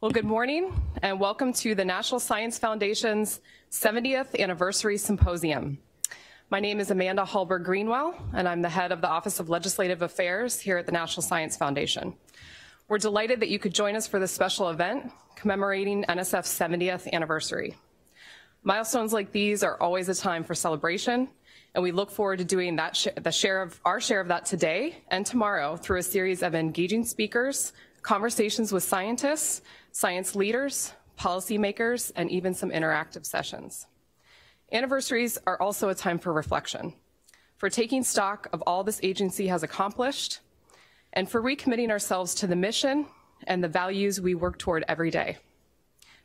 Well, good morning and welcome to the National Science Foundation's 70th Anniversary Symposium. My name is Amanda Hallberg Greenwell, and I'm the head of the Office of Legislative Affairs here at the National Science Foundation. We're delighted that you could join us for this special event commemorating NSF's 70th anniversary. Milestones like these are always a time for celebration, and we look forward to doing that our share of that today and tomorrow through a series of engaging speakers, conversations with scientists, science leaders, policymakers, and even some interactive sessions. Anniversaries are also a time for reflection, for taking stock of all this agency has accomplished, and for recommitting ourselves to the mission and the values we work toward every day.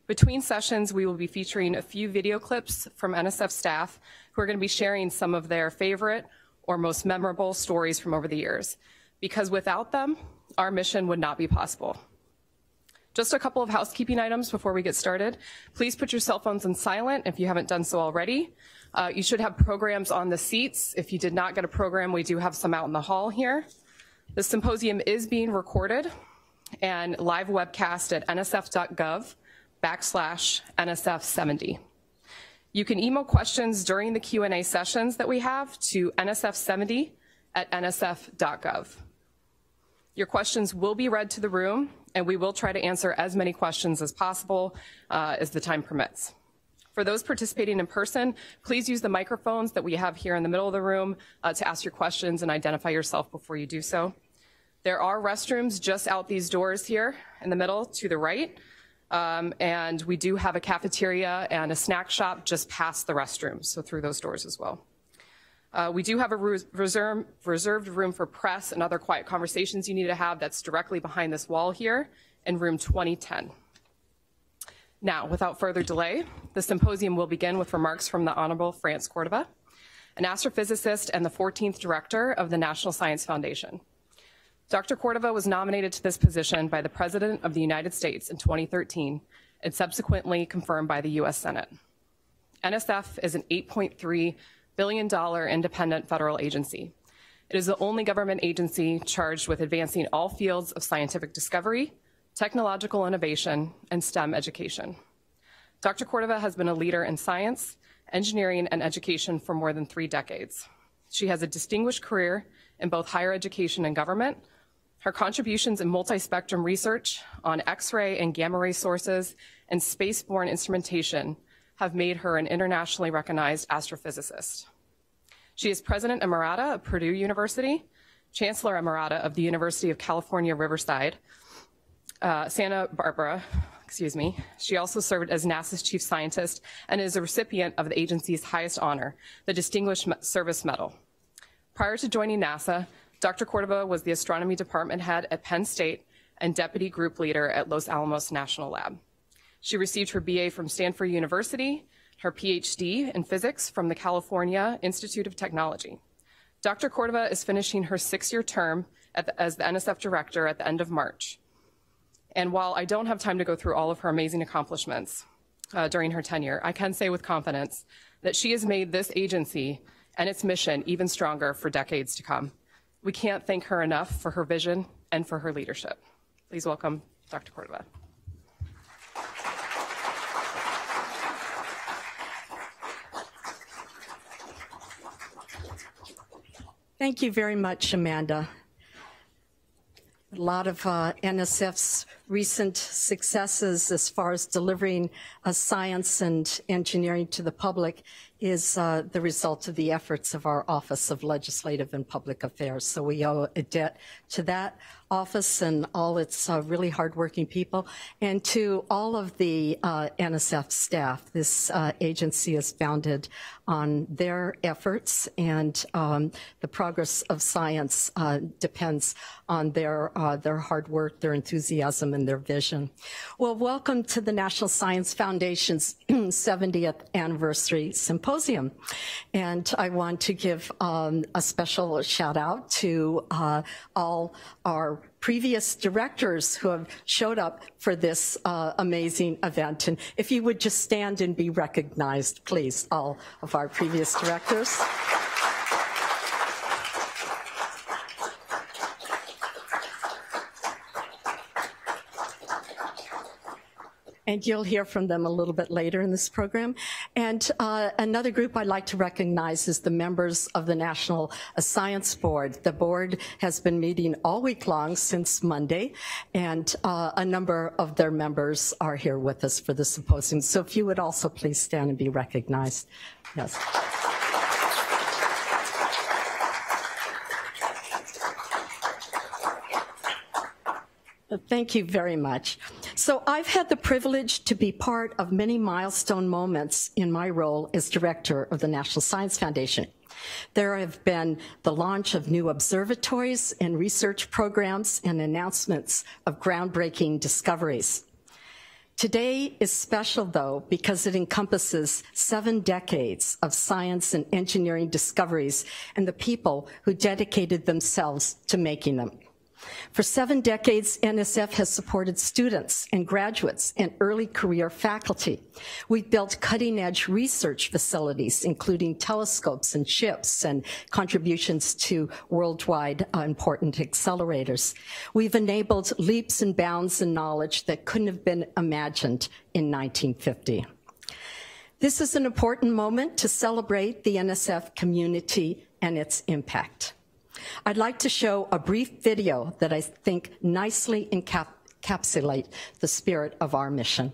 Between sessions, we will be featuring a few video clips from NSF staff who are going to be sharing some of their favorite or most memorable stories from over the years, because without them, our mission would not be possible. Just a couple of housekeeping items before we get started. Please put your cell phones on silent if you haven't done so already. You should have programs on the seats. If you did not get a program, we do have some out in the hall here. The symposium is being recorded and live webcast at nsf.gov/NSF70. You can email questions during the Q&A sessions that we have to nsf70@nsf.gov. Your questions will be read to the room, and we will try to answer as many questions as possible as the time permits. For those participating in person, please use the microphones that we have here in the middle of the room to ask your questions and identify yourself before you do so. There are restrooms just out these doors here in the middle to the right, and we do have a cafeteria and a snack shop just past the restrooms, so through those doors as well. We do have a reserved room for press and other quiet conversations you need to have that's directly behind this wall here in room 2010. Now, without further delay, the symposium will begin with remarks from the Honorable Franz Córdova, an astrophysicist and the 14th director of the National Science Foundation. Dr. Córdova was nominated to this position by the President of the United States in 2013 and subsequently confirmed by the US Senate. NSF is an $8.3 billion independent federal agency. It is the only government agency charged with advancing all fields of scientific discovery, technological innovation, and STEM education. Dr. Córdova has been a leader in science, engineering, and education for more than 3 decades. She has a distinguished career in both higher education and government. Her contributions in multi-spectrum research on X-ray and gamma-ray sources and space-borne instrumentation have made her an internationally recognized astrophysicist. She is President Emerita of Purdue University, Chancellor Emerita of the University of California, Riverside, Santa Barbara, She also served as NASA's chief scientist and is a recipient of the agency's highest honor, the Distinguished Service Medal. Prior to joining NASA, Dr. Córdova was the astronomy department head at Penn State and deputy group leader at Los Alamos National Lab. She received her BA from Stanford University, her PhD in physics from the California Institute of Technology. Dr. Córdova is finishing her 6-year term as the NSF director at the end of March. And while I don't have time to go through all of her amazing accomplishments during her tenure, I can say with confidence that she has made this agency and its mission even stronger for decades to come. We can't thank her enough for her vision and for her leadership. Please welcome Dr. Córdova. Thank you very much, Amanda. A lot of NSF's recent successes as far as delivering science and engineering to the public is the result of the efforts of our Office of Legislative and Public Affairs. So we owe a debt to that office and all its really hardworking people, and to all of the NSF staff. This agency is founded on their efforts, and the progress of science depends on their hard work, their enthusiasm, and their vision. Well, welcome to the National Science Foundation's 70th Anniversary Symposium. And I want to give a special shout out to all our previous directors who have showed up for this amazing event. And if you would just stand and be recognized, please, all of our previous directors. and you'll hear from them a little bit later in this program. And another group I'd like to recognize is the members of the National Science Board. The board has been meeting all week long since Monday, and a number of their members are here with us for the symposium. So if you would also please stand and be recognized. Yes. Thank you very much. So I've had the privilege to be part of many milestone moments in my role as director of the National Science Foundation. There have been the launch of new observatories and research programs and announcements of groundbreaking discoveries. Today is special, though, because it encompasses 7 decades of science and engineering discoveries and the people who dedicated themselves to making them. For 7 decades, NSF has supported students and graduates and early career faculty. We've built cutting-edge research facilities, including telescopes and ships and contributions to worldwide important accelerators. We've enabled leaps and bounds in knowledge that couldn't have been imagined in 1950. This is an important moment to celebrate the NSF community and its impact. I'd like to show a brief video that I think nicely encapsulates the spirit of our mission.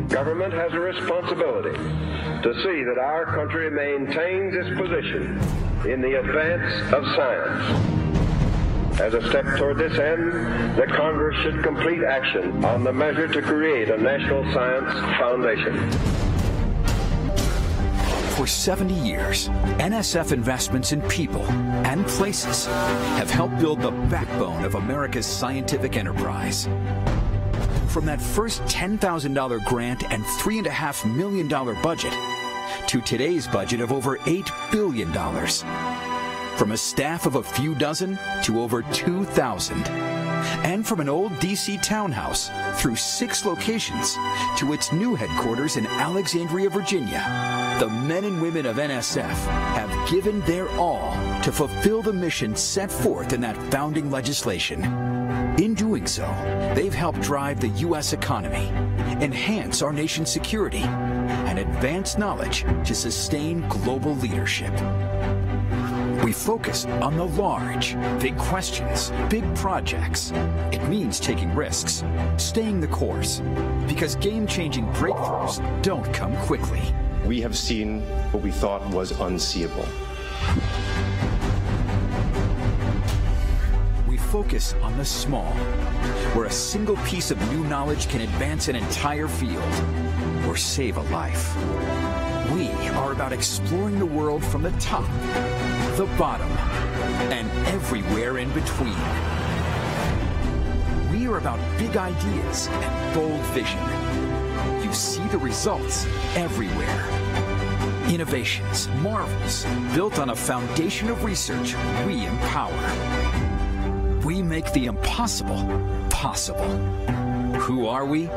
Government has a responsibility to see that our country maintains its position in the advance of science. As a step toward this end, the Congress should complete action on the measure to create a National Science Foundation. For 70 years, NSF investments in people and places have helped build the backbone of America's scientific enterprise. From that first $10,000 grant and $3.5 million budget to today's budget of over $8 billion. From a staff of a few dozen to over 2,000. And from an old DC townhouse through 6 locations to its new headquarters in Alexandria, Virginia, the men and women of NSF have given their all to fulfill the mission set forth in that founding legislation. In doing so, they've helped drive the U.S. economy, enhance our nation's security, and advance knowledge to sustain global leadership. We focus on the large, big questions, big projects. It means taking risks, staying the course, because game-changing breakthroughs don't come quickly. We have seen what we thought was unseeable. We focus on the small, where a single piece of new knowledge can advance an entire field or save a life. We are about exploring the world from the top, the bottom, and everywhere in between. We are about big ideas and bold vision. You see the results everywhere. Innovations, marvels, built on a foundation of research we empower. We make the impossible possible. Who are we?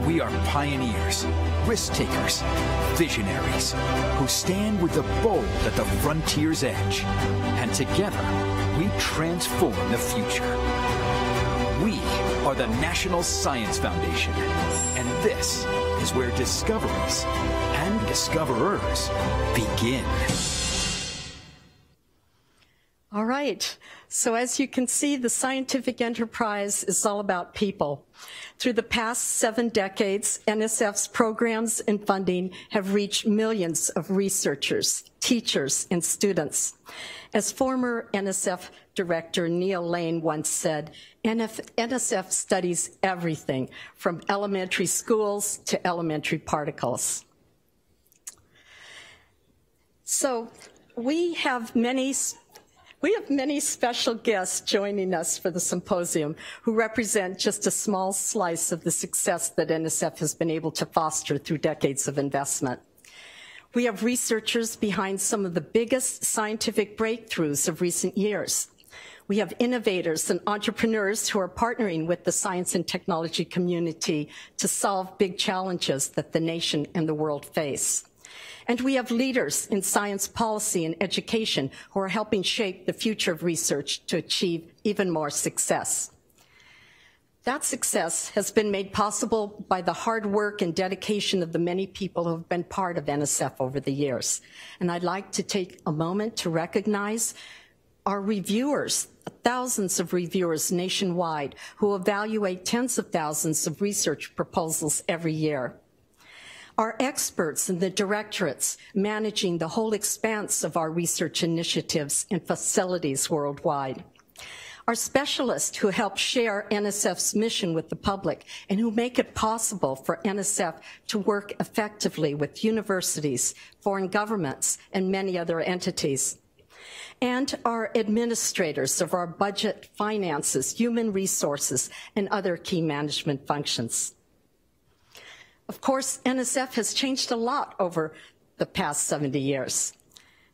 We are pioneers, risk takers, visionaries, who stand with the bold at the frontier's edge. And together, we transform the future. We are the National Science Foundation, and this is where discoveries and discoverers begin. All right. So as you can see, the scientific enterprise is all about people. Through the past 7 decades, NSF's programs and funding have reached millions of researchers, teachers, and students. As former NSF director Neal Lane once said, NSF studies everything from elementary schools to elementary particles. So we have many special guests joining us for the symposium who represent just a small slice of the success that NSF has been able to foster through decades of investment. We have researchers behind some of the biggest scientific breakthroughs of recent years. We have innovators and entrepreneurs who are partnering with the science and technology community to solve big challenges that the nation and the world face. And we have leaders in science policy and education who are helping shape the future of research to achieve even more success. That success has been made possible by the hard work and dedication of the many people who have been part of NSF over the years. And I'd like to take a moment to recognize our reviewers, thousands of reviewers nationwide who evaluate tens of thousands of research proposals every year. Our experts in the directorates managing the whole expanse of our research initiatives and facilities worldwide. Our specialists who help share NSF's mission with the public and who make it possible for NSF to work effectively with universities, foreign governments, and many other entities. And our administrators of our budget, finances, human resources, and other key management functions. Of course, NSF has changed a lot over the past 70 years.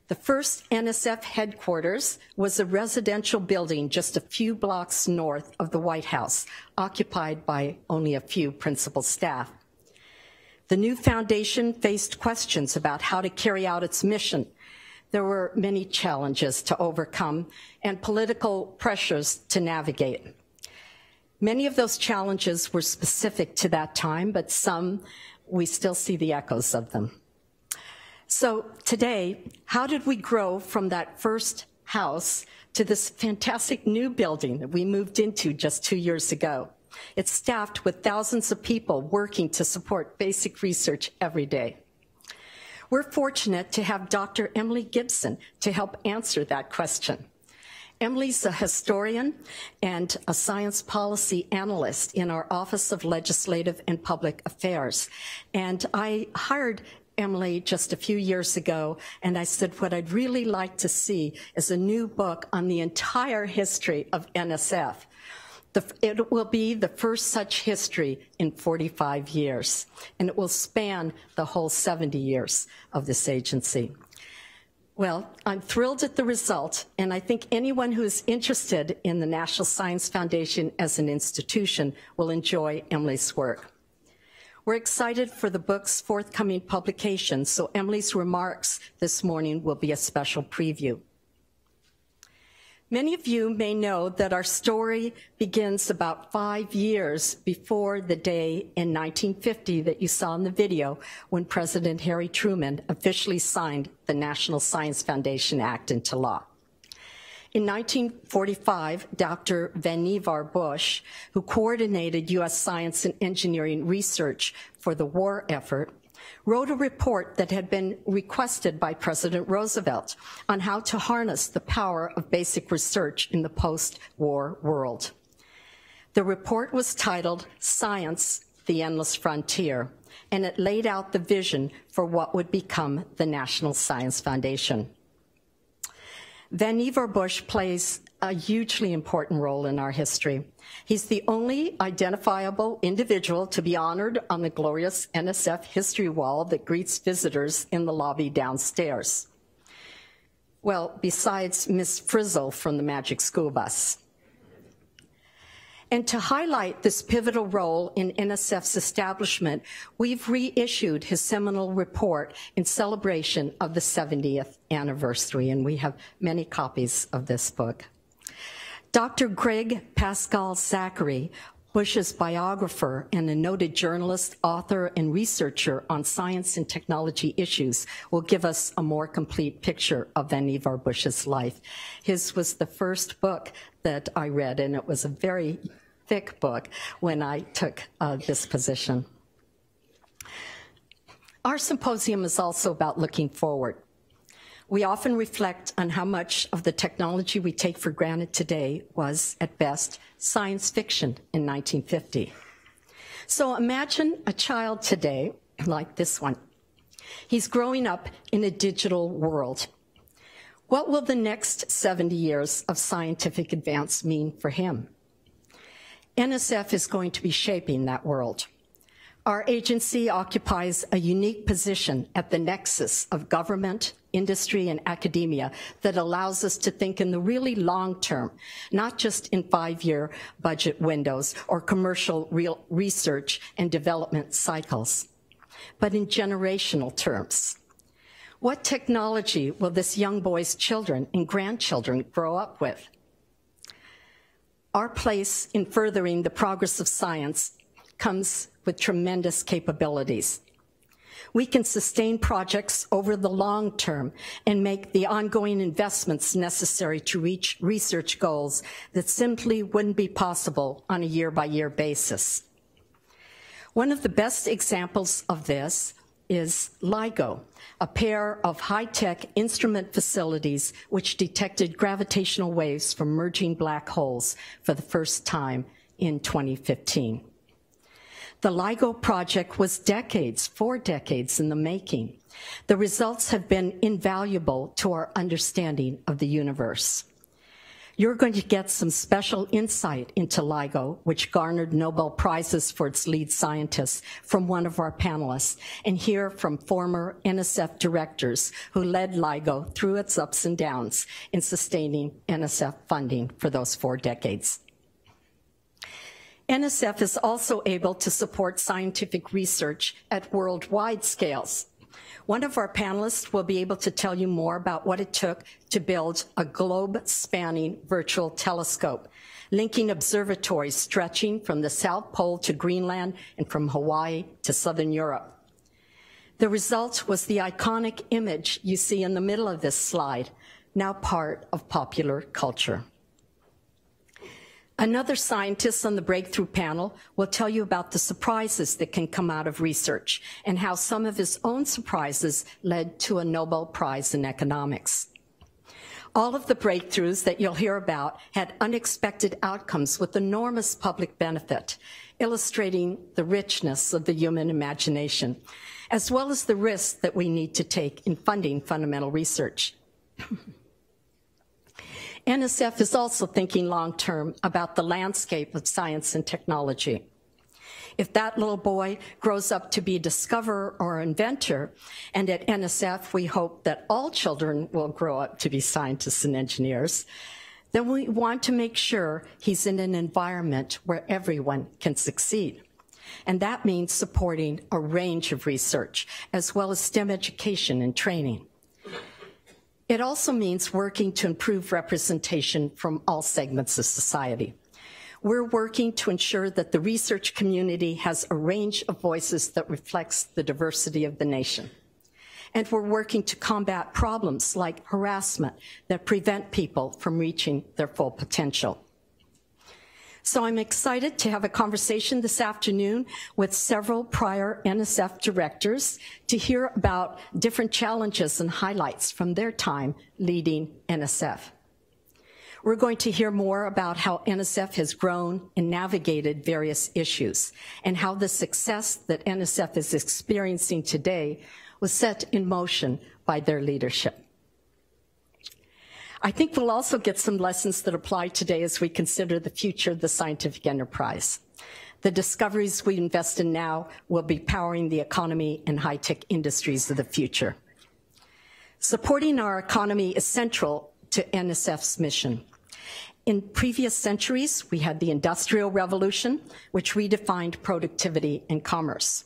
The first NSF headquarters was a residential building just a few blocks north of the White House, occupied by only a few principal staff. The new foundation faced questions about how to carry out its mission. There were many challenges to overcome and political pressures to navigate. Many of those challenges were specific to that time, but some, we still see the echoes of them. So today, how did we grow from that first house to this fantastic new building that we moved into just 2 years ago? It's staffed with thousands of people working to support basic research every day. We're fortunate to have Dr. Emily Gibson to help answer that question. Emily's a historian and a science policy analyst in our Office of Legislative and Public Affairs. And I hired Emily just a few years ago, and I said, what I'd really like to see is a new book on the entire history of NSF. It will be the first such history in 45 years, and it will span the whole 70 years of this agency. Well, I'm thrilled at the result, and I think anyone who is interested in the National Science Foundation as an institution will enjoy Emily's work. We're excited for the book's forthcoming publication, so Emily's remarks this morning will be a special preview. Many of you may know that our story begins about 5 years before the day in 1950 that you saw in the video when President Harry Truman officially signed the National Science Foundation Act into law. In 1945, Dr. Vannevar Bush, who coordinated U.S. science and engineering research for the war effort, wrote a report that had been requested by President Roosevelt on how to harness the power of basic research in the post-war world. The report was titled Science, the Endless Frontier, and it laid out the vision for what would become the National Science Foundation. Vannevar Bush plays a hugely important role in our history. He's the only identifiable individual to be honored on the glorious NSF history wall that greets visitors in the lobby downstairs. Well, besides Miss Frizzle from the Magic School Bus. And to highlight this pivotal role in NSF's establishment, we've reissued his seminal report in celebration of the 70th anniversary, and we have many copies of this book. Dr. Gregg Pascal Zachary, Bush's biographer and a noted journalist, author, and researcher on science and technology issues, will give us a more complete picture of Vannevar Bush's life. His was the first book that I read, and it was a very thick book when I took this position. Our symposium is also about looking forward. We often reflect on how much of the technology we take for granted today was, at best, science fiction in 1950. So imagine a child today, like this one. He's growing up in a digital world. What will the next 70 years of scientific advance mean for him? NSF is going to be shaping that world. Our agency occupies a unique position at the nexus of government, industry, and academia that allows us to think in the really long term, not just in 5-year budget windows or commercial research and development cycles, but in generational terms. What technology will this young boy's children and grandchildren grow up with? Our place in furthering the progress of science comes with tremendous capabilities. We can sustain projects over the long term and make the ongoing investments necessary to reach research goals that simply wouldn't be possible on a year-by-year basis. One of the best examples of this is LIGO, a pair of high-tech instrument facilities which detected gravitational waves from merging black holes for the first time in 2015. The LIGO project was 4 decades in the making. The results have been invaluable to our understanding of the universe. You're going to get some special insight into LIGO, which garnered Nobel Prizes for its lead scientists, from one of our panelists, and hear from former NSF directors who led LIGO through its ups and downs in sustaining NSF funding for those 4 decades. NSF is also able to support scientific research at worldwide scales. One of our panelists will be able to tell you more about what it took to build a globe-spanning virtual telescope, linking observatories stretching from the South Pole to Greenland and from Hawaii to Southern Europe. The result was the iconic image you see in the middle of this slide, now part of popular culture. Another scientist on the breakthrough panel will tell you about the surprises that can come out of research and how some of his own surprises led to a Nobel Prize in economics. All of the breakthroughs that you'll hear about had unexpected outcomes with enormous public benefit, illustrating the richness of the human imagination, as well as the risks that we need to take in funding fundamental research. NSF is also thinking long-term about the landscape of science and technology. If that little boy grows up to be a discoverer or inventor, and at NSF we hope that all children will grow up to be scientists and engineers, then we want to make sure he's in an environment where everyone can succeed. And that means supporting a range of research, as well as STEM education and training. It also means working to improve representation from all segments of society. We're working to ensure that the research community has a range of voices that reflects the diversity of the nation. And we're working to combat problems like harassment that prevent people from reaching their full potential. So I'm excited to have a conversation this afternoon with several prior NSF directors to hear about different challenges and highlights from their time leading NSF. We're going to hear more about how NSF has grown and navigated various issues, and how the success that NSF is experiencing today was set in motion by their leadership. I think we'll also get some lessons that apply today as we consider the future of the scientific enterprise. The discoveries we invest in now will be powering the economy and high-tech industries of the future. Supporting our economy is central to NSF's mission. In previous centuries, we had the Industrial Revolution, which redefined productivity and commerce.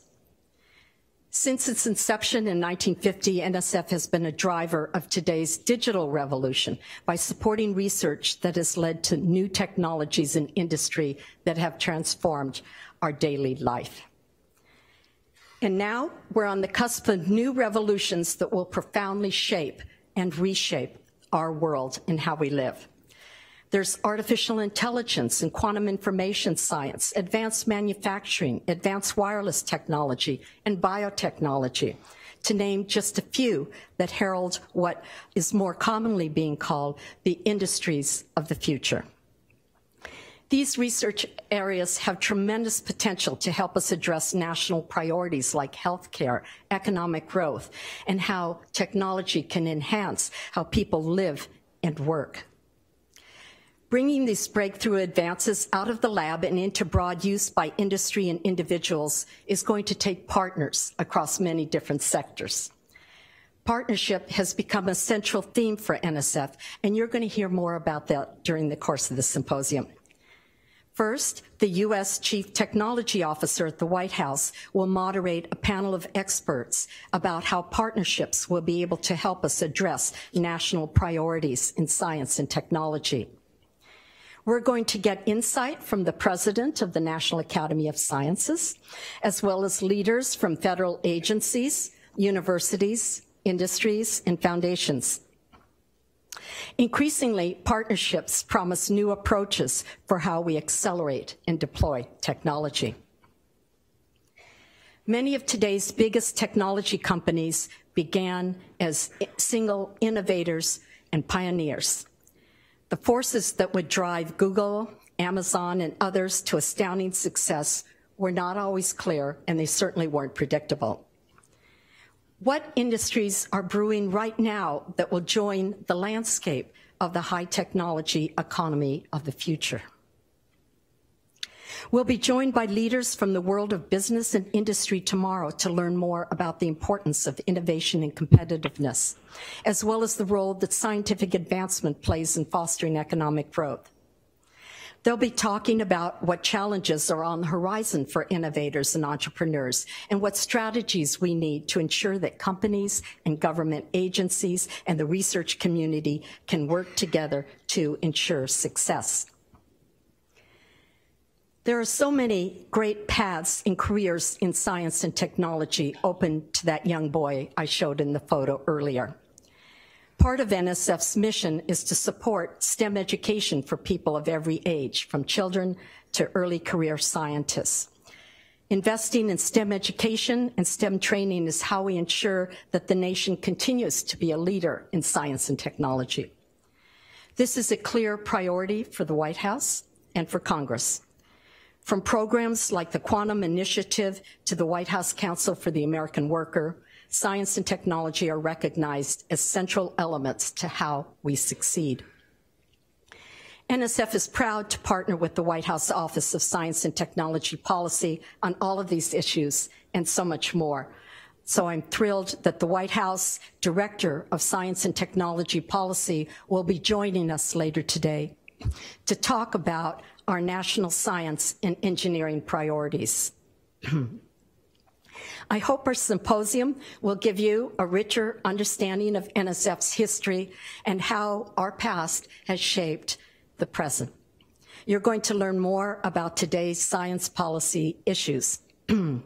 Since its inception in 1950, NSF has been a driver of today's digital revolution by supporting research that has led to new technologies in industry that have transformed our daily life. And now we're on the cusp of new revolutions that will profoundly shape and reshape our world and how we live. There's artificial intelligence and quantum information science, advanced manufacturing, advanced wireless technology, and biotechnology, to name just a few that herald what is more commonly being called the industries of the future. These research areas have tremendous potential to help us address national priorities like healthcare, economic growth, and how technology can enhance how people live and work. Bringing these breakthrough advances out of the lab and into broad use by industry and individuals is going to take partners across many different sectors. Partnership has become a central theme for NSF, and you're going to hear more about that during the course of the symposium. First, the U.S. Chief Technology Officer at the White House will moderate a panel of experts about how partnerships will be able to help us address national priorities in science and technology. We're going to get insight from the president of the National Academy of Sciences, as well as leaders from federal agencies, universities, industries, and foundations. Increasingly, partnerships promise new approaches for how we accelerate and deploy technology. Many of today's biggest technology companies began as single innovators and pioneers. The forces that would drive Google, Amazon, and others to astounding success were not always clear, and they certainly weren't predictable. What industries are brewing right now that will join the landscape of the high technology economy of the future? We'll be joined by leaders from the world of business and industry tomorrow to learn more about the importance of innovation and competitiveness, as well as the role that scientific advancement plays in fostering economic growth. They'll be talking about what challenges are on the horizon for innovators and entrepreneurs, and what strategies we need to ensure that companies and government agencies and the research community can work together to ensure success. There are so many great paths and careers in science and technology open to that young boy I showed in the photo earlier. Part of NSF's mission is to support STEM education for people of every age, from children to early career scientists. Investing in STEM education and STEM training is how we ensure that the nation continues to be a leader in science and technology. This is a clear priority for the White House and for Congress. From programs like the Quantum Initiative to the White House Council for the American Worker, science and technology are recognized as central elements to how we succeed. NSF is proud to partner with the White House Office of Science and Technology Policy on all of these issues and so much more. So I'm thrilled that the White House Director of Science and Technology Policy will be joining us later today to talk about our national science and engineering priorities. I hope our symposium will give you a richer understanding of NSF's history and how our past has shaped the present. You're going to learn more about today's science policy issues. And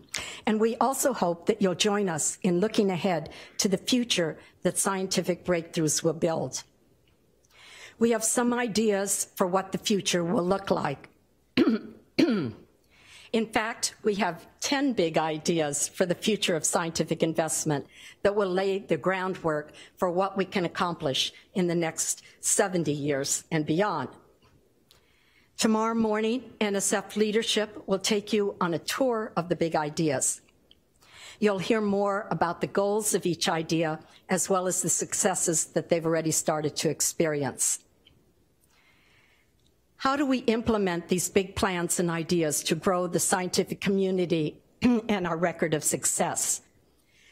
we also hope that you'll join us in looking ahead to the future that scientific breakthroughs will build. We have some ideas for what the future will look like. In fact, we have 10 big ideas for the future of scientific investment that will lay the groundwork for what we can accomplish in the next 70 years and beyond. Tomorrow morning, NSF leadership will take you on a tour of the big ideas. You'll hear more about the goals of each idea, as well as the successes that they've already started to experience. How do we implement these big plans and ideas to grow the scientific community and our record of success?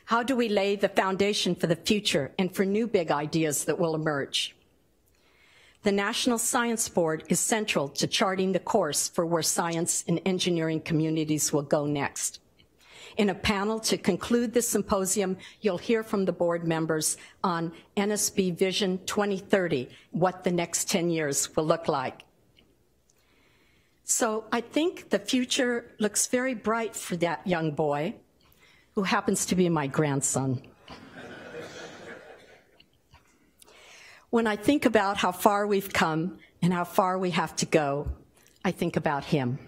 How do we lay the foundation for the future and for new big ideas that will emerge? The National Science Board is central to charting the course for where science and engineering communities will go next. In a panel to conclude this symposium, you'll hear from the board members on NSB Vision 2030, what the next 10 years will look like. So I think the future looks very bright for that young boy, who happens to be my grandson. When I think about how far we've come and how far we have to go, I think about him.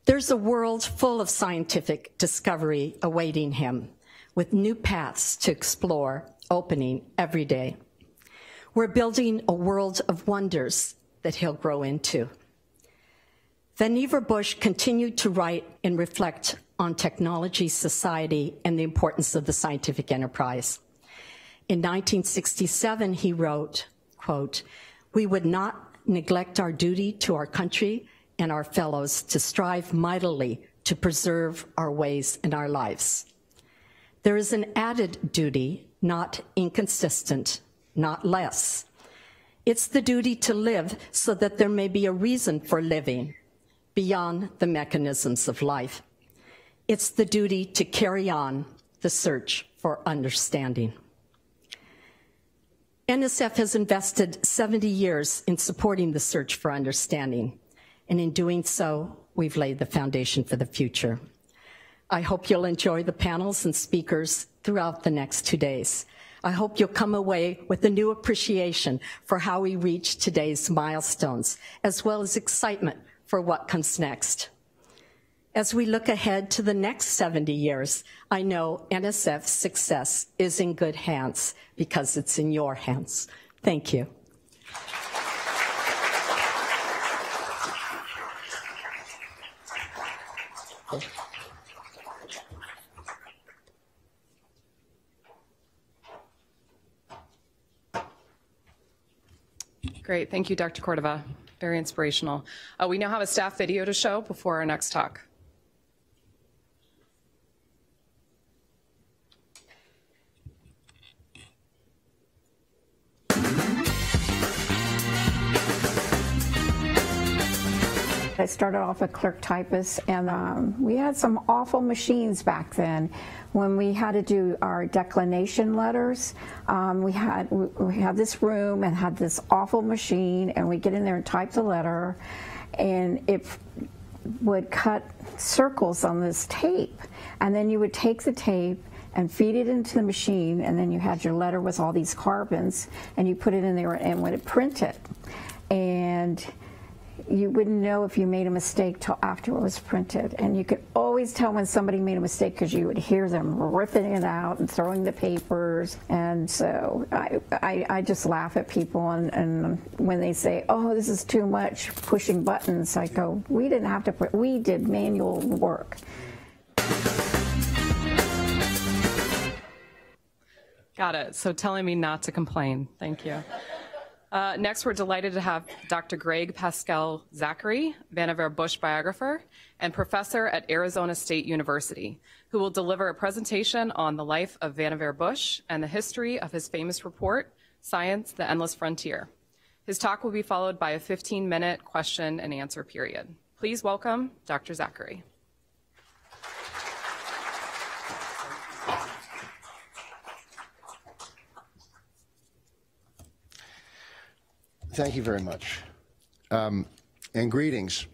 There's a world full of scientific discovery awaiting him, with new paths to explore opening every day. We're building a world of wonders that he'll grow into. Vannevar Bush continued to write and reflect on technology, society, and the importance of the scientific enterprise. In 1967, he wrote, quote, "We would not neglect our duty to our country and our fellows to strive mightily to preserve our ways and our lives. There is an added duty, not inconsistent, not less. It's the duty to live so that there may be a reason for living beyond the mechanisms of life. It's the duty to carry on the search for understanding." NSF has invested 70 years in supporting the search for understanding, and in doing so, we've laid the foundation for the future. I hope you'll enjoy the panels and speakers throughout the next 2 days. I hope you'll come away with a new appreciation for how we reach today's milestones, as well as excitement for what comes next. As we look ahead to the next 70 years, I know NSF's success is in good hands because it's in your hands. Thank you. Great, thank you, Dr. Córdova. Very inspirational. We now have a staff video to show before our next talk. I started off a clerk typist, and we had some awful machines back then. When we had to do our declination letters, we had this room and had this awful machine, and we'd get in there and type the letter, and it would cut circles on this tape, and then you would take the tape and feed it into the machine, and then you had your letter with all these carbons, and you put it in there and would print it. And you wouldn't know if you made a mistake till after it was printed. And you could always tell when somebody made a mistake because you would hear them ripping it out and throwing the papers. And so I just laugh at people, and when they say, oh, this is too much pushing buttons, I go, we didn't have to we did manual work. Got it. So telling me not to complain. Thank you. Next, we're delighted to have Dr. Gregg Pascal Zachary, Vannevar Bush Biographer and Professor at Arizona State University, who will deliver a presentation on the life of Vannevar Bush and the history of his famous report, Science, the Endless Frontier. His talk will be followed by a 15-minute question and answer period. Please welcome Dr. Zachary. Thank you very much, and greetings.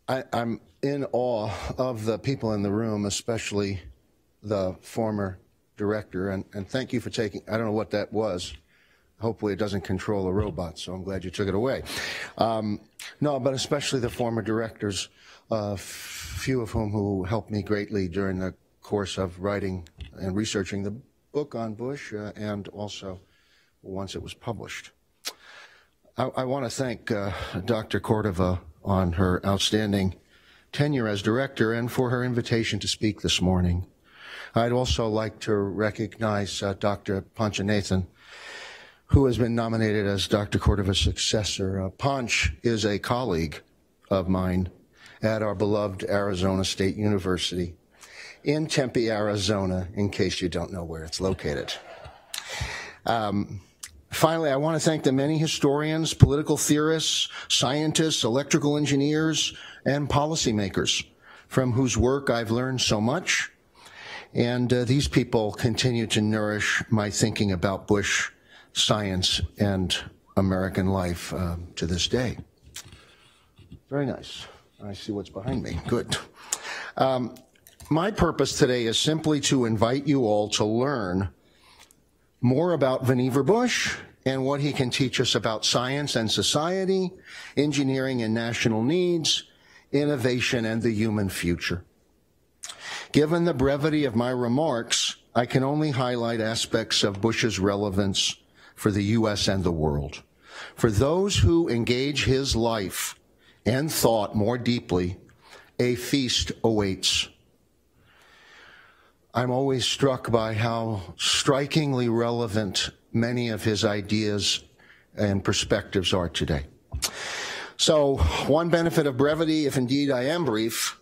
I'm in awe of the people in the room, especially the former director, and thank you for taking, I don't know what that was. Hopefully it doesn't control a robot, so I'm glad you took it away. No, but especially the former directors, few of whom who helped me greatly during the course of writing and researching the book on Bush, and also once it was published. I want to thank Dr. Córdova on her outstanding tenure as director and for her invitation to speak this morning. I'd also like to recognize Dr. Panchanathan, who has been nominated as Dr. Córdova's successor. Panch is a colleague of mine at our beloved Arizona State University in Tempe, Arizona, in case you don't know where it's located. Finally, I want to thank the many historians, political theorists, scientists, electrical engineers, and policymakers from whose work I've learned so much. And these people continue to nourish my thinking about Bush, science, and American life to this day. Very nice. I see what's behind me. Good. My purpose today is simply to invite you all to learn more about Vannevar Bush and what he can teach us about science and society, engineering and national needs, innovation and the human future. Given the brevity of my remarks, I can only highlight aspects of Bush's relevance for the U.S. and the world. For those who engage his life and thought more deeply, a feast awaits. I'm always struck by how strikingly relevant many of his ideas and perspectives are today. So, one benefit of brevity, if indeed I am brief,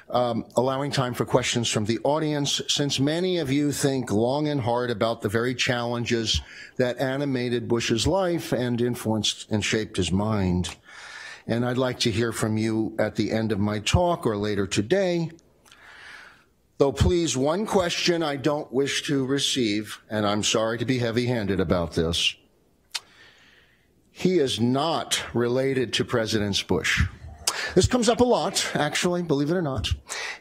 allowing time for questions from the audience, since many of you think long and hard about the very challenges that animated Bush's life and influenced and shaped his mind. And I'd like to hear from you at the end of my talk or later today. Though please, one question I don't wish to receive, and I'm sorry to be heavy-handed about this. He is not related to President Bush. This comes up a lot, actually, believe it or not.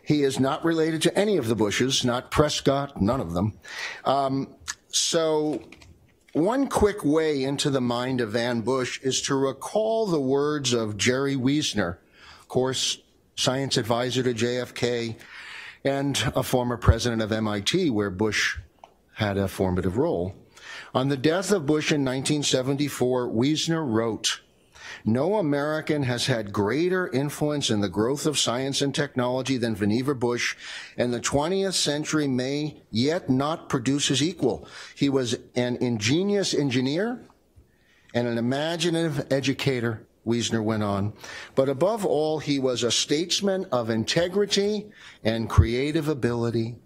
He is not related to any of the Bushes, not Prescott, none of them. So one quick way into the mind of Van Bush is to recall the words of Jerry Wiesner, of course, science advisor to JFK, and a former president of MIT, where Bush had a formative role. On the death of Bush in 1974, Wiesner wrote, "No American has had greater influence in the growth of science and technology than Vannevar Bush, and the 20th century may yet not produce his equal. He was an ingenious engineer and an imaginative educator," Wiesner went on, "but above all, he was a statesman of integrity and creative ability.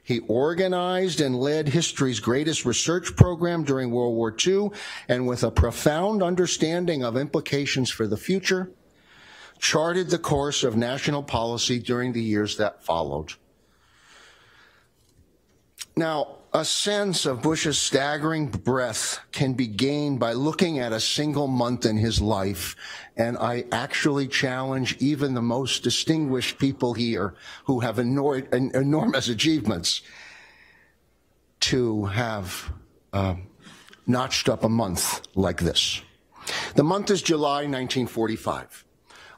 He organized and led history's greatest research program during World War II, and with a profound understanding of implications for the future, charted the course of national policy during the years that followed." Now, a sense of Bush's staggering breadth can be gained by looking at a single month in his life, and I actually challenge even the most distinguished people here who have enormous achievements to have notched up a month like this. The month is July 1945.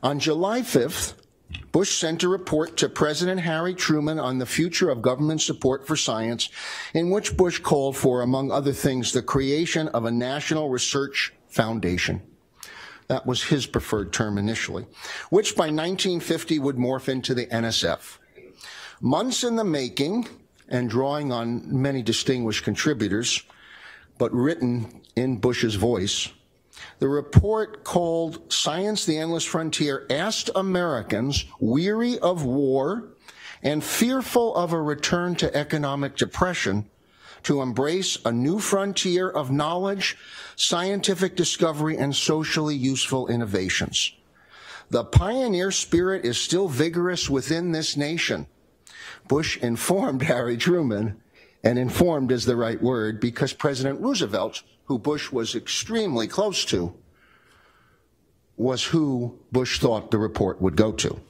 On July 5th, Bush sent a report to President Harry Truman on the future of government support for science, in which Bush called for, among other things, the creation of a national research foundation. That was his preferred term initially, which by 1950 would morph into the NSF. Months in the making, and drawing on many distinguished contributors, but written in Bush's voice, the report, called Science, the Endless Frontier, asked Americans weary of war and fearful of a return to economic depression to embrace a new frontier of knowledge, scientific discovery, and socially useful innovations. The pioneer spirit is still vigorous within this nation. Bush informed Harry Truman, and informed is the right word, because President Roosevelt, who Bush was extremely close to, was who Bush thought the report would go to.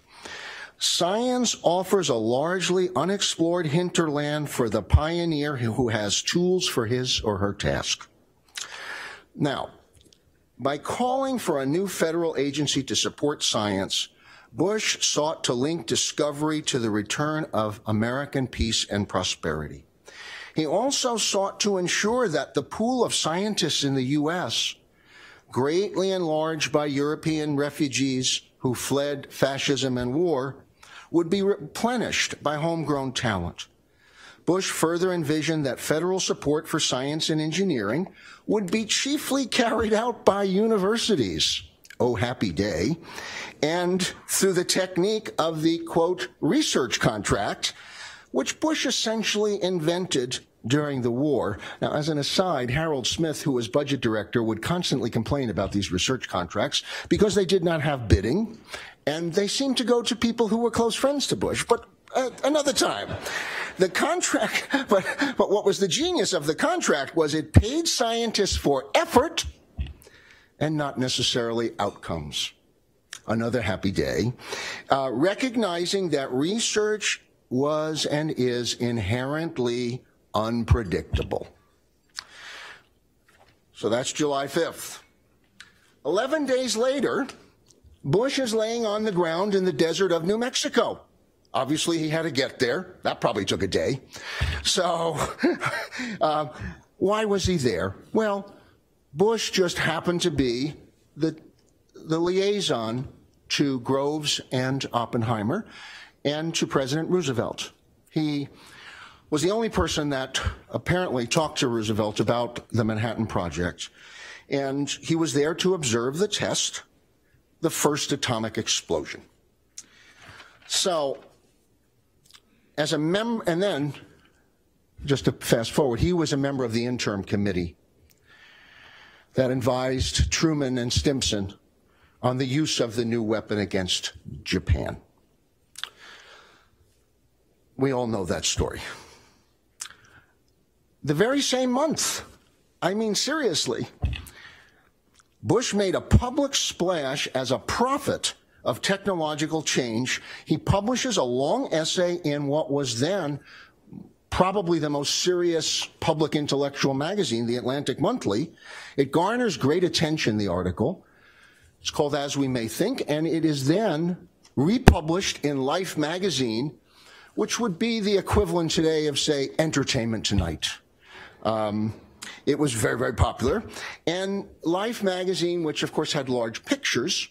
Science offers a largely unexplored hinterland for the pioneer who has tools for his or her task. Now, by calling for a new federal agency to support science, Bush sought to link discovery to the return of American peace and prosperity. He also sought to ensure that the pool of scientists in the U.S., greatly enlarged by European refugees who fled fascism and war, would be replenished by homegrown talent. Bush further envisioned that federal support for science and engineering would be chiefly carried out by universities, oh happy day, and through the technique of the, quote, research contract, which Bush essentially invented during the war. Now, as an aside, Harold Smith, who was budget director, would constantly complain about these research contracts because they did not have bidding, and they seemed to go to people who were close friends to Bush, but another time. The contract, but what was the genius of the contract was it paid scientists for effort and not necessarily outcomes. Another happy day. Recognizing that research was and is inherently unpredictable. So that's July 5th. 11 days later, Bush is laying on the ground in the desert of New Mexico. Obviously, he had to get there. That probably took a day. So why was he there? Well, Bush just happened to be the liaison to Groves and Oppenheimer and to President Roosevelt. He was the only person that apparently talked to Roosevelt about the Manhattan Project, and he was there to observe the test, the first atomic explosion. So, as a member, and then, just to fast forward, he was a member of the interim committee that advised Truman and Stimson on the use of the new weapon against Japan. We all know that story. The very same month, I mean seriously, Bush made a public splash as a prophet of technological change. He publishes a long essay in what was then probably the most serious public intellectual magazine, The Atlantic Monthly. It garners great attention, the article. It's called As We May Think, and it is then republished in Life magazine, which would be the equivalent today of, say, Entertainment Tonight. It was very, very popular. And Life magazine, which of course had large pictures,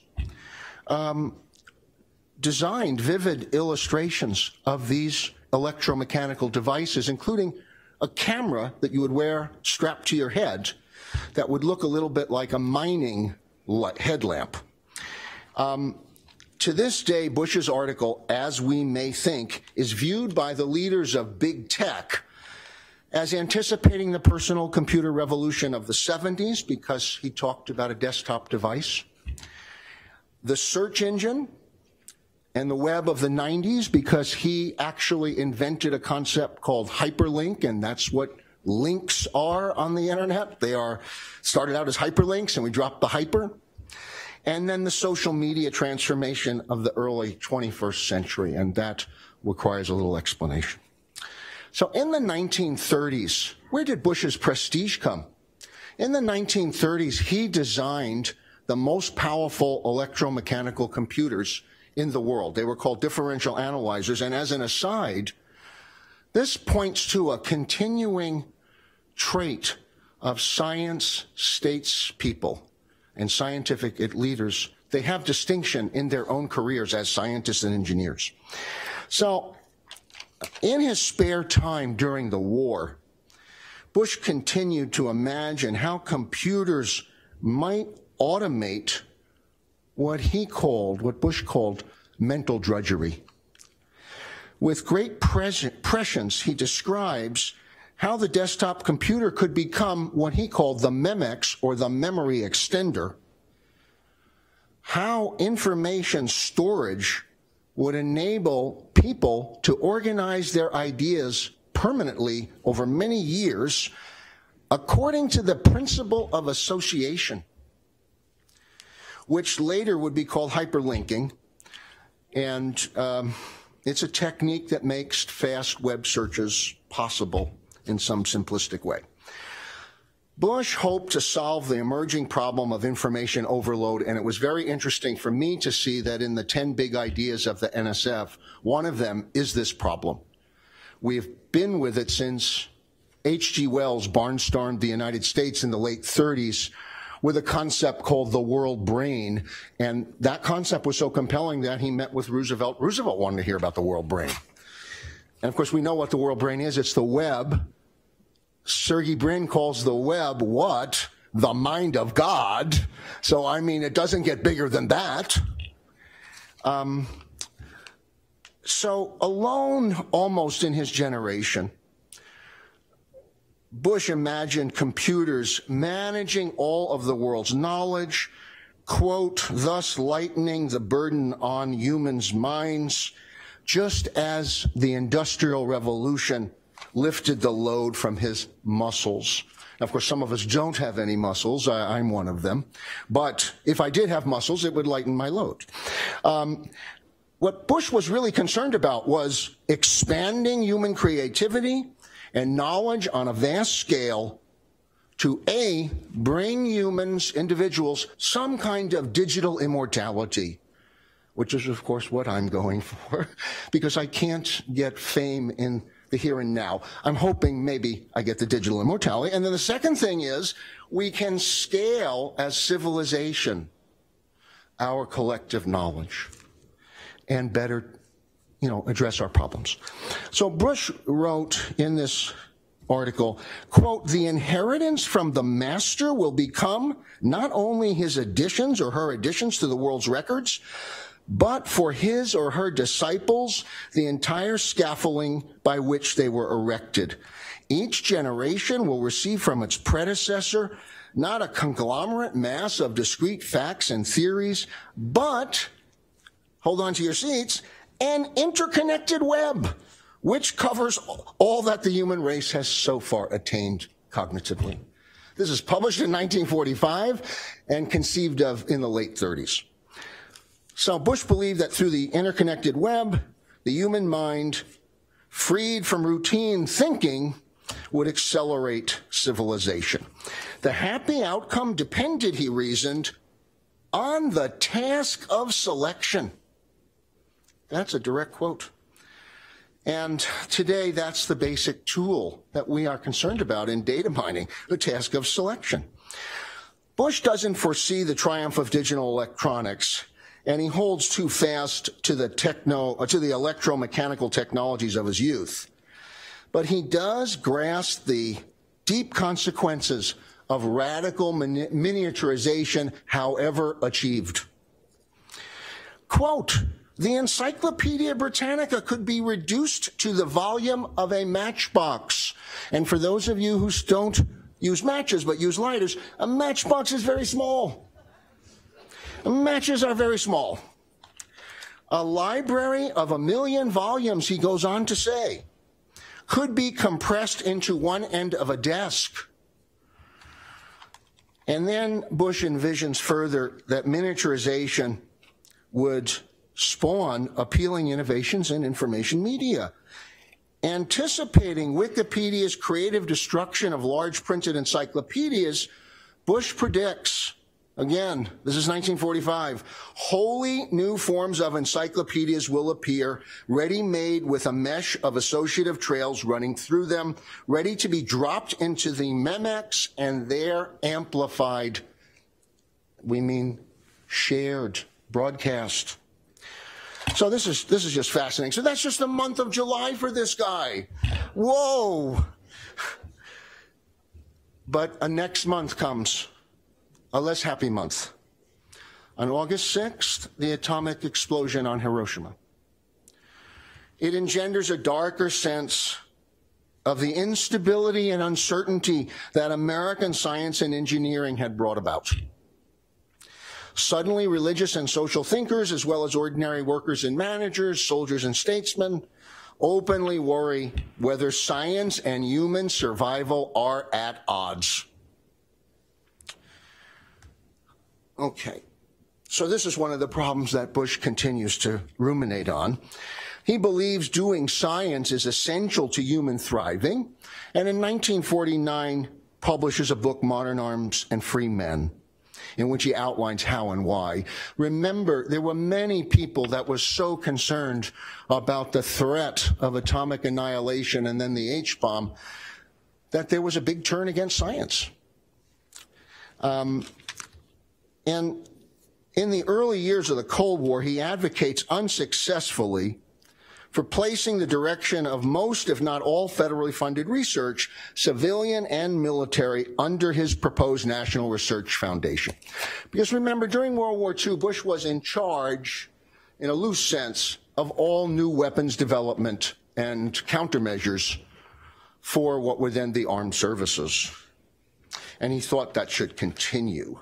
designed vivid illustrations of these electromechanical devices, including a camera that you would wear strapped to your head that would look a little bit like a mining headlamp. To this day, Bush's article, As We May Think, is viewed by the leaders of big tech as anticipating the personal computer revolution of the 70s, because he talked about a desktop device, the search engine and the web of the 90s, because he actually invented a concept called hyperlink, and that's what links are on the internet. They started out as hyperlinks, and we dropped the hyper. And then the social media transformation of the early 21st century, and that requires a little explanation. So in the 1930s, where did Bush's prestige come? In the 1930s, he designed the most powerful electromechanical computers in the world. They were called differential analyzers. And as an aside, this points to a continuing trait of science statespeople and scientific leaders. They have distinction in their own careers as scientists and engineers. So in his spare time during the war, Bush continued to imagine how computers might automate what Bush called mental drudgery. With great prescience, he describes how the desktop computer could become what he called the Memex, or the memory extender, how information storage would enable people to organize their ideas permanently over many years according to the principle of association, which later would be called hyperlinking. And it's a technique that makes fast web searches possible in some simplistic way. Bush hoped to solve the emerging problem of information overload, and it was very interesting for me to see that in the 10 big ideas of the NSF, one of them is this problem. We've been with it since H.G. Wells barnstormed the United States in the late 30s with a concept called the world brain, and that concept was so compelling that he met with Roosevelt. Roosevelt wanted to hear about the world brain. And of course, we know what the world brain is. It's the web. Sergey Brin calls the web what? The mind of God. So, I mean, it doesn't get bigger than that. So, alone almost in his generation, Bush imagined computers managing all of the world's knowledge, quote, thus lightening the burden on humans' minds, just as the Industrial Revolution lifted the load from his muscles. Now, of course, some of us don't have any muscles. I'm one of them. But if I did have muscles, it would lighten my load. What Bush was really concerned about was expanding human creativity and knowledge on a vast scale to A, bring humans, individuals, some kind of digital immortality, which is, of course, what I'm going for, because I can't get fame in the here and now. I'm hoping maybe I get the digital immortality. And then the second thing is we can scale as civilization our collective knowledge and better, address our problems. So Bush wrote in this article, quote, the inheritance from the master will become not only his additions or her additions to the world's records, but for his or her disciples, the entire scaffolding by which they were erected. Each generation will receive from its predecessor not a conglomerate mass of discrete facts and theories, but, hold on to your seats, an interconnected web which covers all that the human race has so far attained cognitively. This is published in 1945 and conceived of in the late 30s. So Bush believed that through the interconnected web, the human mind, freed from routine thinking, would accelerate civilization. The happy outcome depended, he reasoned, on the task of selection. That's a direct quote. And today, that's the basic tool that we are concerned about in data mining, the task of selection. Bush doesn't foresee the triumph of digital electronics, and he holds too fast to the electromechanical technologies of his youth. But he does grasp the deep consequences of radical miniaturization, however achieved. Quote, "The Encyclopedia Britannica could be reduced to the volume of a matchbox." And for those of you who don't use matches but use lighters, a matchbox is very small. Matches are very small. A library of 1,000,000 volumes, he goes on to say, could be compressed into one end of a desk. And then Bush envisions further that miniaturization would spawn appealing innovations in information media. Anticipating Wikipedia's creative destruction of large printed encyclopedias, Bush predicts, again, this is 1945, wholly new forms of encyclopedias will appear, ready-made with a mesh of associative trails running through them, ready to be dropped into the memex and there amplified. We mean shared, broadcast. So this is just fascinating. So that's just the month of July for this guy. Whoa! But a next month comes, a less happy month. On August 6th, the atomic explosion on Hiroshima. It engenders a darker sense of the instability and uncertainty that American science and engineering had brought about. Suddenly, religious and social thinkers, as well as ordinary workers and managers, soldiers and statesmen, openly worry whether science and human survival are at odds. Okay, so this is one of the problems that Bush continues to ruminate on. He believes doing science is essential to human thriving, and in 1949 publishes a book, Modern Arms and Free Men, in which he outlines how and why. Remember, there were many people that were so concerned about the threat of atomic annihilation and then the H-bomb that there was a big turn against science. And in the early years of the Cold War, he advocates unsuccessfully for placing the direction of most, if not all, federally funded research, civilian and military, under his proposed National Research Foundation. Because remember, during World War II, Bush was in charge, in a loose sense, of all new weapons development and countermeasures for what were then the armed services. And he thought that should continue.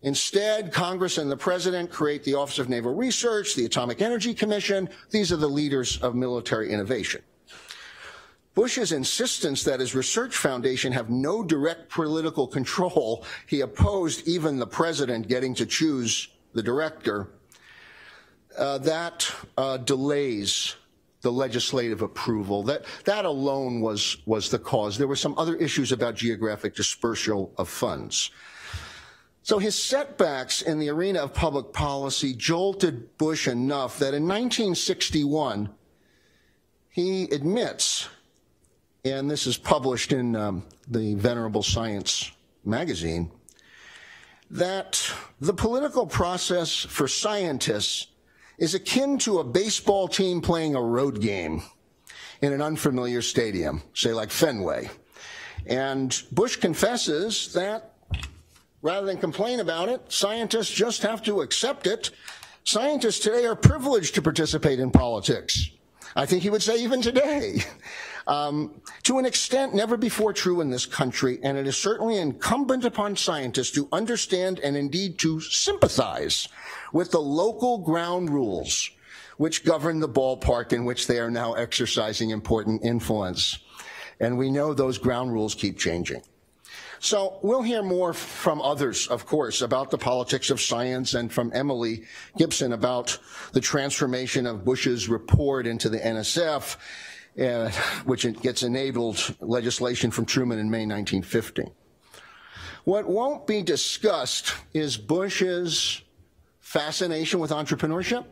Instead, Congress and the President create the Office of Naval Research, the Atomic Energy Commission. These are the leaders of military innovation. Bush's insistence that his research foundation have no direct political control, he opposed even the President getting to choose the director, that delays the legislative approval. That alone was the cause. There were some other issues about geographic dispersal of funds. So his setbacks in the arena of public policy jolted Bush enough that in 1961, he admits, and this is published in the Venerable Science magazine, that the political process for scientists is akin to a baseball team playing a road game in an unfamiliar stadium, say like Fenway. And Bush confesses that rather than complain about it, scientists just have to accept it. Scientists today are privileged to participate in politics. I think he would say even today. To an extent never before true in this country, and it is certainly incumbent upon scientists to understand and indeed to sympathize with the local ground rules which govern the ballpark in which they are now exercising important influence. And we know those ground rules keep changing. So we'll hear more from others, of course, about the politics of science, and from Emily Gibson about the transformation of Bush's report into the NSF, which gets enabled legislation from Truman in May 1950. What won't be discussed is Bush's fascination with entrepreneurship.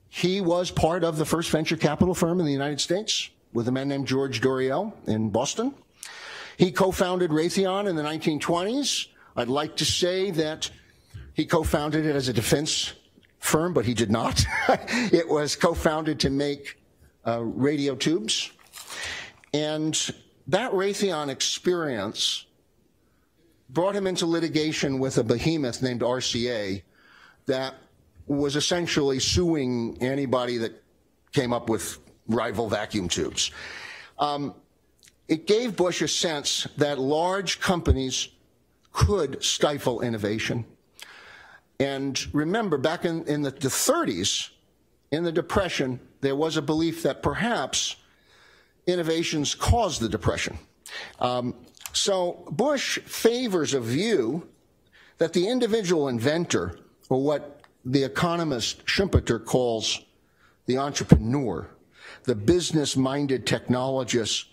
He was part of the first venture capital firm in the United States with a man named George Doriel in Boston. He co-founded Raytheon in the 1920s. I'd like to say that he co-founded it as a defense firm, but he did not. It was co-founded to make radio tubes. And that Raytheon experience brought him into litigation with a behemoth named RCA that was essentially suing anybody that came up with rival vacuum tubes. It gave Bush a sense that large companies could stifle innovation. And remember, back in the 30s, in the Depression, there was a belief that perhaps innovations caused the Depression. So Bush favors a view that the individual inventor, or what the economist Schumpeter calls the entrepreneur, the business-minded technologist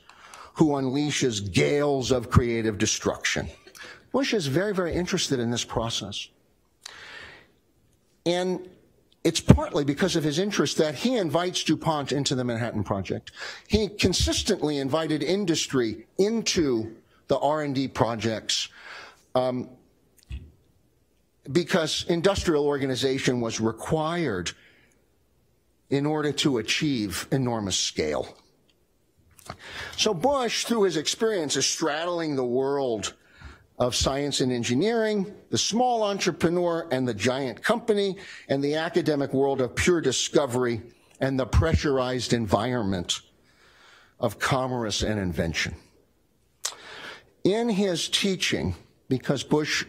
who unleashes gales of creative destruction. Bush is very, very interested in this process. And it's partly because of his interest that he invites DuPont into the Manhattan Project. He consistently invited industry into the R&D projects because industrial organization was required in order to achieve enormous scale. So Bush, through his experience, is straddling the world of science and engineering, the small entrepreneur and the giant company, and the academic world of pure discovery and the pressurized environment of commerce and invention. In his teaching, because Bush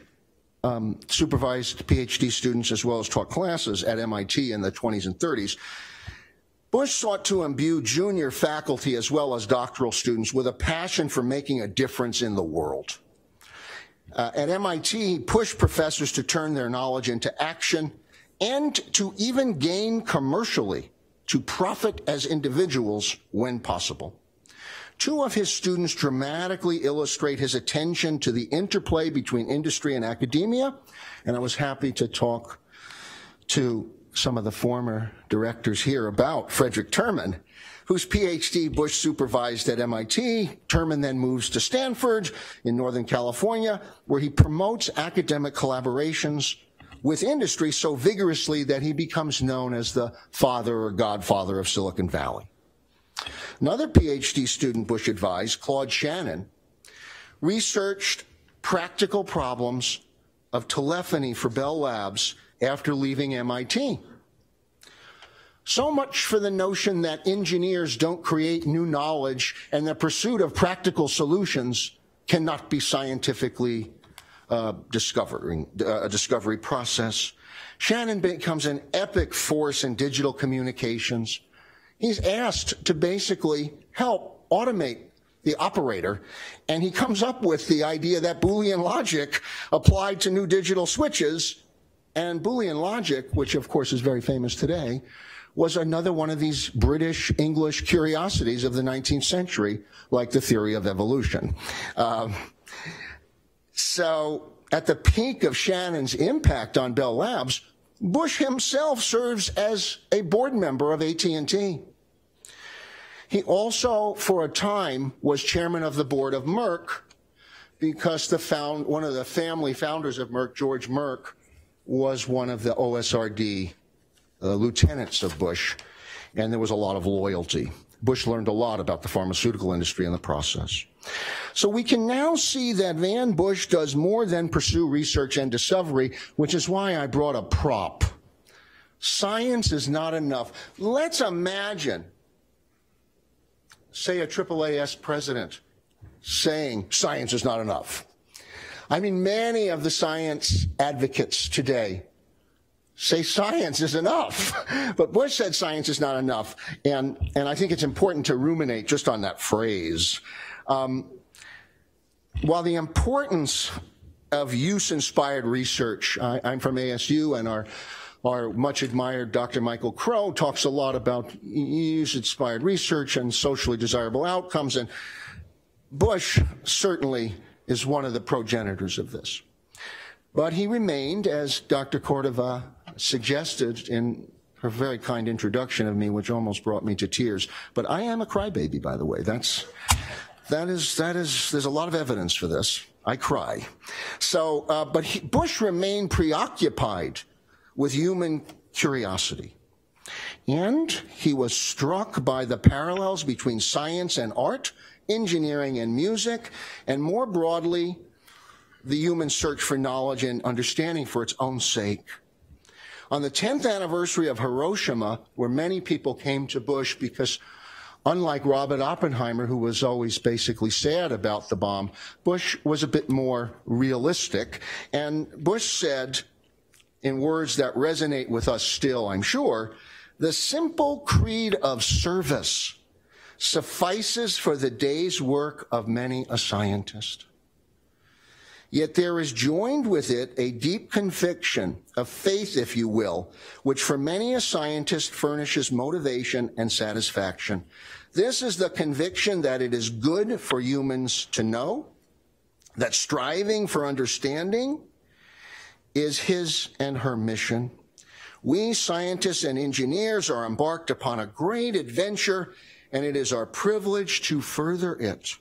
supervised PhD students as well as taught classes at MIT in the 20s and 30s, Bush sought to imbue junior faculty as well as doctoral students with a passion for making a difference in the world. At MIT, he pushed professors to turn their knowledge into action and to even gain commercially, to profit as individuals when possible. Two of his students dramatically illustrate his attention to the interplay between industry and academia, and I was happy to talk to some of the former directors here about Frederick Terman, whose PhD Bush supervised at MIT. Terman then moves to Stanford in Northern California, where he promotes academic collaborations with industry so vigorously that he becomes known as the father or godfather of Silicon Valley. Another PhD student Bush advised, Claude Shannon, researched practical problems of telephony for Bell Labs after leaving MIT. So much for the notion that engineers don't create new knowledge and the pursuit of practical solutions cannot be scientifically a discovery process. Shannon becomes an epic force in digital communications. He's asked to basically help automate the operator, and he comes up with the idea that Boolean logic applied to new digital switches. And Boolean logic, which of course is very famous today, was another one of these British English curiosities of the 19th century, like the theory of evolution. So at the peak of Shannon's impact on Bell Labs, Bush himself serves as a board member of AT&T. He also, for a time, was chairman of the board of Merck because one of the family founders of Merck, George Merck, was one of the OSRD lieutenants of Bush, and there was a lot of loyalty. Bush learned a lot about the pharmaceutical industry in the process. So we can now see that Van Bush does more than pursue research and discovery, which is why I brought a prop. Science is not enough. Let's imagine, say, a AAAS president saying science is not enough. I mean, many of the science advocates today say science is enough. But Bush said science is not enough. And I think it's important to ruminate just on that phrase. While the importance of use-inspired research, I'm from ASU, and our much admired Dr. Michael Crow talks a lot about use-inspired research and socially desirable outcomes, and Bush certainly is one of the progenitors of this. But he remained, as Dr. Córdova suggested in her very kind introduction of me, which almost brought me to tears. But I am a crybaby, by the way. There's a lot of evidence for this. I cry. So, but Bush remained preoccupied with human curiosity. And he was struck by the parallels between science and art, engineering and music, and more broadly, the human search for knowledge and understanding for its own sake. On the 10th anniversary of Hiroshima, where many people came to Bush because, unlike Robert Oppenheimer, who was always basically sad about the bomb, Bush was a bit more realistic. And Bush said, in words that resonate with us still, I'm sure, the simple creed of service suffices for the day's work of many a scientist. Yet there is joined with it a deep conviction of faith, if you will, which for many a scientist furnishes motivation and satisfaction. This is the conviction that it is good for humans to know, that striving for understanding is his and her mission. We scientists and engineers are embarked upon a great adventure, and it is our privilege to further it.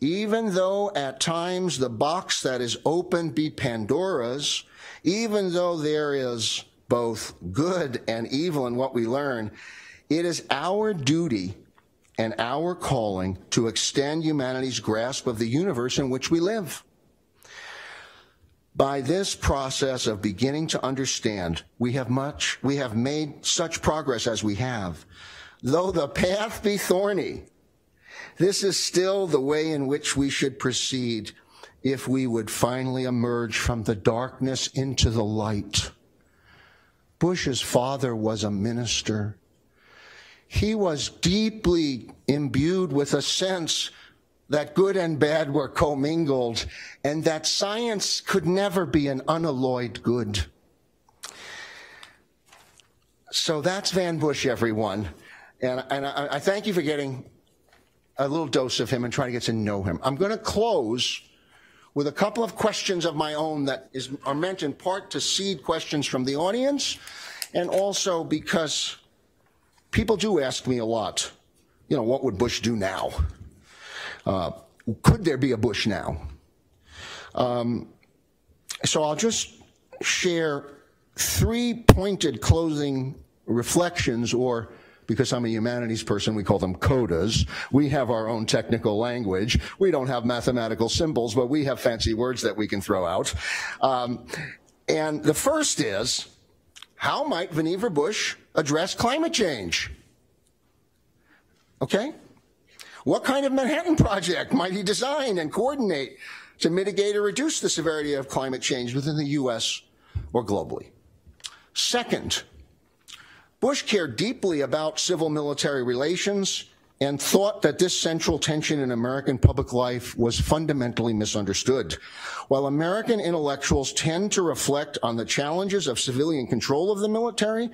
Even though at times the box that is opened be Pandora's, even though there is both good and evil in what we learn, it is our duty and our calling to extend humanity's grasp of the universe in which we live. By this process of beginning to understand, we have made such progress as we have. Though the path be thorny, this is still the way in which we should proceed if we would finally emerge from the darkness into the light. Bush's father was a minister. He was deeply imbued with a sense that good and bad were commingled, and that science could never be an unalloyed good. So that's Van Bush, everyone. And I thank you for getting a little dose of him and trying to get to know him. I'm going to close with a couple of questions of my own that are meant in part to seed questions from the audience, and also because people do ask me a lot, you know, what would Bush do now? Could there be a Bush now? So I'll just share 3 pointed closing reflections, or because I'm a humanities person, we call them codas. We have our own technical language. We don't have mathematical symbols, but we have fancy words that we can throw out. And the first is, how might Vannevar Bush address climate change? Okay? What kind of Manhattan Project might he design and coordinate to mitigate or reduce the severity of climate change within the US or globally? Second, Bush cared deeply about civil-military relations and thought that this central tension in American public life was fundamentally misunderstood. While American intellectuals tend to reflect on the challenges of civilian control of the military,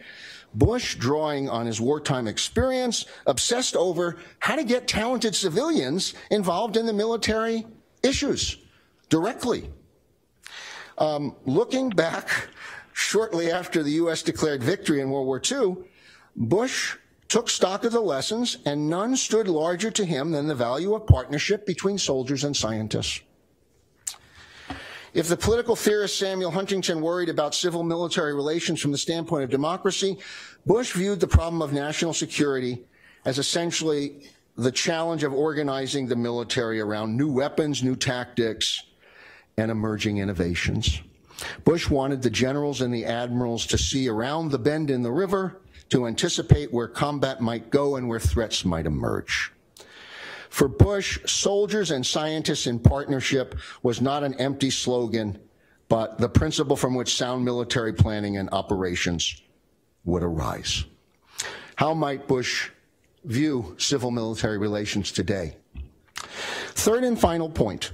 Bush, drawing on his wartime experience, obsessed over how to get talented civilians involved in the military issues directly. Looking back, shortly after the U.S. declared victory in World War II, Bush took stock of the lessons, and none stood larger to him than the value of partnership between soldiers and scientists. If the political theorist Samuel Huntington worried about civil-military relations from the standpoint of democracy, Bush viewed the problem of national security as essentially the challenge of organizing the military around new weapons, new tactics, and emerging innovations. Bush wanted the generals and the admirals to see around the bend in the river, to anticipate where combat might go and where threats might emerge. For Bush, soldiers and scientists in partnership was not an empty slogan, but the principle from which sound military planning and operations would arise. How might Bush view civil-military relations today? Third and final point,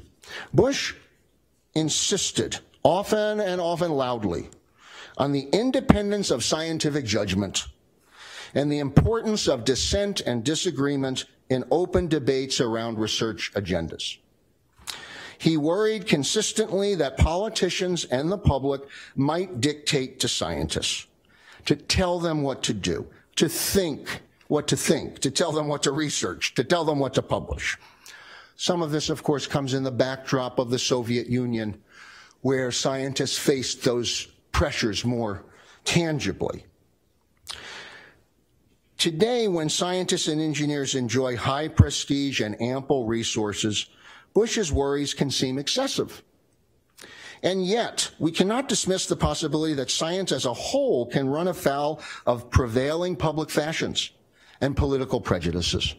Bush insisted often and often loudly on the independence of scientific judgment and the importance of dissent and disagreement in open debates around research agendas. He worried consistently that politicians and the public might dictate to scientists, to tell them what to do, to think what to think, to tell them what to research, to tell them what to publish. Some of this, of course, comes in the backdrop of the Soviet Union, where scientists faced those pressures more tangibly. Today, when scientists and engineers enjoy high prestige and ample resources, Bush's worries can seem excessive. And yet, we cannot dismiss the possibility that science as a whole can run afoul of prevailing public fashions and political prejudices.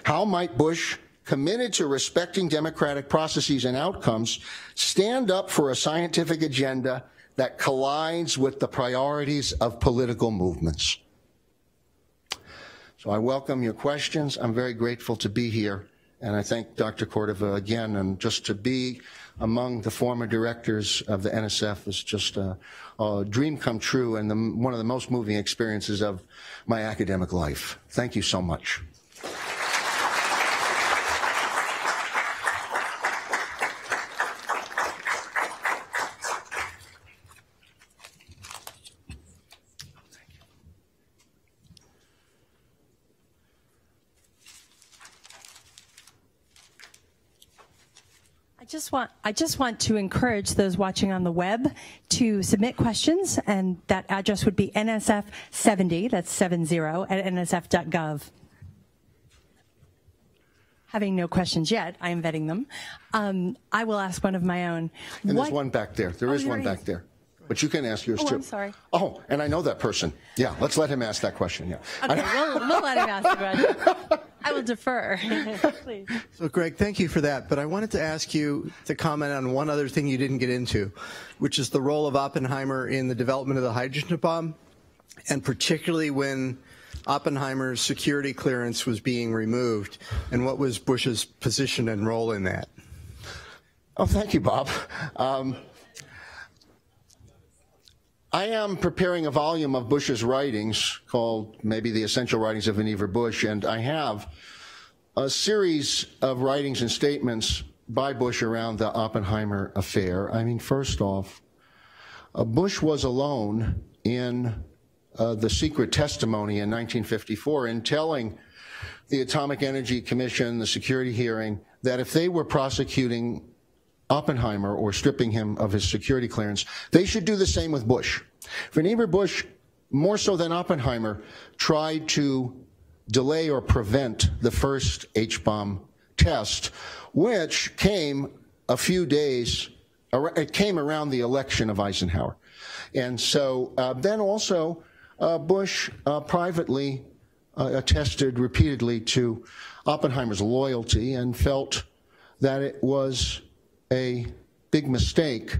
How might Bush, committed to respecting democratic processes and outcomes, stand up for a scientific agenda that collides with the priorities of political movements? So I welcome your questions. I'm very grateful to be here. And I thank Dr. Córdova again, and just to be among the former directors of the NSF is just a dream come true and one of the most moving experiences of my academic life. Thank you so much. I just want to encourage those watching on the web to submit questions, and that address would be NSF70, that's 70, at nsf.gov. Having no questions yet, I am vetting them. I will ask one of my own. And there's one back there. There is one back there. But you can ask yours too. I'm sorry. Oh, and I know that person. Yeah, let's let him ask that question. Yeah. Okay, we'll let him ask the question. I will defer. Please. So, Greg, thank you for that. But I wanted to ask you to comment on one other thing you didn't get into, which is the role of Oppenheimer in the development of the hydrogen bomb, and particularly when Oppenheimer's security clearance was being removed, and what was Bush's position and role in that? Oh, thank you, Bob. I am preparing a volume of Bush's writings called maybe The Essential Writings of Vannevar Bush, and I have a series of writings and statements by Bush around the Oppenheimer affair. I mean, first off, Bush was alone in the secret testimony in 1954 in telling the Atomic Energy Commission, the security hearing, that if they were prosecuting Oppenheimer or stripping him of his security clearance, they should do the same with Bush. Vannevar Bush, more so than Oppenheimer, tried to delay or prevent the first H-bomb test, which came a few days, it came around the election of Eisenhower. And so then also Bush privately attested repeatedly to Oppenheimer's loyalty and felt that it was a big mistake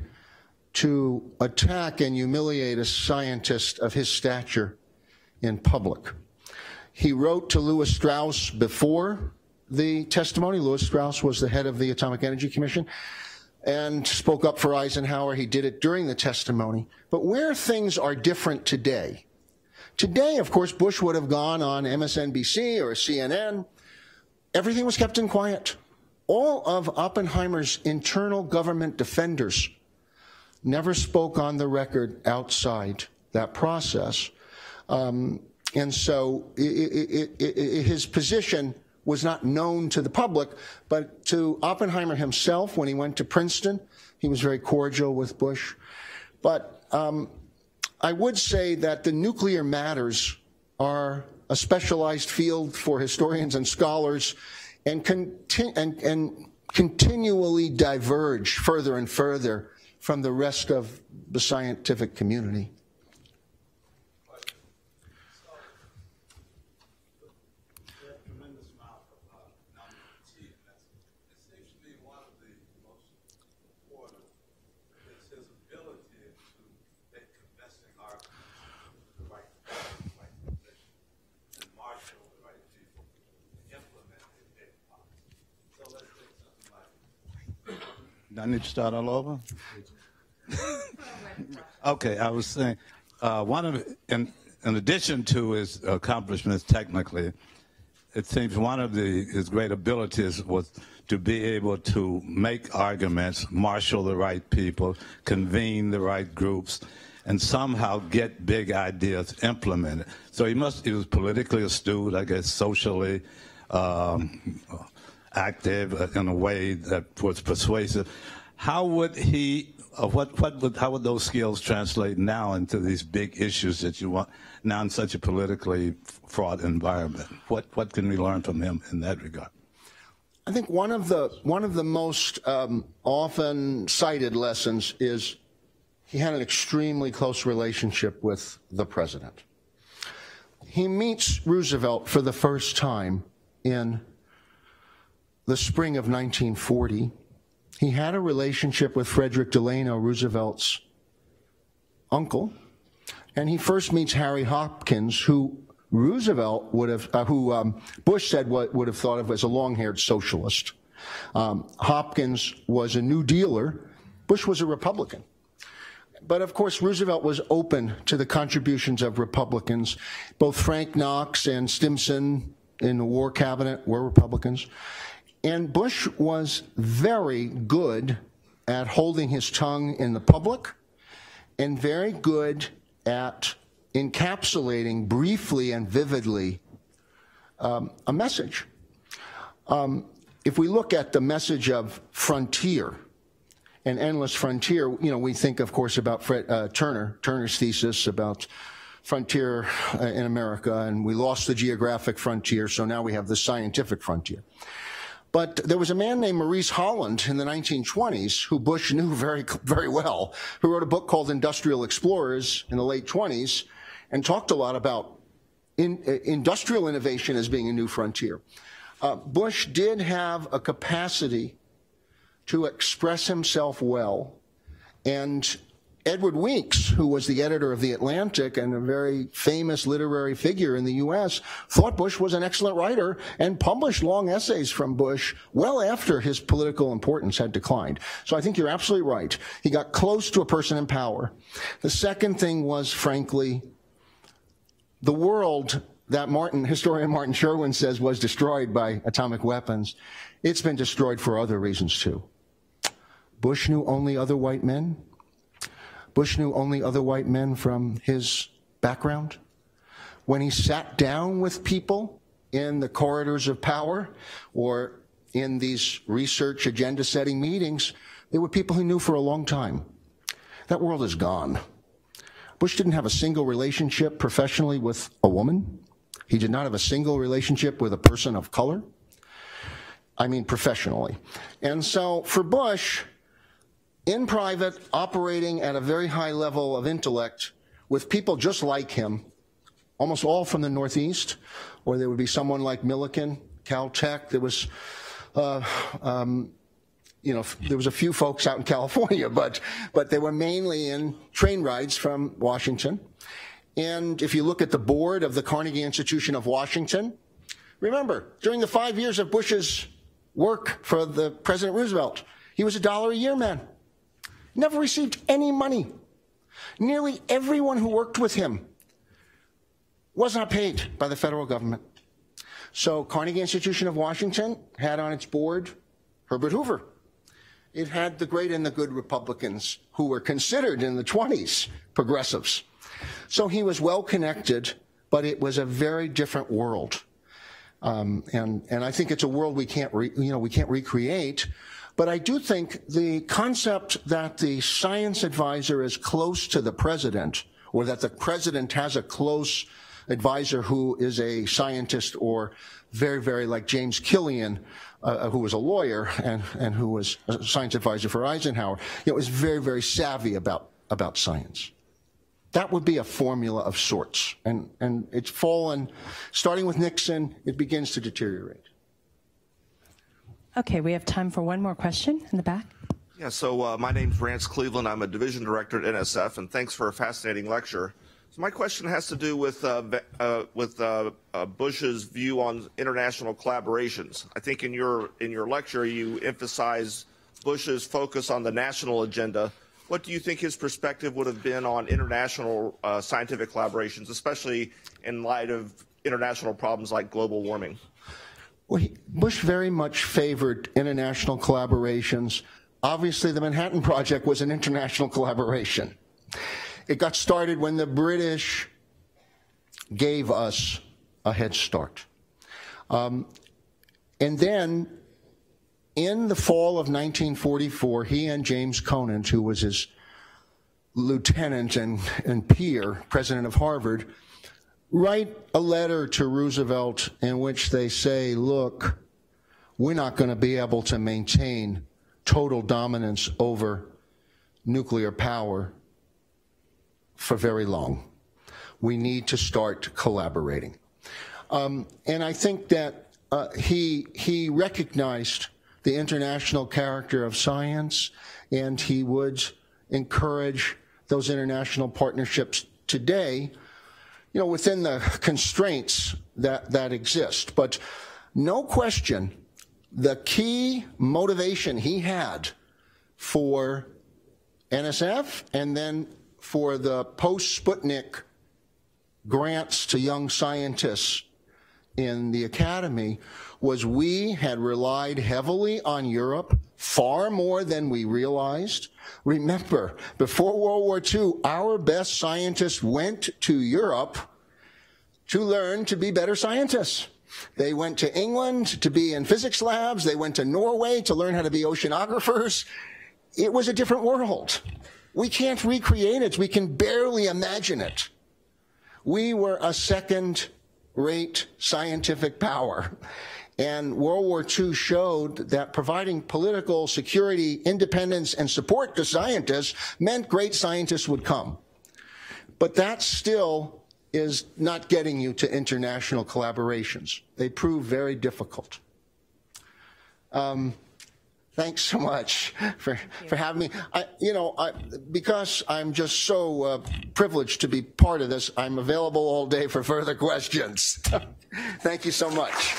to attack and humiliate a scientist of his stature in public. He wrote to Lewis Strauss before the testimony. Lewis Strauss was the head of the Atomic Energy Commission and spoke up for Eisenhower. He did it during the testimony. But where things are different today, of course, Bush would have gone on MSNBC or CNN. Everything was kept in quiet. All of Oppenheimer's internal government defenders never spoke on the record outside that process. And so his position was not known to the public, but to Oppenheimer himself when he went to Princeton, he was very cordial with Bush. But I would say that the nuclear matters are a specialized field for historians and scholars, and continually diverge further and further from the rest of the scientific community. It seems to me one of the most important criticisms Do I need to start all over? Okay, I was saying, in addition to his accomplishments technically, it seems one of his great abilities was to be able to make arguments, marshal the right people, convene the right groups, and somehow get big ideas implemented. So he was politically astute, I guess, socially active in a way that was persuasive. How would he, how would those skills translate now into these big issues that you want now in such a politically fraught environment? What can we learn from him in that regard? I think one of the most often cited lessons is he had an extremely close relationship with the president. He meets Roosevelt for the first time in the spring of 1940. He had a relationship with Frederick Delano, Roosevelt's uncle, and he first meets Harry Hopkins, who Roosevelt would have, Bush said would have thought of as a long-haired socialist. Hopkins was a New Dealer. Bush was a Republican. But of course, Roosevelt was open to the contributions of Republicans. Both Frank Knox and Stimson in the War Cabinet were Republicans. And Bush was very good at holding his tongue in the public and very good at encapsulating briefly and vividly a message. If we look at the message of frontier, an endless frontier, we think, of course, about Turner's thesis about frontier in America, and we lost the geographic frontier, so now we have the scientific frontier. But there was a man named Maurice Holland in the 1920s who Bush knew very, very well, who wrote a book called Industrial Explorers in the late 20s and talked a lot about industrial innovation as being a new frontier. Bush did have a capacity to express himself well, and Edward Weeks, who was the editor of The Atlantic and a very famous literary figure in the U.S., thought Bush was an excellent writer and published long essays from Bush well after his political importance had declined. So I think you're absolutely right. He got close to a person in power. The second thing was, frankly, the world that historian Martin Sherwin says was destroyed by atomic weapons. It's been destroyed for other reasons, too. Bush knew only other white men. Bush knew only other white men from his background. When he sat down with people in the corridors of power or in these research agenda-setting meetings, they were people he knew for a long time. That world is gone. Bush didn't have a single relationship professionally with a woman. He did not have a single relationship with a person of color. I mean professionally. And so for Bush, in private, operating at a very high level of intellect with people just like him, almost all from the Northeast, or there would be someone like Millikan, Caltech. There was, there was a few folks out in California, but they were mainly in train rides from Washington. And if you look at the board of the Carnegie Institution of Washington, remember, during the 5 years of Bush's work for the President Roosevelt, he was $1 a year man. Never received any money. Nearly everyone who worked with him was not paid by the federal government. So Carnegie Institution of Washington had on its board Herbert Hoover. It had the great and the good Republicans who were considered in the 20s progressives. So he was well connected, but it was a very different world. And I think it's a world we can't recreate. But I do think the concept that the science advisor is close to the president, or that the president has a close advisor who is a scientist, or very, very like James Killian, who was a lawyer and who was a science advisor for Eisenhower, is very, very savvy about science. That would be a formula of sorts. And it's fallen, starting with Nixon, it begins to deteriorate. Okay, we have time for one more question in the back. Yeah, so my name's Rance Cleveland. I'm a division director at NSF, and thanks for a fascinating lecture. So my question has to do with Bush's view on international collaborations. I think in your lecture you emphasize Bush's focus on the national agenda, what do you think his perspective would have been on international scientific collaborations, especially in light of international problems like global warming? Well, Bush very much favored international collaborations. Obviously, the Manhattan Project was an international collaboration. It got started when the British gave us a head start. And then, in the fall of 1944, he and James Conant, who was his lieutenant and peer, president of Harvard, write a letter to Roosevelt in which they say, look, we're not going to be able to maintain total dominance over nuclear power for very long. We need to start collaborating. And I think that he recognized the international character of science, and he would encourage those international partnerships today, you know, within the constraints that exist. But no question, the key motivation he had for NSF and then for the post-Sputnik grants to young scientists in the academy was we had relied heavily on Europe, far more than we realized. Remember, before World War II, our best scientists went to Europe to learn to be better scientists. They went to England to be in physics labs. They went to Norway to learn how to be oceanographers. It was a different world. We can't recreate it. We can barely imagine it. We were a second-rate scientific power. And World War II showed that providing political security, independence, and support to scientists meant great scientists would come. But that still is not getting you to international collaborations. They prove very difficult. Thanks so much for having me. Because I'm just so privileged to be part of this, I'm available all day for further questions. Thank you so much.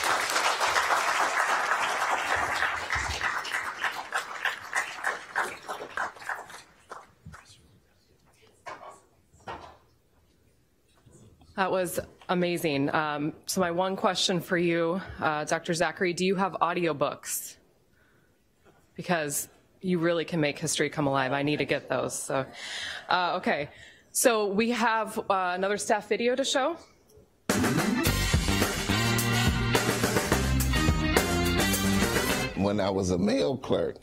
That was amazing. So my one question for you, Dr. Zachary, do you have audiobooks? Because you really can make history come alive. I need to get those. So, okay. So we have another staff video to show. When I was a mail clerk,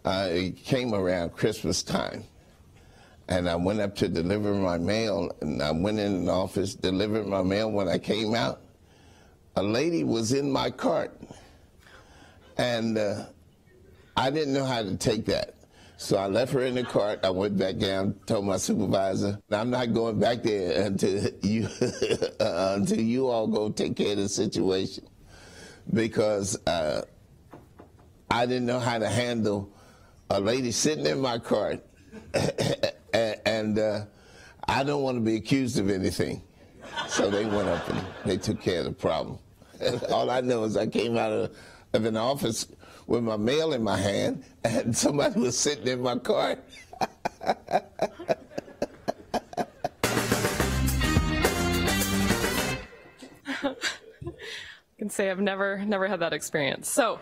it came around Christmas time. And I went up to deliver my mail, and I went in the office, delivered my mail. When I came out, a lady was in my cart. And I didn't know how to take that. So I left her in the cart. I went back down, told my supervisor, I'm not going back there until you all go take care of the situation. Because I didn't know how to handle a lady sitting in my cart. And I don't want to be accused of anything. So they went up and they took care of the problem. All I know is I came out of an office with my mail in my hand and somebody was sitting in my car. I can say I've never had that experience. So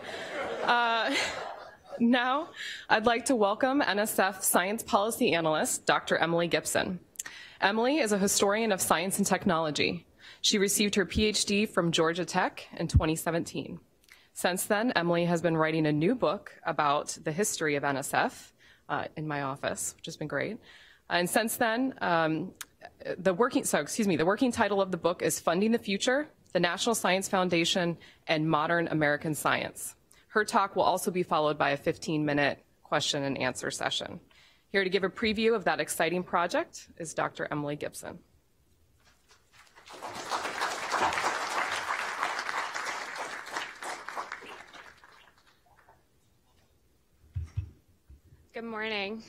now I'd like to welcome NSF Science Policy Analyst, Dr. Emily Gibson. Emily is a historian of science and technology. She received her PhD from Georgia Tech in 2017. Since then, Emily has been writing a new book about the history of NSF in my office, which has been great. And since then, the working title of the book is Funding the Future, the National Science Foundation, and Modern American Science. Her talk will also be followed by a 15-minute question and answer session. Here to give a preview of that exciting project is Dr. Emily Gibson. Good morning.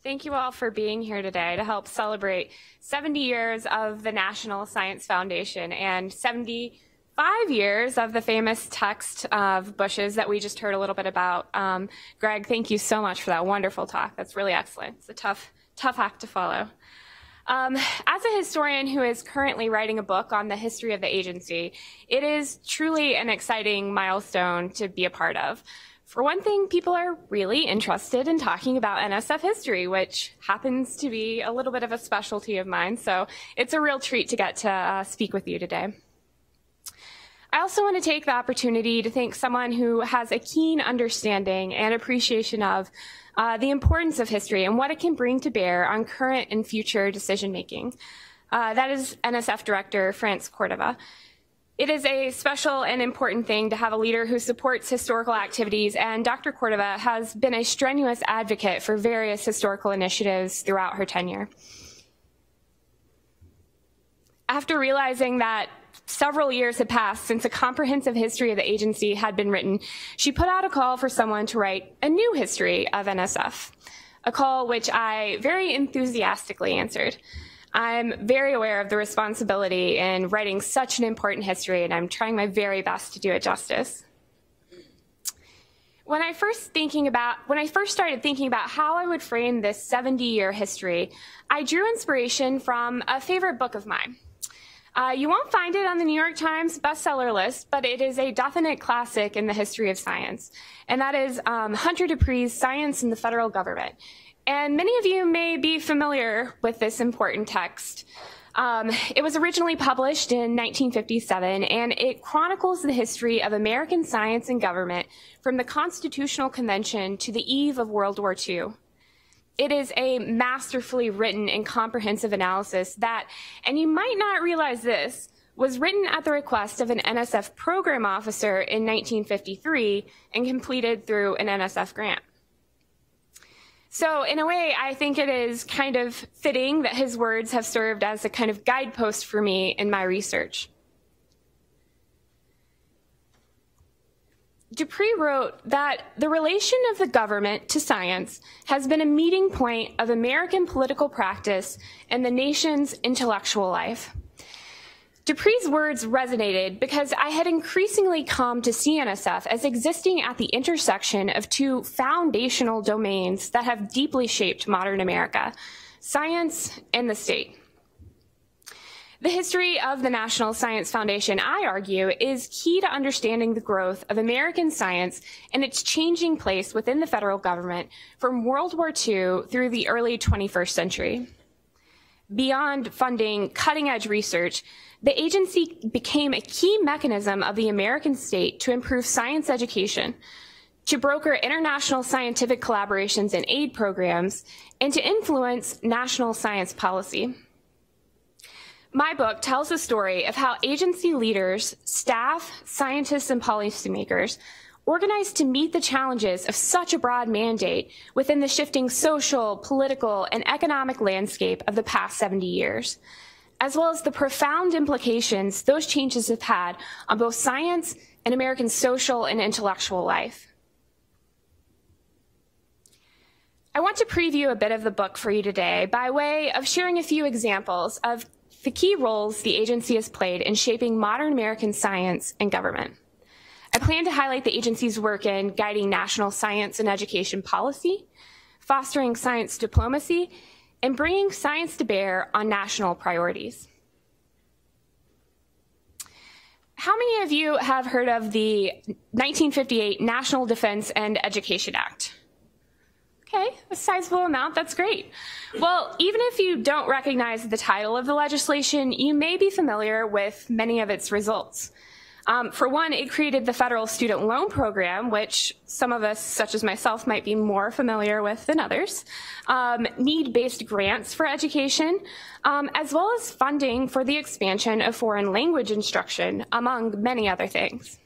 Thank you all for being here today to help celebrate 70 years of the National Science Foundation and 75 5 years of the famous text of Bush's that we just heard a little bit about. Greg, thank you so much for that wonderful talk. That's really excellent. It's a tough act to follow. As a historian who is currently writing a book on the history of the agency, it is truly an exciting milestone to be a part of. For one thing, people are really interested in talking about NSF history, which happens to be a little bit of a specialty of mine, so it's a real treat to get to speak with you today. I also want to take the opportunity to thank someone who has a keen understanding and appreciation of the importance of history and what it can bring to bear on current and future decision-making. That is NSF Director France Córdova. It is a special and important thing to have a leader who supports historical activities, and Dr. Córdova has been a strenuous advocate for various historical initiatives throughout her tenure. After realizing that several years had passed since a comprehensive history of the agency had been written, she put out a call for someone to write a new history of NSF, a call which I very enthusiastically answered. I'm very aware of the responsibility in writing such an important history, and I'm trying my very best to do it justice. When I first started thinking about how I would frame this 70-year history, I drew inspiration from a favorite book of mine. You won't find it on the New York Times bestseller list, but it is a definite classic in the history of science, and that is Hunter Dupree's Science and the Federal Government. And many of you may be familiar with this important text. It was originally published in 1957, and it chronicles the history of American science and government from the Constitutional Convention to the eve of World War II. It is a masterfully written and comprehensive analysis that, and you might not realize this, was written at the request of an NSF program officer in 1953 and completed through an NSF grant. So in a way, I think it is kind of fitting that his words have served as a kind of guidepost for me in my research. Dupree wrote that the relation of the government to science has been a meeting point of American political practice and the nation's intellectual life. Dupree's words resonated because I had increasingly come to see NSF as existing at the intersection of two foundational domains that have deeply shaped modern America: science and the state. The history of the National Science Foundation, I argue, is key to understanding the growth of American science and its changing place within the federal government from World War II through the early 21st century. Beyond funding cutting-edge research, the agency became a key mechanism of the American state to improve science education, to broker international scientific collaborations and aid programs, and to influence national science policy. My book tells the story of how agency leaders, staff, scientists, and policymakers organized to meet the challenges of such a broad mandate within the shifting social, political, and economic landscape of the past 70 years, as well as the profound implications those changes have had on both science and American social and intellectual life. I want to preview a bit of the book for you today by way of sharing a few examples of the key roles the agency has played in shaping modern American science and government. I plan to highlight the agency's work in guiding national science and education policy, fostering science diplomacy, and bringing science to bear on national priorities. How many of you have heard of the 1958 National Defense and Education Act? Okay, a sizable amount, that's great. Well, even if you don't recognize the title of the legislation, you may be familiar with many of its results. For one, it created the federal student loan program, which some of us, such as myself, might be more familiar with than others, need-based grants for education, as well as funding for the expansion of foreign language instruction, among many other things.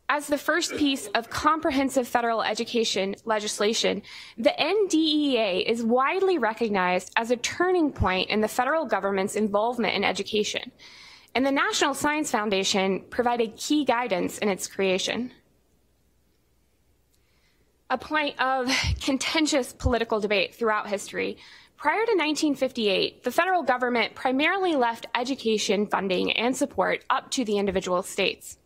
As the first piece of comprehensive federal education legislation, the NDEA is widely recognized as a turning point in the federal government's involvement in education, and the National Science Foundation provided key guidance in its creation. A point of contentious political debate throughout history, Prior to 1958, the federal government primarily left education funding and support up to the individual states.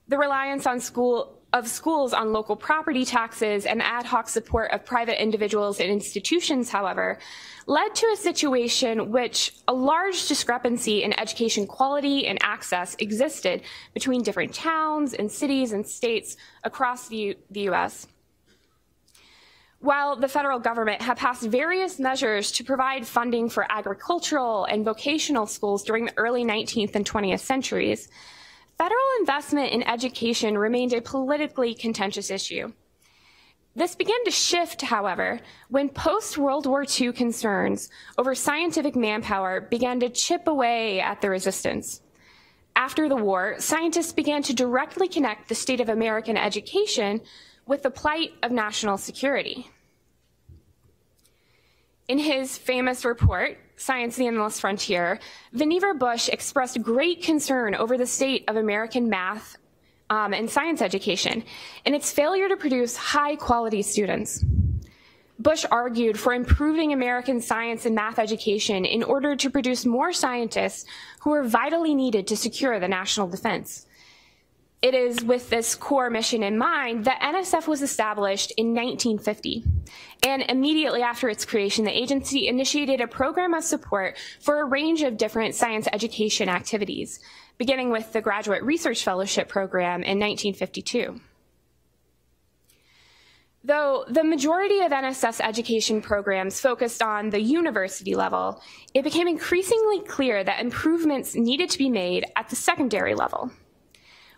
The reliance on schools on local property taxes and ad hoc support of private individuals and institutions, however, led to a situation which a large discrepancy in education quality and access existed between different towns and cities and states across the U.S. While the federal government had passed various measures to provide funding for agricultural and vocational schools during the early 19th and 20th centuries, federal investment in education remained a politically contentious issue. This began to shift, however, when post-World War II concerns over scientific manpower began to chip away at the resistance. After the war, scientists began to directly connect the state of American education with the plight of national security. In his famous report, Science: The Endless Frontier, Vannevar Bush expressed great concern over the state of American math and science education and its failure to produce high-quality students. Bush argued for improving American science and math education in order to produce more scientists who are vitally needed to secure the national defense. It is with this core mission in mind that NSF was established in 1950. And immediately after its creation, the agency initiated a program of support for a range of different science education activities, beginning with the Graduate Research Fellowship Program in 1952. Though the majority of NSF's education programs focused on the university level, it became increasingly clear that improvements needed to be made at the secondary level.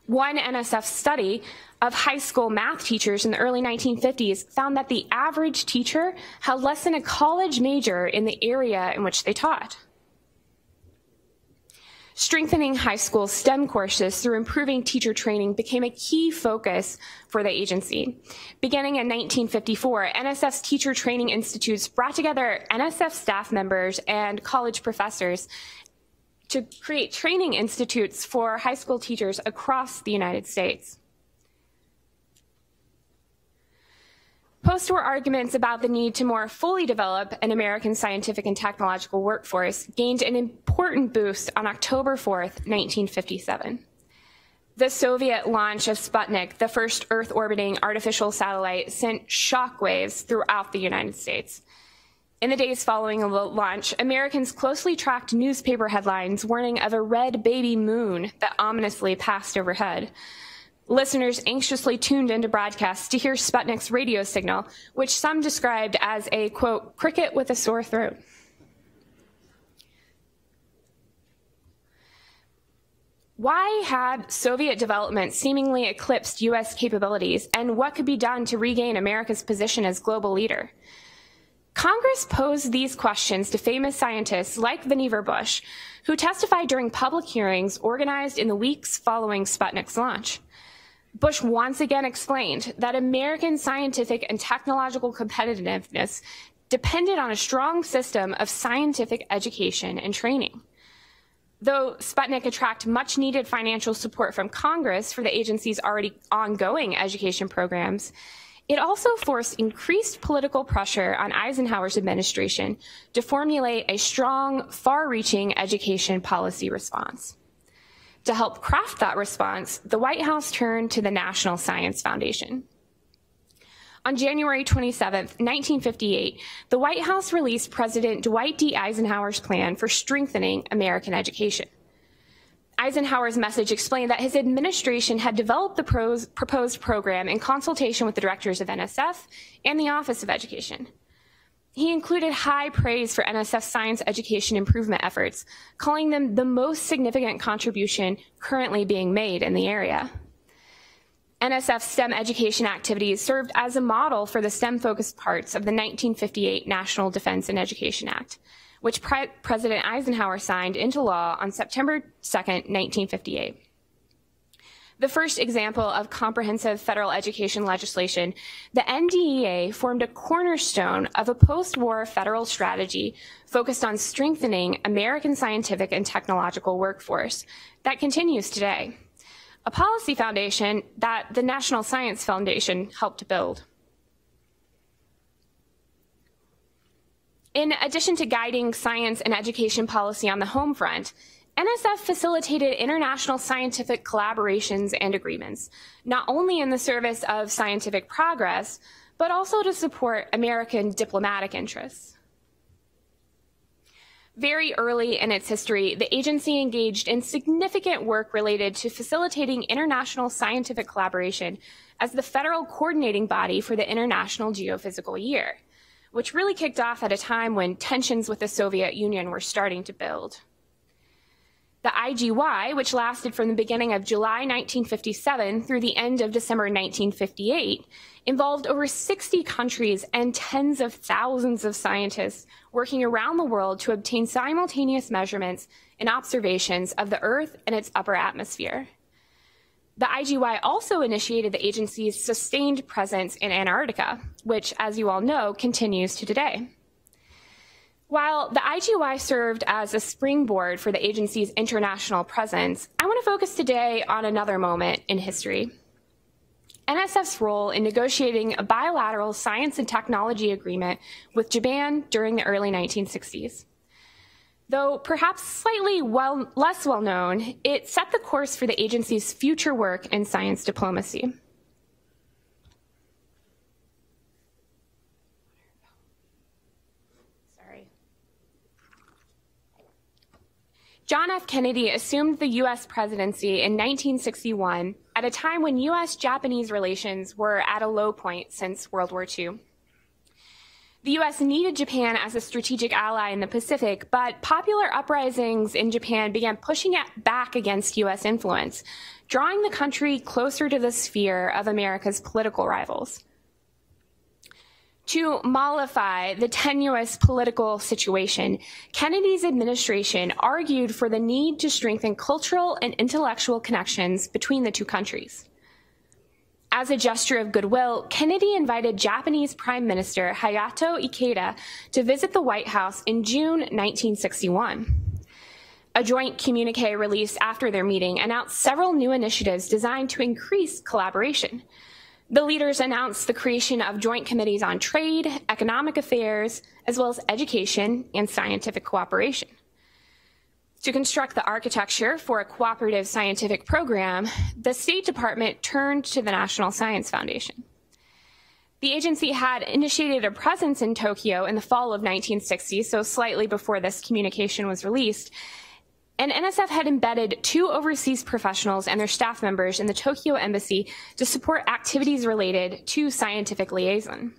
One NSF study of high school math teachers in the early 1950s found that the average teacher had less than a college major in the area in which they taught. Strengthening high school STEM courses through improving teacher training became a key focus for the agency. Beginning in 1954, NSF's teacher training institutes brought together NSF staff members and college professors to create training institutes for high school teachers across the United States. Post-war arguments about the need to more fully develop an American scientific and technological workforce gained an important boost on October 4th, 1957. The Soviet launch of Sputnik, the first Earth-orbiting artificial satellite, sent shockwaves throughout the United States. In the days following the launch, Americans closely tracked newspaper headlines warning of a red baby moon that ominously passed overhead. Listeners anxiously tuned into broadcasts to hear Sputnik's radio signal, which some described as a, quote, cricket with a sore throat. Why had Soviet development seemingly eclipsed U.S. capabilities, and what could be done to regain America's position as global leader? Congress posed these questions to famous scientists like Vannevar Bush, who testified during public hearings organized in the weeks following Sputnik's launch. Bush once again explained that American scientific and technological competitiveness depended on a strong system of scientific education and training. Though Sputnik attracted much needed financial support from Congress for the agency's already ongoing education programs, it also forced increased political pressure on Eisenhower's administration to formulate a strong, far-reaching education policy response. To help craft that response, the White House turned to the National Science Foundation. On January 27, 1958, the White House released President Dwight D. Eisenhower's plan for strengthening American education. Eisenhower's message explained that his administration had developed the proposed program in consultation with the directors of NSF and the Office of Education. He included high praise for NSF science education improvement efforts, calling them the most significant contribution currently being made in the area. NSF STEM education activities served as a model for the STEM-focused parts of the 1958 National Defense and Education Act, which President Eisenhower signed into law on September 2, 1958. The first example of comprehensive federal education legislation, the NDEA formed a cornerstone of a post-war federal strategy focused on strengthening American scientific and technological workforce that continues today, a policy foundation that the National Science Foundation helped to build. In addition to guiding science and education policy on the home front, NSF facilitated international scientific collaborations and agreements, not only in the service of scientific progress, but also to support American diplomatic interests. Very early in its history, the agency engaged in significant work related to facilitating international scientific collaboration as the federal coordinating body for the International Geophysical Year, which really kicked off at a time when tensions with the Soviet Union were starting to build. The IGY, which lasted from the beginning of July 1957 through the end of December 1958, involved over 60 countries and tens of thousands of scientists working around the world to obtain simultaneous measurements and observations of the Earth and its upper atmosphere. The IGY also initiated the agency's sustained presence in Antarctica, which, as you all know, continues to today. While the IGY served as a springboard for the agency's international presence, I want to focus today on another moment in history. NSF's role in negotiating a bilateral science and technology agreement with Japan during the early 1960s. Though perhaps slightly less well known, it set the course for the agency's future work in science diplomacy. John F. Kennedy assumed the U.S. presidency in 1961 at a time when U.S.-Japanese relations were at a low point since World War II. The U.S. needed Japan as a strategic ally in the Pacific, but popular uprisings in Japan began pushing back against U.S. influence, drawing the country closer to the sphere of America's political rivals. To mollify the tenuous political situation, Kennedy's administration argued for the need to strengthen cultural and intellectual connections between the two countries. As a gesture of goodwill, Kennedy invited Japanese Prime Minister Hayato Ikeda to visit the White House in June 1961. A joint communique released after their meeting announced several new initiatives designed to increase collaboration. The leaders announced the creation of joint committees on trade, economic affairs, as well as education and scientific cooperation. To construct the architecture for a cooperative scientific program, the State Department turned to the National Science Foundation. The agency had initiated a presence in Tokyo in the fall of 1960, so slightly before this communication was released, and NSF had embedded 2 overseas professionals and their staff members in the Tokyo embassy to support activities related to scientific liaison.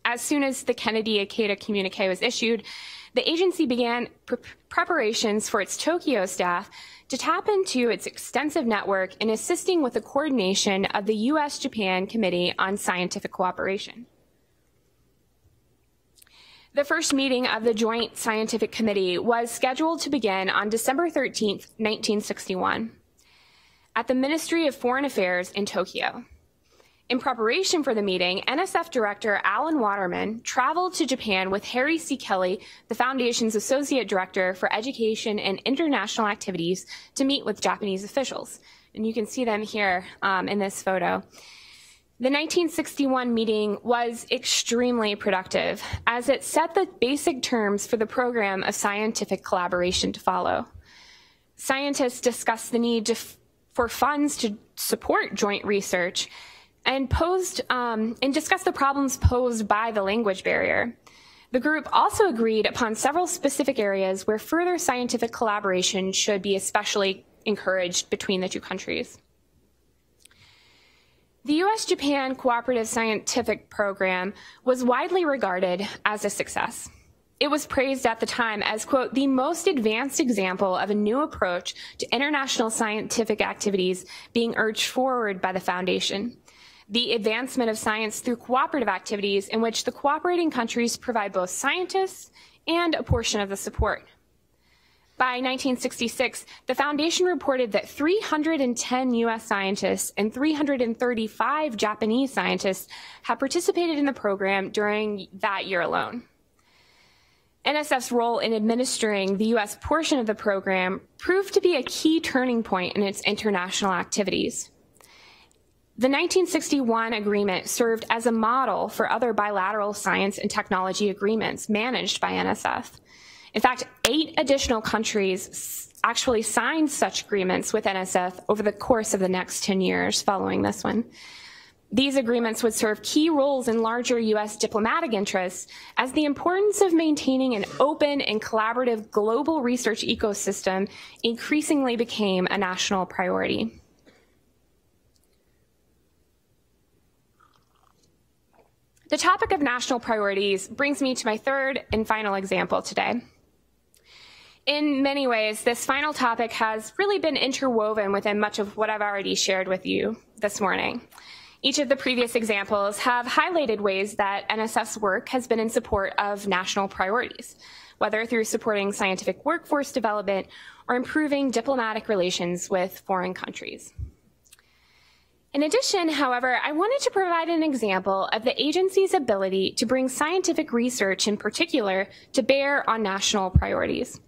As soon as the Kennedy-Ikeda communique was issued, the agency began preparations for its Tokyo staff to tap into its extensive network in assisting with the coordination of the U.S.-Japan Committee on Scientific Cooperation. The first meeting of the Joint Scientific Committee was scheduled to begin on December 13, 1961, at the Ministry of Foreign Affairs in Tokyo. In preparation for the meeting, NSF Director Alan Waterman traveled to Japan with Harry C. Kelly, the Foundation's Associate Director for Education and International Activities, to meet with Japanese officials. And you can see them here in this photo. The 1961 meeting was extremely productive, as it set the basic terms for the program of scientific collaboration to follow. Scientists discussed the need for funds to support joint research and discussed the problems posed by the language barrier. The group also agreed upon several specific areas where further scientific collaboration should be especially encouraged between the two countries. The U.S.-Japan Cooperative Scientific Program was widely regarded as a success. It was praised at the time as, quote, the most advanced example of a new approach to international scientific activities being urged forward by the Foundation. The advancement of science through cooperative activities in which the cooperating countries provide both scientists and a portion of the support. By 1966, the Foundation reported that 310 U.S. scientists and 335 Japanese scientists had participated in the program during that year alone. NSF's role in administering the U.S. portion of the program proved to be a key turning point in its international activities. The 1961 agreement served as a model for other bilateral science and technology agreements managed by NSF. In fact, 8 additional countries actually signed such agreements with NSF over the course of the next 10 years following this one. These agreements would serve key roles in larger U.S. diplomatic interests, as the importance of maintaining an open and collaborative global research ecosystem increasingly became a national priority. The topic of national priorities brings me to my third and final example today. In many ways, this final topic has really been interwoven within much of what I've already shared with you this morning. Each of the previous examples have highlighted ways that NSF's work has been in support of national priorities, whether through supporting scientific workforce development or improving diplomatic relations with foreign countries. In addition, however, I wanted to provide an example of the agency's ability to bring scientific research in particular to bear on national priorities.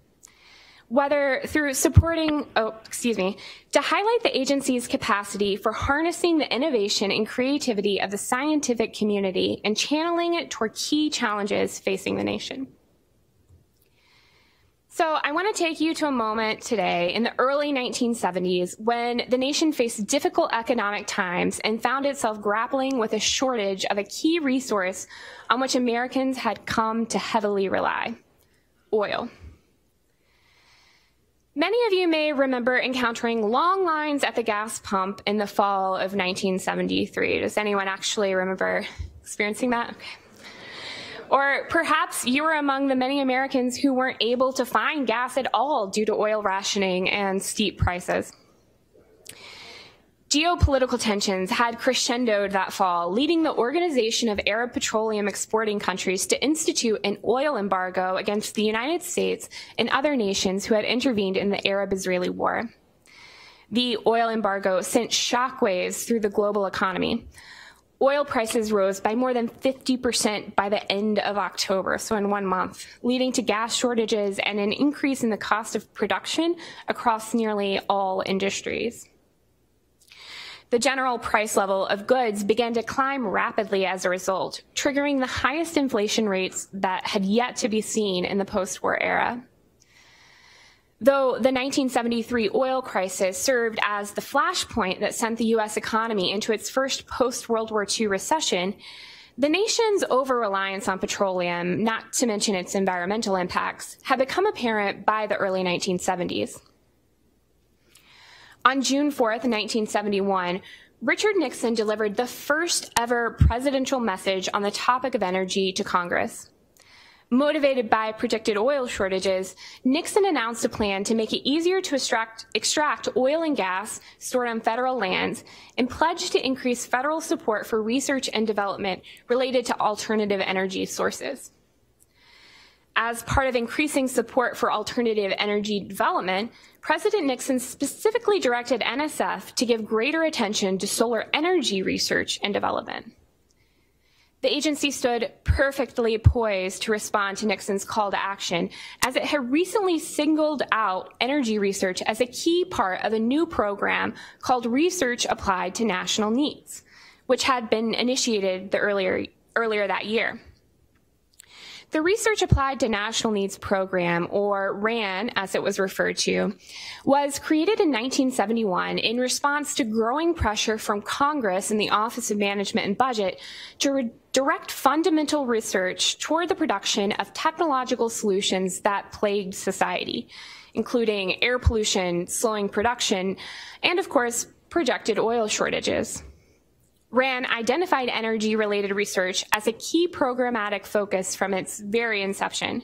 Whether through supporting, to highlight the agency's capacity for harnessing the innovation and creativity of the scientific community and channeling it toward key challenges facing the nation. So I want to take you to a moment today in the early 1970s when the nation faced difficult economic times and found itself grappling with a shortage of a key resource on which Americans had come to heavily rely: oil. Many of you may remember encountering long lines at the gas pump in the fall of 1973. Does anyone actually remember experiencing that? Okay. Or perhaps you were among the many Americans who weren't able to find gas at all due to oil rationing and steep prices. Geopolitical tensions had crescendoed that fall, leading the Organization of Arab Petroleum Exporting Countries to institute an oil embargo against the United States and other nations who had intervened in the Arab-Israeli War. The oil embargo sent shockwaves through the global economy. Oil prices rose by more than 50% by the end of October, so in 1 month, leading to gas shortages and an increase in the cost of production across nearly all industries. The general price level of goods began to climb rapidly as a result, triggering the highest inflation rates that had yet to be seen in the post-war era. Though the 1973 oil crisis served as the flashpoint that sent the U.S. economy into its first post-World War II recession, the nation's over-reliance on petroleum, not to mention its environmental impacts, had become apparent by the early 1970s. On June 4th, 1971, Richard Nixon delivered the first ever presidential message on the topic of energy to Congress. Motivated by predicted oil shortages, Nixon announced a plan to make it easier to extract oil and gas stored on federal lands and pledged to increase federal support for research and development related to alternative energy sources. As part of increasing support for alternative energy development, President Nixon specifically directed NSF to give greater attention to solar energy research and development. The agency stood perfectly poised to respond to Nixon's call to action, as it had recently singled out energy research as a key part of a new program called Research Applied to National Needs, which had been initiated earlier that year. The Research Applied to National Needs program, or RAN as it was referred to, was created in 1971 in response to growing pressure from Congress and the Office of Management and Budget to direct fundamental research toward the production of technological solutions that plagued society, including air pollution, slowing production, and of course, projected oil shortages. RAN identified energy-related research as a key programmatic focus from its very inception.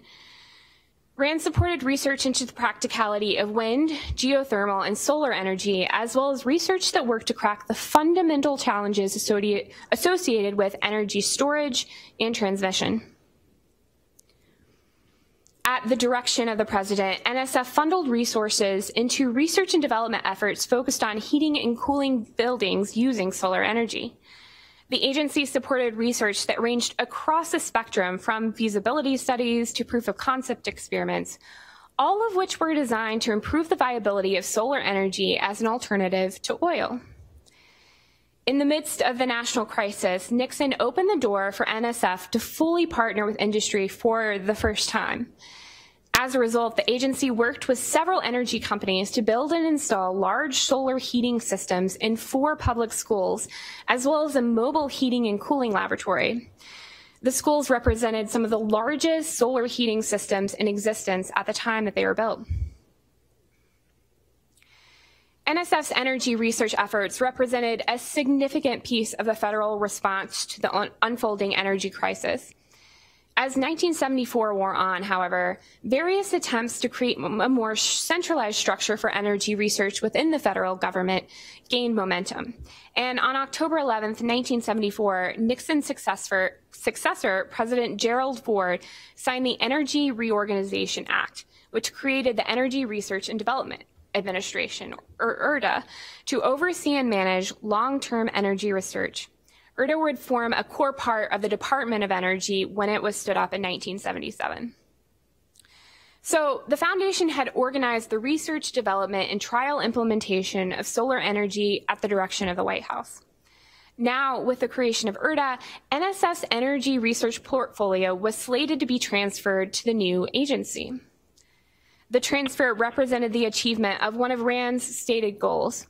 RAN supported research into the practicality of wind, geothermal, and solar energy, as well as research that worked to crack the fundamental challenges associated with energy storage and transmission. At the direction of the president, NSF funneled resources into research and development efforts focused on heating and cooling buildings using solar energy. The agency supported research that ranged across the spectrum from feasibility studies to proof of concept experiments, all of which were designed to improve the viability of solar energy as an alternative to oil. In the midst of the national crisis, Nixon opened the door for NSF to fully partner with industry for the first time. As a result, the agency worked with several energy companies to build and install large solar heating systems in 4 public schools, as well as a mobile heating and cooling laboratory. The schools represented some of the largest solar heating systems in existence at the time that they were built. NSF's energy research efforts represented a significant piece of the federal response to the unfolding energy crisis. As 1974 wore on, however, various attempts to create a more centralized structure for energy research within the federal government gained momentum. And on October 11th, 1974, Nixon's successor, President Gerald Ford, signed the Energy Reorganization Act, which created the Energy Research and Development Administration, or ERDA, to oversee and manage long-term energy research. ERDA would form a core part of the Department of Energy when it was stood up in 1977. So the foundation had organized the research, development, and trial implementation of solar energy at the direction of the White House. Now, with the creation of ERDA, NSF's energy research portfolio was slated to be transferred to the new agency. The transfer represented the achievement of one of RAND's stated goals: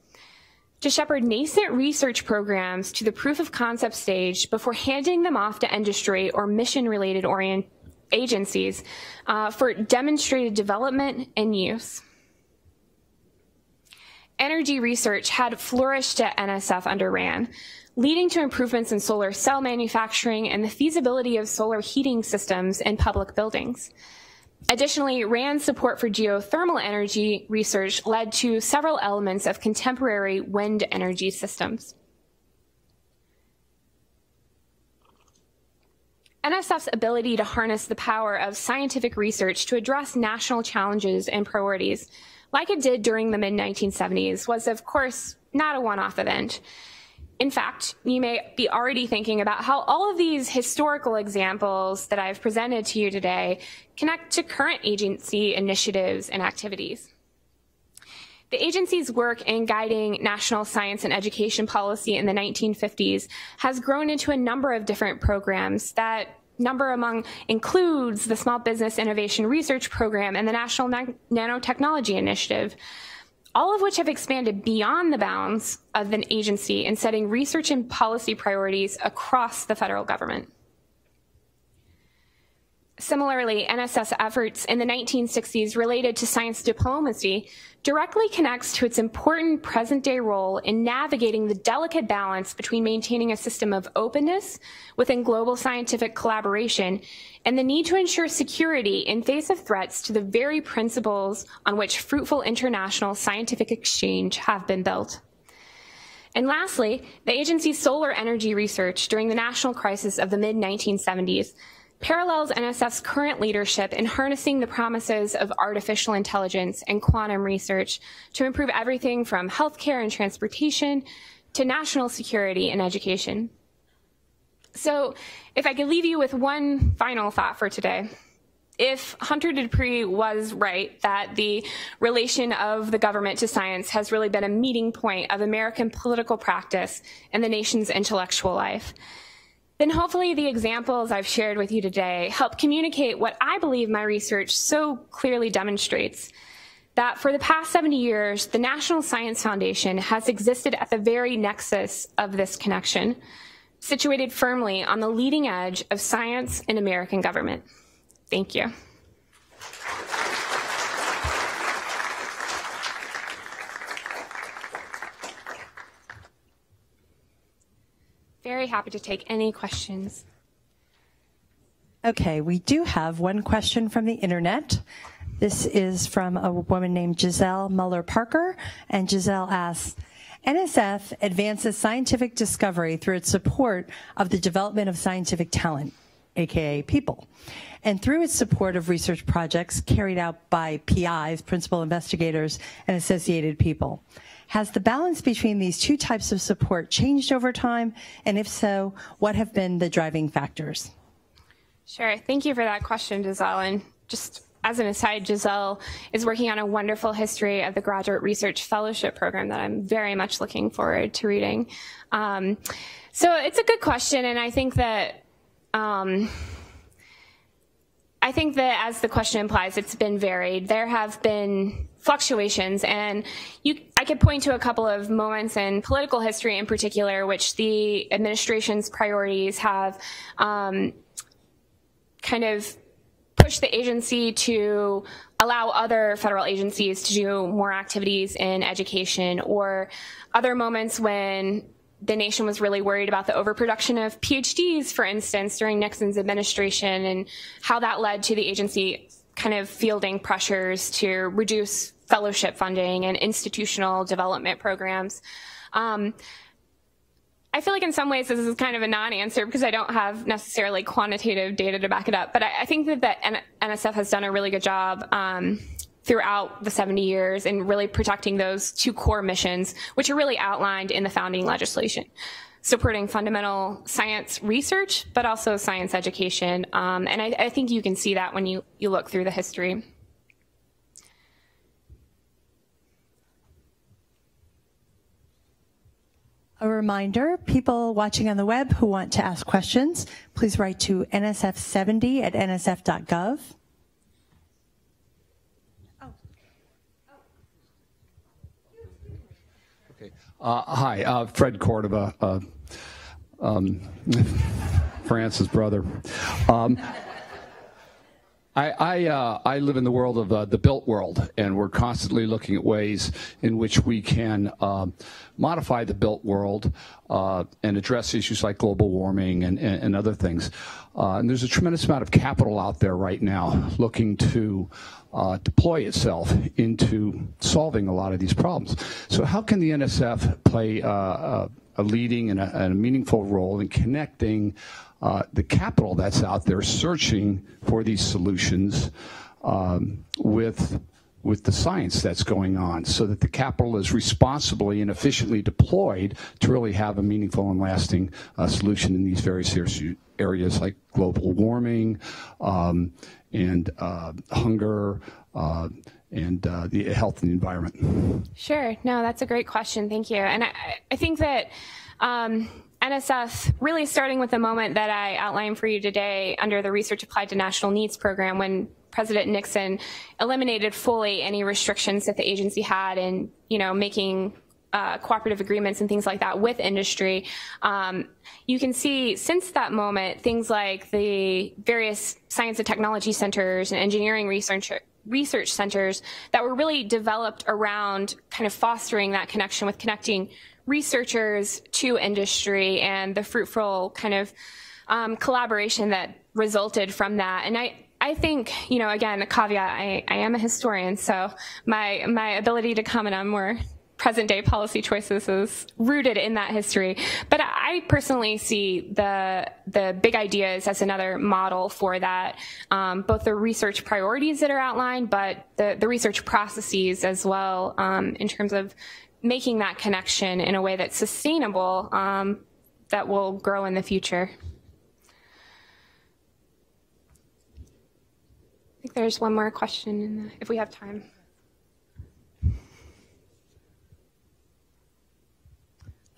to shepherd nascent research programs to the proof of concept stage before handing them off to industry or mission-related agencies for demonstrated development and use. Energy research had flourished at NSF under RAND, leading to improvements in solar cell manufacturing and the feasibility of solar heating systems in public buildings. Additionally, RAND's support for geothermal energy research led to several elements of contemporary wind energy systems. NSF's ability to harness the power of scientific research to address national challenges and priorities, like it did during the mid-1970s, was, of course, not a one-off event. In fact, you may be already thinking about how all of these historical examples that I've presented to you today connect to current agency initiatives and activities. The agency's work in guiding national science and education policy in the 1950s has grown into a number of different programs. That number among includes the Small Business Innovation Research Program and the National Nanotechnology Initiative, all of which have expanded beyond the bounds of the agency in setting research and policy priorities across the federal government. Similarly, NSF's efforts in the 1960s related to science diplomacy directly connects to its important present-day role in navigating the delicate balance between maintaining a system of openness within global scientific collaboration and the need to ensure security in face of threats to the very principles on which fruitful international scientific exchange have been built. And lastly, the agency's solar energy research during the national crisis of the mid-1970s parallels NSF's current leadership in harnessing the promises of artificial intelligence and quantum research to improve everything from healthcare and transportation to national security and education. So if I could leave you with one final thought for today, if Hunter Dupree was right that the relation of the government to science has really been a meeting point of American political practice and the nation's intellectual life, then hopefully the examples I've shared with you today help communicate what I believe my research so clearly demonstrates, that for the past 70 years, the National Science Foundation has existed at the very nexus of this connection, situated firmly on the leading edge of science and American government. Thank you. Very happy to take any questions. Okay, we do have one question from the internet. This is from a woman named Giselle Muller-Parker, and Giselle asks, NSF advances scientific discovery through its support of the development of scientific talent, aka people, and through its support of research projects carried out by PIs, principal investigators, and associated people. Has the balance between these two types of support changed over time? And if so, what have been the driving factors? Sure, thank you for that question, Giselle. And just as an aside, Giselle is working on a wonderful history of the Graduate Research Fellowship Program that I'm very much looking forward to reading. So it's a good question, and I think that as the question implies, it's been varied. There have been fluctuations, and I could point to a couple of moments in political history in particular, which the administration's priorities have kind of push the agency to allow other federal agencies to do more activities in education, or other moments when the nation was really worried about the overproduction of PhDs, for instance, during Nixon's administration, and how that led to the agency kind of fielding pressures to reduce fellowship funding and institutional development programs. I feel like in some ways this is kind of a non-answer because I don't have necessarily quantitative data to back it up, but I think that the NSF has done a really good job throughout the 70 years in really protecting those two core missions, which are really outlined in the founding legislation, supporting fundamental science research, but also science education. And I think you can see that when you look through the history. A reminder, people watching on the web who want to ask questions, please write to nsf70@nsf.gov. Okay. Hi, Fred Córdova, France's brother. I live in the world of the built world, and we're constantly looking at ways in which we can modify the built world and address issues like global warming and other things. And there's a tremendous amount of capital out there right now looking to deploy itself into solving a lot of these problems. So how can the NSF play a leading and a meaningful role in connecting the capital that's out there searching for these solutions with the science that's going on, so that the capital is responsibly and efficiently deployed to really have a meaningful and lasting solution in these various areas like global warming and hunger and the health and the environment? Sure. No, that's a great question. Thank you. And I think that NSF, really starting with the moment that I outlined for you today under the Research Applied to National Needs program, when President Nixon eliminated fully any restrictions that the agency had in, making cooperative agreements and things like that with industry. You can see since that moment, things like the various science and technology centers and engineering research centers that were really developed around kind of fostering that connection with connecting researchers to industry and the fruitful kind of collaboration that resulted from that. And I think, again, a caveat, I am a historian, so my ability to comment on more present day policy choices is rooted in that history. But I personally see the big ideas as another model for that, both the research priorities that are outlined, but the research processes as well, in terms of making that connection in a way that's sustainable, that will grow in the future. I think there's one more question if we have time.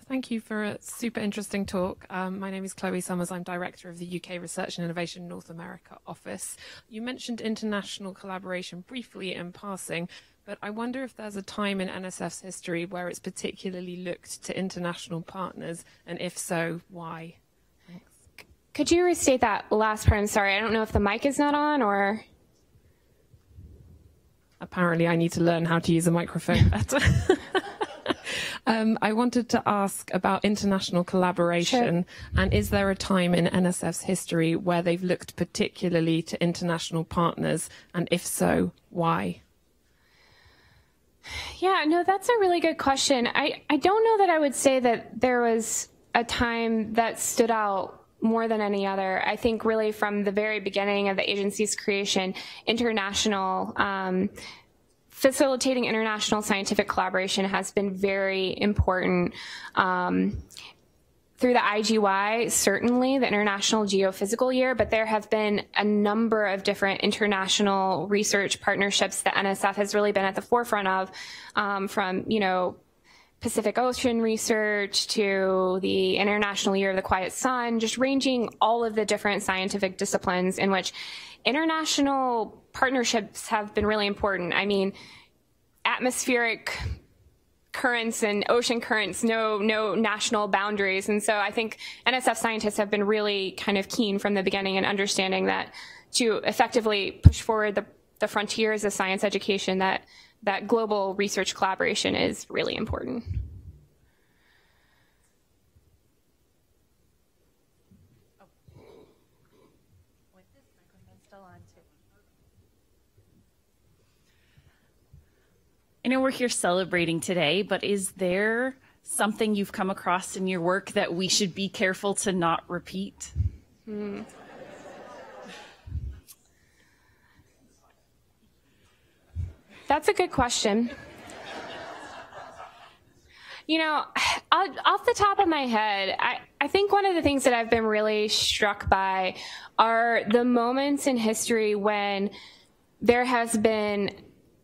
Thank you for a super interesting talk. My name is Chloe Summers. I'm Director of the UK Research and Innovation North America Office. You mentioned international collaboration briefly in passing, but I wonder if there's a time in NSF's history where it's particularly looked to international partners, and if so, why? Thanks. Could you restate that last part? I'm sorry, I don't know if the mic is not on or... Apparently I need to learn how to use a microphone better. I wanted to ask about international collaboration. Sure. And is there a time in NSF's history where they've looked particularly to international partners, and if so, why? Yeah, no, that's a really good question. I don't know that I would say that there was a time that stood out more than any other. I think really from the very beginning of the agency's creation, facilitating international scientific collaboration has been very important. through the IGY, certainly the International Geophysical Year, but there have been a number of different international research partnerships that NSF has really been at the forefront of, from, you know, Pacific Ocean research to the International Year of the Quiet Sun, just ranging all of the different scientific disciplines in which international partnerships have been really important. I mean, atmospheric currents and ocean currents know no national boundaries. And so I think NSF scientists have been really kind of keen from the beginning in understanding that to effectively push forward the frontiers of science education, that global research collaboration is really important. I know we're here celebrating today, but is there something you've come across in your work that we should be careful to not repeat? That's a good question. You know, off the top of my head, I think one of the things that I've been really struck by are the moments in history when there has been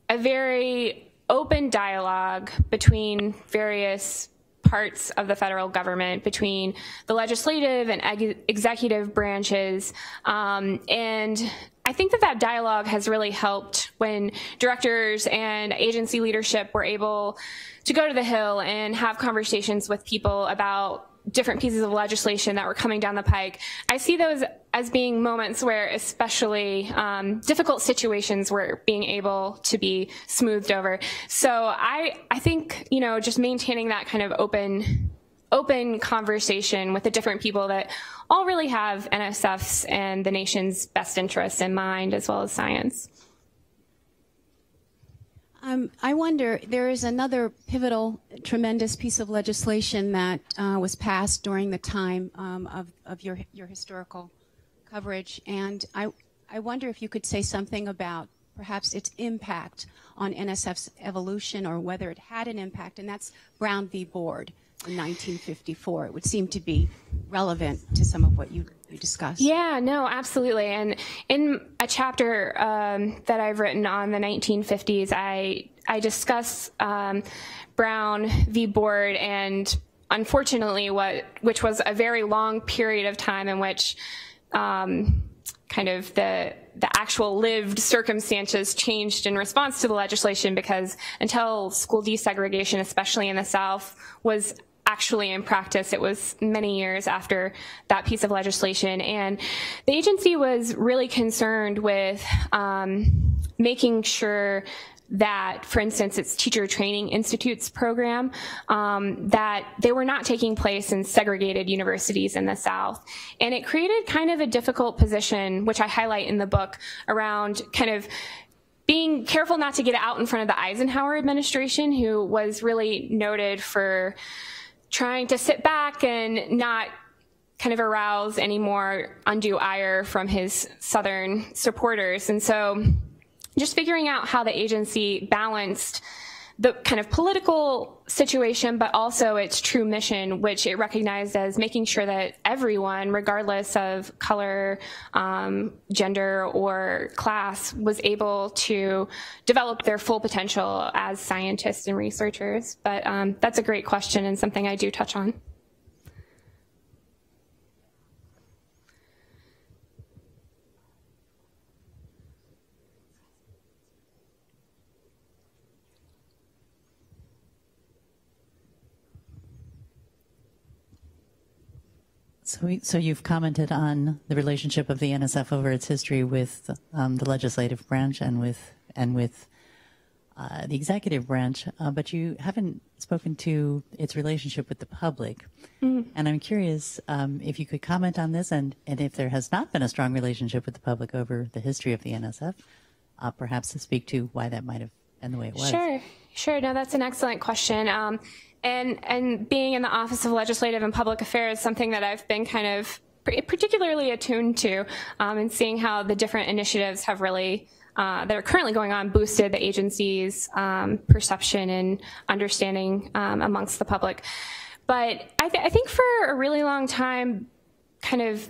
a very open dialogue between various parts of the federal government, between the legislative and executive branches. And I think that dialogue has really helped when directors and agency leadership were able to go to the Hill and have conversations with people about different pieces of legislation that were coming down the pike. I see those as being moments where especially difficult situations were being able to be smoothed over. So I think, you know, just maintaining that kind of open conversation with the different people that all really have NSF's and the nation's best interests in mind, as well as science. I wonder, there is another pivotal, tremendous piece of legislation that was passed during the time of your historical coverage, and I wonder if you could say something about perhaps its impact on NSF's evolution, or whether it had an impact, and that's Brown v. Board in 1954. It would seem to be relevant to some of what you discussed. Yeah, no, absolutely. And in a chapter that I've written on the 1950s, I discuss Brown v. Board, and unfortunately which was a very long period of time in which kind of the actual lived circumstances changed in response to the legislation, because until school desegregation, especially in the South, was actually in practice, it was many years after that piece of legislation. And the agency was really concerned with making sure that, for instance, its Teacher Training Institutes program, that they were not taking place in segregated universities in the South. And it created kind of a difficult position, which I highlight in the book, around kind of being careful not to get out in front of the Eisenhower administration, who was really noted for trying to sit back and not kind of arouse any more undue ire from his Southern supporters. And so just figuring out how the agency balanced the kind of political situation, but also its true mission, which it recognized as making sure that everyone, regardless of color, gender, or class, was able to develop their full potential as scientists and researchers. But that's a great question and something I do touch on. So you've commented on the relationship of the NSF over its history with the legislative branch and with the executive branch, but you haven't spoken to its relationship with the public. And I'm curious if you could comment on this, and if there has not been a strong relationship with the public over the history of the NSF, perhaps to speak to why that might have been the way it was. Sure. No, that's an excellent question. And being in the Office of Legislative and Public Affairs, something that I've been kind of particularly attuned to, and seeing how the different initiatives have really, that are currently going on, boosted the agency's perception and understanding amongst the public. But I think for a really long time, kind of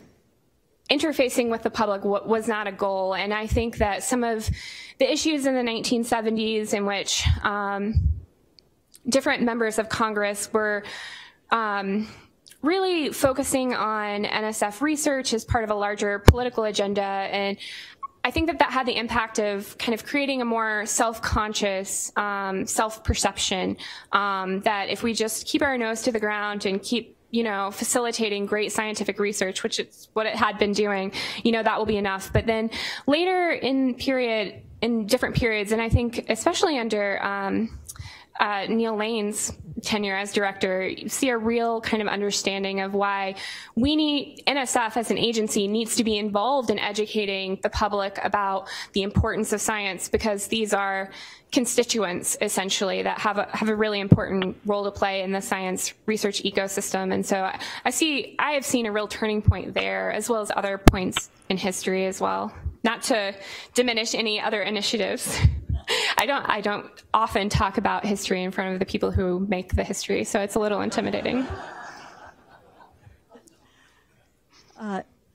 interfacing with the public was not a goal. And I think that some of the issues in the 1970s in which different members of Congress were really focusing on NSF research as part of a larger political agenda. And I think that that had the impact of kind of creating a more self-conscious self-perception that if we just keep our nose to the ground and keep facilitating great scientific research, which is what it had been doing, that will be enough. But then later in different periods, and I think especially under Neal Lane's tenure as director, you see a real kind of understanding of why NSF as an agency needs to be involved in educating the public about the importance of science, because these are constituents essentially that have a really important role to play in the science research ecosystem. And so I have seen a real turning point there, as well as other points in history as well. Not to diminish any other initiatives. I don't often talk about history in front of the people who make the history, so it's a little intimidating.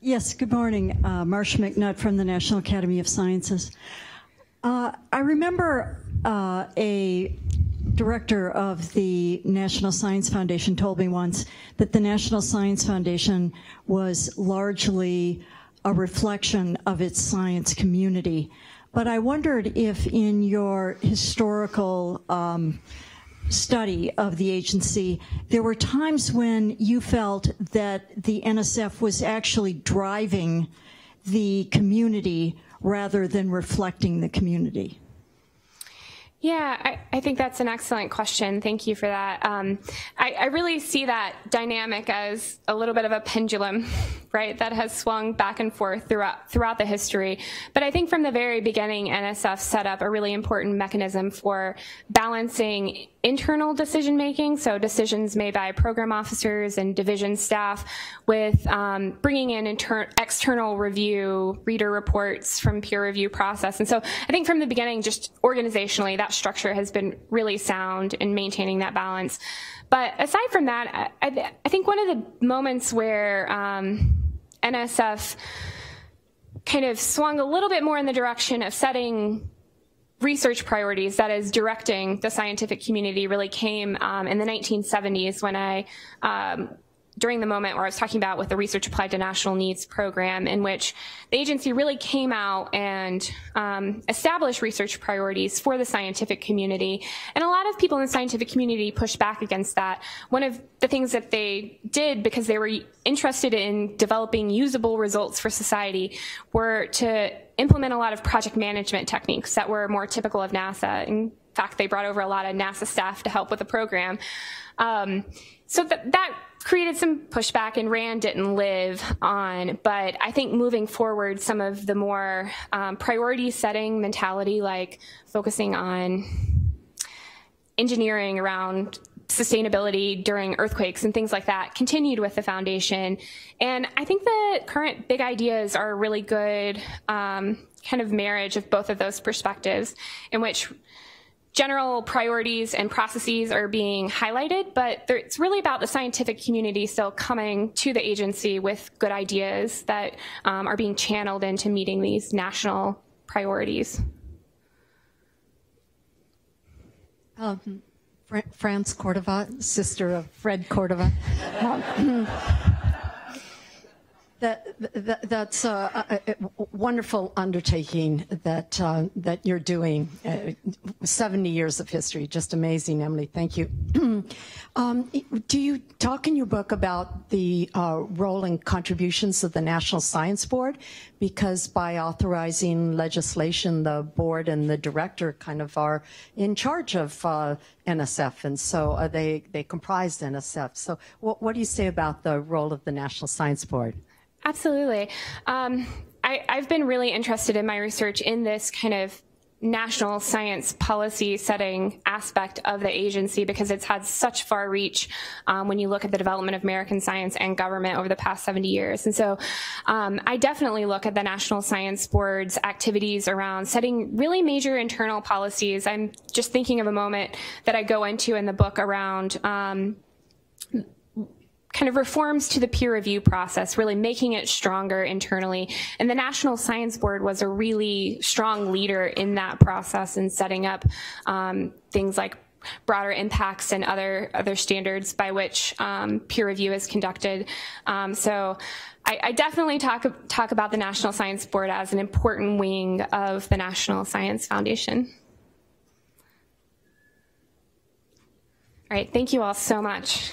Yes, good morning. Marcia McNutt from the National Academy of Sciences. I remember a director of the National Science Foundation told me once that the National Science Foundation was largely a reflection of its science community. But I wondered if in your historical study of the agency, there were times when you felt that the NSF was actually driving the community rather than reflecting the community. Yeah, I think that's an excellent question. Thank you for that. I really see that dynamic as a little bit of a pendulum, right, that has swung back and forth throughout the history. But I think from the very beginning, NSF set up a really important mechanism for balancing internal decision making, so decisions made by program officers and division staff, with bringing in external review, reader reports from peer review process. And so I think from the beginning, just organizationally, that structure has been really sound in maintaining that balance. But aside from that, I think one of the moments where NSF kind of swung a little bit more in the direction of setting research priorities, that is directing the scientific community, really came in the 1970s when during the moment where I was talking about with the Research Applied to National Needs program, in which the agency really came out and established research priorities for the scientific community. And a lot of people in the scientific community pushed back against that. One of the things that they did, because they were interested in developing usable results for society, were to implement a lot of project management techniques that were more typical of NASA. In fact, they brought over a lot of NASA staff to help with the program. So that created some pushback, and RAND didn't live on. But I think moving forward, some of the more priority setting mentality, like focusing on engineering around sustainability during earthquakes and things like that, continued with the foundation. And I think the current big ideas are a really good kind of marriage of both of those perspectives, in which general priorities and processes are being highlighted, but it's really about the scientific community still coming to the agency with good ideas that are being channeled into meeting these national priorities. Franz Córdova, sister of Fred Córdova. That's a wonderful undertaking that you're doing. 70 years of history, just amazing, Emily. Thank you. Do you talk in your book about the role and contributions of the National Science Board? Because by authorizing legislation, the board and the director kind of are in charge of NSF, and so they comprise NSF. So what do you say about the role of the National Science Board? Absolutely. I've been really interested in my research in this kind of national science policy setting aspect of the agency, because it's had such far reach when you look at the development of American science and government over the past 70 years. And so I definitely look at the National Science Board's activities around setting really major internal policies. I'm just thinking of a moment that I go into in the book around kind of reforms to the peer review process, really making it stronger internally. And the National Science Board was a really strong leader in that process and setting up things like broader impacts and other standards by which peer review is conducted. So I definitely talk about the National Science Board as an important wing of the National Science Foundation. All right, thank you all so much.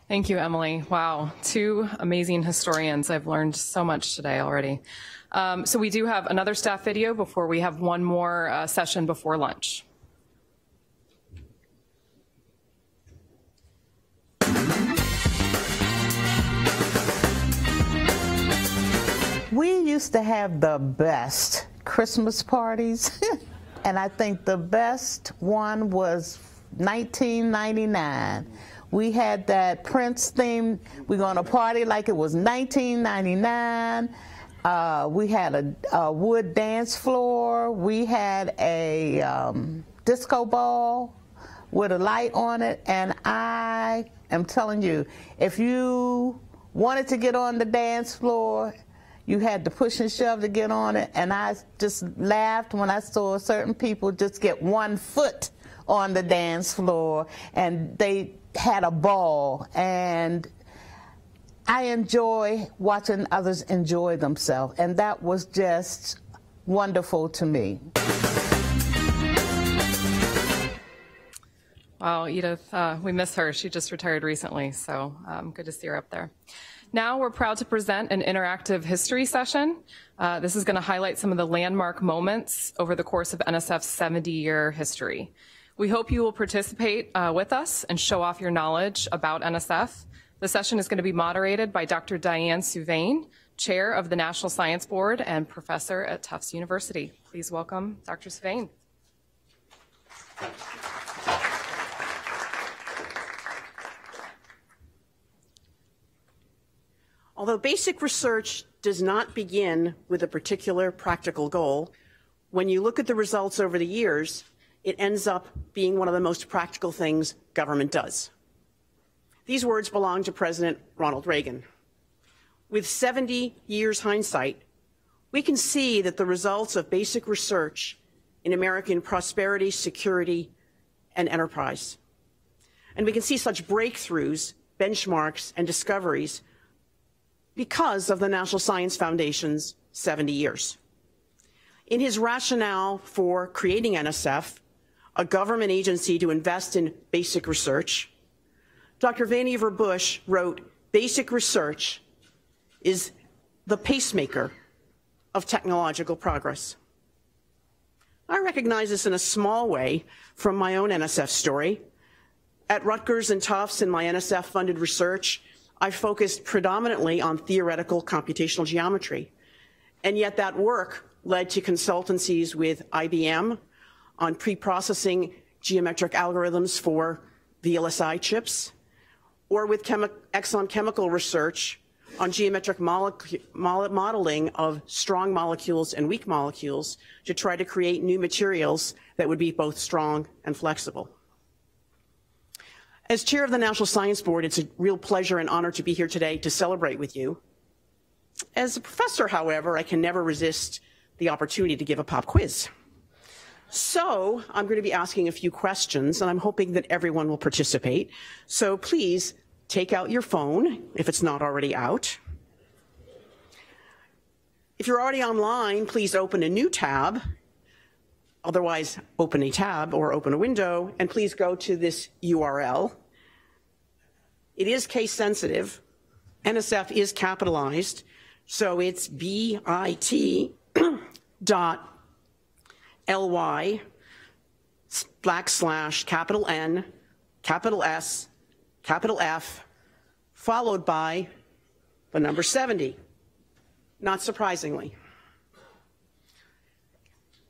Thank you, Emily. Wow, two amazing historians. I've learned so much today already. So we do have another staff video before we have one more session before lunch. We used to have the best Christmas parties, and I think the best one was 1999. We had that Prince theme. We're going to party like it was 1999. We had a wood dance floor. We had a disco ball with a light on it. And I am telling you, if you wanted to get on the dance floor, you had to push and shove to get on it. And I just laughed when I saw certain people just get 1 foot on the dance floor, and they had a ball. And I enjoy watching others enjoy themselves, and that was just wonderful to me. Wow, Edith, we miss her. She just retired recently, so good to see her up there. Now we're proud to present an interactive history session. This is going to highlight some of the landmark moments over the course of NSF's 70-year history. We hope you will participate with us and show off your knowledge about NSF. The session is going to be moderated by Dr. Diane Souvaine, Chair of the National Science Board and Professor at Tufts University. Please welcome Dr. Souvaine. Although basic research does not begin with a particular practical goal, when you look at the results over the years, it ends up being one of the most practical things government does. These words belong to President Ronald Reagan. With 70 years hindsight, we can see that the results of basic research in American prosperity, security, and enterprise. And we can see such breakthroughs, benchmarks, and discoveries because of the National Science Foundation's 70 years. In his rationale for creating NSF, a government agency to invest in basic research, Dr. Vannevar Bush wrote, "Basic research is the pacemaker of technological progress." I recognize this in a small way from my own NSF story. At Rutgers and Tufts in my NSF-funded research, I focused predominantly on theoretical computational geometry. And yet that work led to consultancies with IBM on pre-processing geometric algorithms for VLSI chips, or with Exxon Chemical research on geometric modeling of strong molecules and weak molecules to try to create new materials that would be both strong and flexible. As chair of the National Science Board, it's a real pleasure and honor to be here today to celebrate with you. As a professor, however, I can never resist the opportunity to give a pop quiz. So I'm going to be asking a few questions, and I'm hoping that everyone will participate. So please take out your phone if it's not already out. If you're already online, please open a new tab. Otherwise, open a tab or open a window, and please go to this URL. It is case sensitive. NSF is capitalized, so it's bit.ly/N, capital S, capital F, followed by the number 70, not surprisingly.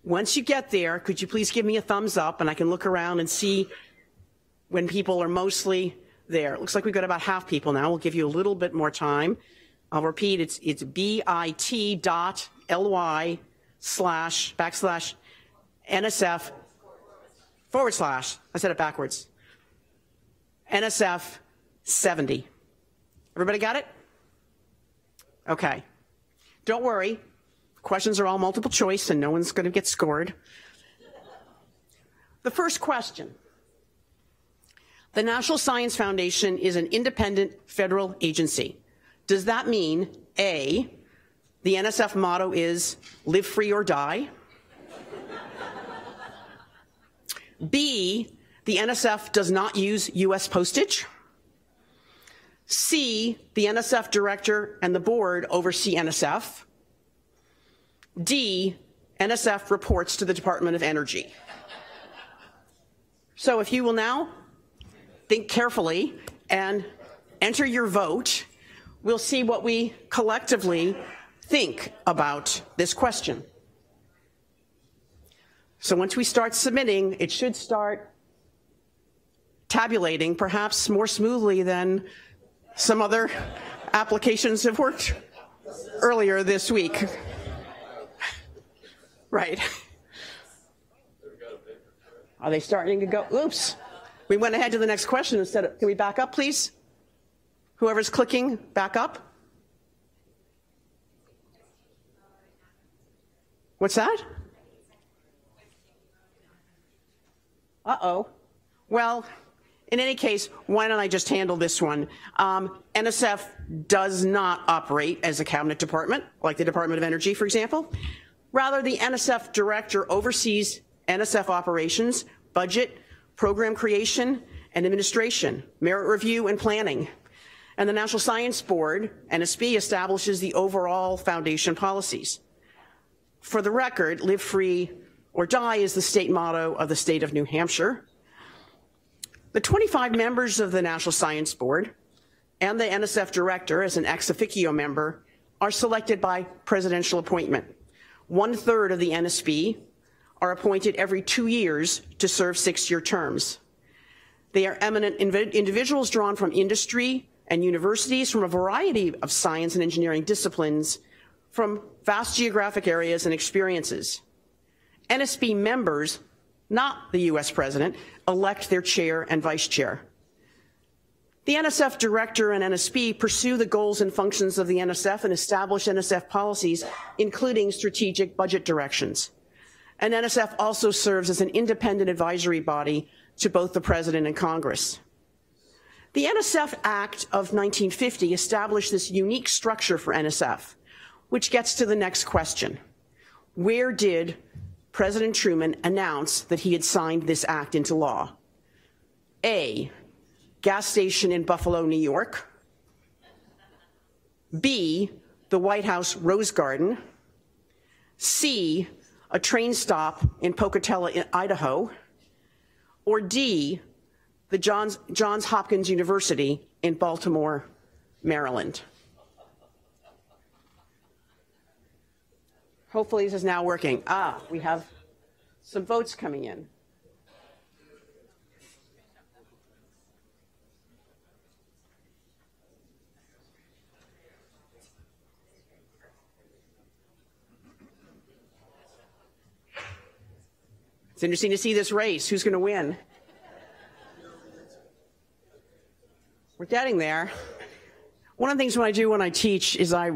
Once you get there, could you please give me a thumbs up, and I can look around and see when people are mostly there. It looks like we've got about half people now. We'll give you a little bit more time. I'll repeat, it's bit.ly/N, NSF / I said it backwards, NSF 70. Everybody got it? Okay. Don't worry. Questions are all multiple choice and no one's going to get scored. The first question. The National Science Foundation is an independent federal agency. Does that mean, A, the NSF motto is live free or die? B, the NSF does not use U.S. postage? C, the NSF director and the board oversee NSF? D, NSF reports to the Department of Energy. So if you will now think carefully and enter your vote, we'll see what we collectively think about this question. So once we start submitting, it should start tabulating perhaps more smoothly than some other applications have worked earlier this week. Right. Are they starting to go? Oops. We went ahead to the next question instead of, can we back up, please? Whoever's clicking, back up. What's that? Uh-oh. Well, in any case, why don't I just handle this one? NSF does not operate as a cabinet department, like the Department of Energy, for example. Rather, the NSF director oversees NSF operations, budget, program creation, and administration, merit review, and planning. And the National Science Board, NSB, establishes the overall foundation policies. For the record, live free or die is the state motto of the state of New Hampshire. The 25 members of the National Science Board and the NSF director as an ex officio member are selected by presidential appointment. 1/3 of the NSB are appointed every 2 years to serve 6-year terms. They are eminent individuals drawn from industry and universities from a variety of science and engineering disciplines from vast geographic areas and experiences. NSB members, not the US president, elect their chair and vice chair. The NSF director and NSB pursue the goals and functions of the NSF and establish NSF policies, including strategic budget directions. And NSF also serves as an independent advisory body to both the President and Congress. The NSF Act of 1950 established this unique structure for NSF, which gets to the next question. Where did President Truman announce that he had signed this act into law? A, gas station in Buffalo, New York. B, the White House Rose Garden. C, a train stop in Pocatello, Idaho. Or D, the Johns Hopkins University in Baltimore, Maryland. Hopefully this is now working. We have some votes coming in. It's interesting to see this race. Who's going to win? We're getting there. One of the things when I do when I teach is I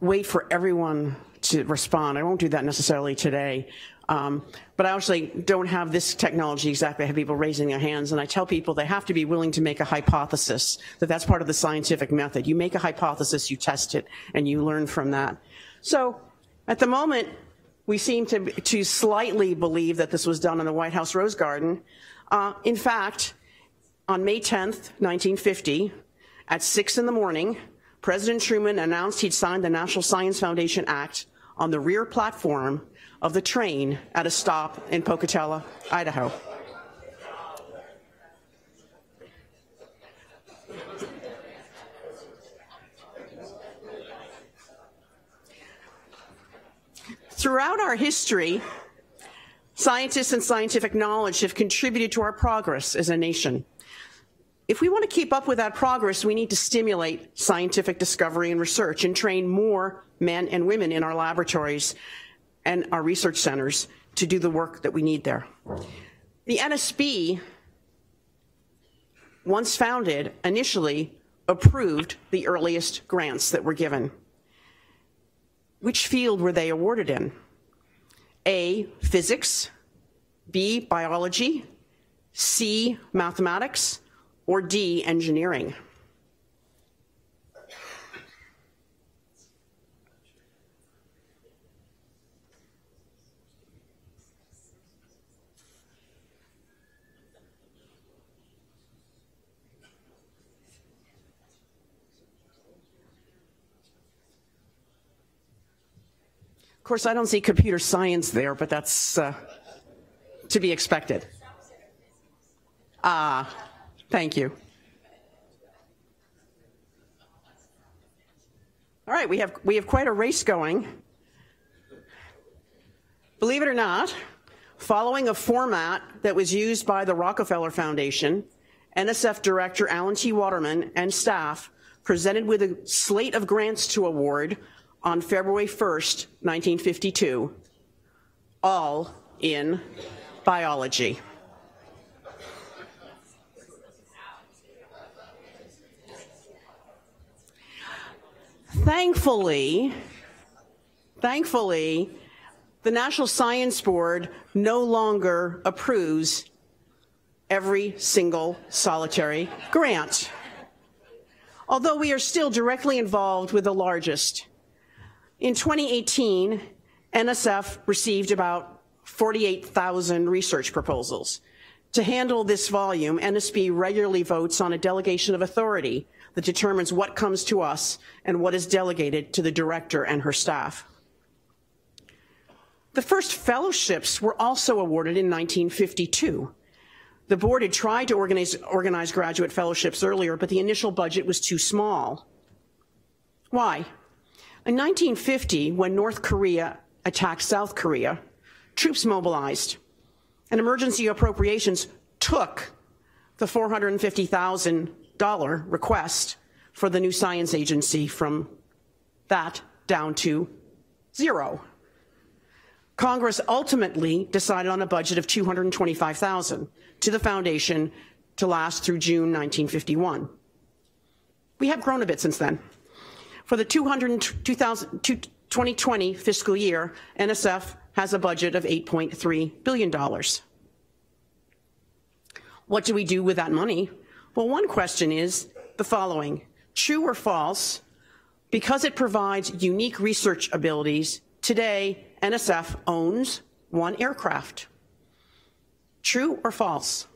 wait for everyone to respond. I won't do that necessarily today. But I actually don't have this technology exactly. I have people raising their hands, and I tell people they have to be willing to make a hypothesis, that's part of the scientific method. You make a hypothesis, you test it, and you learn from that. So at the moment, we seem to slightly believe that this was done in the White House Rose Garden. In fact, on May 10th, 1950, at 6 in the morning, President Truman announced he'd signed the National Science Foundation Act on the rear platform of the train at a stop in Pocatello, Idaho. Throughout our history, scientists and scientific knowledge have contributed to our progress as a nation. If we want to keep up with that progress, we need to stimulate scientific discovery and research and train more men and women in our laboratories. and our research centers to do the work that we need there. The NSB, once founded, initially approved the earliest grants that were given. Which field were they awarded in? A, physics, B, biology, C, mathematics, or D, engineering? Of course, I don't see computer science there, but that's to be expected. Thank you. All right, we have quite a race going. Believe it or not, following a format that was used by the Rockefeller Foundation, NSF Director Alan T. Waterman and staff presented with a slate of grants to award on February 1st, 1952, all in biology. Thankfully, the National Science Board no longer approves every single solitary grant, although we are still directly involved with the largest. In 2018, NSF received about 48,000 research proposals. To handle this volume, NSB regularly votes on a delegation of authority that determines what comes to us and what is delegated to the director and her staff. The first fellowships were also awarded in 1952. The board had tried to organize graduate fellowships earlier, but the initial budget was too small. Why? In 1950, when North Korea attacked South Korea, troops mobilized, and emergency appropriations took the $450,000 request for the new science agency from that down to zero. Congress ultimately decided on a budget of $225,000 to the foundation to last through June 1951. We have grown a bit since then. For the 2020 fiscal year, NSF has a budget of $8.3 billion. What do we do with that money? Well, one question is the following: true or false? Because it provides unique research abilities, today NSF owns one aircraft. True or false?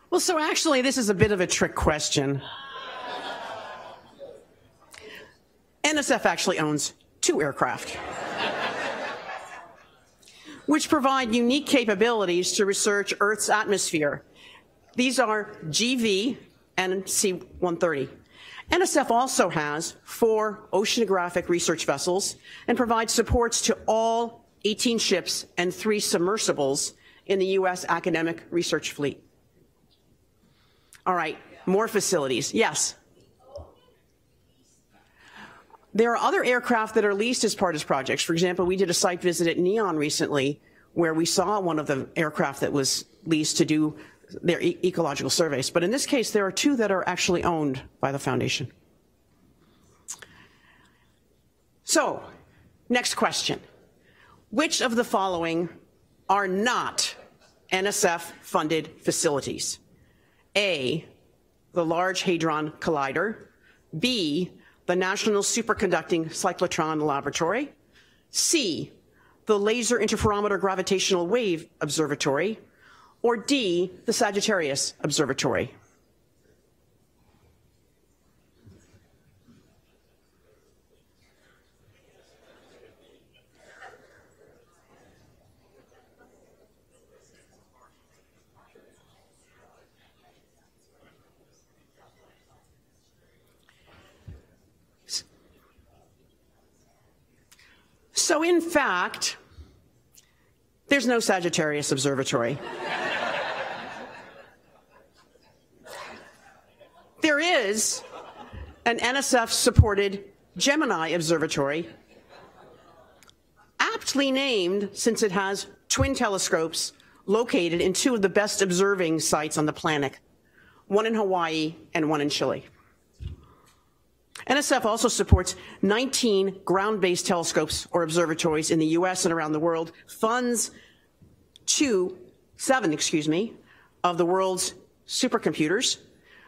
Well, so actually, this is a bit of a trick question. NSF actually owns two aircraft, which provide unique capabilities to research Earth's atmosphere. These are GV and C-130. NSF also has 4 oceanographic research vessels and provides supports to all 18 ships and 3 submersibles in the U.S. academic research fleet. All right, more facilities. Yes? There are other aircraft that are leased as part of projects. For example, we did a site visit at Neon recently where we saw one of the aircraft that was leased to do their ecological surveys. But in this case, there are 2 that are actually owned by the foundation. So, next question. Which of the following are not NSF-funded facilities? A, the Large Hadron Collider. B, the National Superconducting Cyclotron Laboratory. C, the Laser Interferometer Gravitational Wave Observatory. Or D, the Sagittarius Observatory. So in fact, there's no Sagittarius Observatory. There is an NSF-supported Gemini Observatory, aptly named since it has twin telescopes located in two of the best observing sites on the planet, one in Hawaii and one in Chile. NSF also supports 19 ground-based telescopes or observatories in the US and around the world, funds seven of the world's supercomputers,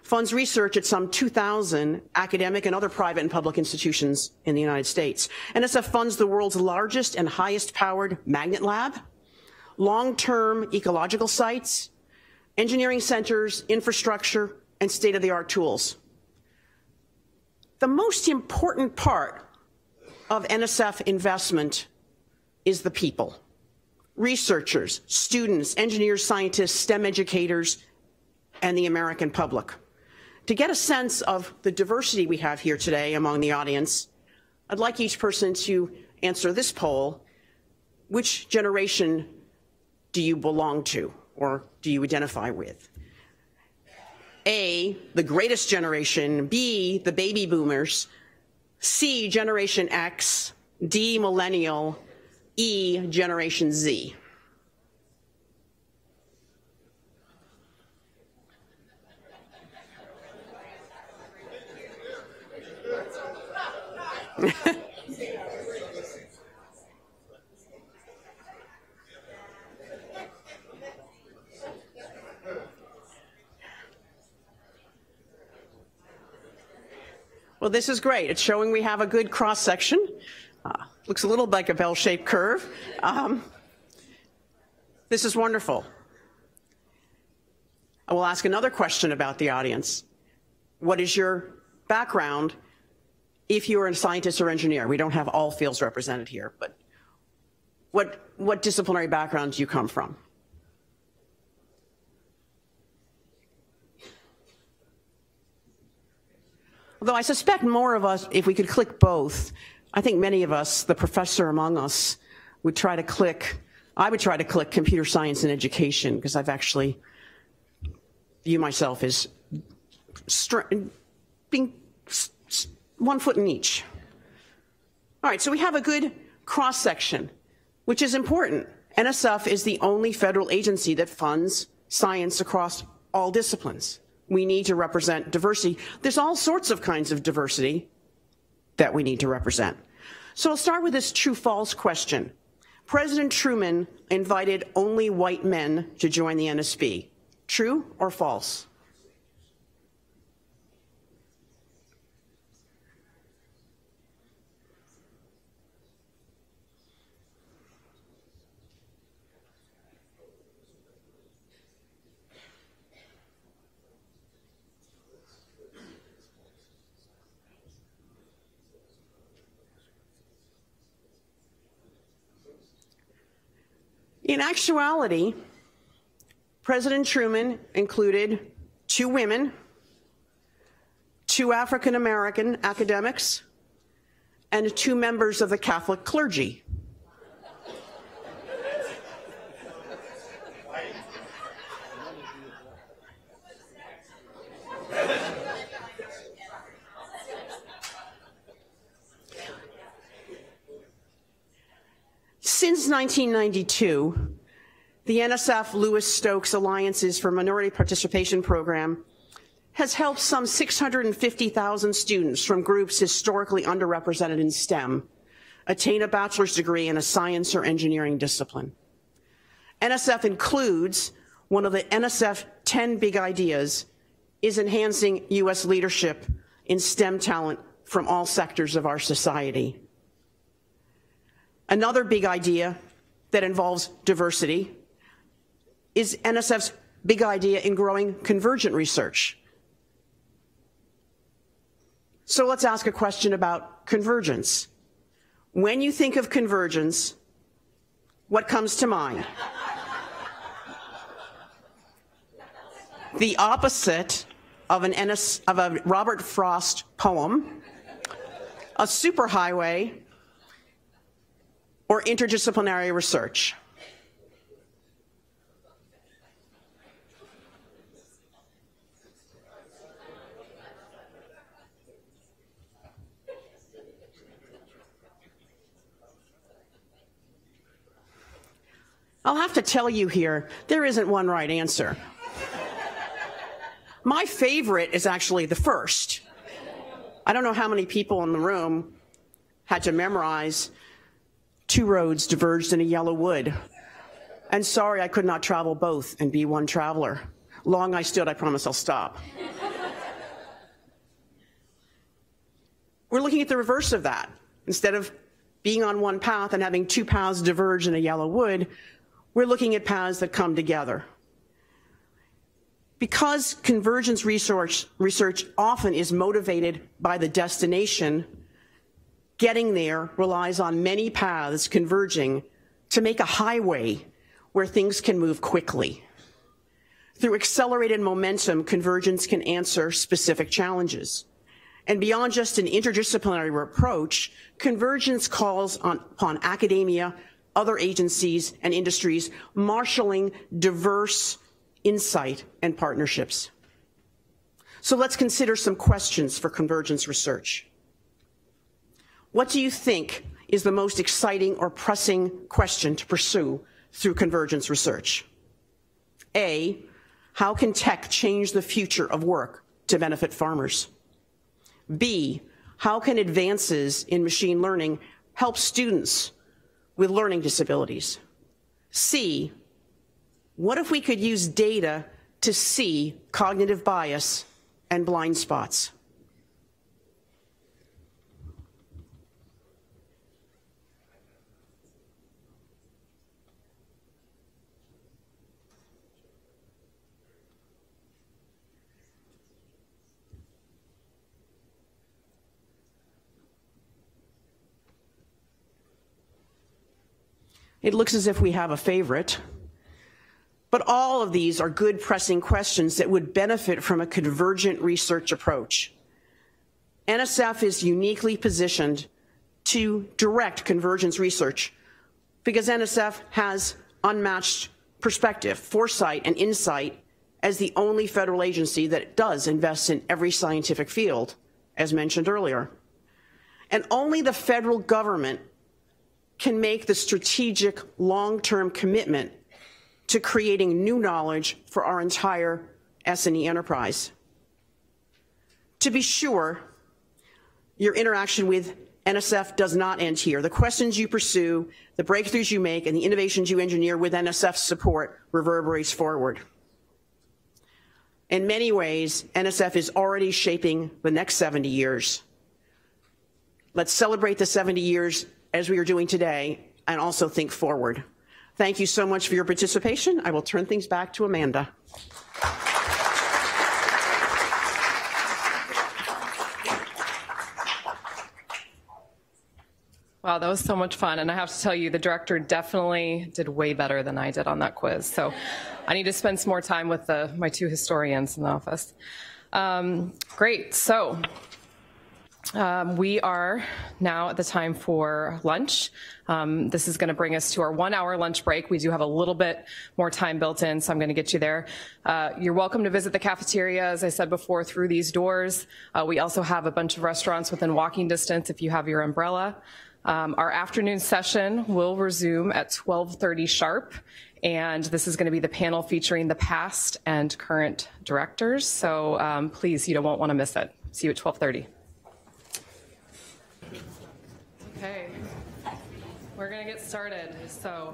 funds research at some 2,000 academic and other private and public institutions in the United States. NSF funds the world's largest and highest powered magnet lab, long-term ecological sites, engineering centers, infrastructure, and state-of-the-art tools. The most important part of NSF investment is the people. Researchers, students, engineers, scientists, STEM educators, and the American public. To get a sense of the diversity we have here today among the audience, I'd like each person to answer this poll. Which generation do you belong to or do you identify with? A, the greatest generation, B, the baby boomers, C, Generation X, D, millennial, E, Generation Z. Well, this is great. It's showing we have a good cross-section. Looks a little like a bell-shaped curve. This is wonderful. I will ask another question about the audience. What is your background if you're a scientist or engineer? We don't have all fields represented here, but what disciplinary background do you come from? Although I suspect more of us, if we could click both, I think many of us, the professor among us, would try to click, I would try to click computer science and education, because I've actually view myself as being one foot in each. All right, so we have a good cross-section, which is important. NSF is the only federal agency that funds science across all disciplines. We need to represent diversity. There's all sorts of kinds of diversity that we need to represent. So I'll start with this true-false question. President Truman invited only white men to join the NSB. True or false? In actuality, President Truman included 2 women, 2 African-American academics, and 2 members of the Catholic clergy. Since 1992, the NSF Lewis Stokes Alliances for Minority Participation program has helped some 650,000 students from groups historically underrepresented in STEM attain a bachelor's degree in a science or engineering discipline. NSF includes one of the NSF 10 big ideas is enhancing U.S. leadership in STEM talent from all sectors of our society. Another big idea that involves diversity is NSF's big idea in growing convergent research. So let's ask a question about convergence. When you think of convergence, what comes to mind? The opposite of a Robert Frost poem, a superhighway, or interdisciplinary research? I'll have to tell you here, there isn't one right answer. My favorite is actually the first. I don't know how many people in the room had to memorize 2 roads diverged in a yellow wood. And sorry, I could not travel both and be one traveler. Long I stood, I promise I'll stop. We're looking at the reverse of that. Instead of being on one path and having 2 paths diverge in a yellow wood, we're looking at paths that come together. Because convergence research often is motivated by the destination, getting there relies on many paths converging to make a highway where things can move quickly. Through accelerated momentum, convergence can answer specific challenges. And beyond just an interdisciplinary approach, convergence calls upon academia, other agencies, and industries marshaling diverse insight and partnerships. So let's consider some questions for convergence research. What do you think is the most exciting or pressing question to pursue through convergence research? A, how can tech change the future of work to benefit farmers? B, how can advances in machine learning help students with learning disabilities? C, what if we could use data to see cognitive bias and blind spots? It looks as if we have a favorite. But all of these are good pressing questions that would benefit from a convergent research approach. NSF is uniquely positioned to direct convergence research because NSF has unmatched perspective, foresight, and insight as the only federal agency that does invest in every scientific field, as mentioned earlier. And only the federal government can make the strategic long-term commitment to creating new knowledge for our entire S&E enterprise. To be sure, your interaction with NSF does not end here. The questions you pursue, the breakthroughs you make, and the innovations you engineer with NSF's support reverberates forward. In many ways, NSF is already shaping the next 70 years. Let's celebrate the 70 years as we are doing today, and also think forward. Thank you so much for your participation. I will turn things back to Amanda. Wow, that was so much fun. And I have to tell you, the director definitely did way better than I did on that quiz. So I need to spend some more time with my 2 historians in the office. Great, so we are now at the time for lunch. This is going to bring us to our 1-hour lunch break. We do have a little bit more time built in, so I'm going to get you there. You're welcome to visit the cafeteria, as I said before, through these doors. We also have a bunch of restaurants within walking distance if you have your umbrella. Our afternoon session will resume at 12:30 sharp, and this is going to be the panel featuring the past and current directors. So please, you won't want to miss it. See you at 12:30. Okay, we're going to get started. So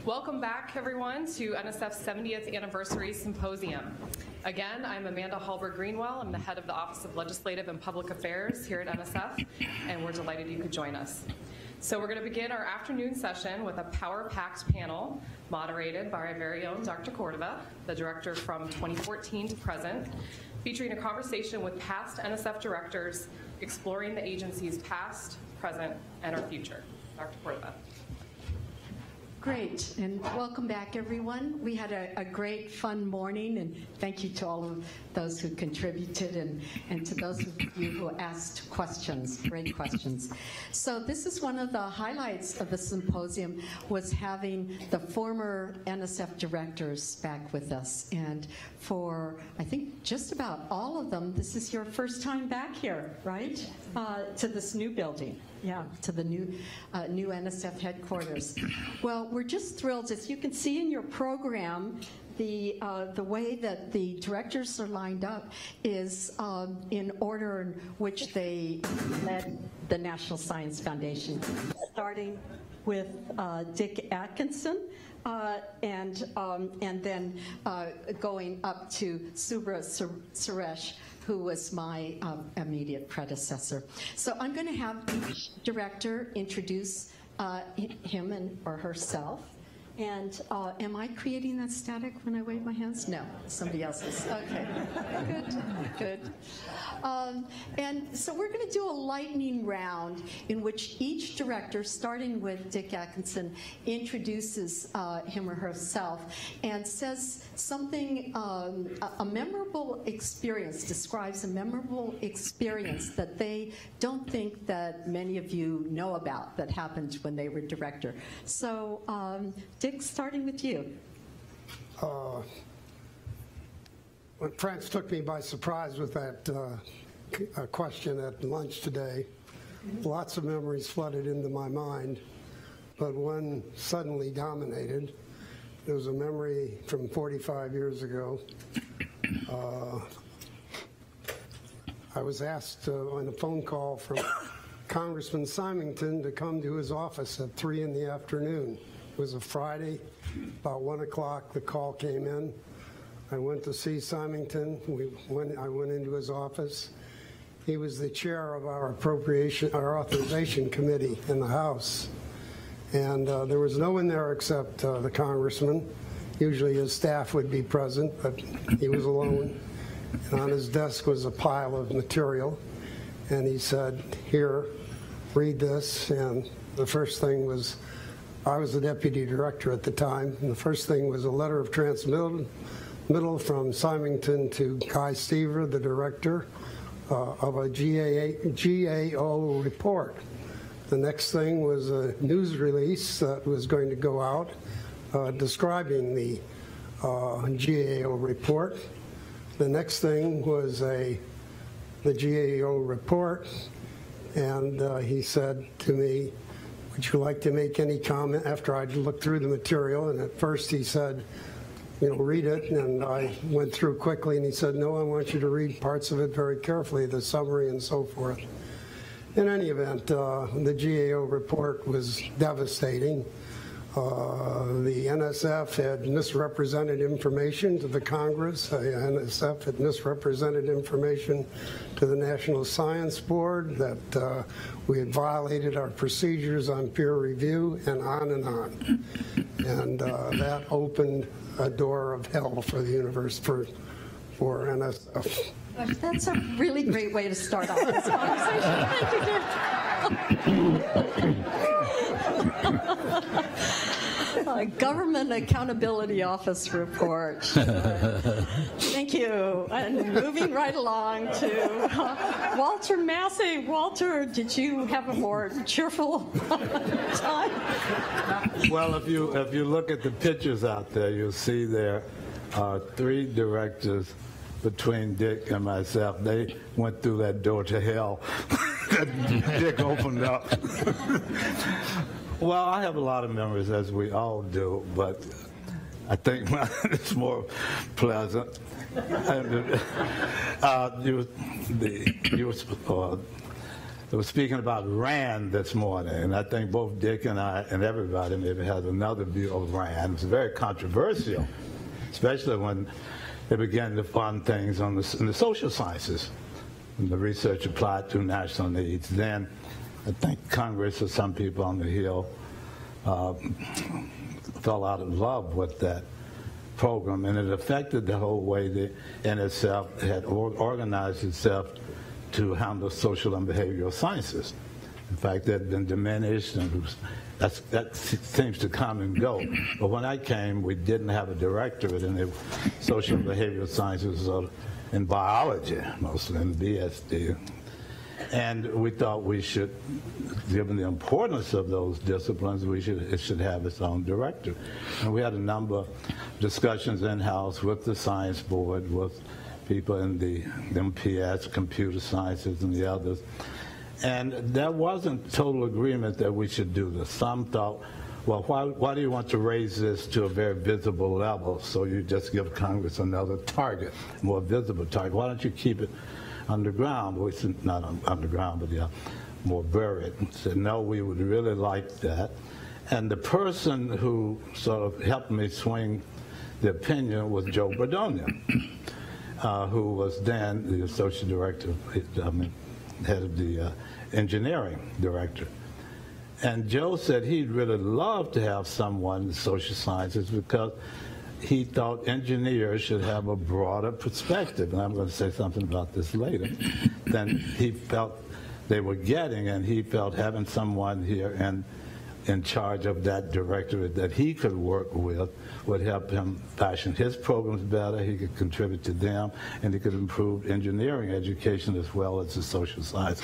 welcome back, everyone, to NSF's 70th Anniversary Symposium. Again, I'm Amanda Hallberg Greenwell. I'm the head of the Office of Legislative and Public Affairs here at NSF, and we're delighted you could join us. So we're going to begin our afternoon session with a power-packed panel moderated by our very own Dr. Córdova, the director from 2014 to present, featuring a conversation with past NSF directors exploring the agency's past, present, and our future. Dr. Córdova. Great, and welcome back, everyone. We had a great, fun morning, and thank you to all of those who contributed and to those of you who asked questions, great questions. So this is one of the highlights of the symposium, was having the former NSF directors back with us. And for, I think, just about all of them, this is your first time back here, right? To this new building. Yeah, to the new NSF headquarters. Well, we're just thrilled. As you can see in your program, the way that the directors are lined up is in order in which they led the National Science Foundation, starting with Dick Atkinson, and then going up to Subra Suresh, who was my immediate predecessor. So I'm going to have each director introduce him or herself. And am I creating that static when I wave my hands? No, somebody else is. Okay, good. And so we're going to do a lightning round in which each director, starting with Dick Atkinson, introduces him or herself and says something, a memorable experience, describes a memorable experience that they don't think that many of you know about that happened when they were director. So, Dick, starting with you. When France took me by surprise with that question at lunch today, lots of memories flooded into my mind, but one suddenly dominated. There was a memory from 45 years ago. I was asked on a phone call from Congressman Symington to come to his office at 3 in the afternoon. It was a Friday, about 1 o'clock, the call came in. I went to see Symington. I went into his office. He was the chair of our authorization committee in the House. And there was no one there except the congressman. Usually his staff would be present, but he was alone. And on his desk was a pile of material. And he said, "Here, read this." And the first thing was, I was the deputy director at the time, and the first thing was a letter of transmittal from Symington to Guy Stever, the director, of a GAO report. The next thing was a news release that was going to go out describing the GAO report. The next thing was the GAO report, and he said to me, "Would you like to make any comment?" After I'd looked through the material, and at first he said, read it, and I went through quickly, and he said, "No, I want you to read parts of it very carefully, the summary and so forth." In any event, the GAO report was devastating. The NSF had misrepresented information to the Congress. The NSF had misrepresented information to the National Science Board, that we had violated our procedures on peer review, and on and on. And that opened a door of hell for the universe, for NSF. Gosh, that's a really great way to start off this conversation. Thank you, Dick. Government Accountability Office report. Thank you. And moving right along to Walter Massey. Walter, did you have a more cheerful time? Well, if you look at the pictures out there, you'll see there are 3 directors between Dick and myself. They went through that door to hell that Dick opened up. Well, I have a lot of memories, as we all do, but I think mine is more pleasant. You were speaking about RAND this morning, and I think both Dick and I and everybody maybe has another view of RAND. It's very controversial, especially when they began to fund things in the social sciences, and the research applied to national needs. Then I think Congress or some people on the Hill fell out of love with that program, and it affected the whole way the NSF had organized itself to handle social and behavioral sciences. In fact, that had been diminished, and that seems to come and go. But when I came, we didn't have a directorate in the social and behavioral sciences in biology, mostly in BSD. And we thought we should, given the importance of those disciplines, it should have its own director. And we had a number of discussions in-house with the science board, with people in the MPS, computer sciences, and the others. And there wasn't total agreement that we should do this. Some thought, well, why do you want to raise this to a very visible level? So you just give Congress another target, more visible target. Why don't you keep it underground? Well, not underground, but yeah, more buried. Said, no, we would really like that. And the person who sort of helped me swing the opinion was Joe Bordonian, who was then the associate director, head of the engineering director. And Joe said he'd really love to have someone in the social sciences because he thought engineers should have a broader perspective, and I'm going to say something about this later, than he felt they were getting, and he felt having someone here and in charge of that directorate that he could work with would help him fashion his programs better, he could contribute to them, and he could improve engineering education as well as the social science.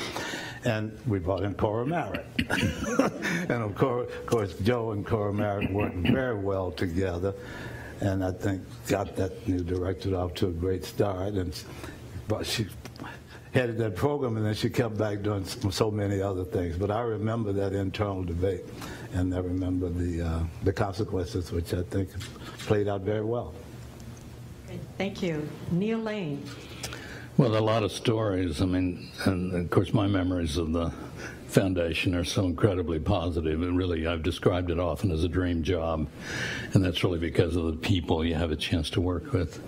And we brought in Cora Merritt. And of course, Joe and Cora Merritt worked very well together, and I think got that new director off to a great start. But she headed that program, and then she kept back doing so many other things. But I remember that internal debate, and I remember the consequences, which I think played out very well. Thank you. Neal Lane. Well, a lot of stories. I mean, and of course my memories of the foundation are so incredibly positive, and really I've described it often as a dream job, and that's really because of the people you have a chance to work with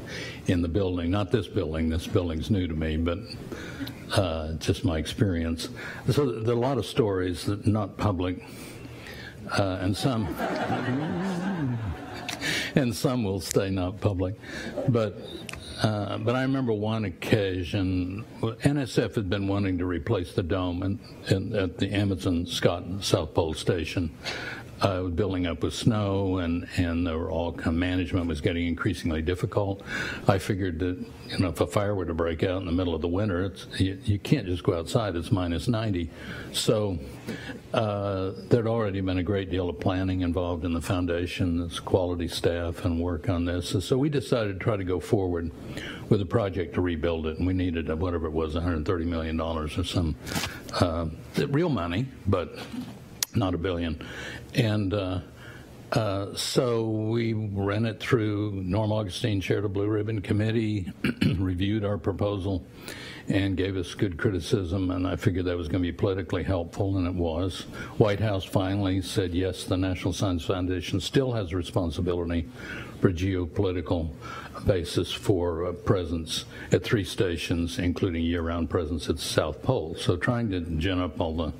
in the building. Not this building's new to me, but just my experience. So there are a lot of stories that are not public, and some will stay not public, but I remember one occasion, NSF had been wanting to replace the dome at the Amundsen Scott South Pole Station. It was building up with snow, and there were all kind of management was getting increasingly difficult. I figured that, you know, if a fire were to break out in the middle of the winter, you can't just go outside, it's minus 90. So there'd already been a great deal of planning involved in the foundation, this quality staff and work on this. So we decided to try to go forward with a project to rebuild it, and we needed, whatever it was, $130 million or some real money, but not $1 billion. And so we ran it through. Norm Augustine chaired a Blue Ribbon Committee, reviewed our proposal, and gave us good criticism, and I figured that was going to be politically helpful, and it was. White House finally said, yes, the National Science Foundation still has a responsibility for geopolitical basis for presence at 3 stations, including year-round presence at the South Pole. So trying to gin up all the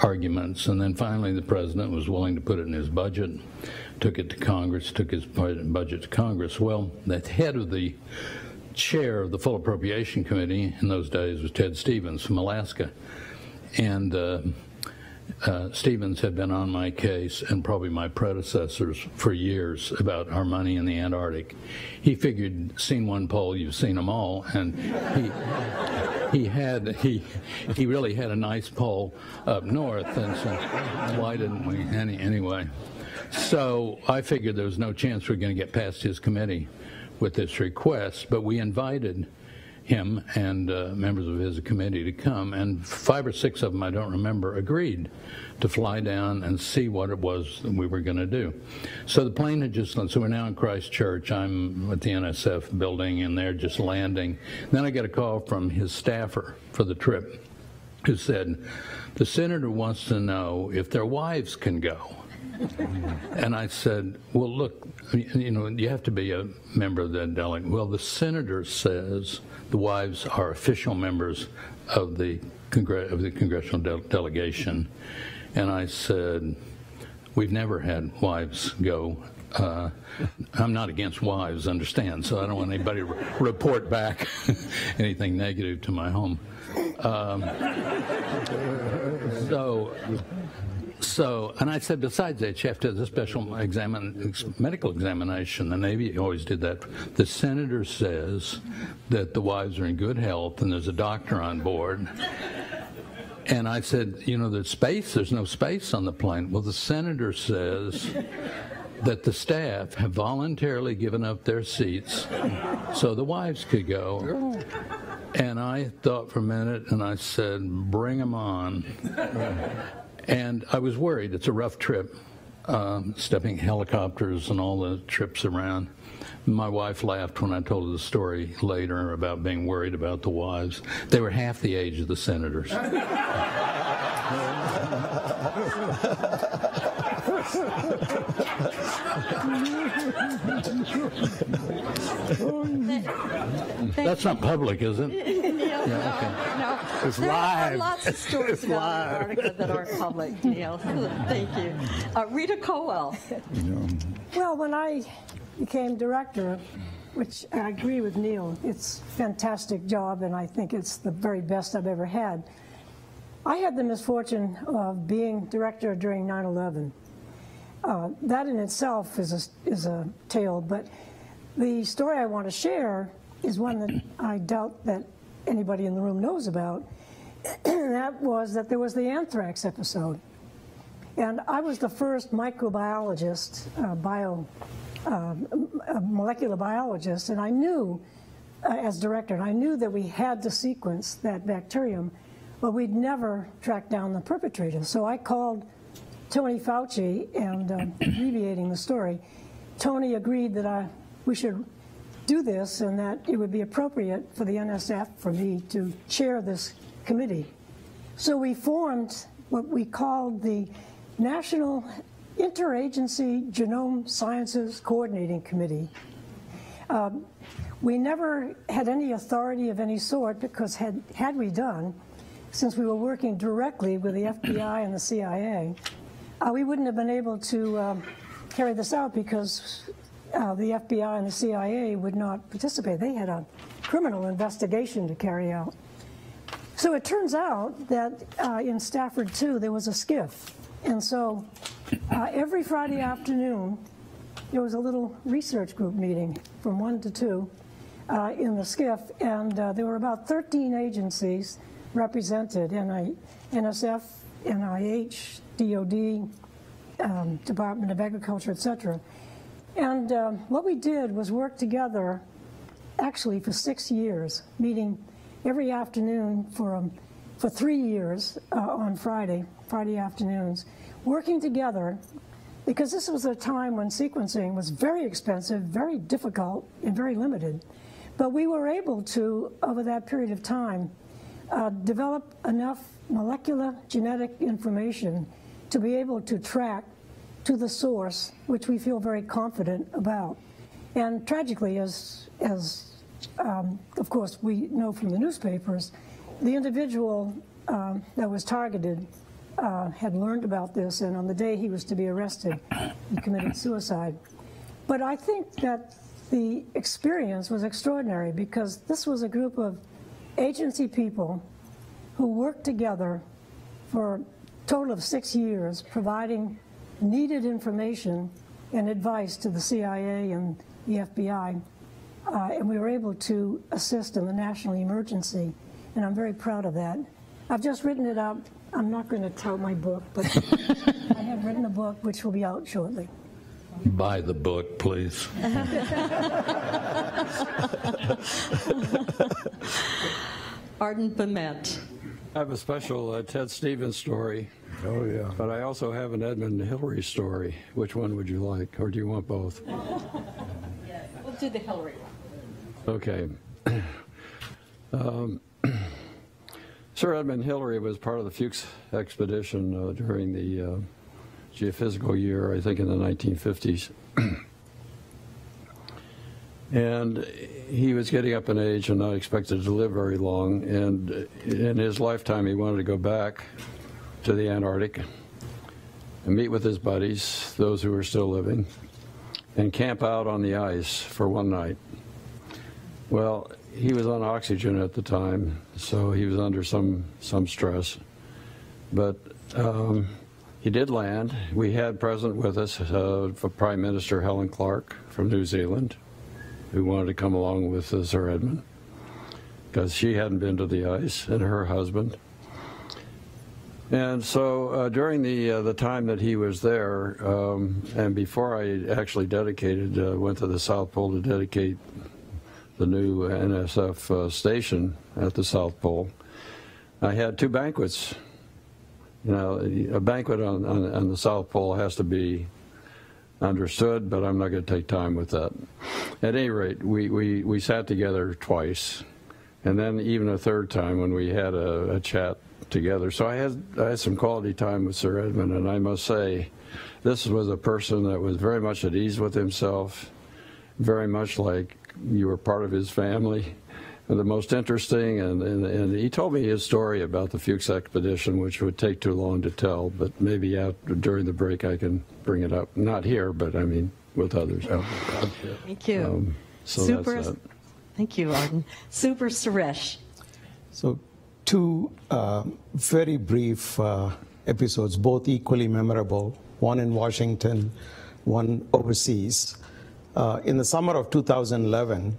arguments, and then finally the president was willing to put it in his budget, took it to Congress, took his budget to Congress. Well, the head of the chair of the Full Appropriation Committee in those days was Ted Stevens from Alaska, and Stevens had been on my case and probably my predecessors for years about our money in the Antarctic. He figured, seen one poll, you've seen them all, and he really had a nice poll up north, and so why didn't we anyway? So I figured there was no chance we were going to get past his committee with this request, but we invited him and members of his committee to come, and 5 or 6 of them, I don't remember, agreed to fly down and see what it was that we were going to do. So the plane had just landed. So we're now in Christchurch. I'm at the NSF building, and they're just landing. Then I get a call from his staffer for the trip who said, the senator wants to know if their wives can go. And I said, well, look, you know, you have to be a member of that delegate. Well, the senator says the wives are official members of the congressional delegation. And I said, we've never had wives go. I'm not against wives, understand, so I don't want anybody to report back anything negative to my home. And I said, besides that, you have to have a special medical examination. The Navy always did that. The senator says that the wives are in good health and there's a doctor on board. And I said, you know, there's no space on the plane. Well, the senator says that the staff have voluntarily given up their seats so the wives could go. And I thought for a minute, and I said, bring them on. And I was worried. It's a rough trip, stepping helicopters and all the trips around. My wife laughed when I told her the story later about being worried about the wives. They were half the age of the senators. That's not public, is it? Yeah, okay. No. It's There live. are lots of stories It's about live. the article that aren't public, Neal. Thank you. Rita Colwell. Well, when I became director, which I agree with Neal, it's a fantastic job, and I think it's the very best I've ever had. I had the misfortune of being director during 9/11. That in itself is a tale, but the story I want to share is one that I doubt that anybody in the room knows about. And that was that there was the anthrax episode. And I was the first microbiologist, molecular biologist, and I knew, as director, and I knew that we had to sequence that bacterium, but we'd never tracked down the perpetrator. So I called Tony Fauci, and abbreviating the story, Tony agreed that we should do this and that it would be appropriate for the NSF for me to chair this committee. So we formed what we called the National Interagency Genome Sciences Coordinating Committee. We never had any authority of any sort because had we done, since we were working directly with the FBI and the CIA, we wouldn't have been able to carry this out because the FBI and the CIA would not participate. They had a criminal investigation to carry out. So it turns out that in Stafford 2 there was a SCIF. And so every Friday afternoon there was a little research group meeting from 1 to 2 in the SCIF, and there were about 13 agencies represented, NSF, NIH, DOD, Department of Agriculture, etc. And what we did was work together actually for 6 years, meeting every afternoon for 3 years on Friday afternoons, working together because this was a time when sequencing was very expensive, very difficult, and very limited. But we were able to, over that period of time, develop enough molecular genetic information to be able to track to the source, which we feel very confident about. And tragically, as of course we know from the newspapers, the individual that was targeted had learned about this, and on the day he was to be arrested, he committed suicide. But I think that the experience was extraordinary because this was a group of agency people who worked together for a total of 6 years, providing needed information and advice to the CIA and the FBI. And we were able to assist in the national emergency, and I'm very proud of that. I've just written it up. I'm not going to tout my book, but I have written a book which will be out shortly. Buy the book, please. Arden Bement. I have a special Ted Stevens story. Oh, yeah. But I also have an Edmund Hillary story. Which one would you like, or do you want both? We'll do the Hillary one. Okay. Sir Edmund Hillary was part of the Fuchs expedition during the geophysical year, I think in the 1950s. And he was getting up in age and not expected to live very long. And in his lifetime, he wanted to go back to the Antarctic and meet with his buddies, those who were still living, and camp out on the ice for one night. Well, he was on oxygen at the time, so he was under some stress. But he did land. We had present with us Prime Minister Helen Clark from New Zealand, who wanted to come along with Sir Edmund, because she hadn't been to the ice, and her husband. And so during the time that he was there, and before I actually went to the South Pole to dedicate the new NSF station at the South Pole, I had 2 banquets. You know, a banquet on the South Pole has to be understood, but I'm not going to take time with that. At any rate, we sat together twice, and then even a third time when we had a chat together. So I had some quality time with Sir Edmund, and I must say, this was a person that was very much at ease with himself, very much like you were part of his family. And the most interesting, and he told me his story about the Fuchs expedition, which would take too long to tell, but maybe during the break I can bring it up. Not here, but I mean with others. Thank you. That's that. Thank you, Arden. Subra Suresh. So 2 very brief episodes, both equally memorable, one in Washington, one overseas. In the summer of 2011,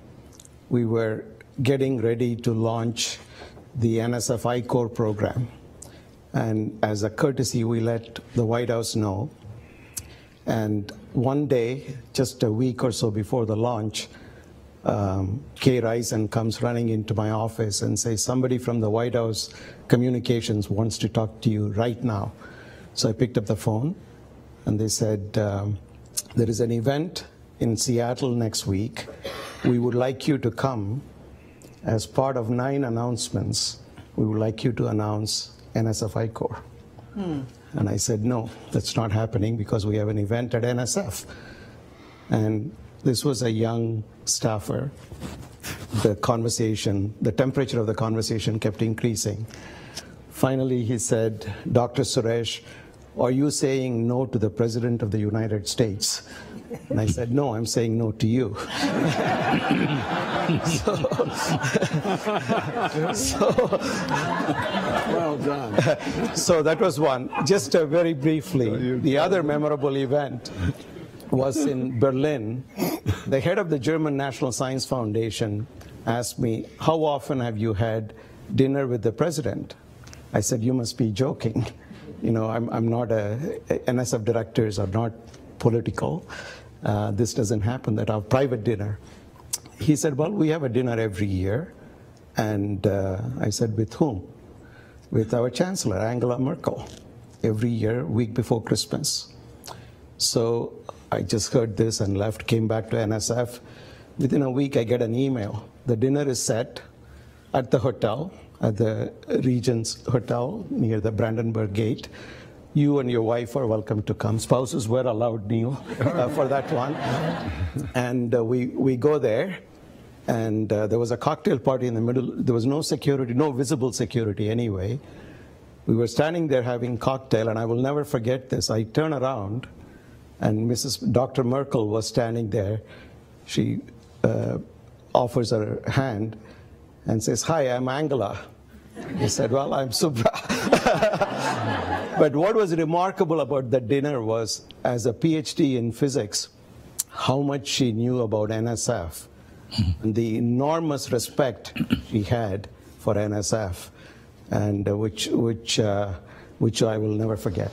we were getting ready to launch the NSF I-Corps program. And as a courtesy, we let the White House know. And one day, just a week or so before the launch, Kay Risen comes running into my office and says, somebody from the White House communications wants to talk to you right now. So I picked up the phone, and they said, there is an event in Seattle next week. We would like you to come. As part of 9 announcements, we would like you to announce NSF I-Corps. And I said, no, that's not happening because we have an event at NSF. And this was a young staffer. The temperature of the conversation kept increasing. Finally, he said, Dr. Suresh, are you saying no to the President of the United States? And I said, no, I'm saying no to you. Well done. So that was one. Just very briefly, the other memorable event was in Berlin. The head of the German National Science Foundation asked me, how often have you had dinner with the president? I said, you must be joking. You know, I'm not NSF directors are not political. This doesn't happen, that our private dinner. He said, well, we have a dinner every year. And I said, with whom? With our Chancellor, Angela Merkel, every year, week before Christmas. So I just heard this and left, came back to NSF. Within a week, I get an email. The dinner is set at the hotel, at the Regent's Hotel near the Brandenburg Gate. You and your wife are welcome to come. Spouses were allowed, Neal, for that one. And we go there, and there was a cocktail party in the middle. There was no security, no visible security anyway. We were standing there having cocktail, and I will never forget this. I turn around, and Dr. Merkel was standing there. She offers her hand and says, hi, I'm Angela. He said, well, I'm Subra. But what was remarkable about the dinner was, as a PhD in physics, how much she knew about NSF and the enormous respect she had for NSF, and which I will never forget.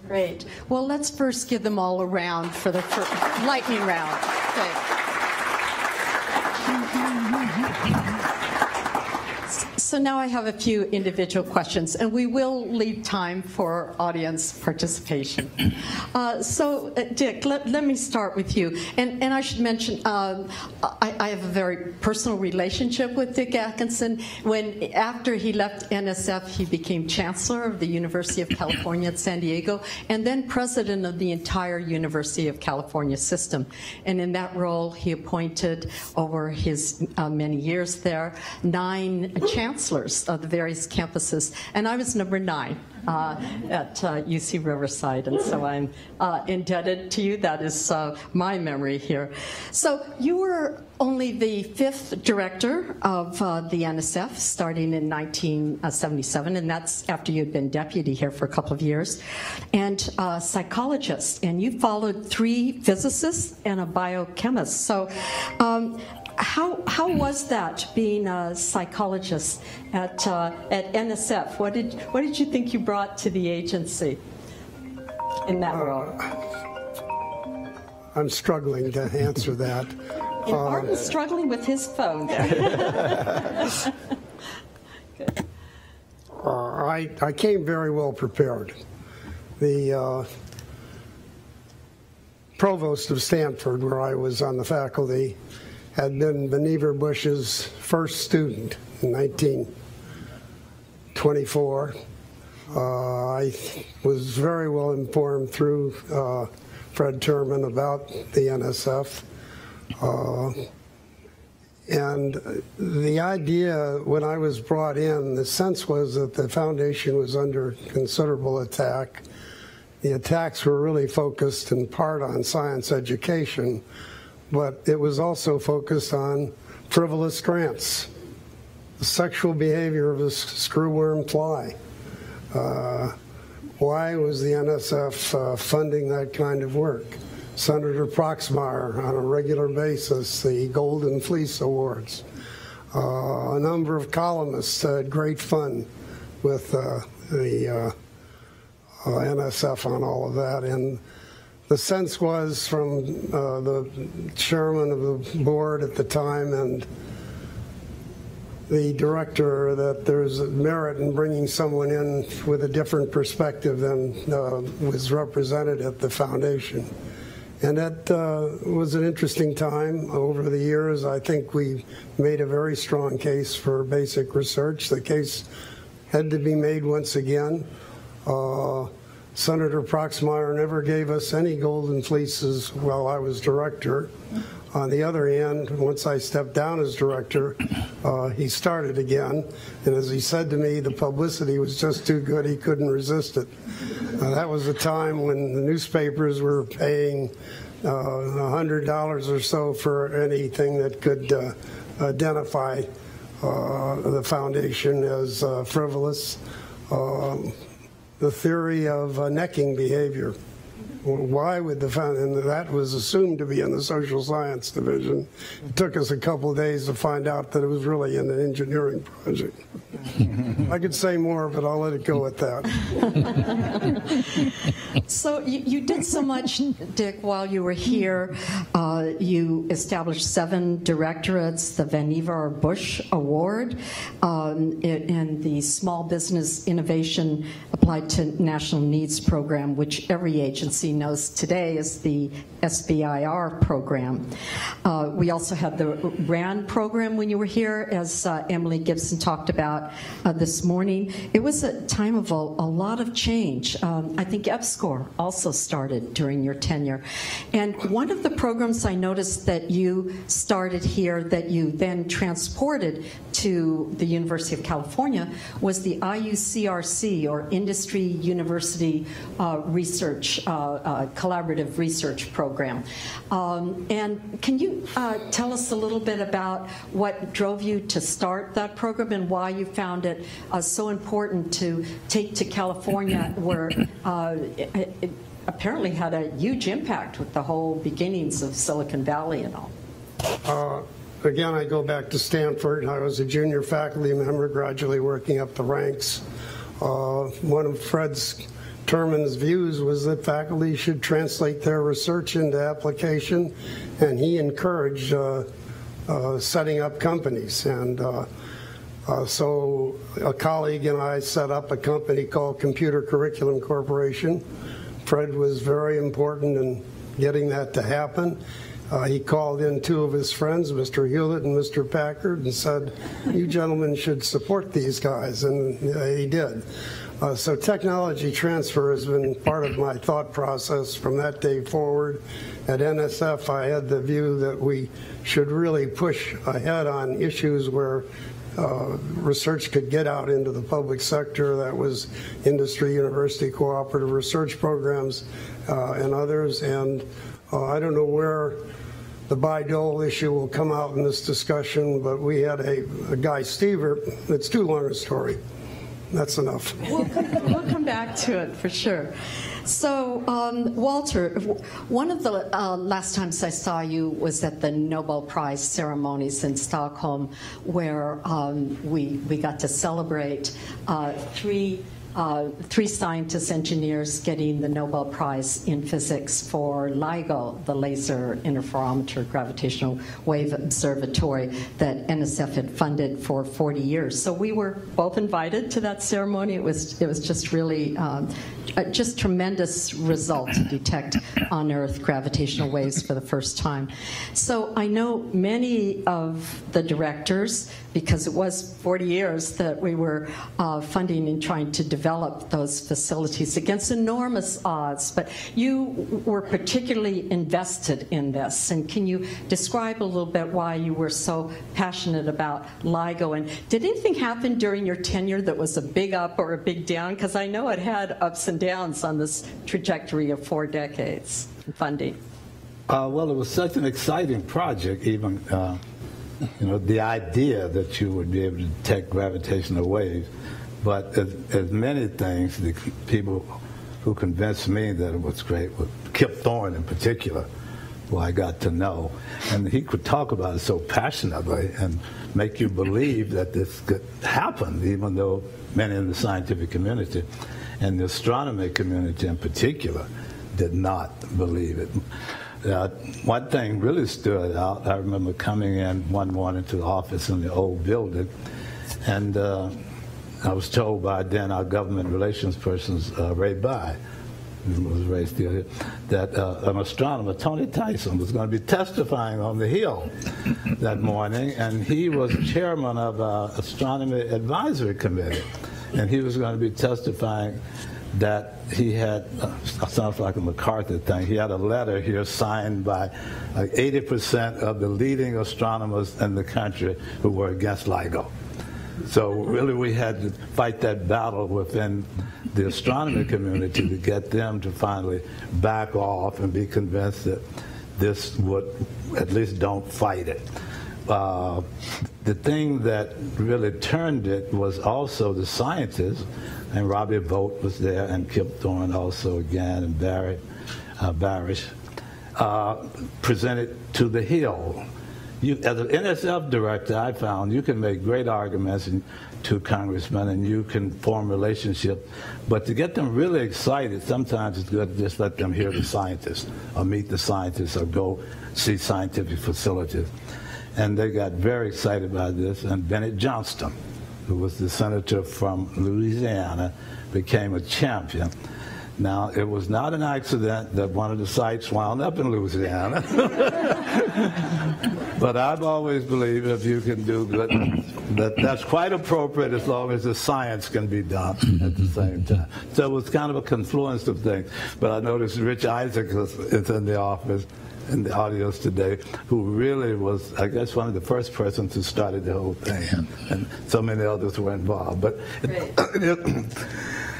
Great. Well, let's first give them all a round for the lightning round. Okay. So now I have a few individual questions, and we will leave time for audience participation. Dick, let me start with you. And I should mention, I have a very personal relationship with Dick Atkinson. After he left NSF, he became Chancellor of the University of California at San Diego, and then President of the entire University of California system. And in that role, he appointed, over his many years there, 9 chancellors chancellors of the various campuses, and I was number 9 at UC Riverside, and so I'm indebted to you. That is my memory here. So you were only the 5th director of the NSF, starting in 1977, and that's after you'd been deputy here for a couple of years, and a psychologist, and you followed 3 physicists and a biochemist. So how was that, being a psychologist at NSF? What did you think you brought to the agency in that role? I'm struggling to answer that. And Arden's struggling with his phone there. Good. I came very well prepared. The provost of Stanford, where I was on the faculty, had been Vannevar Bush's first student in 1924. I was very well informed through Fred Terman about the NSF. And the idea, when I was brought in, the sense was that the foundation was under considerable attack. The attacks were really focused in part on science education, but it was also focused on frivolous grants, the sexual behavior of a screwworm fly. Why was the NSF funding that kind of work? Senator Proxmire on a regular basis, the Golden Fleece Awards. A number of columnists had great fun with the NSF on all of that. And the sense was from the chairman of the board at the time and the director that there's merit in bringing someone in with a different perspective than was represented at the foundation. And that was an interesting time. Over the years, I think we made a very strong case for basic research. The case had to be made once again. Senator Proxmire never gave us any golden fleeces while I was director. On the other hand, once I stepped down as director, he started again. And as he said to me, the publicity was just too good, he couldn't resist it. That was a time when the newspapers were paying $100 or so for anything that could identify the foundation as frivolous. The theory of necking behavior. Why would the foundation, and that was assumed to be in the social science division. It took us a couple of days to find out that it was really in an engineering project. I could say more, but I'll let it go at that. So you did so much, Dick, while you were here. You established 7 directorates, the Vannevar Bush Award, and the Small Business Innovation Applied to National Needs Program, which every agency knows today is the SBIR program. We also had the RAND program when you were here, as Emily Gibson talked about this morning. It was a time of a lot of change. I think EPSCoR also started during your tenure. And one of the programs I noticed that you started here that you then transported to the University of California was the IUCRC, or Industry University Research, Collaborative Research Program. And can you tell us a little bit about what drove you to start that program and why you found it so important to take to California, where it apparently had a huge impact with the whole beginnings of Silicon Valley and all? Again, I go back to Stanford. I was a junior faculty member, gradually working up the ranks. One of Fred's Terman's views was that faculty should translate their research into application, and he encouraged setting up companies. And so a colleague and I set up a company called Computer Curriculum Corporation. Fred was very important in getting that to happen. He called in 2 of his friends, Mr. Hewlett and Mr. Packard, and said, "You gentlemen should support these guys," and he did. So technology transfer has been part of my thought process from that day forward. At NSF, I had the view that we should really push ahead on issues where research could get out into the public sector. That was industry, university, cooperative research programs, and others. And I don't know where the Bayh-Dole issue will come out in this discussion, but we had a guy, Stever. It's too long a story. That's enough. We'll come back to it for sure. So, Walter, one of the last times I saw you was at the Nobel Prize ceremonies in Stockholm, where we got to celebrate three scientists, engineers getting the Nobel Prize in physics for LIGO, the Laser Interferometer Gravitational Wave Observatory that NSF had funded for 40 years. So we were both invited to that ceremony. It was just really just tremendous result to detect on Earth gravitational waves for the first time. So I know many of the directors, because it was 40 years that we were funding and trying to develop those facilities against enormous odds, but you were particularly invested in this. And can you describe a little bit why you were so passionate about LIGO? And did anything happen during your tenure that was a big up or a big down? Because I know it had ups and downs on this trajectory of 4 decades in funding. Well, it was such an exciting project, even you know, the idea that you would be able to detect gravitational waves. But as many things, the people who convinced me that it was great were Kip Thorne in particular, who I got to know. And he could talk about it so passionately and make you believe that this could happen, even though many in the scientific community and the astronomy community in particular did not believe it. One thing really stood out. I remember coming in one morning to the office in the old building, and I was told by then our government relations person, Ray Bayh, who was raised here, that an astronomer, Tony Tyson, was going to be testifying on the Hill that morning, and he was chairman of our Astronomy Advisory Committee, and he was going to be testifying that he had, sounds like a MacArthur thing, he had a letter here signed by like 80% of the leading astronomers in the country who were against LIGO. So really we had to fight that battle within the astronomy community to get them to finally back off and be convinced that this would, at least don't fight it. The thing that really turned it was also the scientists, and Robbie Vogt was there, and Kip Thorne also again, and Barish, presented to the Hill. As an NSF director, I found you can make great arguments to congressmen and you can form relationships, but to get them really excited, sometimes it's good to just let them hear the scientists or meet the scientists or go see scientific facilities. And they got very excited about this, and Bennett Johnston, who was the senator from Louisiana, became a champion. Now, it was not an accident that one of the sites wound up in Louisiana. But I've always believed if you can do good, that's quite appropriate as long as the science can be done at the same time. So it was kind of a confluence of things. But I noticed Rich Isaac is in the office, in the audience today, who really was, I guess, one of the first persons who started the whole thing. And so many others were involved. But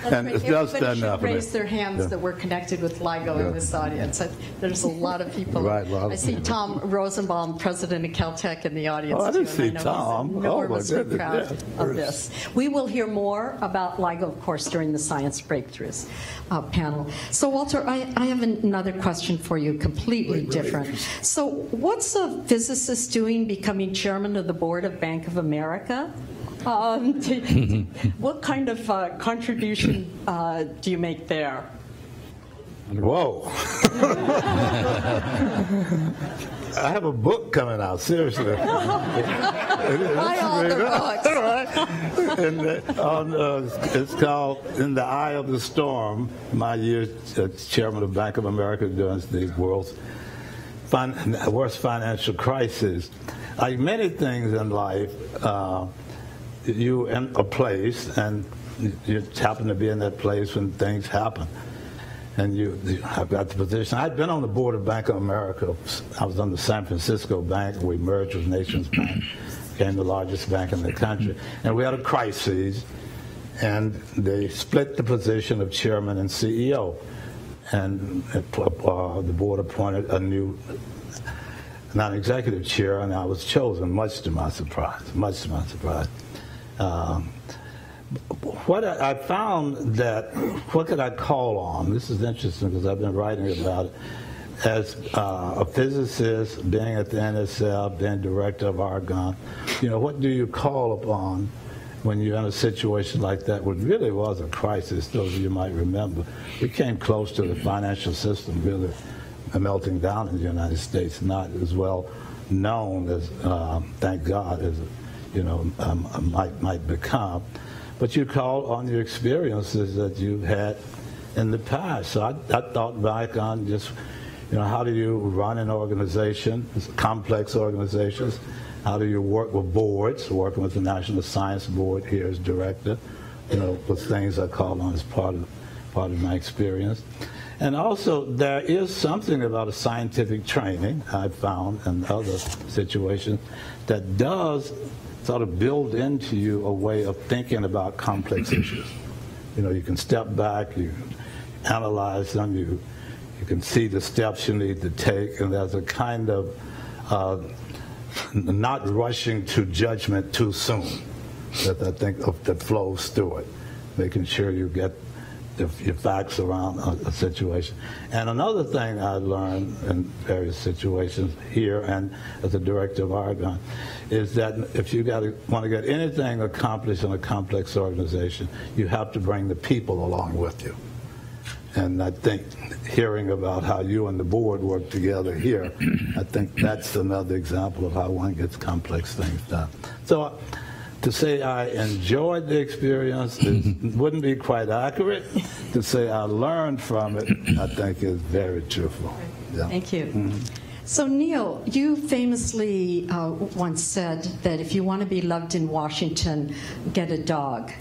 and it's just enough. Raise their hands that were connected with LIGO in this audience. There's a lot of people. Right, I see Tom Rosenbaum, president of Caltech, in the audience. Oh, I didn't see Tom. He's enormously proud of this. We will hear more about LIGO, of course, during the Science Breakthroughs panel. So, Walter, I have another question for you, completely different. So, what's a physicist doing becoming chairman of the board of Bank of America? What kind of contribution do you make there? Whoa. I have a book coming out, seriously. Buy all the books. It's called In the Eye of the Storm, my year as chairman of Bank of America during the world's worst financial crisis. Like many things in life, you in a place, and you happen to be in that place when things happen. And I've got the position. I'd been on the board of Bank of America. I was on the San Francisco Bank. We merged with Nations Bank, became the largest bank in the country. And we had a crisis, and they split the position of chairman and CEO. And the board appointed a new non-executive chair, and I was chosen, much to my surprise, What I found that, what could I call on? This is interesting because I've been writing about it. As a physicist, being at the NSF, being director of Argonne, what do you call upon when you're in a situation like that, which really was a crisis, those of you might remember. We came close to the financial system really melting down in the United States, not as well known as, thank God, as might become. But you call on your experiences that you've had in the past. So I thought back on just, how do you run an organization, complex organizations? How do you work with boards, working with the National Science Board here as director, with things I call on as part of my experience. And also, there is something about a scientific training, I've found, in other situations, that does sort of build into you a way of thinking about complex issues. You can step back, you analyze them, you can see the steps you need to take, and there's a kind of not rushing to judgment too soon that I think that flows through it, making sure you get your facts around a situation. And another thing I learned in various situations here and as a director of Argonne is that if you want to get anything accomplished in a complex organization, you have to bring the people along with you. And I think hearing about how you and the board work together here, I think that's another example of how one gets complex things done. So to say I enjoyed the experience wouldn't be quite accurate. To say I learned from it, I think is very truthful. Yeah. Thank you. So Neal, you famously once said that if you want to be loved in Washington, get a dog.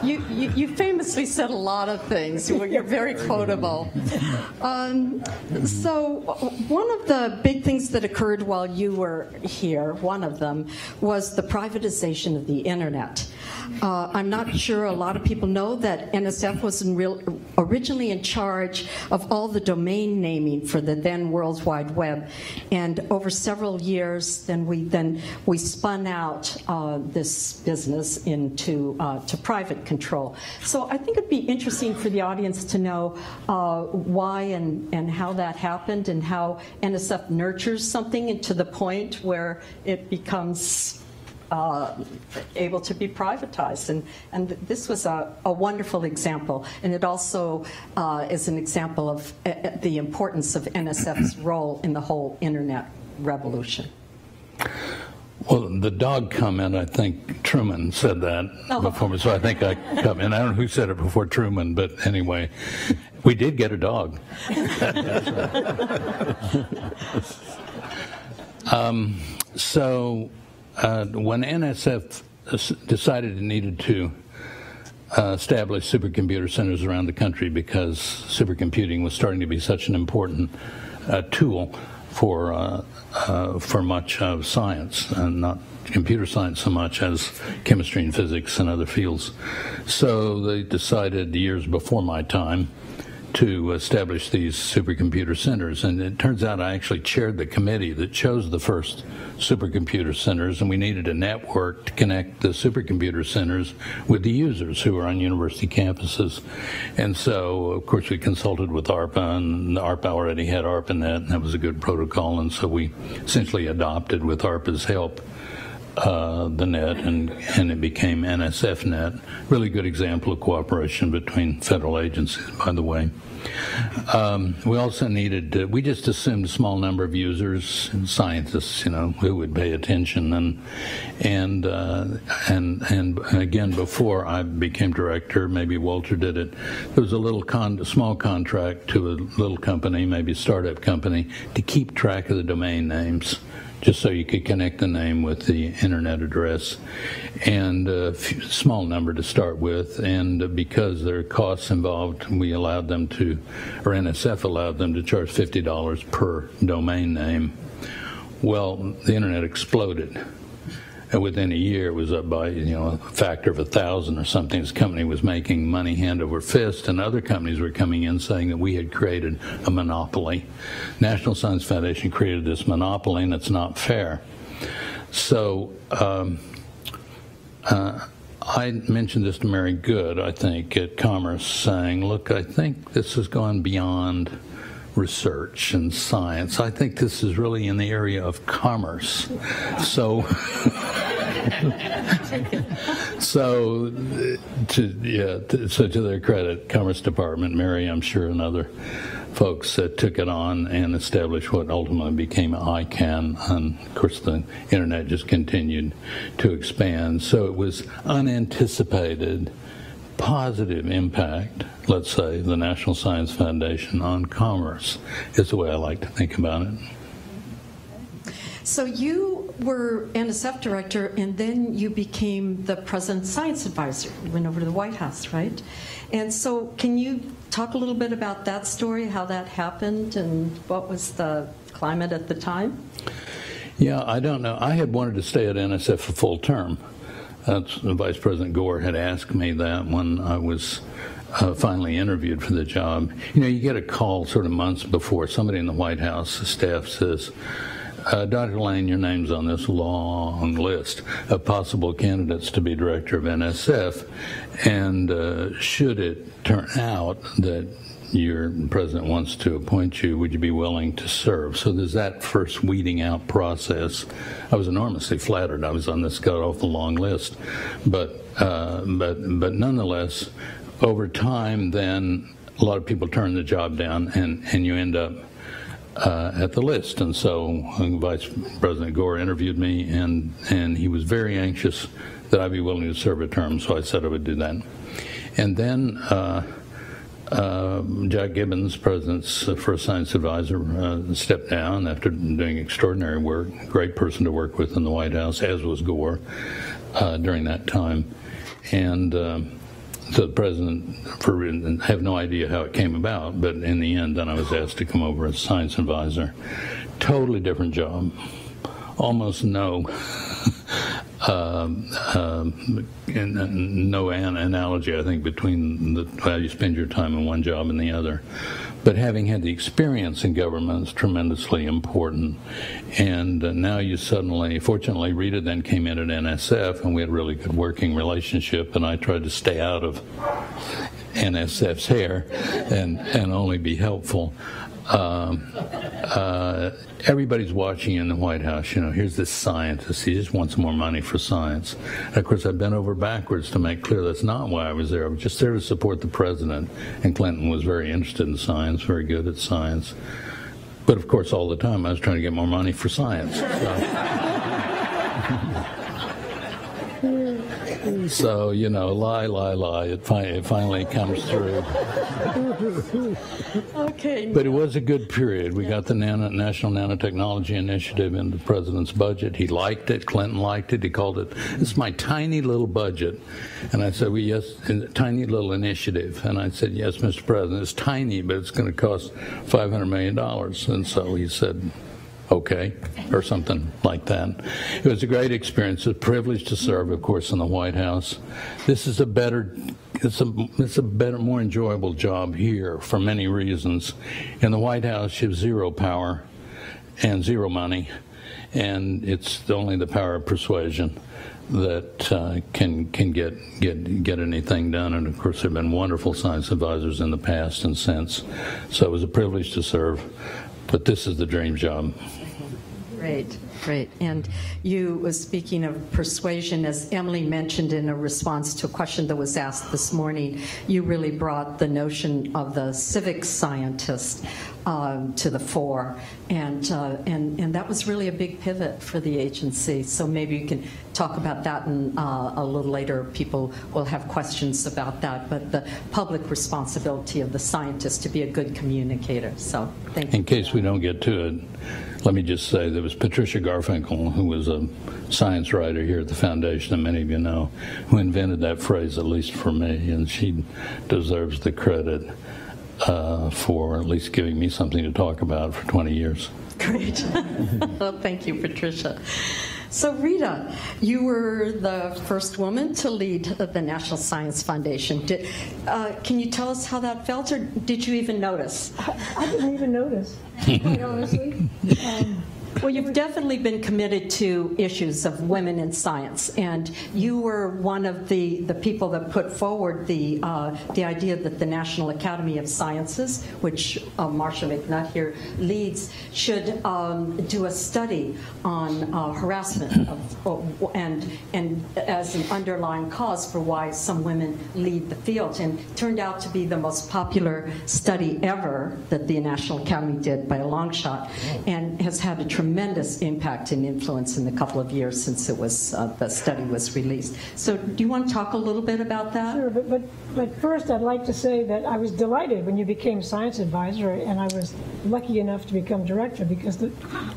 You famously said a lot of things. You're very quotable. So one of the big things that occurred while you were here, one of them, was the privatization of the internet. I'm not sure a lot of people know that NSF was originally in charge of all the domain naming for the then World Wide Web, and over several years, then we spun out this business into to private control. So I think it'd be interesting for the audience to know why and how that happened, and how NSF nurtures something to the point where it becomes able to be privatized. And this was a wonderful example. And it also is an example of the importance of NSF's role in the whole internet revolution. Well, the dog comment, I think Truman said that before me, so I think I come in. I don't know who said it before Truman, but anyway, we did get a dog. So when NSF decided it needed to establish supercomputer centers around the country because supercomputing was starting to be such an important tool for much of science, and not computer science so much as chemistry and physics and other fields. So they decided years before my time to establish these supercomputer centers, and it turns out I actually chaired the committee that chose the first supercomputer centers, and we needed a network to connect the supercomputer centers with the users who were on university campuses. And so, of course, we consulted with ARPA, and ARPA already had ARPANET, and that was a good protocol, and so we essentially adopted, with ARPA's help, the net, and it became NSF-net. Really good example of cooperation between federal agencies, by the way. We also needed, we just assumed a small number of users and scientists, who would pay attention. And again, before I became director, maybe Walter did it, there was a small contract to a little company, maybe a startup company, to keep track of the domain names, just so you could connect the name with the internet address, and a small number to start with. And because there are costs involved, we allowed them to, or NSF allowed them to charge $50 per domain name. Well, the internet exploded. And within a year, it was up by, a factor of 1,000 or something. This company was making money hand over fist, and other companies were coming in saying that we had created a monopoly. National Science Foundation created this monopoly, and it's not fair. So I mentioned this to Mary Good, I think, at Commerce, saying, look, I think this has gone beyond research and science. I think this is really in the area of commerce. So, so to their credit, Commerce Department, Mary, I'm sure, and other folks took it on and established what ultimately became ICANN, and of course the internet just continued to expand. So it was unanticipated positive impact, let's say, the National Science Foundation on commerce is the way I like to think about it. So you were NSF director, and then you became the president's science advisor. You went over to the White House, right? And so can you talk a little bit about that story, how that happened, and what was the climate at the time? Yeah, I don't know. I had wanted to stay at NSF for full term. Vice President Gore had asked me that when I was finally interviewed for the job. You get a call sort of months before. Somebody in the White House, the staff says, Dr. Lane, your name's on this long list of possible candidates to be director of NSF, and should it turn out that your president wants to appoint you, would you be willing to serve? So there's that first weeding out process. I was enormously flattered. I was on this got off the long list, but nonetheless, over time, then a lot of people turn the job down, and you end up at the list. And so Vice President Gore interviewed me, and he was very anxious that I'd be willing to serve a term. So I said I would do that, and then. Jack Gibbons, President's first science advisor, stepped down after doing extraordinary work. Great person to work with in the White House, as was Gore during that time. And so the president, I have no idea how it came about, but in the end, then I was asked to come over as science advisor. Totally different job. Almost no analogy, I think, between how you spend your time in one job and the other. But having had the experience in government is tremendously important. And now you suddenly, fortunately, Rita then came in at NSF, and we had a really good working relationship, and I tried to stay out of NSF's hair and only be helpful. Everybody's watching in the White House. Here's this scientist. He just wants more money for science. And of course, I bent over backwards to make clear that's not why I was there. I was just there to support the president. And Clinton was very interested in science, very good at science. But of course, all the time, I was trying to get more money for science. So, lie. It finally comes through. Okay. But it was a good period. We got the National Nanotechnology Initiative in the president's budget. He liked it. Clinton liked it. He called it, "This is my tiny little budget." And I said, "Well, yes, tiny little initiative." And I said, "Yes, Mr. President, it's tiny, but it's going to cost $500 million. And so he said, okay, or something like that. It was a great experience. It's a privilege to serve, of course, in the White House. This is it's a better, more enjoyable job here for many reasons. In the White House, you have zero power and zero money, and it's only the power of persuasion that can get anything done. And of course, there have been wonderful science advisors in the past and since. So it was a privilege to serve. But this is the dream job. Great. And you was speaking of persuasion, as Emily mentioned in a response to a question that was asked this morning, you really brought the notion of the civic scientist to the fore, and that was really a big pivot for the agency. So maybe you can talk about that, and a little later people will have questions about that, but the public responsibility of the scientist to be a good communicator. So thank you. In case we don't get to it, let me just say there was Patricia Garfinkel, who was a science writer here at the foundation, and many of you know, who invented that phrase, at least for me, and she deserves the credit for at least giving me something to talk about for 20 years. Great. Well, thank you, Patricia. So Rita, you were the first woman to lead the National Science Foundation. Can you tell us how that felt, or did you even notice? I didn't even notice, quite honestly. Well, you've definitely been committed to issues of women in science, and you were one of the people that put forward the idea that the National Academy of Sciences, which Marcia McNutt here leads, should do a study on harassment and as an underlying cause for why some women lead the field, and turned out to be the most popular study ever that the National Academy did by a long shot, and has had a tremendous impact and influence in the couple of years since it was the study was released. So do you want to talk a little bit about that? Sure, but first I'd like to say that I was delighted when you became science advisor, and I was lucky enough to become director, because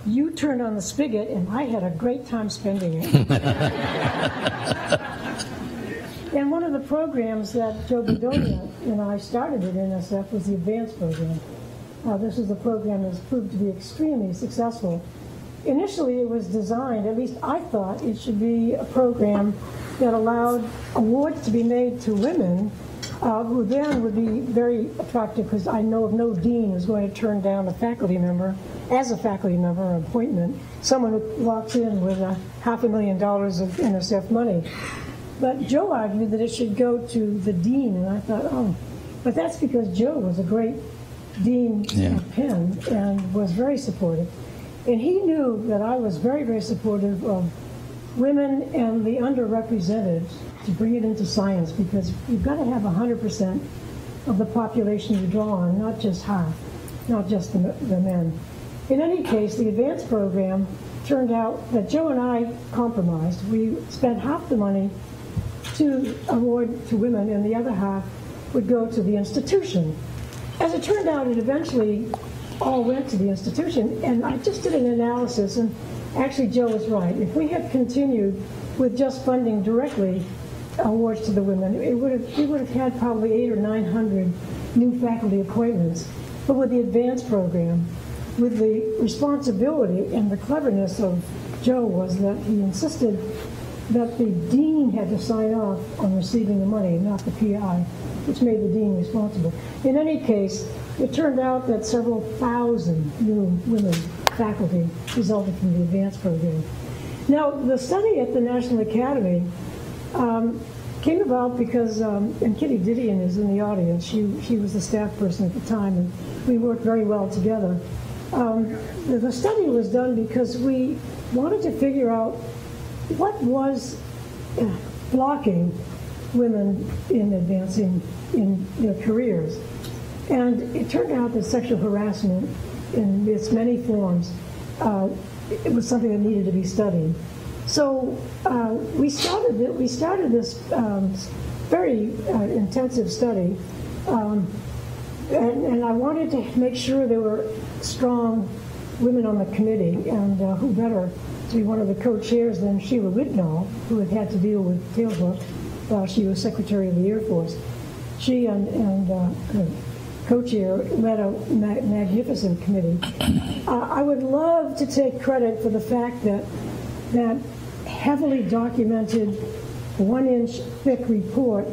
you turned on the spigot and I had a great time spending it. And one of the programs that Joe Bedonia and I started at NSF was the advanced program. This is a program that's proved to be extremely successful. Initially, it was designed, at least I thought, it should be a program that allowed awards to be made to women, who then would be very attractive, because I know of no dean who's going to turn down a faculty member, as a faculty member, an appointment, someone who walks in with $500,000 of NSF money. But Joe argued that it should go to the dean, and I thought, oh, but that's because Joe was a great dean at Penn and was very supportive. And he knew that I was very, very supportive of women and the underrepresented to bring it into science, because you've got to have 100% of the population you draw on, not just half, not just the men. In any case, the advanced program turned out that Joe and I compromised. We spent half the money to award to women, and the other half would go to the institution. As it turned out, it eventually all went to the institution, and I just did an analysis, and actually Joe was right. If we had continued with just funding directly awards to the women, we would have had probably 800 or 900 new faculty appointments. But with the advanced program, with the responsibility and the cleverness of Joe, was that he insisted that the dean had to sign off on receiving the money, not the PI, which made the dean responsible. In any case, it turned out that several thousand new women faculty resulted from the advanced program. Now, the study at the National Academy came about because, and Kitty Didion is in the audience, she was the staff person at the time, and we worked very well together. The study was done because we wanted to figure out what was blocking women in advancing in their careers. And it turned out that sexual harassment in its many forms, it was something that needed to be studied. So we started this very intensive study, and I wanted to make sure there were strong women on the committee, and who better to be one of the co-chairs than Sheila Whitnall, who had to deal with Tailhook while she was Secretary of the Air Force. She and co-chair led a magnificent committee. I would love to take credit for the fact that that heavily documented 1-inch thick report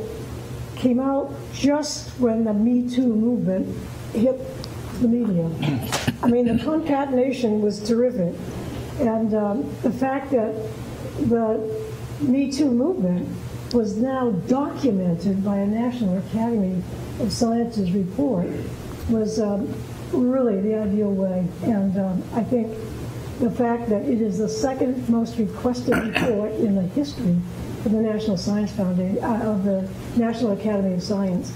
came out just when the Me Too movement hit the media. I mean, the concatenation was terrific. And the fact that the Me Too movement was now documented by a National Academy of Sciences report was really the ideal way. And I think the fact that it is the second most requested report in the history of the National Science Foundation, of the National Academy of Science,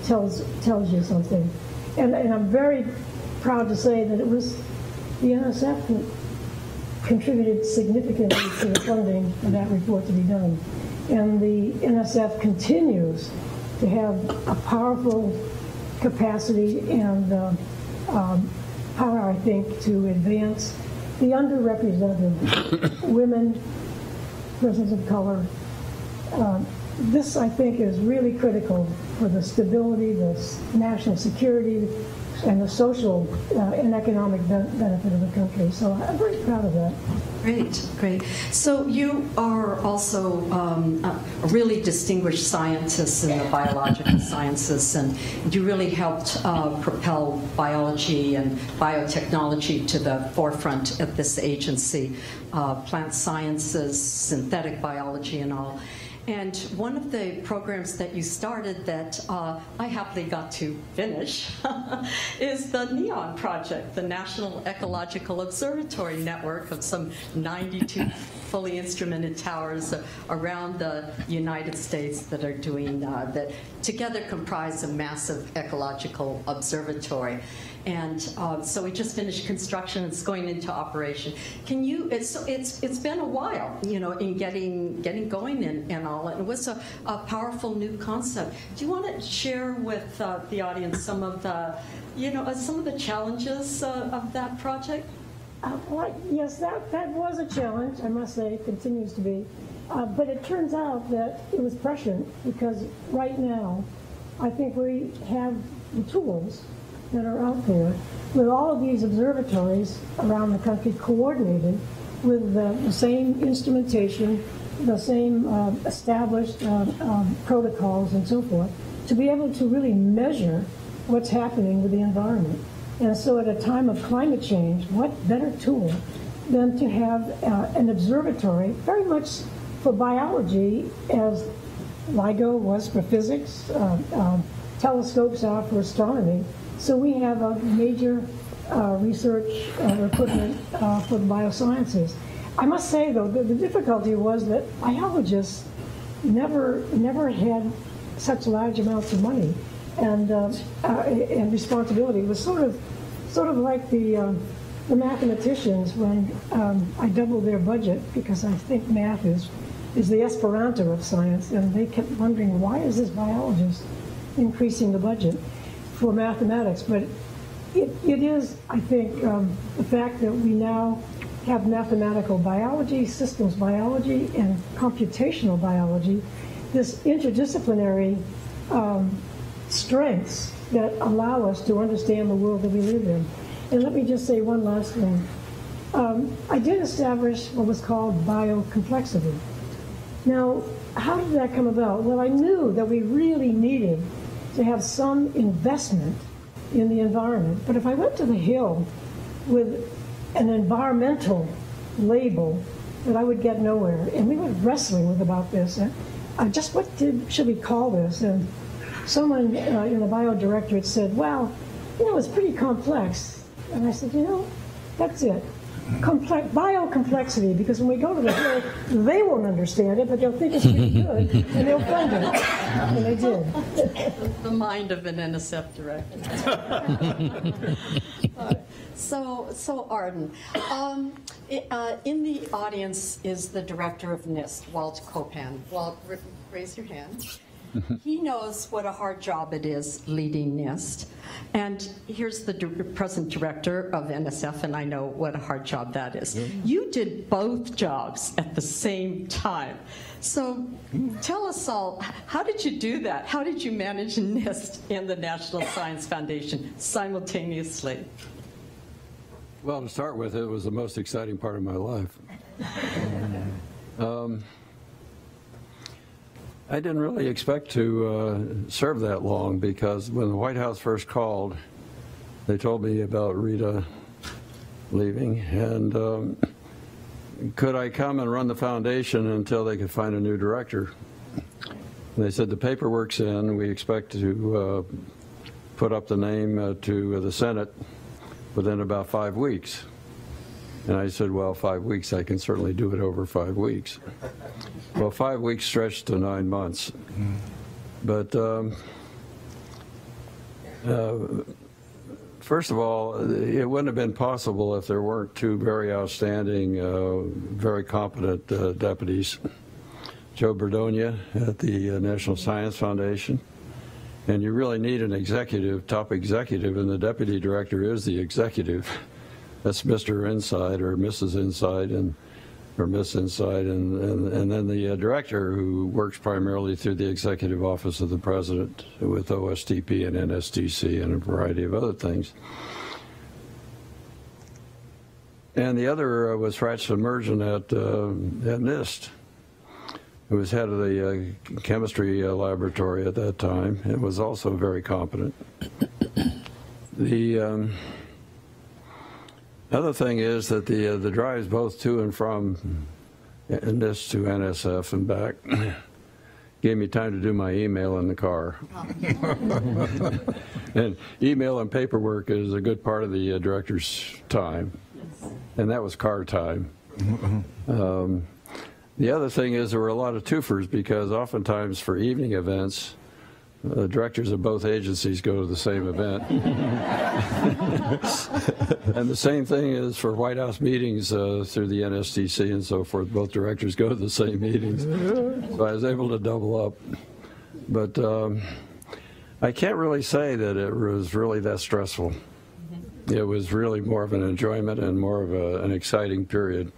tells you something. And I'm very proud to say that it was the NSF that contributed significantly to the funding of that report to be done. And the NSF continues to have a powerful capacity and power, I think, to advance the underrepresented women, persons of color. This, I think, is really critical for the stability, the national security, and the social and economic benefit of the country. So I'm very proud of that. Great, great. So you are also a really distinguished scientist in the biological sciences, and you really helped propel biology and biotechnology to the forefront at this agency, plant sciences, synthetic biology and all. And one of the programs that you started that I happily got to finish is the NEON project, the National Ecological Observatory Network of some 92 fully instrumented towers around the United States that are doing, that together comprise a massive ecological observatory. And so we just finished construction. It's going into operation. Can you? It's been a while, you know, in getting going and all. And it was a powerful new concept. Do you want to share with the audience some of the, you know, some of the challenges of that project? Well, yes, that was a challenge. I must say, it continues to be. But it turns out that it was prescient, because right now, I think we have the tools that are out there with all of these observatories around the country coordinated with the same instrumentation, the same established protocols and so forth, to be able to really measure what's happening with the environment. And so at a time of climate change, what better tool than to have an observatory, very much for biology as LIGO was for physics, telescopes are for astronomy. So we have a major research equipment for the biosciences. I must say, though, the difficulty was that biologists never had such large amounts of money and responsibility. It was sort of like the mathematicians when I doubled their budget, because I think math is the Esperanto of science, and they kept wondering, why is this biologist increasing the budget for mathematics? But it is, I think, the fact that we now have mathematical biology, systems biology, and computational biology, this interdisciplinary strengths that allow us to understand the world that we live in. And let me just say one last thing. I did establish what was called biocomplexity. Now, how did that come about? Well, I knew that we really needed to have some investment in the environment. But if I went to the Hill with an environmental label, that I would get nowhere. And we were wrestling with about this. Just what should we call this? And someone in the bio directorate said, well, you know, it's pretty complex. And I said, you know, that's it. Biocomplexity, because when we go to the Hill, they won't understand it, but they'll think it's pretty good, and they'll fund it. And they did. The mind of an NSF director. So Arden, in the audience is the director of NIST, Walter Copan. Walt, raise your hand. He knows what a hard job it is leading NIST. And here's the present director of NSF, and I know what a hard job that is. You did both jobs at the same time. So tell us all, how did you do that? How did you manage NIST and the National Science Foundation simultaneously? Well, to start with, it was the most exciting part of my life. I didn't really expect to serve that long, because when the White House first called, they told me about Rita leaving, and could I come and run the foundation until they could find a new director. And they said the paperwork's in, we expect to put up the name to the Senate within about 5 weeks. And I said, well, 5 weeks, I can certainly do it over 5 weeks. Well, 5 weeks stretched to 9 months. But first of all, it wouldn't have been possible if there weren't two very outstanding, very competent deputies. Joe Berdonia at the National Science Foundation. And you really need an executive, top executive, and the deputy director is the executive. That's Mr. Inside or Mrs. Inside or Miss Inside, and then the director, who works primarily through the Executive Office of the President with OSTP and NSTC and a variety of other things. And the other was Fratz Submergent at NIST, who was head of the chemistry laboratory at that time and was also very competent. The other thing is that the drives both to and from NIST to NSF and back gave me time to do my email in the car. And email and paperwork is a good part of the director's time, and that was car time. The other thing is there were a lot of twofers, because oftentimes for evening events, the directors of both agencies go to the same event. And the same thing is for White House meetings through the NSTC and so forth. Both directors go to the same meetings. So I was able to double up. But I can't really say that it was really that stressful. It was really more of an enjoyment and more of an exciting period.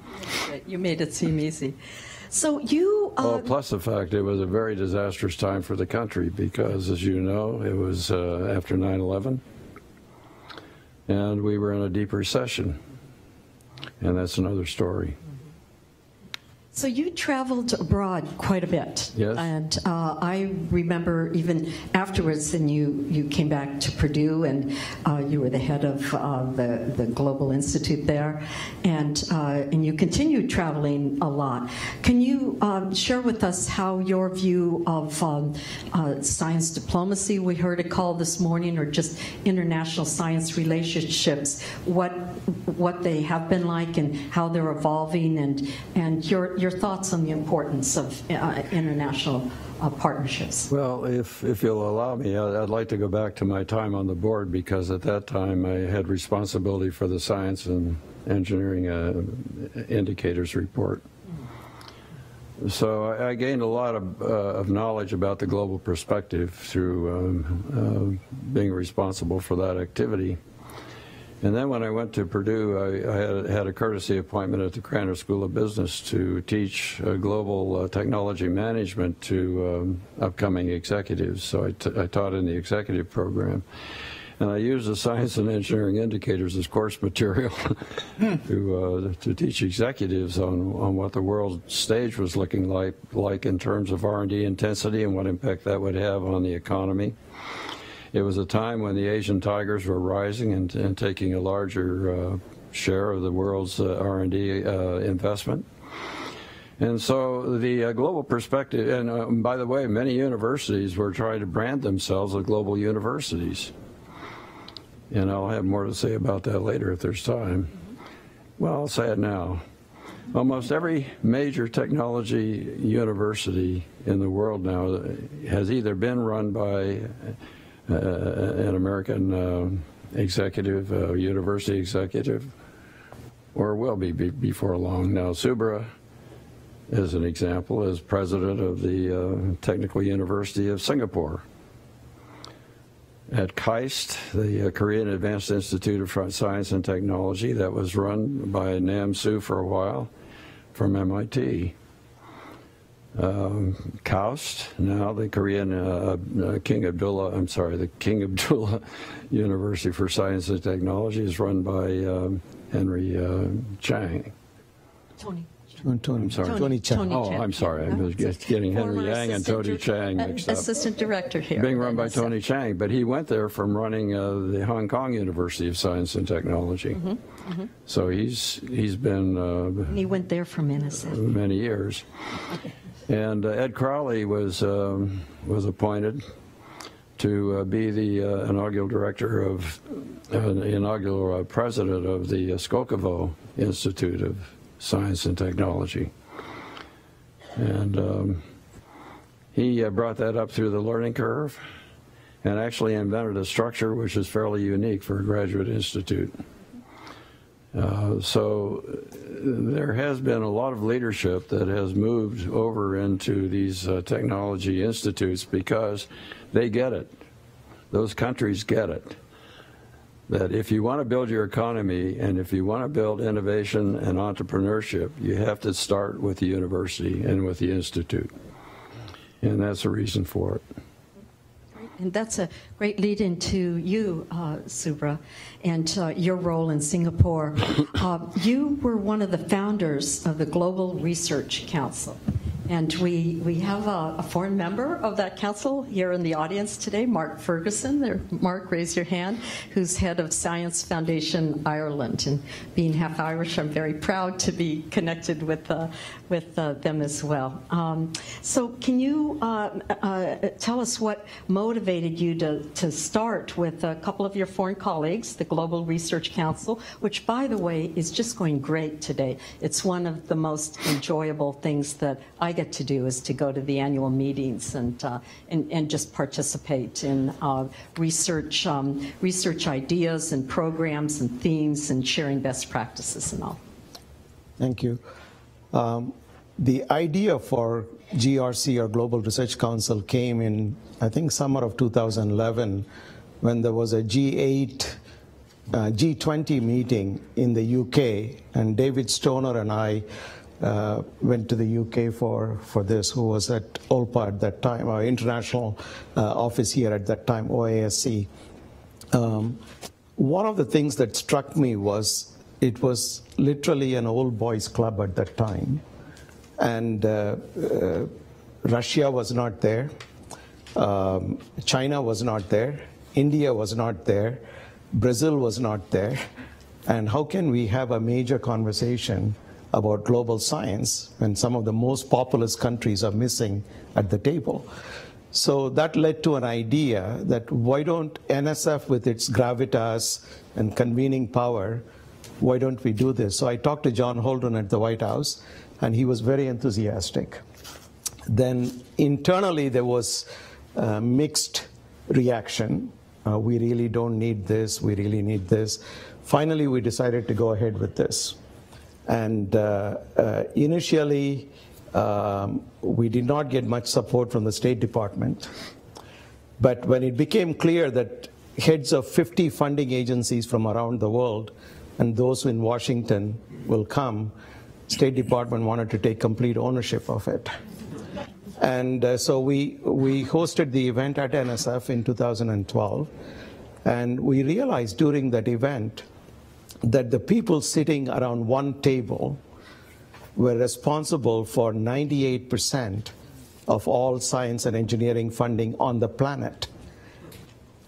You made it seem easy. So you... well, plus the fact it was a very disastrous time for the country because, as you know, it was after 9/11, and we were in a deep recession, and that's another story. So you traveled abroad quite a bit. Yes. And I remember even afterwards, then you came back to Purdue, and you were the head of the Global Institute there, and you continued traveling a lot. Can you share with us how your view of science diplomacy, we heard it called this morning, or just international science relationships, what they have been like and how they're evolving, and your thoughts on the importance of international partnerships? Well, if you'll allow me, I'd like to go back to my time on the board, because at that time I had responsibility for the Science and Engineering Indicators Report. So I gained a lot of knowledge about the global perspective through being responsible for that activity. And then when I went to Purdue, I had a courtesy appointment at the Cranner School of Business to teach global technology management to upcoming executives. So I taught in the executive program. And I used the Science and Engineering Indicators as course material to teach executives on what the world stage was looking like in terms of R&D intensity and what impact that would have on the economy. It was a time when the Asian tigers were rising and taking a larger share of the world's R&D investment. And so the global perspective, and by the way, many universities were trying to brand themselves as global universities. And I'll have more to say about that later if there's time. Well, I'll say it now. Almost every major technology university in the world now has either been run by an American executive, university executive, or will be before long. Now, Subra, as an example, is president of the Technical University of Singapore. At KAIST, the Korean Advanced Institute of Science and Technology, that was run by Nam Soo for a while from MIT. KAUST, now the Korean the King Abdullah University for Science and Technology is run by Henry Chang. Tony Chang. Oh, I'm sorry. I was getting Henry Yang and Tony Chang mixed up. Assistant director here. Being run by Tony Chang, but he went there from running the Hong Kong University of Science and Technology. So he's been... he went there from NSF. Many years. And Ed Crowley was appointed to be the inaugural director of, inaugural president of the Skolkovo Institute of Science and Technology. And he brought that up through the learning curve and actually invented a structure which is fairly unique for a graduate institute. So there has been a lot of leadership that has moved over into these technology institutes because they get it. Those countries get it. that if you want to build your economy and if you want to build innovation and entrepreneurship, you have to start with the university and with the institute. And that's the reason for it. And that's a great lead into you, Subra, and your role in Singapore. You were one of the founders of the Global Research Council. And we have a foreign member of that council here in the audience today, Mark Ferguson. There, Mark, raise your hand, who's head of Science Foundation Ireland. And being half Irish, I'm very proud to be connected with them as well. So can you tell us what motivated you to start with a couple of your foreign colleagues, the Global Research Council, which, by the way, is just going great today. It's one of the most enjoyable things that I get to do is to go to the annual meetings and just participate in research ideas and programs and themes and sharing best practices and all. Thank you. The idea for GRC, or Global Research Council, came in, I think, summer of 2011 when there was a G20 meeting in the UK, and David Stoner and I went to the UK for this, who was at OLPA at that time, our international office here at that time, OASC. One of the things that struck me was it was literally an old boys club at that time. And Russia was not there, China was not there, India was not there, Brazil was not there. And how can we have a major conversation about global science when some of the most populous countries are missing at the table? So that led to an idea that why don't NSF, with its gravitas and convening power, why don't we do this? So I talked to John Holden at the White House, and he was very enthusiastic. Then internally there was mixed reaction. We really don't need this, we really need this. Finally, we decided to go ahead with this. And initially, we did not get much support from the State Department. But when it became clear that heads of 50 funding agencies from around the world and those in Washington will come, State Department wanted to take complete ownership of it. And so we hosted the event at NSF in 2012. And we realized during that event that the people sitting around one table were responsible for 98% of all science and engineering funding on the planet.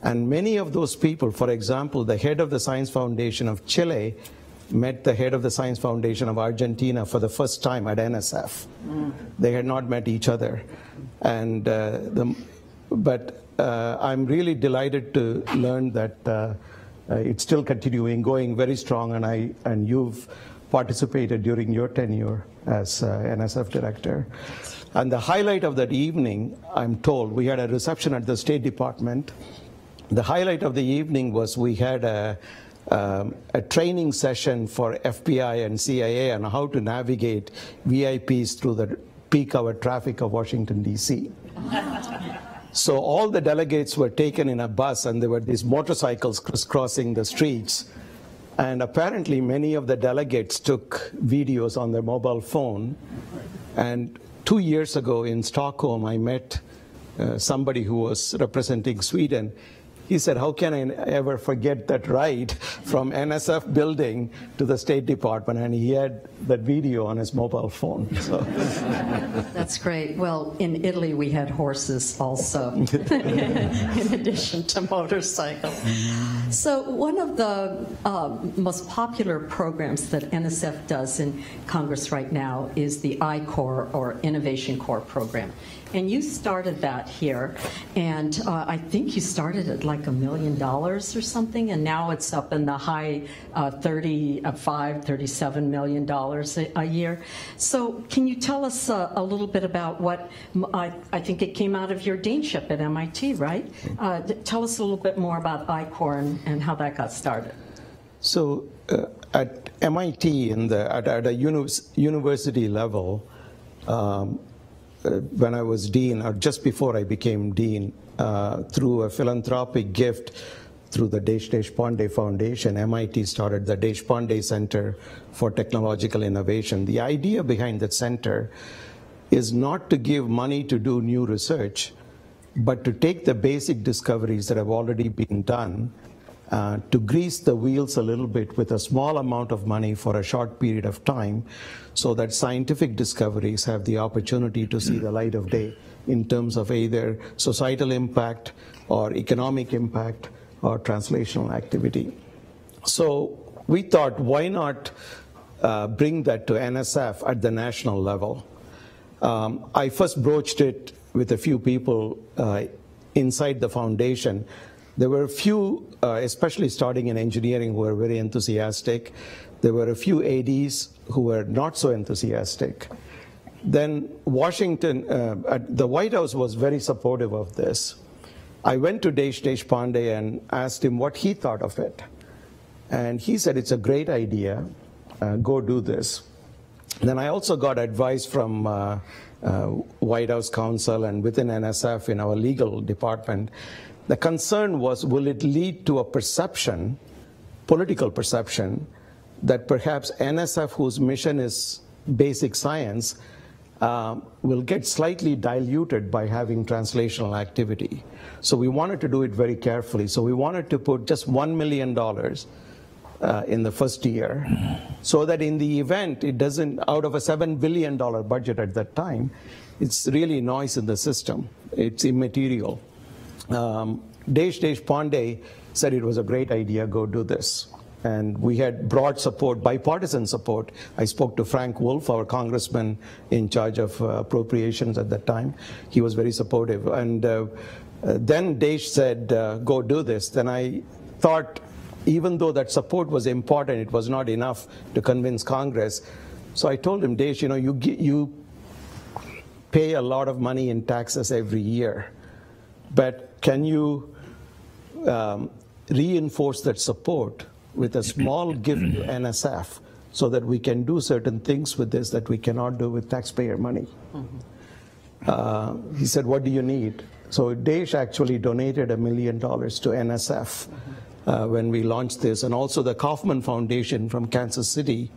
And many of those people, for example, the head of the Science Foundation of Chile met the head of the Science Foundation of Argentina for the first time at NSF. They had not met each other. And I'm really delighted to learn that it's still continuing, going very strong, and you've participated during your tenure as NSF director. And the highlight of that evening, I'm told, we had a reception at the State Department. The highlight of the evening was we had a training session for FBI and CIA on how to navigate VIPs through the peak hour traffic of Washington, D.C. So all the delegates were taken in a bus, and there were these motorcycles crisscrossing the streets. And apparently many of the delegates took videos on their mobile phone. And 2 years ago in Stockholm, I met somebody who was representing Sweden. He said, how can I ever forget that ride from NSF building to the State Department? And he had that video on his mobile phone. So. That's great. Well, in Italy, we had horses also, in addition to motorcycles. So one of the most popular programs that NSF does in Congress right now is the I-Corps, or Innovation Corps program. And you started that here, and I think you started at like $1 million or something, and now it's up in the high $37 million a year. So can you tell us a little bit about what, I think it came out of your deanship at MIT, right? Tell us a little bit more about I-Corps and how that got started. So at MIT, at a university level, when I was dean, or just before I became dean, through a philanthropic gift through the Deshpande Foundation, MIT started the Deshpande Center for Technological Innovation. The idea behind that center is not to give money to do new research, but to take the basic discoveries that have already been done, to grease the wheels a little bit with a small amount of money for a short period of time, so that scientific discoveries have the opportunity to see the light of day in terms of either societal impact or economic impact or translational activity. So we thought, why not bring that to NSF at the national level? I first broached it with a few people inside the foundation. There were a few, especially starting in engineering, who were very enthusiastic. There were a few ADs who were not so enthusiastic. Then Washington, the White House was very supportive of this. I went to Deshpande and asked him what he thought of it. And he said, it's a great idea, go do this. Then I also got advice from White House counsel and within NSF in our legal department. The concern was, will it lead to a perception, political perception, that perhaps NSF, whose mission is basic science, will get slightly diluted by having translational activity. So we wanted to do it very carefully. So we wanted to put just $1 million in the first year, so that in the event it doesn't, out of a $7 billion budget at that time, it's really noise in the system. It's immaterial. Deshpande said it was a great idea, go do this. And we had broad support, bipartisan support. I spoke to Frank Wolf, our congressman in charge of appropriations at that time. He was very supportive. And then Desh said, go do this. Then I thought, even though that support was important, it was not enough to convince Congress. So I told him, Desh, you know, you pay a lot of money in taxes every year, but can you reinforce that support with a small gift to NSF so that we can do certain things with this that we cannot do with taxpayer money? He said, what do you need? So Desh actually donated $1 million to NSF when we launched this, and also the Kauffman Foundation from Kansas City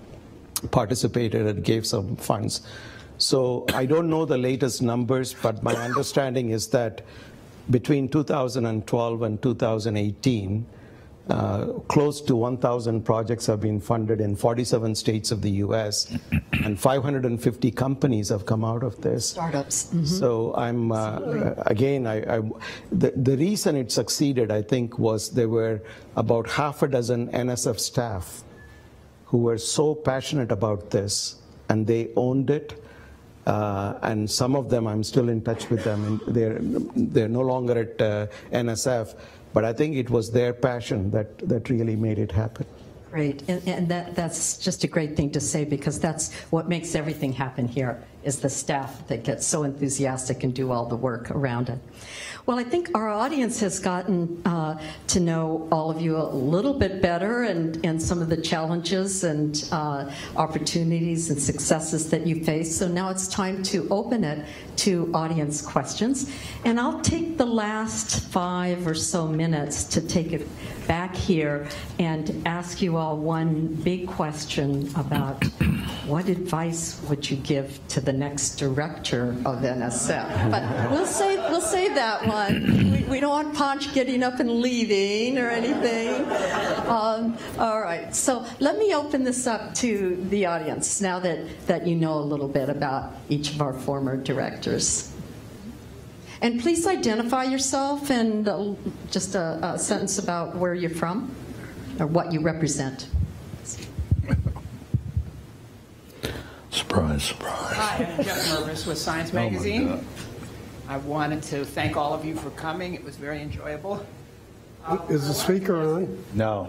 participated and gave some funds. So I don't know the latest numbers, but my understanding is that between 2012 and 2018, close to 1,000 projects have been funded in 47 states of the US, and 550 companies have come out of this. Startups. So I'm, again, the reason it succeeded, I think, was there were about half a dozen NSF staff who were so passionate about this, and they owned it. And some of them, I'm still in touch with them, and they're no longer at NSF. But I think it was their passion that really made it happen. Great, and that's just a great thing to say, because that's what makes everything happen here, is the staff that gets so enthusiastic and do all the work around it. Well, I think our audience has gotten to know all of you a little bit better, and some of the challenges and opportunities and successes that you face. So now it's time to open it to audience questions. And I'll take the last 5 or so minutes to take it back here and ask you all one big question about what advice would you give to the next director of NSF? But we'll save that one. We don't want Ponch getting up and leaving or anything. All right, so let me open this up to the audience now that you know a little bit about each of our former directors. And please identify yourself and just a sentence about where you're from or what you represent. Surprise. Hi, I'm Jeff Mervis with Science Magazine. I wanted to thank all of you for coming. It was very enjoyable. Is the speaker on? No.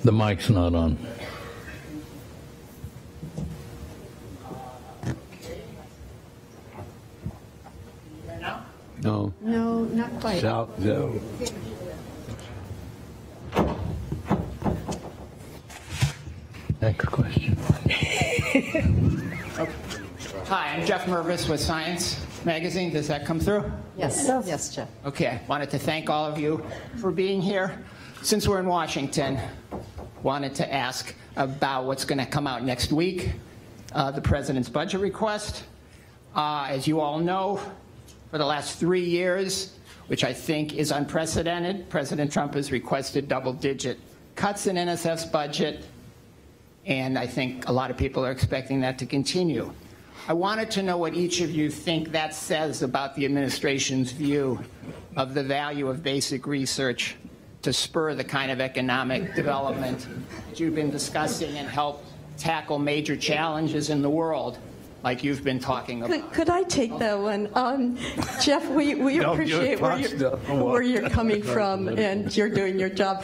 The mic's not on. No. No, not quite. South, no. Next question. Okay. Hi, I'm Jeff Mervis with Science Magazine. Does that come through? Yes, yes, Jeff. Okay, I wanted to thank all of you for being here. Since we're in Washington, wanted to ask about what's going to come out next week, the president's budget request. As you all know, for the last 3 years, which I think is unprecedented, President Trump has requested double-digit cuts in NSF's budget, and I think a lot of people are expecting that to continue. I wanted to know what each of you think that says about the administration's view of the value of basic research to spur the kind of economic development that you've been discussing and help tackle major challenges in the world, like you've been talking about. Could I take that one? Jeff, we appreciate where you're coming from, and you're doing your job.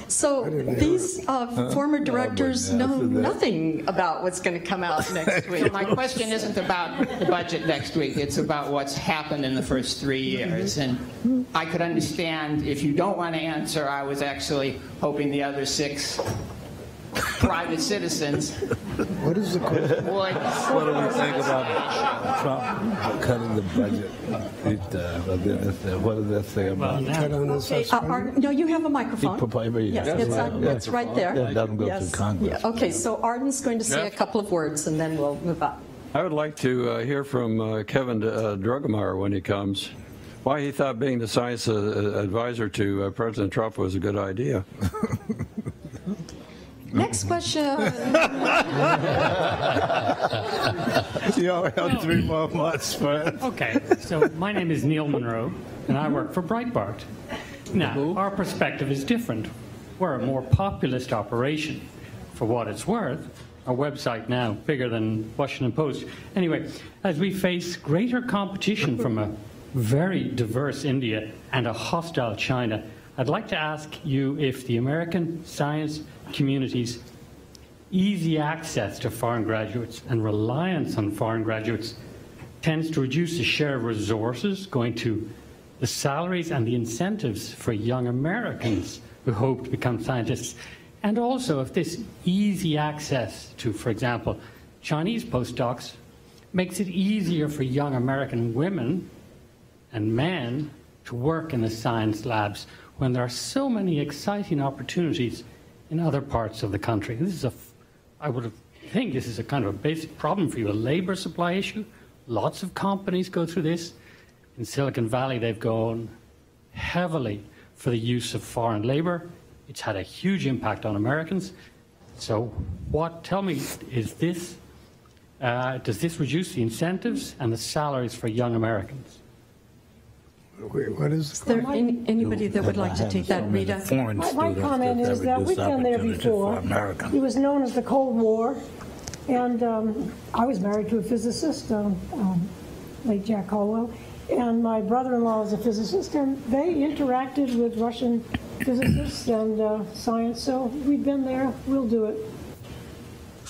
So these former directors know nothing about what's going to come out next week. So my question isn't about the budget next week. It's about what's happened in the first 3 years. And I could understand if you don't want to answer. I was actually hoping the other 6 private citizens. What is the question? What do we think about Trump cutting the budget? What does that say about Okay, no, you have a microphone. Yes, it's right there. It doesn't go through Congress. Yeah. Okay, so Arden's going to say a couple of words, and then we'll move on. I would like to hear from Kelvin Droegemeier when he comes, why he thought being the science advisor to President Trump was a good idea. Next question. You all have 3 more months, friend. Okay, so my name is Neil Monroe, and I work for Breitbart. Now, our perspective is different. We're a more populist operation. For what it's worth, our website now bigger than Washington Post. Anyway, as we face greater competition from a very diverse India and a hostile China, I'd like to ask you if the American science community's easy access to foreign graduates and reliance on foreign graduates tends to reduce the share of resources going to the salaries and the incentives for young Americans who hope to become scientists. And also if this easy access to, for example, Chinese postdocs makes it easier for young American women and men to work in the science labs when there are so many exciting opportunities in other parts of the country. This is I would think this is a kind of a basic problem for you, a labor supply issue. Lots of companies go through this. In Silicon Valley, they've gone heavily for the use of foreign labor. It's had a huge impact on Americans. So tell me, is this, does this reduce the incentives and the salaries for young Americans? What is there anybody that would like to take that, Rita? My comment is that we've been there before. It was known as the Cold War, and I was married to a physicist, late Jack Colwell, and my brother-in-law is a physicist, and they interacted with Russian physicists and science, so we've been there, we'll do it.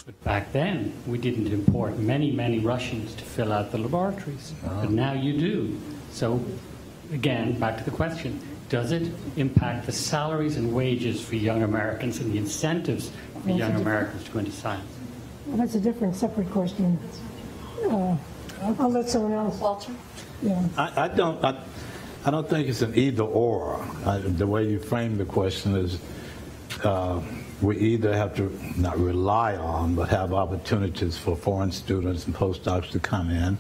But back then, we didn't import many, many Russians to fill out the laboratories, but now you do. So again, back to the question, does it impact the salaries and wages for young Americans and the incentives for young Americans to go into science? Well, that's a different, separate question. I'll let someone else. Walter? Yeah. I don't think it's an either or. The way you frame the question is we either have to not rely on, but have opportunities for foreign students and postdocs to come in,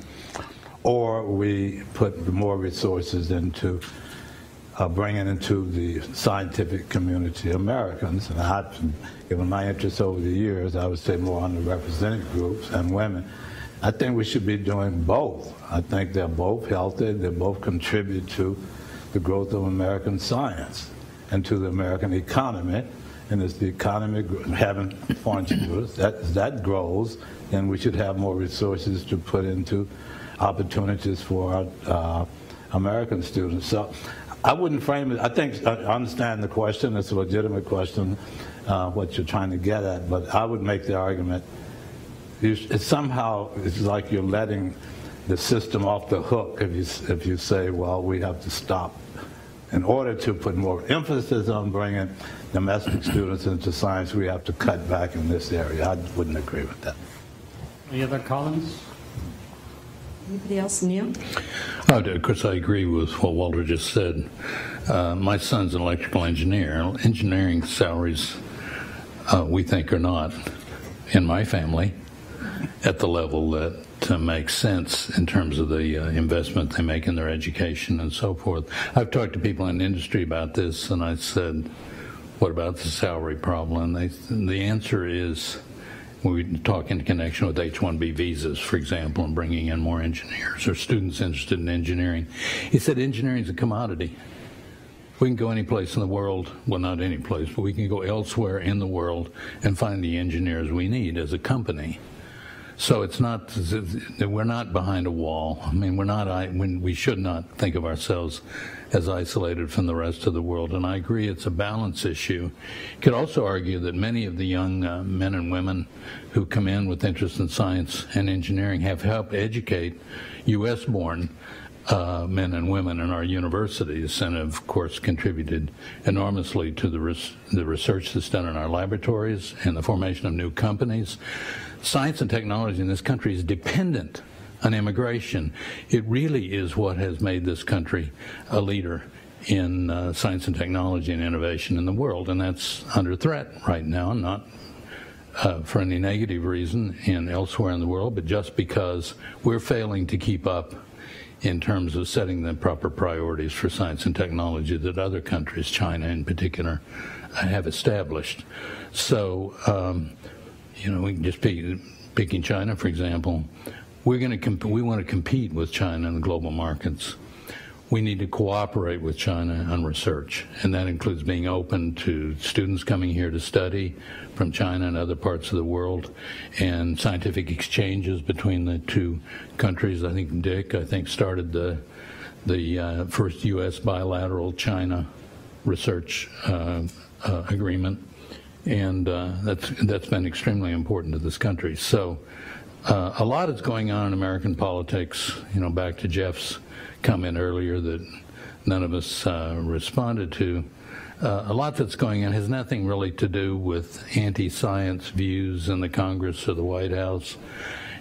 or we put more resources into bringing into the scientific community Americans. And I've, given my interests over the years, I would say more underrepresented groups and women. I think we should be doing both. I think they're both healthy. They both contribute to the growth of American science and to the American economy. And as the economy, having foreign students, that grows, then we should have more resources to put into opportunities for our American students. So I wouldn't frame it. I think I understand the question. It's a legitimate question, what you're trying to get at. But I would make the argument, it's like you're letting the system off the hook if you say, well, we have to stop. In order to put more emphasis on bringing domestic students into science, we have to cut back in this area. I wouldn't agree with that. Any other comments? Anybody else? Neil? Oh, of course, I agree with what Walter just said. My son's an electrical engineer. Engineering salaries, we think, are not, in my family, at the level that makes sense in terms of the investment they make in their education and so forth. I've talked to people in the industry about this, and I said, what about the salary problem? And the answer is, we talk in connection with H-1B visas, for example, and bringing in more engineers or students interested in engineering. He said engineering is a commodity. We can go any place in the world, well, not any place, but we can go elsewhere in the world and find the engineers we need as a company. So it's not, we're not behind a wall. I mean, we should not think of ourselves as isolated from the rest of the world. And I agree it's a balance issue. You could also argue that many of the young men and women who come in with interest in science and engineering have helped educate U.S.-born men and women in our universities, and have, of course, contributed enormously to the research that's done in our laboratories and the formation of new companies. Science and technology in this country is dependent on immigration. It really is what has made this country a leader in science and technology and innovation in the world, and that's under threat right now, not for any negative reason elsewhere in the world, but just because we're failing to keep up in terms of setting the proper priorities for science and technology that other countries, China in particular, have established. So, you know, we can just picking China, for example. We want to compete with China in the global markets. We need to cooperate with China on research, and that includes being open to students coming here to study from China and other parts of the world, and scientific exchanges between the two countries. I think Dick, started the first U.S. bilateral China research agreement, and that's been extremely important to this country. So a lot is going on in American politics. You know, back to Jeff's comment earlier that none of us responded to. A lot that's going on has nothing really to do with anti-science views in the Congress or the White House.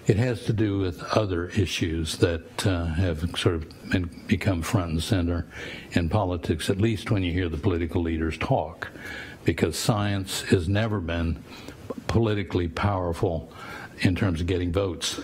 It has to do with other issues that have sort of become front and center in politics, at least when you hear the political leaders talk, because science has never been politically powerful in terms of getting votes.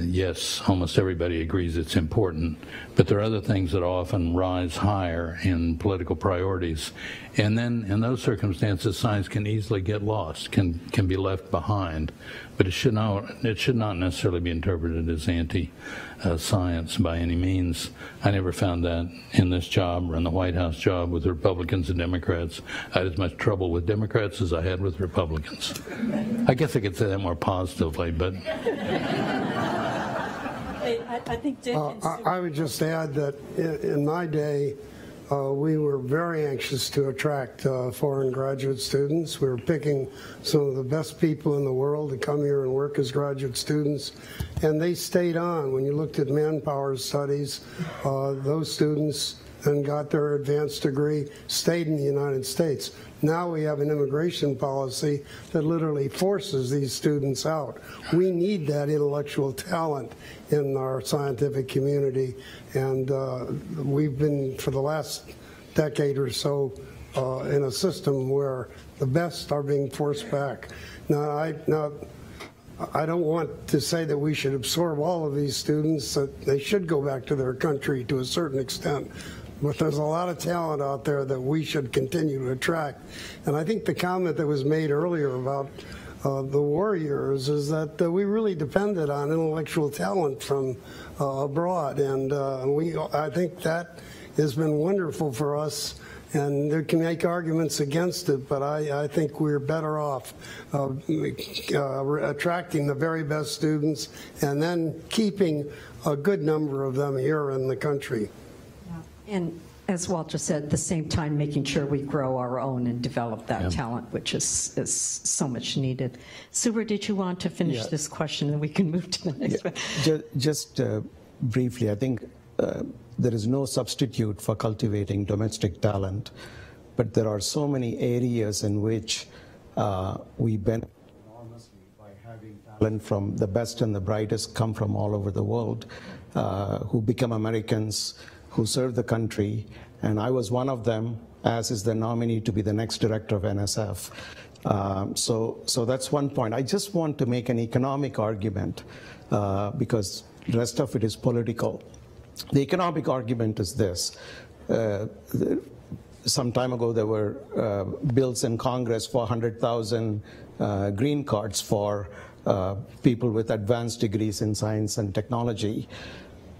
Yes, almost everybody agrees it's important, but there are other things that often rise higher in political priorities. And then in those circumstances, science can easily get lost, can be left behind. But it should not necessarily be interpreted as anti-science by any means. I never found that in this job or in the White House job with Republicans and Democrats. I had as much trouble with Democrats as I had with Republicans. I guess I could say that more positively, but... I think Dick I would just add that in my day, we were very anxious to attract foreign graduate students. We were picking some of the best people in the world to come here and work as graduate students, and they stayed on. When you looked at manpower studies, those students then got their advanced degree, stayed in the United States. Now we have an immigration policy that literally forces these students out. We need that intellectual talent in our scientific community, and we've been, for the last decade or so, in a system where the best are being forced back. Now, I don't want to say that we should absorb all of these students, that they should go back to their country to a certain extent. But there's a lot of talent out there that we should continue to attract. And I think the comment that was made earlier about the war years is that we really depended on intellectual talent from abroad. And I think that has been wonderful for us. And they can make arguments against it, but I think we're better off attracting the very best students and then keeping a good number of them here in the country. And as Walter said, at the same time, making sure we grow our own and develop that talent, which is so much needed. Subra, did you want to finish this question and we can move to the next one? Just briefly, I think there is no substitute for cultivating domestic talent, but there are so many areas in which we benefit enormously by having talent from the best and the brightest come from all over the world, who become Americans, who serve the country, and I was one of them, as is the nominee to be the next director of NSF. So that's one point. I just want to make an economic argument because the rest of it is political. The economic argument is this. Some time ago there were bills in Congress for 100,000 green cards for people with advanced degrees in science and technology.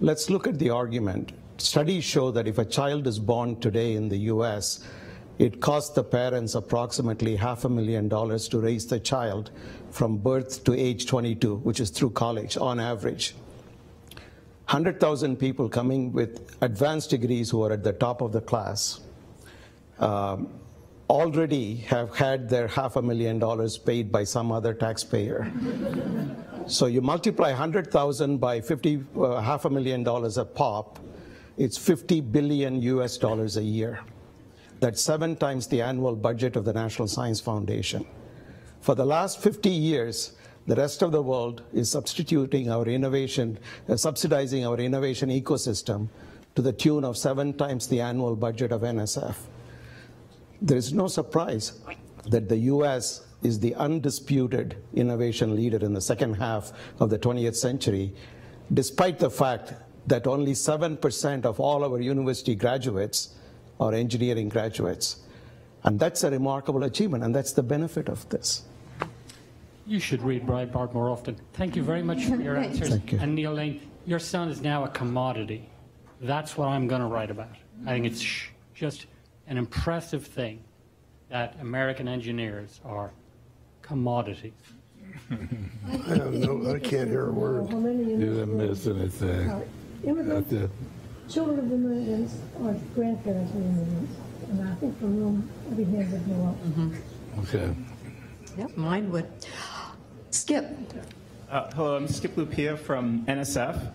Let's look at the argument. Studies show that if a child is born today in the US, it costs the parents approximately $500,000 to raise the child from birth to age 22, which is through college on average. 100,000 people coming with advanced degrees who are at the top of the class already have had their $500,000 paid by some other taxpayer. So you multiply 100,000 by $500,000 a pop, it's $50 billion US a year. That's 7 times the annual budget of the National Science Foundation. For the last 50 years, the rest of the world is substituting our innovation, subsidizing our innovation ecosystem to the tune of 7 times the annual budget of NSF. There is no surprise that the US is the undisputed innovation leader in the second half of the 20th century, despite the fact that only 7% of all our university graduates are engineering graduates. And that's a remarkable achievement, and that's the benefit of this. You should read Breitbart more often. Thank you very much for your answers. Thank you. And Neal Lane, your son is now a commodity. That's what I'm going to write about. I think it's just an impressive thing that American engineers are commodities. I don't know. I can't hear a word. You didn't miss anything. Immigrants, children of immigrants, or grandparents of immigrants. And I think the room, every hand would go up. Okay. Yep, mine would. Skip. Hello, I'm Skip Lupia from NSF.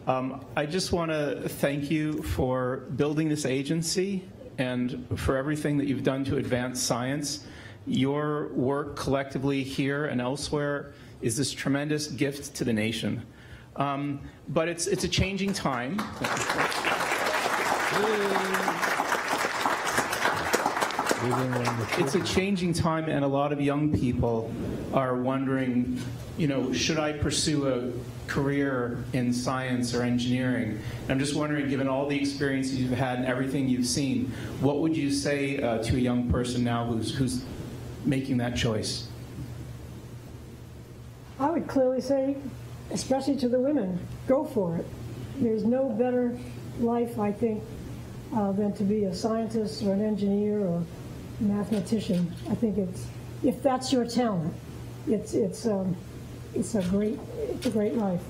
I just want to thank you for building this agency and for everything that you've done to advance science. Your work collectively here and elsewhere is this tremendous gift to the nation. But it's a changing time. It's a changing time, and a lot of young people are wondering, you know, should I pursue a career in science or engineering? And I'm just wondering, given all the experiences you've had and everything you've seen, what would you say to a young person now who's making that choice? I would clearly say, especially to the women, go for it. There's no better life, I think, than to be a scientist or an engineer or a mathematician. I think if that's your talent, it's a great life.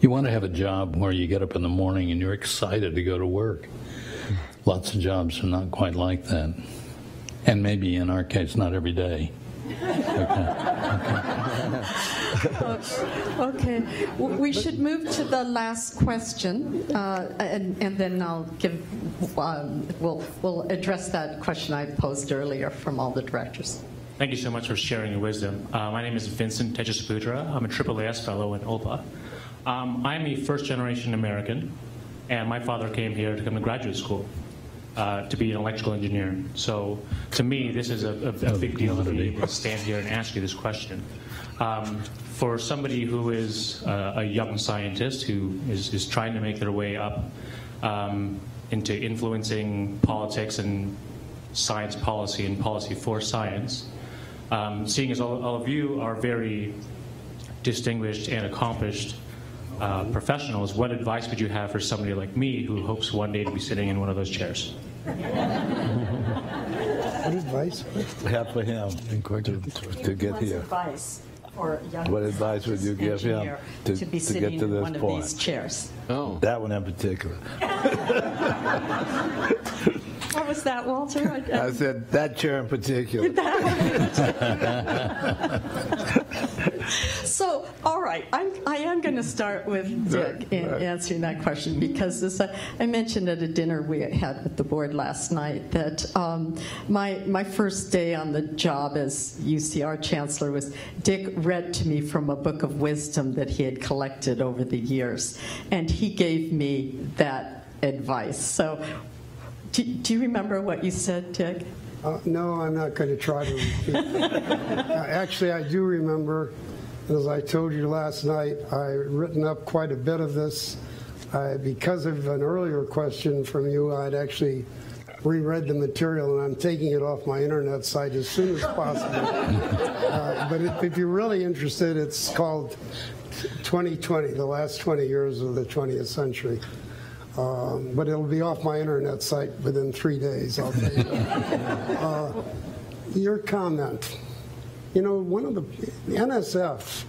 You want to have a job where you get up in the morning and you're excited to go to work. Lots of jobs are not quite like that. And maybe in our case, not every day. Okay. We should move to the last question, and then I'll give. We'll address that question I posed earlier from all the directors. Thank you so much for sharing your wisdom. My name is Vincent Tejasaputra. I'm a AAAS fellow at OLPA. I'm a first-generation American, and my father came here to come to graduate school to be an electrical engineer. So to me, this is a big deal to be able to stand here and ask you this question. For somebody who is a young scientist who is trying to make their way up into influencing politics and science policy and policy for science, seeing as all of you are very distinguished and accomplished professionals, what advice would you have for somebody like me who hopes one day to be sitting in one of those chairs? What advice? Have for him to get here. Advice for young what advice would you give him to be get sitting to in this one point? of these chairs? Oh, that one in particular. What was that, Walter? I said that chair in particular. So So, all right, I am going to start with Dick in answering that question, because as I mentioned at a dinner we had with the board last night that my first day on the job as UCR Chancellor was Dick read to me from a book of wisdom that he had collected over the years, and he gave me that advice. So, do you remember what you said, Dick? No, I'm not going to try to repeat that. Actually, I do remember, as I told you last night, I've written up quite a bit of this. Because of an earlier question from you, I'd actually reread the material, and I'm taking it off my internet site as soon as possible. But if you're really interested, it's called 2020, the last 20 years of the 20th century. But it'll be off my internet site within 3 days, I'll tell you. Your comment. You know, the NSF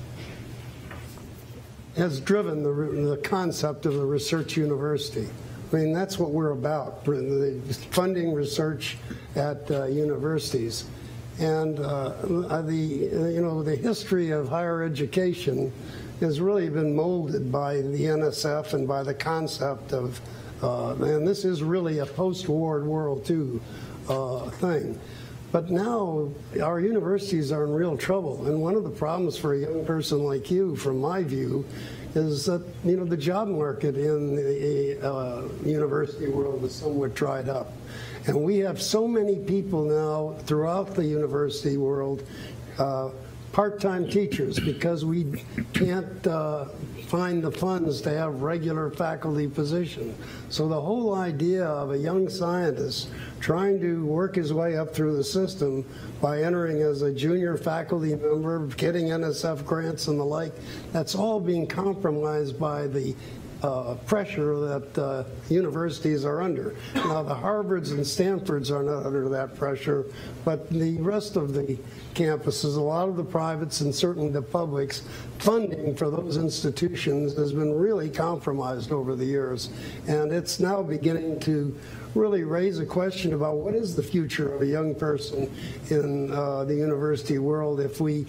has driven the concept of a research university. I mean, that's what we're about, funding research at universities. And the history of higher education has really been molded by the NSF and by the concept of, and this is really a post-war World II thing. But now our universities are in real trouble, and one of the problems for a young person like you, from my view, is that the job market in the university world is somewhat dried up. And we have so many people now throughout the university world, part-time teachers, because we can't find the funds to have regular faculty position. So the whole idea of a young scientist trying to work his way up through the system by entering as a junior faculty member, getting NSF grants and the like, that's all being compromised by the pressure that universities are under. Now, the Harvards and Stanfords are not under that pressure, but the rest of the campuses, a lot of the privates and certainly the publics, funding for those institutions has been really compromised over the years. And it's now beginning to really raise a question about what is the future of a young person in the university world if we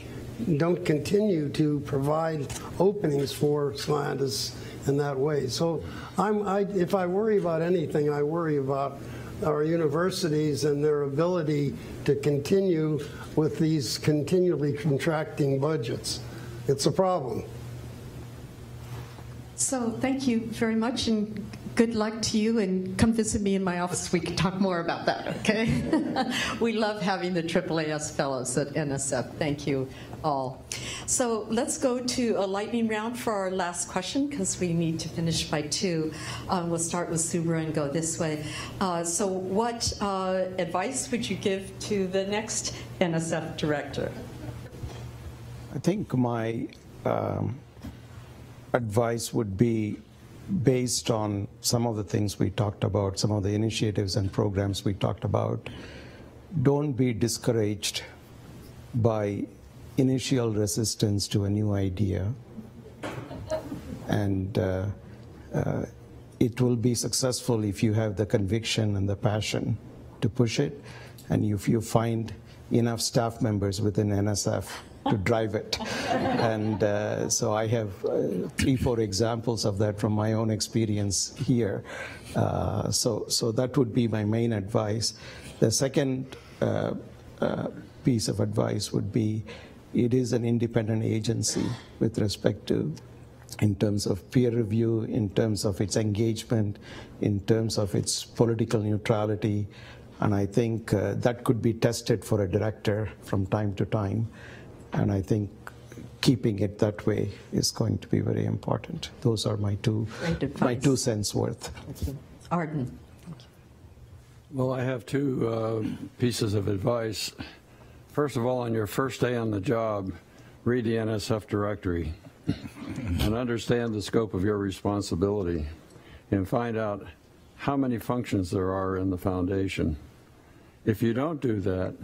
don't continue to provide openings for scientists in that way. So if I worry about anything, I worry about our universities and their ability to continue with these continually contracting budgets. It's a problem. So thank you very much, and good luck to you, and come visit me in my office. We can talk more about that, okay? We love having the AAAS fellows at NSF. Thank you all. So let's go to a lightning round for our last question, because we need to finish by 2. We'll start with Subra and go this way. So what advice would you give to the next NSF director? I think my advice would be based on some of the things we talked about, some of the initiatives and programs we talked about. Don't be discouraged by initial resistance to a new idea, and it will be successful if you have the conviction and the passion to push it, and if you find enough staff members within NSF to drive it. And so I have 3-4 examples of that from my own experience here. So that would be my main advice. The second piece of advice would be, it is an independent agency with respect to, in terms of peer review, in terms of its engagement, in terms of its political neutrality. And I think that could be tested for a director from time to time. And I think keeping it that way is going to be very important. Those are my 2 cents worth. Thank you. Arden. Well, I have 2 pieces of advice. First of all, on your first day on the job, read the NSF directory and understand the scope of your responsibility, and find out how many functions there are in the foundation. If you don't do that,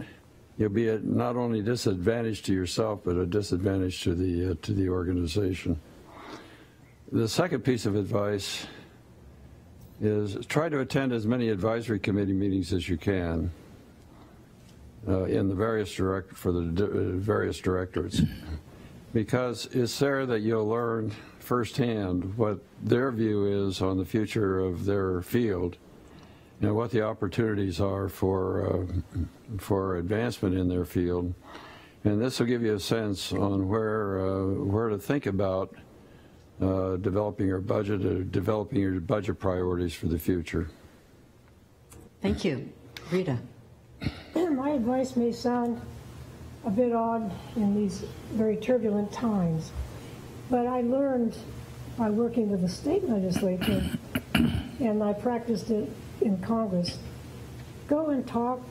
you'll be at not only disadvantage to yourself, but a disadvantage to the organization. The second piece of advice is try to attend as many advisory committee meetings as you can in the various various directorates. because it's there that you'll learn firsthand what their view is on the future of their field, what the opportunities are for advancement in their field. And this will give you a sense on where to think about developing your budget or developing your budget priorities for the future. Thank you. Rita. My advice may sound a bit odd in these very turbulent times, but I learned by working with the state legislature, and I practiced it in Congress. Go and talk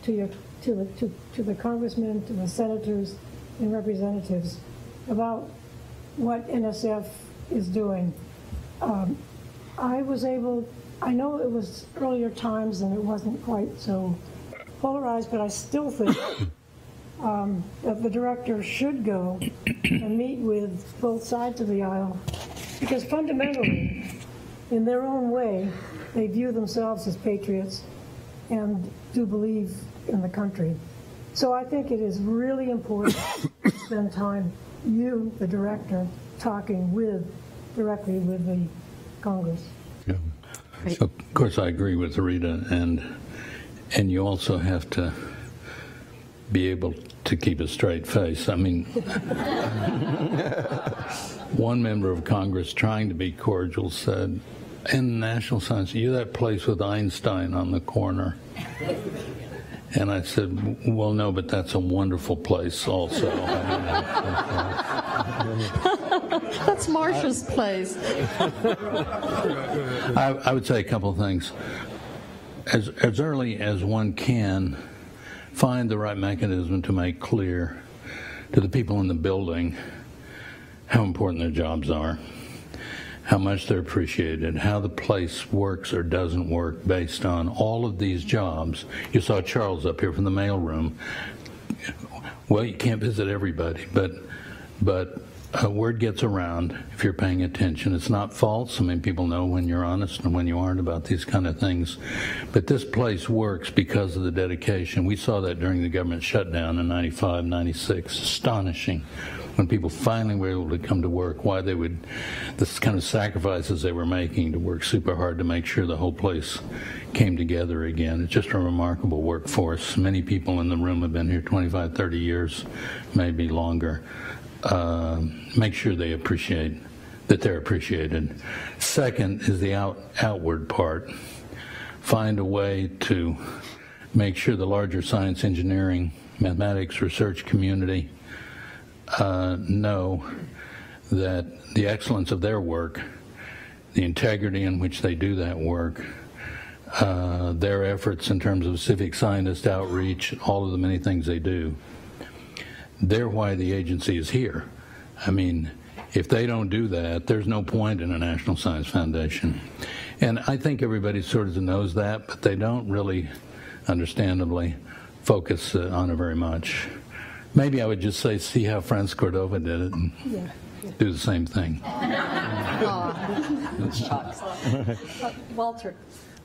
to the congressmen, to the senators and representatives about what NSF is doing. I know it was earlier times and it wasn't quite so polarized, but I still think that the director should go and meet with both sides of the aisle, because fundamentally, in their own way, they view themselves as patriots and do believe in the country. So I think it is really important to spend time, you, the director, talking directly with the Congress. Yeah. So, of course, I agree with Rita, and you also have to be able to keep a straight face. I mean, one member of Congress, trying to be cordial, said, in National Science, you're that place with Einstein on the corner. And I said, well, no, but that's a wonderful place also. That's Marcia's place. I would say a couple of things. As early as one can, find the right mechanism to make clear to the people in the building how important their jobs are, how much they're appreciated, how the place works or doesn't work based on all of these jobs. You saw Charles up here from the mailroom. Well, you can't visit everybody, but word gets around if you're paying attention. It's not false. I mean, people know when you're honest and when you aren't about these kind of things. But this place works because of the dedication. We saw that during the government shutdown in 95, 96. Astonishing. When people finally were able to come to work, this kind of sacrifices they were making to work super hard to make sure the whole place came together again. It's just a remarkable workforce. Many people in the room have been here 25, 30 years, maybe longer. Make sure they appreciate that they're appreciated. Second is the outward part. Find a way to make sure the larger science, engineering, mathematics, research community know that the excellence of their work, the integrity in which they do that work, their efforts in terms of civic scientist outreach, all of the many things they do, they're why the agency is here. I mean, if they don't do that, there's no point in a National Science Foundation. And I think everybody sort of knows that, but they don't really, understandably, focus on it very much. Maybe I would just say, see how Franz Córdova did it, and do the same thing. Walter.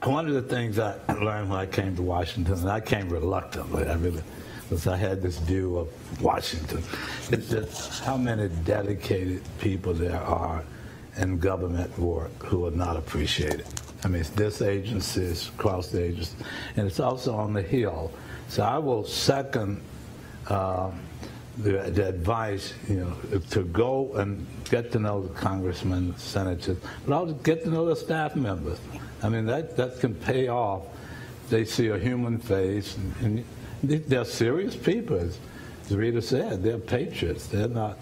One of the things I learned when I came to Washington, and I came reluctantly, because I had this view of Washington, it's just how many dedicated people there are in government work who are not appreciated. I mean, it's this agency, it's across the agency, and it's also on the Hill. So I will second the advice, to go and get to know the congressmen, senators, but also get to know the staff members. I mean, that can pay off. They see a human face, and they're serious people, as Rita said. They're patriots. They're not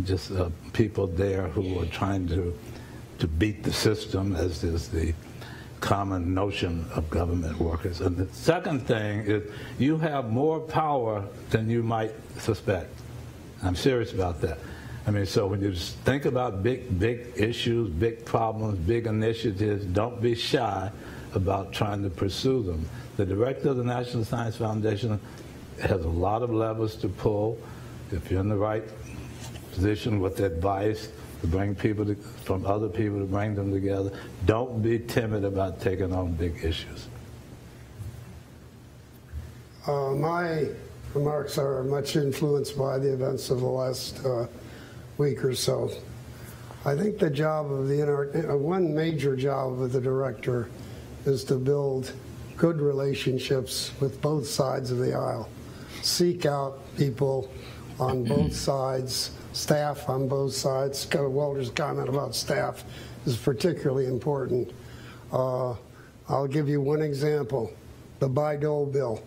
just people there who are trying to beat the system, as is the common notion of government workers. And the second thing is you have more power than you might suspect. I'm serious about that. I mean, so when you just think about big issues, big problems, big initiatives, don't be shy about trying to pursue them. The director of the National Science Foundation has a lot of levers to pull. If you're in the right position with advice, to bring people from other people, to bring them together. Don't be timid about taking on big issues. My remarks are much influenced by the events of the last week or so. I think the job of one major job of the director is to build good relationships with both sides of the aisle. Seek out people on both sides, staff on both sides. Walter's comment about staff is particularly important. I'll give you one example, the Bayh-Dole bill.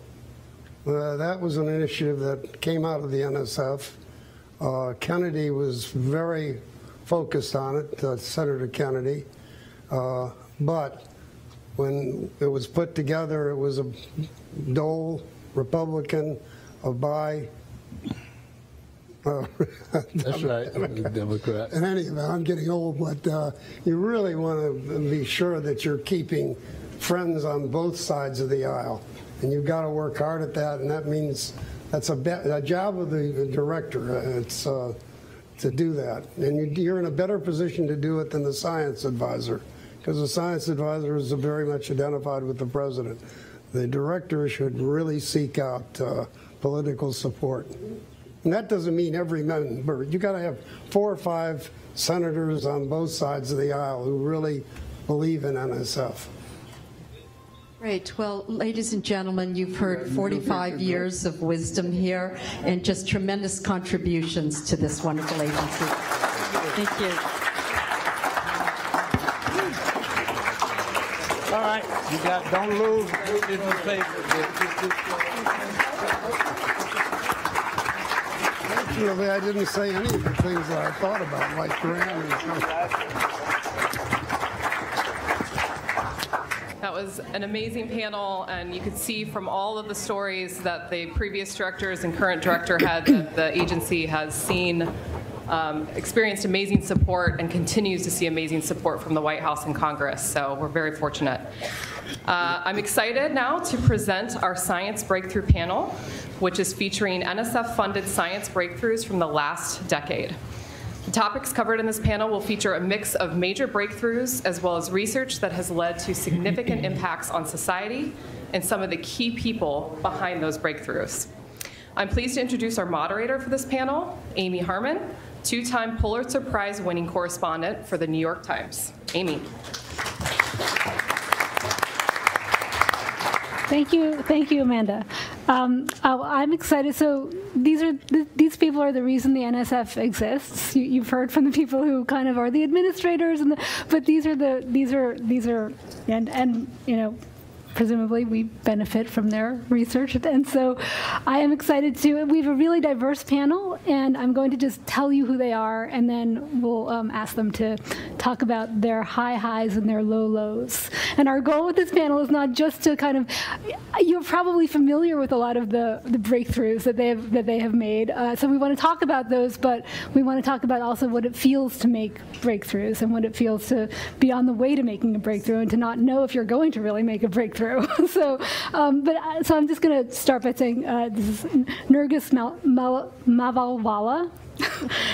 That was an initiative that came out of the NSF. Kennedy was very focused on it, Senator Kennedy, but when it was put together, it was a Dole, Republican, a Bayh. That's right, Democrat. In any event, I'm getting old, but you really want to be sure that you're keeping friends on both sides of the aisle. And you've got to work hard at that, and that means that's a job of the director. It's to do that. And you're in a better position to do it than the science advisor, because the science advisor is very much identified with the president. The director should really seek out political support. And that doesn't mean every member. You got to have 4 or 5 senators on both sides of the aisle who really believe in NSF. Great. Well, ladies and gentlemen, you've heard 45 years of wisdom here and just tremendous contributions to this wonderful agency. Thank you. All right, don't lose. Fortunately, I didn't say any of the things that I thought about, like Graham and stuff. That was an amazing panel, and you could see from all of the stories that the previous directors and current director had that the agency has seen, experienced amazing support and continues to see amazing support from the White House and Congress, so we're very fortunate. I'm excited now to present our Science Breakthrough panel, which is featuring NSF-funded science breakthroughs from the last decade. The topics covered in this panel will feature a mix of major breakthroughs as well as research that has led to significant impacts on society and some of the key people behind those breakthroughs. I'm pleased to introduce our moderator for this panel, Amy Harmon, 2-time Pulitzer Prize winning correspondent for the New York Times. Amy. Thank you, Amanda. I'm excited. So these people are the reason the NSF exists. You've heard from the people who kind of are the administrators, but these are you know, presumably we benefit from their research. And so I am excited we have a really diverse panel, and I'm going to just tell you who they are, and then we'll ask them to talk about their high highs and their low lows. And our goal with this panel is not just to kind of, you're probably familiar with a lot of the breakthroughs that they have made. So we want to talk about those, but we want to talk about also what it feels to make breakthroughs and what it feels to be on the way to making a breakthrough and to not know if you're going to really make a breakthrough. So I'm just going to start by saying this is Nergis Mavalvala,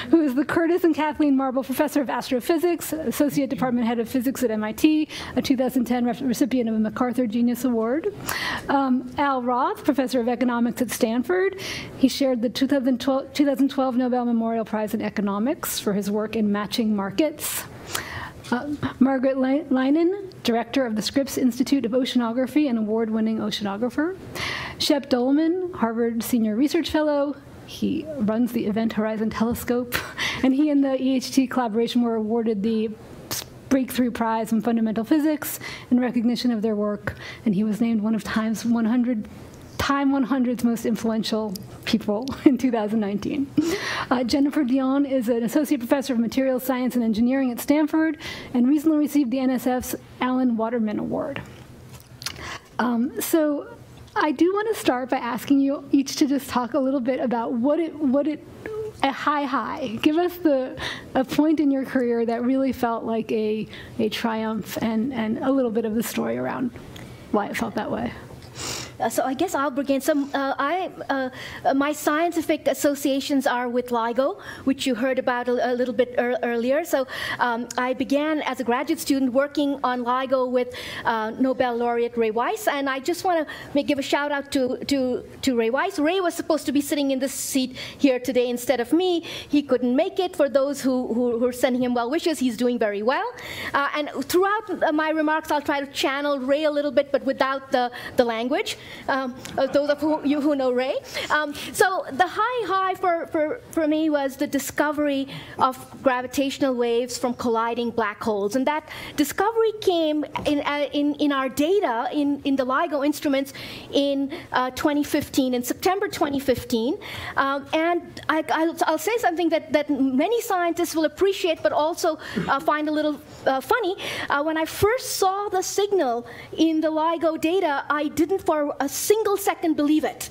who is the Curtis and Kathleen Marble Professor of Astrophysics, Associate Department Head of Physics at MIT, a 2010 recipient of a MacArthur Genius Award. Al Roth, Professor of Economics at Stanford. He shared the 2012 Nobel Memorial Prize in Economics for his work in matching markets. Margaret Leinen, Director of the Scripps Institute of Oceanography and award-winning oceanographer. Shep Doeleman, Harvard Senior Research Fellow. He runs the Event Horizon Telescope, and he and the EHT collaboration were awarded the Breakthrough Prize in Fundamental Physics in recognition of their work, and he was named one of Time 100's most influential people in 2019. Jennifer Dion is an associate professor of materials science and engineering at Stanford and recently received the NSF's Alan Waterman Award. So I do want to start by asking you each to just talk a little bit about a high. Give us a point in your career that really felt like a triumph and a little bit of the story around why it felt that way. So I guess I'll begin. So my scientific associations are with LIGO, which you heard about a little bit earlier. So I began as a graduate student working on LIGO with Nobel laureate Ray Weiss, and I just want to give a shout out to Ray Weiss. Ray was supposed to be sitting in this seat here today instead of me. He couldn't make it. For those who are sending him well wishes, he's doing very well. And throughout my remarks, I'll try to channel Ray a little bit, but without the language. Those of you who know Ray. So the high for me was the discovery of gravitational waves from colliding black holes, and that discovery came in our data in the LIGO instruments in 2015, in September 2015. And I'll say something that many scientists will appreciate, but also find a little funny. When I first saw the signal in the LIGO data, I didn't for a single second believe it.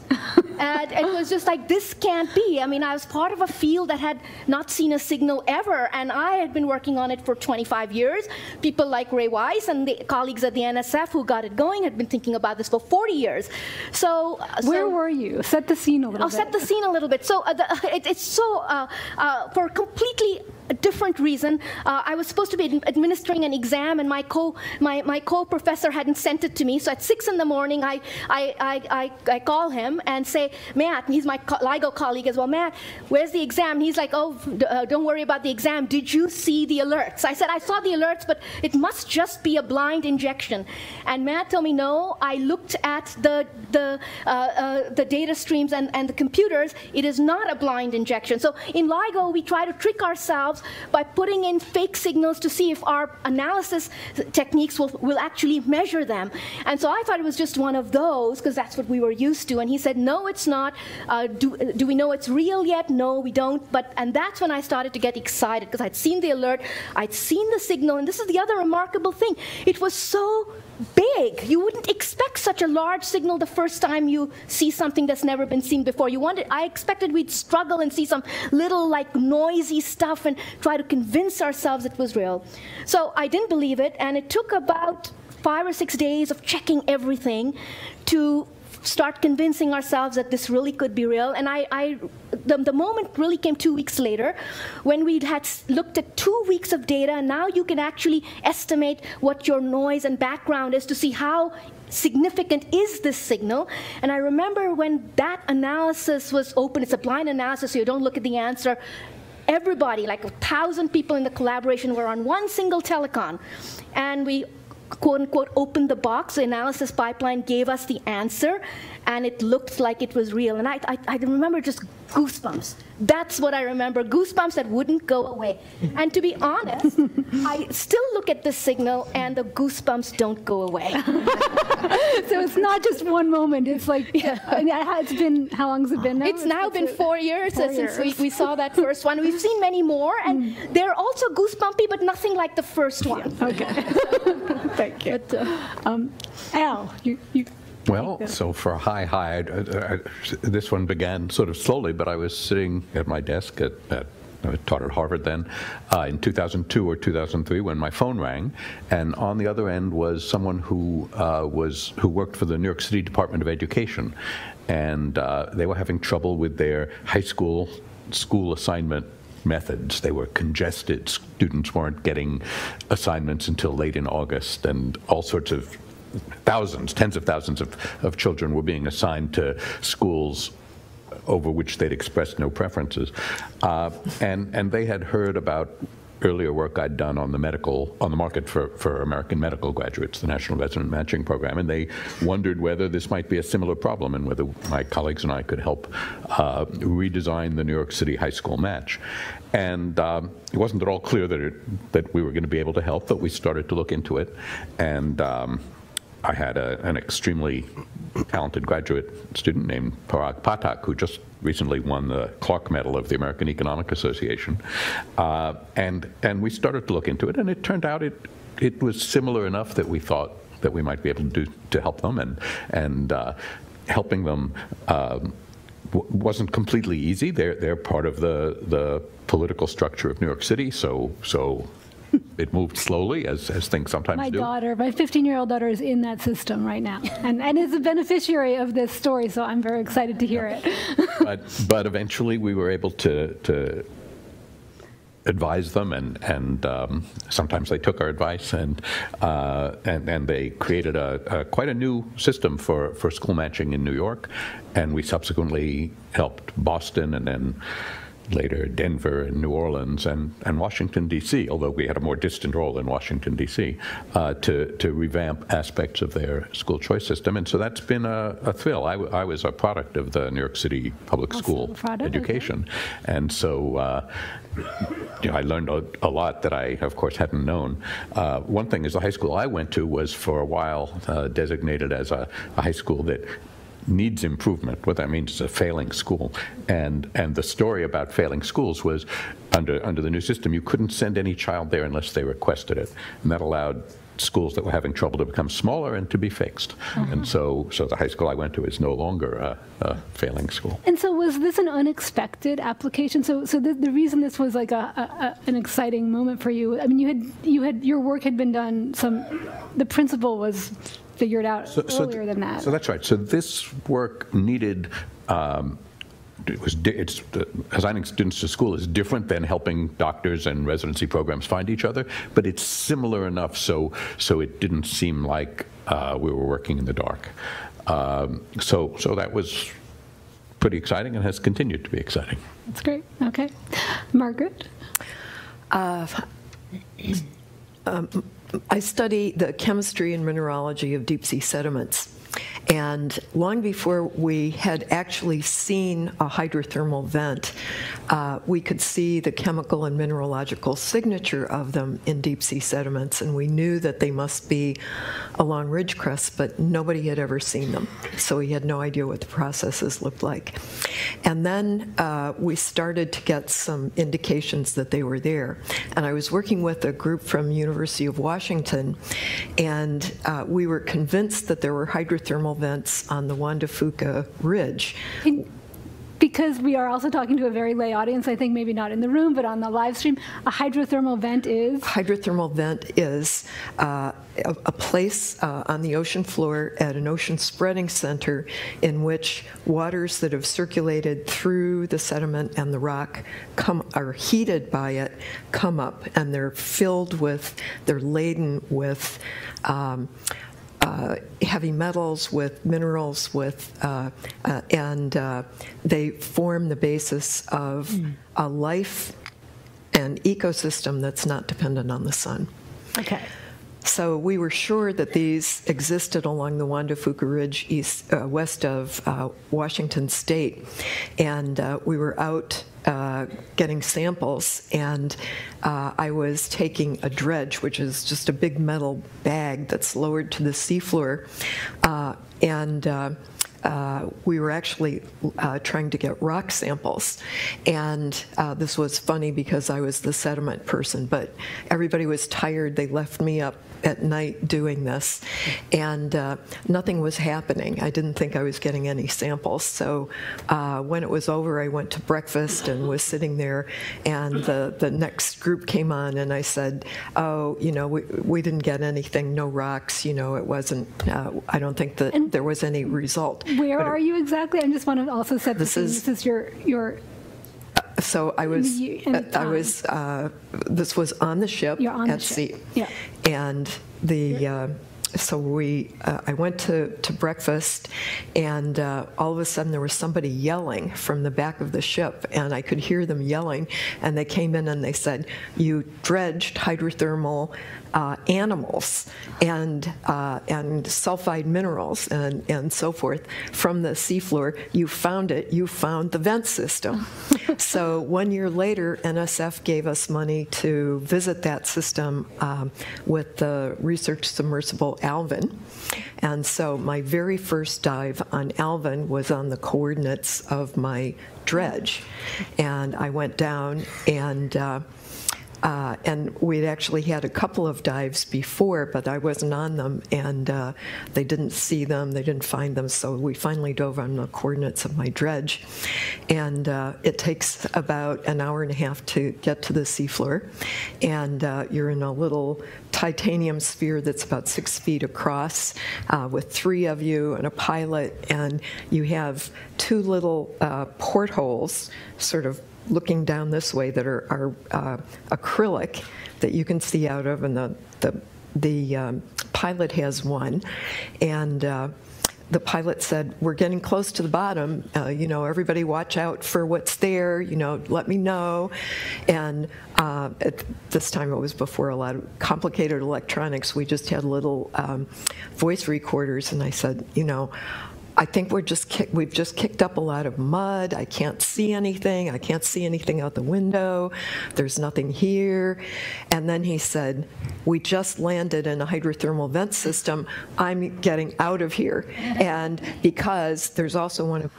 And it was just like, this can't be. I mean, I was part of a field that had not seen a signal ever, and I had been working on it for 25 years. People like Ray Weiss and the colleagues at the NSF who got it going had been thinking about this for 40 years. So where were you? Set the scene a little bit. I'll set the scene a little bit. So it's so, for a completely different reason, I was supposed to be administering an exam, and my co-professor hadn't sent it to me. So at 6 in the morning, I call him and say, Matt, he's my LIGO colleague as well, Matt, where's the exam? And he's like, oh, don't worry about the exam. Did you see the alerts? I said, I saw the alerts, but it must just be a blind injection. And Matt told me, no, I looked at the data streams and the computers. It is not a blind injection. So in LIGO, we try to trick ourselves by putting in fake signals to see if our analysis techniques will actually measure them. And so I thought it was just one of those, because that's what we were used to. And he said, no, it's not. Do we know it's real yet? No, we don't. And that's when I started to get excited, because I'd seen the alert, I'd seen the signal, and this is the other remarkable thing. It was so big. You wouldn't expect such a large signal the first time you see something that's never been seen before. I expected we'd struggle and see some little like noisy stuff and try to convince ourselves it was real. So I didn't believe it, and it took about 5 or 6 days of checking everything to start convincing ourselves that this really could be real. And the moment really came 2 weeks later, when we had looked at 2 weeks of data, and now you can actually estimate what your noise and background is to see how significant is this signal. And I remember when that analysis was open, it's a blind analysis, so you don't look at the answer. Everybody, like 1,000 people in the collaboration, were on one single telecon. And we quote-unquote opened the box, the analysis pipeline gave us the answer, and it looked like it was real. And I remember just goosebumps. That's what I remember, goosebumps that wouldn't go away. And to be honest, I still look at this signal and the goosebumps don't go away. So it's not just one moment, it's like, it's been, how long has it been now? It's now been 4 years since we saw that first one. We've seen many more, and they're also goosebumpy, but nothing like the first one. Okay. Thank you. But, Al, you well, so for hi, this one began sort of slowly, but I was sitting at my desk I taught at Harvard then, in 2002 or 2003 when my phone rang, and on the other end was someone who worked for the New York City Department of Education, and they were having trouble with their high school assignment methods. They were congested. Students weren't getting assignments until late in August, and all sorts of tens of thousands of children were being assigned to schools over which they'd expressed no preferences. And they had heard about earlier work I'd done on the market for American medical graduates, the National Resident Matching Program, and they wondered whether this might be a similar problem and whether my colleagues and I could help redesign the New York City high school match. And it wasn't at all clear that we were going to be able to help, but we started to look into it. And I had an extremely talented graduate student named Parag Pathak, who just recently won the Clark Medal of the American Economic Association. And we started to look into it, and it turned out it was similar enough that we thought that we might be able to help them, and helping them wasn't completely easy. They're part of the political structure of New York City, so it moved slowly, as things sometimes do. My 15-year-old daughter is in that system right now, and is a beneficiary of this story, so I'm very excited to hear it. But eventually we were able to advise them, and sometimes they took our advice, and they created quite a new system for school matching in New York, and we subsequently helped Boston, and then later Denver and New Orleans and Washington, D.C., although we had a more distant role in Washington, D.C., to revamp aspects of their school choice system. And so that's been a thrill. I was a product of the New York City public school education. And so I learned a lot that I, of course, hadn't known. One thing is the high school I went to was for a while designated as a high school that needs improvement. What that means is a failing school. And the story about failing schools was under the new system, you couldn't send any child there unless they requested it. And that allowed schools that were having trouble to become smaller and to be fixed. And so the high school I went to is no longer a failing school. And so was this an unexpected application? So the reason this was like an exciting moment for you, I mean, your work had been done, the principle was figured out earlier than that. So that's right. So this work needed, assigning students to school is different than helping doctors and residency programs find each other, but it's similar enough so it didn't seem like we were working in the dark. So that was pretty exciting and has continued to be exciting. That's great. Okay. Margaret? I study the chemistry and mineralogy of deep sea sediments. And long before we had actually seen a hydrothermal vent, we could see the chemical and mineralogical signature of them in deep sea sediments, and we knew that they must be along ridge crests, but nobody had ever seen them. So we had no idea what the processes looked like. And then we started to get some indications that they were there. And I was working with a group from University of Washington, and we were convinced that there were hydrothermal vents on the Juan de Fuca Ridge. Because we are also talking to a very lay audience, I think maybe not in the room, but on the live stream, a hydrothermal vent is? Hydrothermal vent is a place on the ocean floor at an ocean spreading center in which waters that have circulated through the sediment and the rock are heated by it, come up, and they're laden with heavy metals, with minerals, and they form the basis of a life and ecosystem that's not dependent on the sun. Okay. So we were sure that these existed along the Juan de Fuca Ridge west of Washington State, and we were out getting samples, and I was taking a dredge, which is just a big metal bag that's lowered to the seafloor, and we were actually trying to get rock samples. And this was funny because I was the sediment person, but everybody was tired. They left me up at night doing this, and nothing was happening. I didn't think I was getting any samples. So when it was over, I went to breakfast and was sitting there, and the next group came on, and I said, oh, we didn't get anything, no rocks, it wasn't, I don't think that there was any result. Where are you exactly? I just want to also set the scene. This is your so I was, this was on the ship at sea. Yeah. And I went to breakfast, and all of a sudden there was somebody yelling from the back of the ship, and I could hear them yelling, and they came in and they said, you dredged hydrothermal animals and sulfide minerals and so forth from the seafloor. You found it. You found the vent system. So 1 year later, NSF gave us money to visit that system with the research submersible Alvin. And so my very first dive on Alvin was on the coordinates of my dredge. And I went down and And we'd actually had a couple of dives before, but I wasn't on them, and they didn't see them, they didn't find them, so we finally dove on the coordinates of my dredge. And it takes about an hour and a half to get to the seafloor, and you're in a little titanium sphere that's about 6 feet across with 3 of you and a pilot, and you have 2 little portholes sort of looking down this way that are acrylic that you can see out of, and the pilot has one, and the pilot said, "We're getting close to the bottom, you know, everybody watch out for what's there, you know, let me know." And at this time it was before a lot of complicated electronics. We just had little voice recorders, and I said, you know, I think we've just kicked up a lot of mud. I can't see anything. I can't see anything out the window. There's nothing here. And then he said, "We just landed in a hydrothermal vent system. I'm getting out of here." And because there's also one of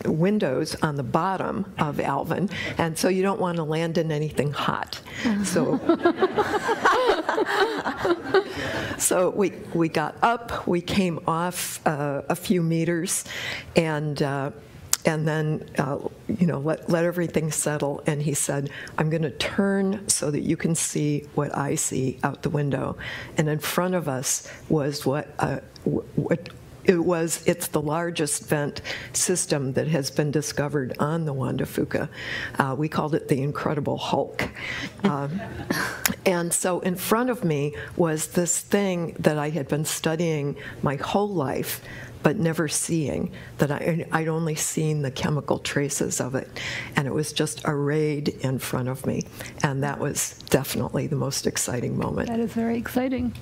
windows on the bottom of Alvin, and so you don't want to land in anything hot. So, so we got up, we came off a few meters, and then you know, let everything settle. And he said, "I'm going to turn so that you can see what I see out the window." And in front of us was it's the largest vent system that has been discovered on the Juan de Fuca. We called it the Incredible Hulk. And so in front of me was this thing that I had been studying my whole life, but never seeing, that I'd only seen the chemical traces of it. And it was just arrayed in front of me. And that was definitely the most exciting moment. That is very exciting.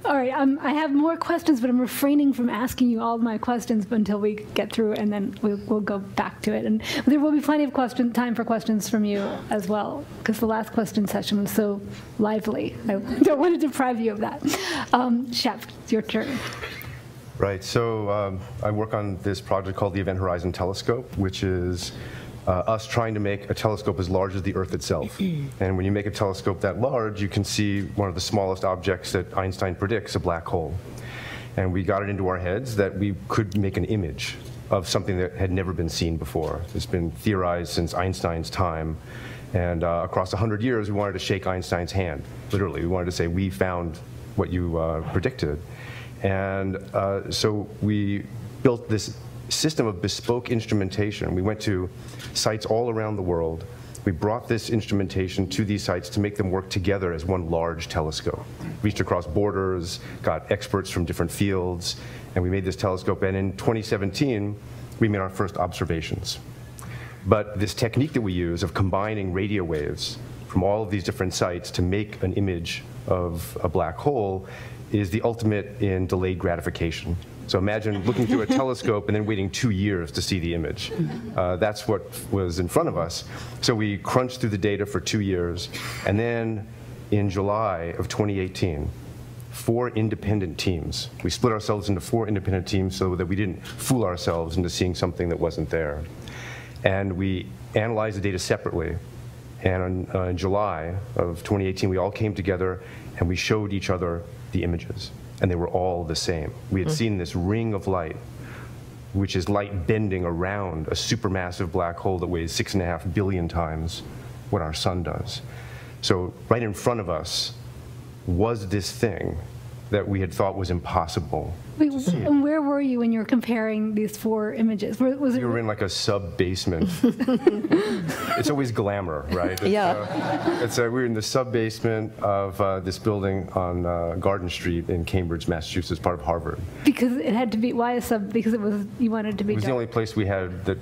All right, I have more questions, but I'm refraining from asking you all my questions until we get through, and then we'll go back to it. And there will be plenty of time for questions from you as well, because the last question session was so lively. I don't want to deprive you of that. Shep, it's your turn. Right, so I work on this project called the Event Horizon Telescope, which is us trying to make a telescope as large as the Earth itself. And when you make a telescope that large, you can see one of the smallest objects that Einstein predicts, a black hole. And we got it into our heads that we could make an image of something that had never been seen before. It's been theorized since Einstein's time. And across 100 years, we wanted to shake Einstein's hand, literally. We wanted to say, "We found what you predicted." And so we built this system of bespoke instrumentation. We went to sites all around the world. We brought this instrumentation to these sites to make them work together as one large telescope. Reached across borders, got experts from different fields, and we made this telescope. And in 2017, we made our first observations. But this technique that we use of combining radio waves from all of these different sites to make an image of a black hole is the ultimate in delayed gratification. So imagine looking through a telescope and then waiting 2 years to see the image. That's what was in front of us. So we crunched through the data for 2 years, and then in July of 2018, 4 independent teams. We split ourselves into 4 independent teams so that we didn't fool ourselves into seeing something that wasn't there. And we analyzed the data separately. And in July of 2018, we all came together and we showed each other the images. And they were all the same. We had seen this ring of light, which is light bending around a supermassive black hole that weighs 6.5 billion times what our sun does. So right in front of us was this thing that we had thought was impossible. Wait, and where were you when you were comparing these 4 images? We were in like a sub-basement. It's always glamour, right? We were in the sub-basement of this building on Garden Street in Cambridge, Massachusetts, part of Harvard. Because it had to be, why a sub? Because you wanted it to be It was dark. the only place we had that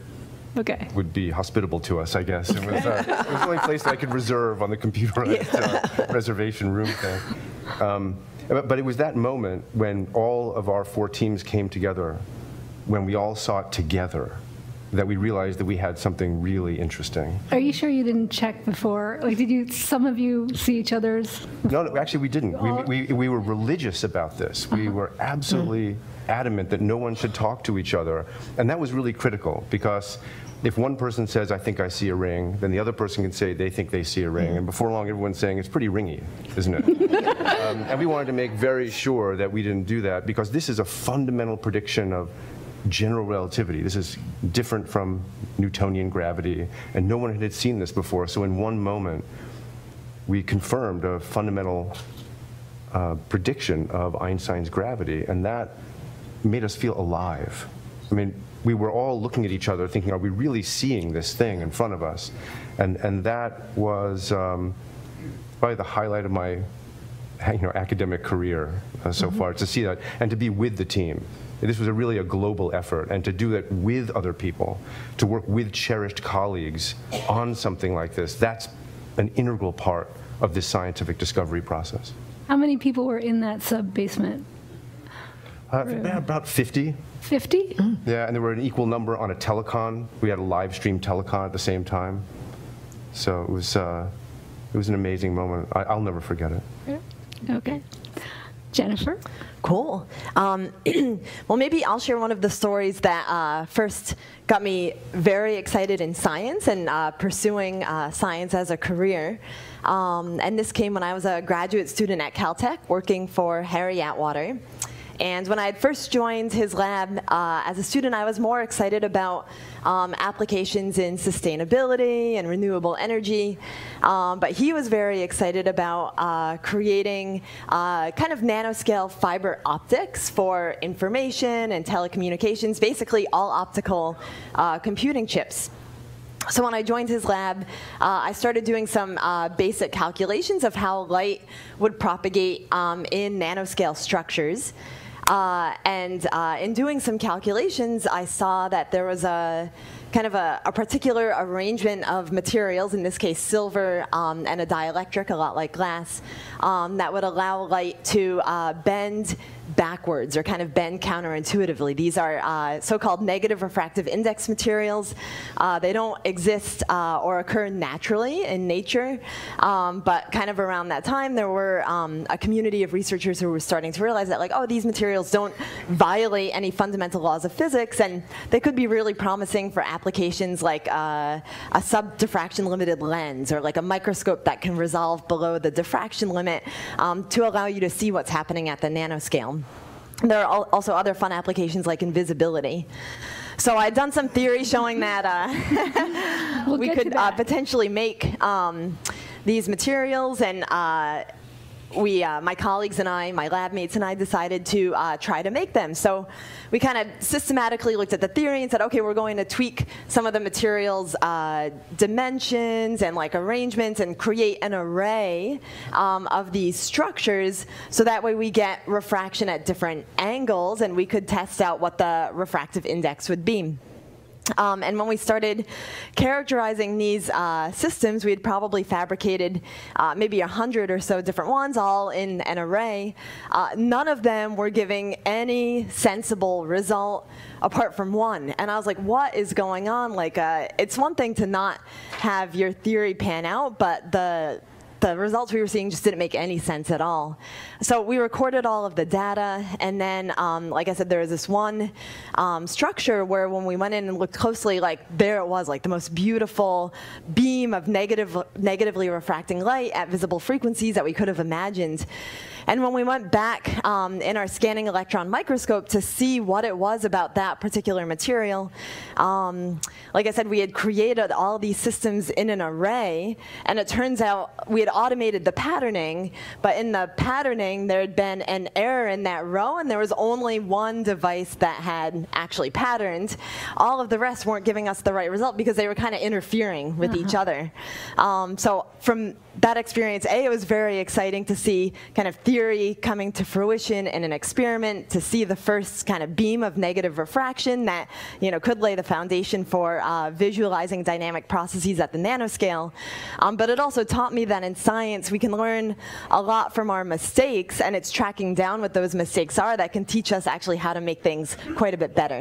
would be hospitable to us, I guess. It was the only place that I could reserve on the computerized reservation room thing. But it was that moment when all of our 4 teams came together, when we all saw it together, that we realized that we had something really interesting. Are you sure you didn't check before? Like, did some of you see each other's? No, actually we didn't. We were religious about this. We were absolutely adamant that no one should talk to each other. And that was really critical, because if one person says, I think I see a ring, then the other person can say they think they see a ring. And before long, everyone's saying it's pretty ringy, isn't it? And we wanted to make very sure that we didn't do that, because this is a fundamental prediction of general relativity. This is different from Newtonian gravity, and no one had seen this before. So in one moment, we confirmed a fundamental prediction of Einstein's gravity, and that made us feel alive. I mean, we were all looking at each other thinking, are we really seeing this thing in front of us? And that was probably the highlight of my academic career so far, to see that and to be with the team. This was really a global effort, and to do it with other people, to work with cherished colleagues on something like this, that's an integral part of this scientific discovery process. How many people were in that sub-basement? About 50. 50? Yeah, and there were an equal number on a telecon. We had a live stream telecon at the same time. So it was an amazing moment. I'll never forget it. Okay. Jennifer? Cool. Well, maybe I'll share one of the stories that first got me very excited in science and pursuing science as a career. And this came when I was a graduate student at Caltech working for Harry Atwater. And when I had first joined his lab as a student, I was more excited about applications in sustainability and renewable energy. But he was very excited about creating kind of nanoscale fiber optics for information and telecommunications, basically all optical computing chips. So when I joined his lab, I started doing some basic calculations of how light would propagate in nanoscale structures. And in doing some calculations, I saw that there was a kind of a particular arrangement of materials, in this case silver and a dielectric, a lot like glass, that would allow light to bend backwards, or kind of bend counterintuitively. These are so-called negative refractive index materials. They don't exist or occur naturally in nature, but kind of around that time there were a community of researchers who were starting to realize that, like, oh, these materials don't violate any fundamental laws of physics, and they could be really promising for applications like a sub-diffraction limited lens, or like a microscope that can resolve below the diffraction limit to allow you to see what's happening at the nanoscale. There are also other fun applications like invisibility. So I'd done some theory showing that we could potentially make these materials, and my colleagues and I, my lab mates and I, decided to try to make them. So we kind of systematically looked at the theory and said, okay, we're going to tweak some of the materials' dimensions and like arrangements and create an array of these structures, so that way we get refraction at different angles and we could test out what the refractive index would be. And when we started characterizing these systems, we had probably fabricated maybe 100 or so different ones, all in an array. None of them were giving any sensible result apart from one. And I was like, what is going on? Like, it's one thing to not have your theory pan out, but the results we were seeing just didn't make any sense at all. So we recorded all of the data, and then, like I said, there was this one structure where when we went in and looked closely, like there it was, like the most beautiful beam of negatively refracting light at visible frequencies that we could have imagined. And when we went back in our scanning electron microscope to see what it was about that particular material, like I said, we had created all these systems in an array, and it turns out we had automated the patterning, but in the patterning there had been an error in that row, and there was only one device that had actually patterned. All of the rest weren't giving us the right result because they were kind of interfering with each other. So from that experience, it was very exciting to see kind of theory coming to fruition in an experiment, to see the first kind of beam of negative refraction that could lay the foundation for visualizing dynamic processes at the nanoscale. But it also taught me that in science we can learn a lot from our mistakes, and it's tracking down what those mistakes are that can teach us actually how to make things quite a bit better.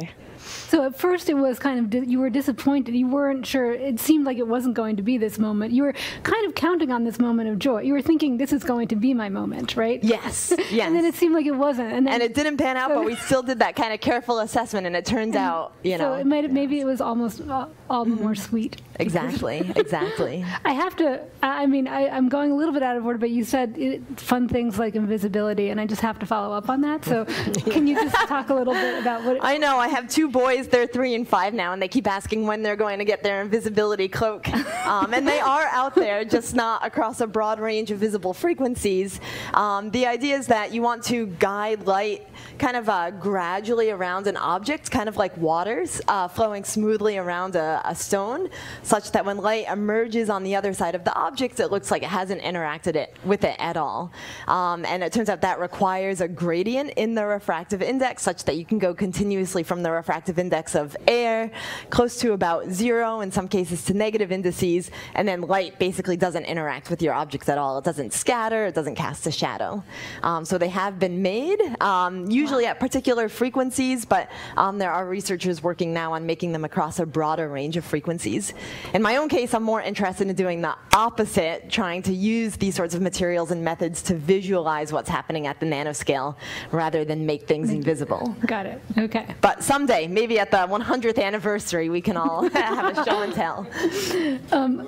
So at first it was kind of, you were disappointed. You weren't sure. It seemed like it wasn't going to be this moment. You were kind of counting on this moment of joy. You were thinking, this is going to be my moment, right? Yes, yes. And then it seemed like it wasn't. And it didn't pan out, but we still did that kind of careful assessment, and it turns out, you know. So maybe it was almost all the more sweet. Exactly, exactly. I have to, I mean, I'm going a little bit out of order, but you said fun things like invisibility, and I just have to follow up on that. So can you just talk a little bit about what... I know, I have 2 boys, they're 3 and 5 now, and they keep asking when they're going to get their invisibility cloak. And they are out there, just not across a broad range of visible frequencies. The idea is that you want to guide light kind of gradually around an object, kind of like waters flowing smoothly around a stone, such that when light emerges on the other side of the object, it looks like it hasn't interacted with it at all. And it turns out that requires a gradient in the refractive index, such that you can go continuously from the refractive index of air close to about 0, in some cases to negative indices, and then light basically doesn't interact with your objects at all. It doesn't scatter, it doesn't cast a shadow. So they have been made, usually at particular frequencies, but there are researchers working now on making them across a broader range of frequencies. In my own case, I'm more interested in doing the opposite, trying to use these sorts of materials and methods to visualize what's happening at the nanoscale rather than make things invisible. Got it, okay. But someday, maybe at the 100th anniversary, we can all have a show and tell.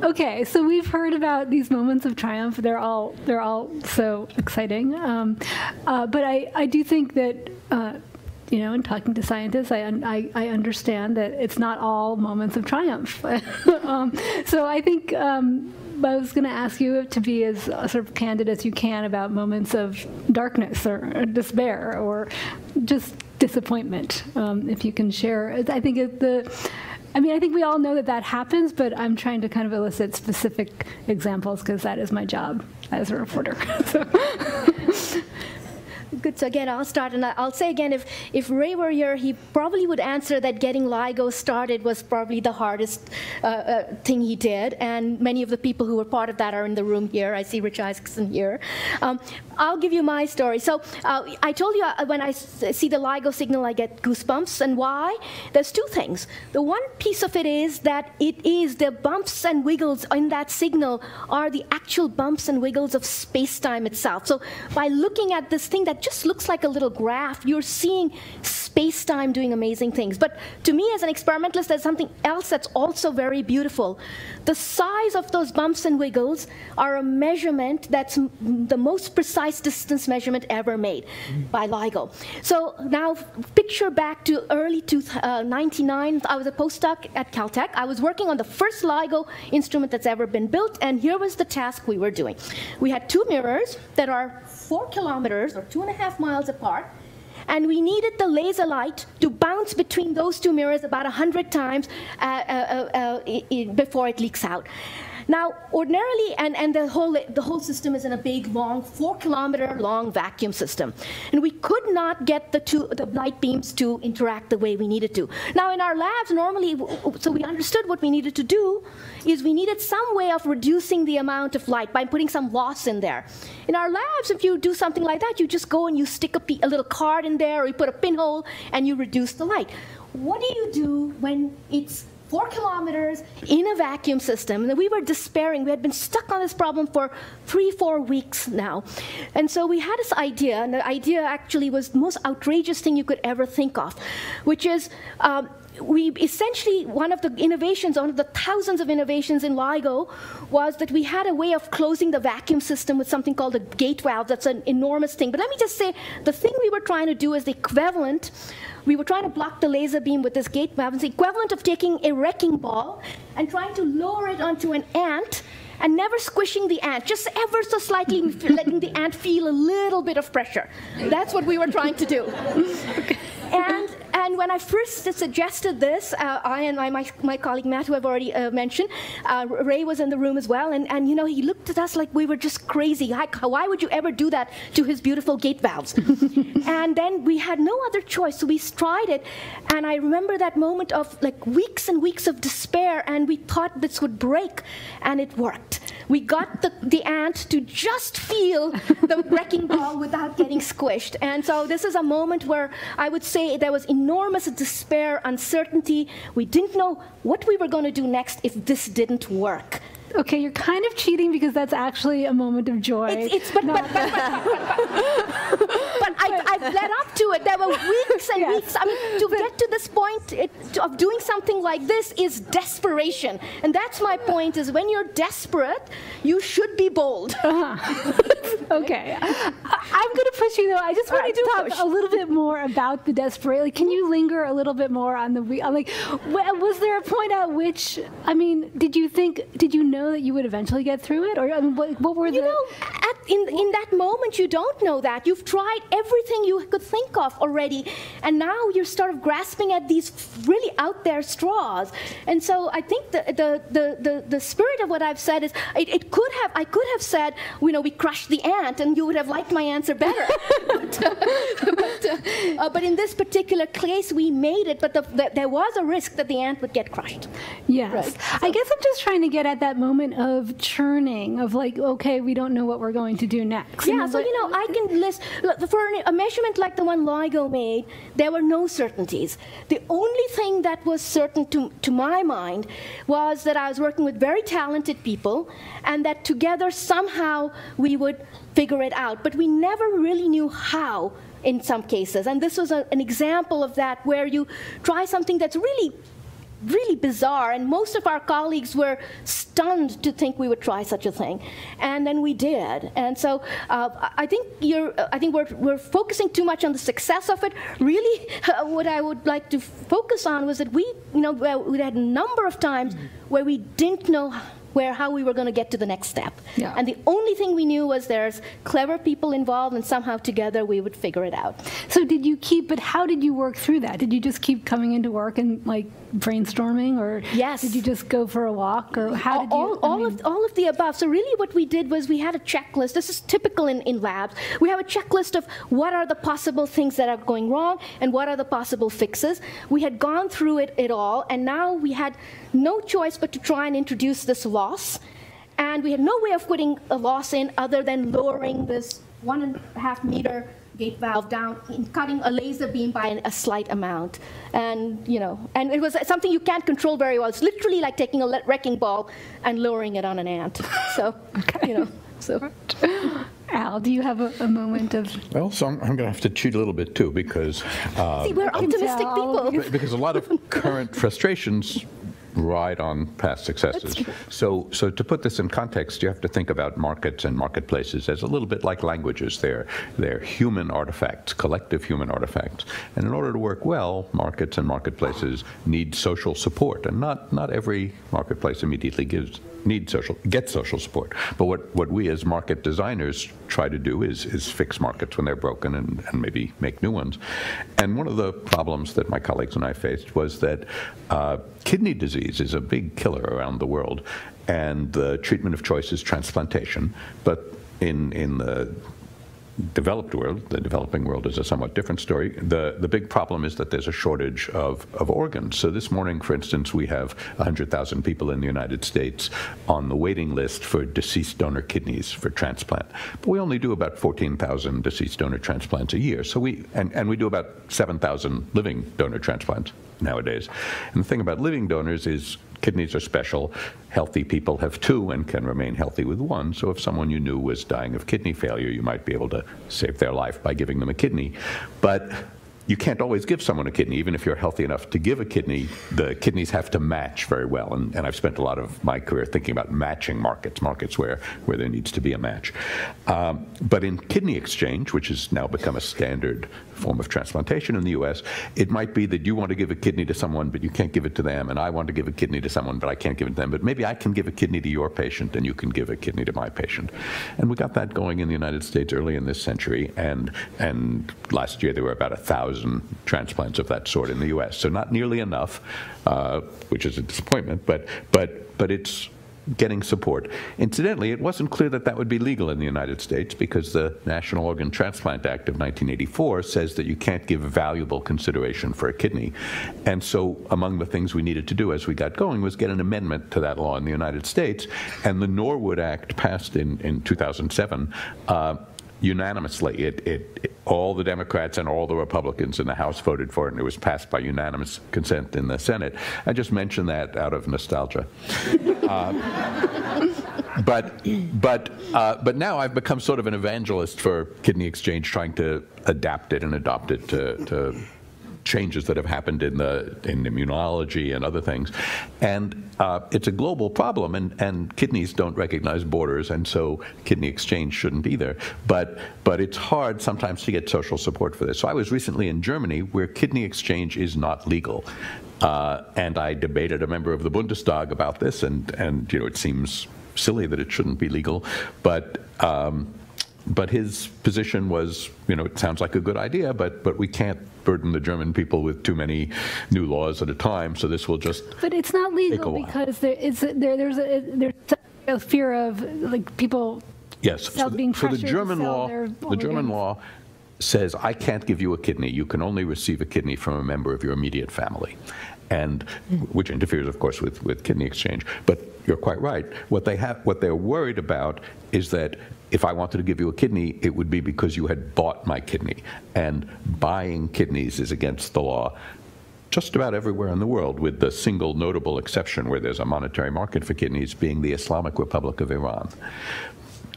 Okay, so we've heard about these moments of triumph. They're all so exciting. But I do think that you know, in talking to scientists, I understand that it's not all moments of triumph. So I think I was going to ask you to be as sort of candid as you can about moments of darkness or despair or just disappointment, if you can share. I think I think we all know that happens, but I'm trying to kind of elicit specific examples because that is my job as a reporter. Good. So again, I'll start, and I'll say again, if Ray were here, he probably would answer that getting LIGO started was probably the hardest thing he did, and many of the people who were part of that are in the room here. I see Rich Isaacson here. I'll give you my story. So I told you when I see the LIGO signal, I get goosebumps, and why? There's 2 things. The one piece of it is that it is the bumps and wiggles in that signal are the actual bumps and wiggles of space-time itself. So by looking at this thing that just looks like a little graph, you're seeing space-time doing amazing things. But to me, as an experimentalist, there's something else that's also very beautiful. The size of those bumps and wiggles are a measurement that's the most precise distance measurement ever made by LIGO. So now picture back to early 1999. I was a postdoc at Caltech. I was working on the first LIGO instrument that's ever been built, and here was the task we were doing. We had 2 mirrors that are 4 kilometers or 2.5 miles apart, and we needed the laser light to bounce between those 2 mirrors about 100 times before it leaks out. Now, ordinarily, and the whole system is in a big, long, 4-kilometer long vacuum system, and we could not get the light beams to interact the way we needed to. Now, in our labs, normally, so we understood what we needed to do is we needed some way of reducing the amount of light by putting some loss in there. In our labs, if you do something like that, you just go and you stick a little card in there, or you put a pinhole, and you reduce the light. What do you do when it's 4 kilometers in a vacuum system? And we were despairing. We had been stuck on this problem for 3-4 weeks now. And so we had this idea, and the idea actually was the most outrageous thing you could ever think of, which is we essentially, one of the innovations, one of the thousands of innovations in LIGO was that we had a way of closing the vacuum system with something called a gate valve. That's an enormous thing. But let me just say, the thing we were trying to do is the equivalent. We were trying to block the laser beam with this gate valve. It's the equivalent of taking a wrecking ball and trying to lower it onto an ant and never squishing the ant, just ever so slightly letting the ant feel a little bit of pressure. That's what we were trying to do. And when I first suggested this, I and my colleague Matt, who I've already mentioned, Ray was in the room as well, and you know, he looked at us like we were just crazy. Why would you ever do that to his beautiful gate valves? And then we had no other choice, so we tried it, and I remember that moment of like weeks and weeks of despair, and we thought this would break, and it worked. we got the ant to just feel the wrecking ball without getting squished. And so this is a moment where I would say there was enormous despair, uncertainty. We didn't know what we were going to do next if this didn't work. Okay, you're kind of cheating because that's actually a moment of joy. But I've led up to it. There were weeks and weeks. I mean, to get to this point of doing something like this is desperation. And that's my point, is when you're desperate, you should be bold. Okay. I'm going to push you, though. I just want to talk a little bit more about the desperation. Like, can you linger a little bit more on was there a point at which, I mean, did you know that you would eventually get through it? Or I mean, what were in that moment, you don't know that. You've tried everything you could think of already, and now you're sort of grasping at these really out there straws. And so I think the spirit of what I've said is I could have said, you know, we crushed the ant, and you would have liked my answer better. But in this particular case, we made it. But there was a risk that the ant would get crushed. Yes. Right? I guess I'm just trying to get at that moment of churning, of like, okay, we don't know what we're going to do next. Yeah, so, you know, I can list, for a measurement like the one LIGO made, there were no certainties. The only thing that was certain to my mind was that I was working with very talented people, and that together somehow we would figure it out. But we never really knew how in some cases. And this was an example of that, where you try something that's really bizarre, and most of our colleagues were stunned to think we would try such a thing, and then we did. And so I think we're focusing too much on the success of it. Really, what I would like to focus on was that we had a number of times where we didn't know how we were going to get to the next step. Yeah. And the only thing we knew was there's clever people involved, and somehow together we would figure it out. So but how did you work through that? Did you just keep coming into work and like brainstorming, or did you just go for a walk, or how did you? All of the above. So really what we did was we had a checklist. This is typical in labs. We have a checklist of what are the possible things that are going wrong and what are the possible fixes. We had gone through it all, and now we had no choice but to try and introduce this loss. And we had no way of putting a loss in other than lowering this 1.5 meter gate valve down and cutting a laser beam by a slight amount. And, you know, and it was something you can't control very well. It's literally like taking a wrecking ball and lowering it on an ant. So, you know, so. Al, do you have a moment of? Well, so I'm going to have to cheat a little bit too, because see, we're optimistic people. Because a lot of current frustrations ride on past successes. So to put this in context, you have to think about markets and marketplaces as a little bit like languages. They're human artifacts, collective human artifacts. And in order to work well, markets and marketplaces need social support. And not every marketplace immediately gets social support. But what we as market designers try to do is fix markets when they're broken and maybe make new ones. And one of the problems that my colleagues and I faced was that kidney disease is a big killer around the world, and the treatment of choice is transplantation. But in the developed world, the developing world is a somewhat different story. The big problem is that there's a shortage of organs. So this morning, for instance, we have 100,000 people in the United States on the waiting list for deceased donor kidneys for transplant. But we only do about 14,000 deceased donor transplants a year. So we do about 7,000 living donor transplants nowadays. And the thing about living donors is kidneys are special. Healthy people have two and can remain healthy with one. So if someone you knew was dying of kidney failure, you might be able to save their life by giving them a kidney. But you can't always give someone a kidney. Even if you're healthy enough to give a kidney, the kidneys have to match very well. And I've spent a lot of my career thinking about matching markets where there needs to be a match. But in kidney exchange, which has now become a standard form of transplantation in the US, it might be that you want to give a kidney to someone, but you can't give it to them, and I want to give a kidney to someone, but I can't give it to them. But maybe I can give a kidney to your patient, and you can give a kidney to my patient. And we got that going in the United States early in this century, and last year there were about 1,000 transplants of that sort in the US. So not nearly enough, which is a disappointment, but getting support. Incidentally, it wasn't clear that that would be legal in the United States because the National Organ Transplant Act of 1984 says that you can't give valuable consideration for a kidney. And so among the things we needed to do as we got going was get an amendment to that law in the United States. And the Norwood Act passed in 2007 unanimously. All the Democrats and all the Republicans in the House voted for it, and it was passed by unanimous consent in the Senate. I just mentioned that out of nostalgia. But now I've become sort of an evangelist for kidney exchange, trying to adapt it and adopt it to changes that have happened in immunology and other things. And it's a global problem, and kidneys don't recognize borders, and so kidney exchange shouldn't either. But it's hard sometimes to get social support for this. So I was recently in Germany, where kidney exchange is not legal. And I debated a member of the Bundestag about this, and you know, it seems silly that it shouldn't be legal, but his position was, you know, it sounds like a good idea, but we can't burden the German people with too many new laws at a time, so this will just But it's not legal because there's a fear of like people being for the pressured German to sell law, their the German law says I can't give you a kidney. You can only receive a kidney from a member of your immediate family, and which interferes, of course, with kidney exchange. But you're quite right. What they're worried about is that if I wanted to give you a kidney, it would be because you had bought my kidney. And buying kidneys is against the law just about everywhere in the world, with the single notable exception where there's a monetary market for kidneys being the Islamic Republic of Iran.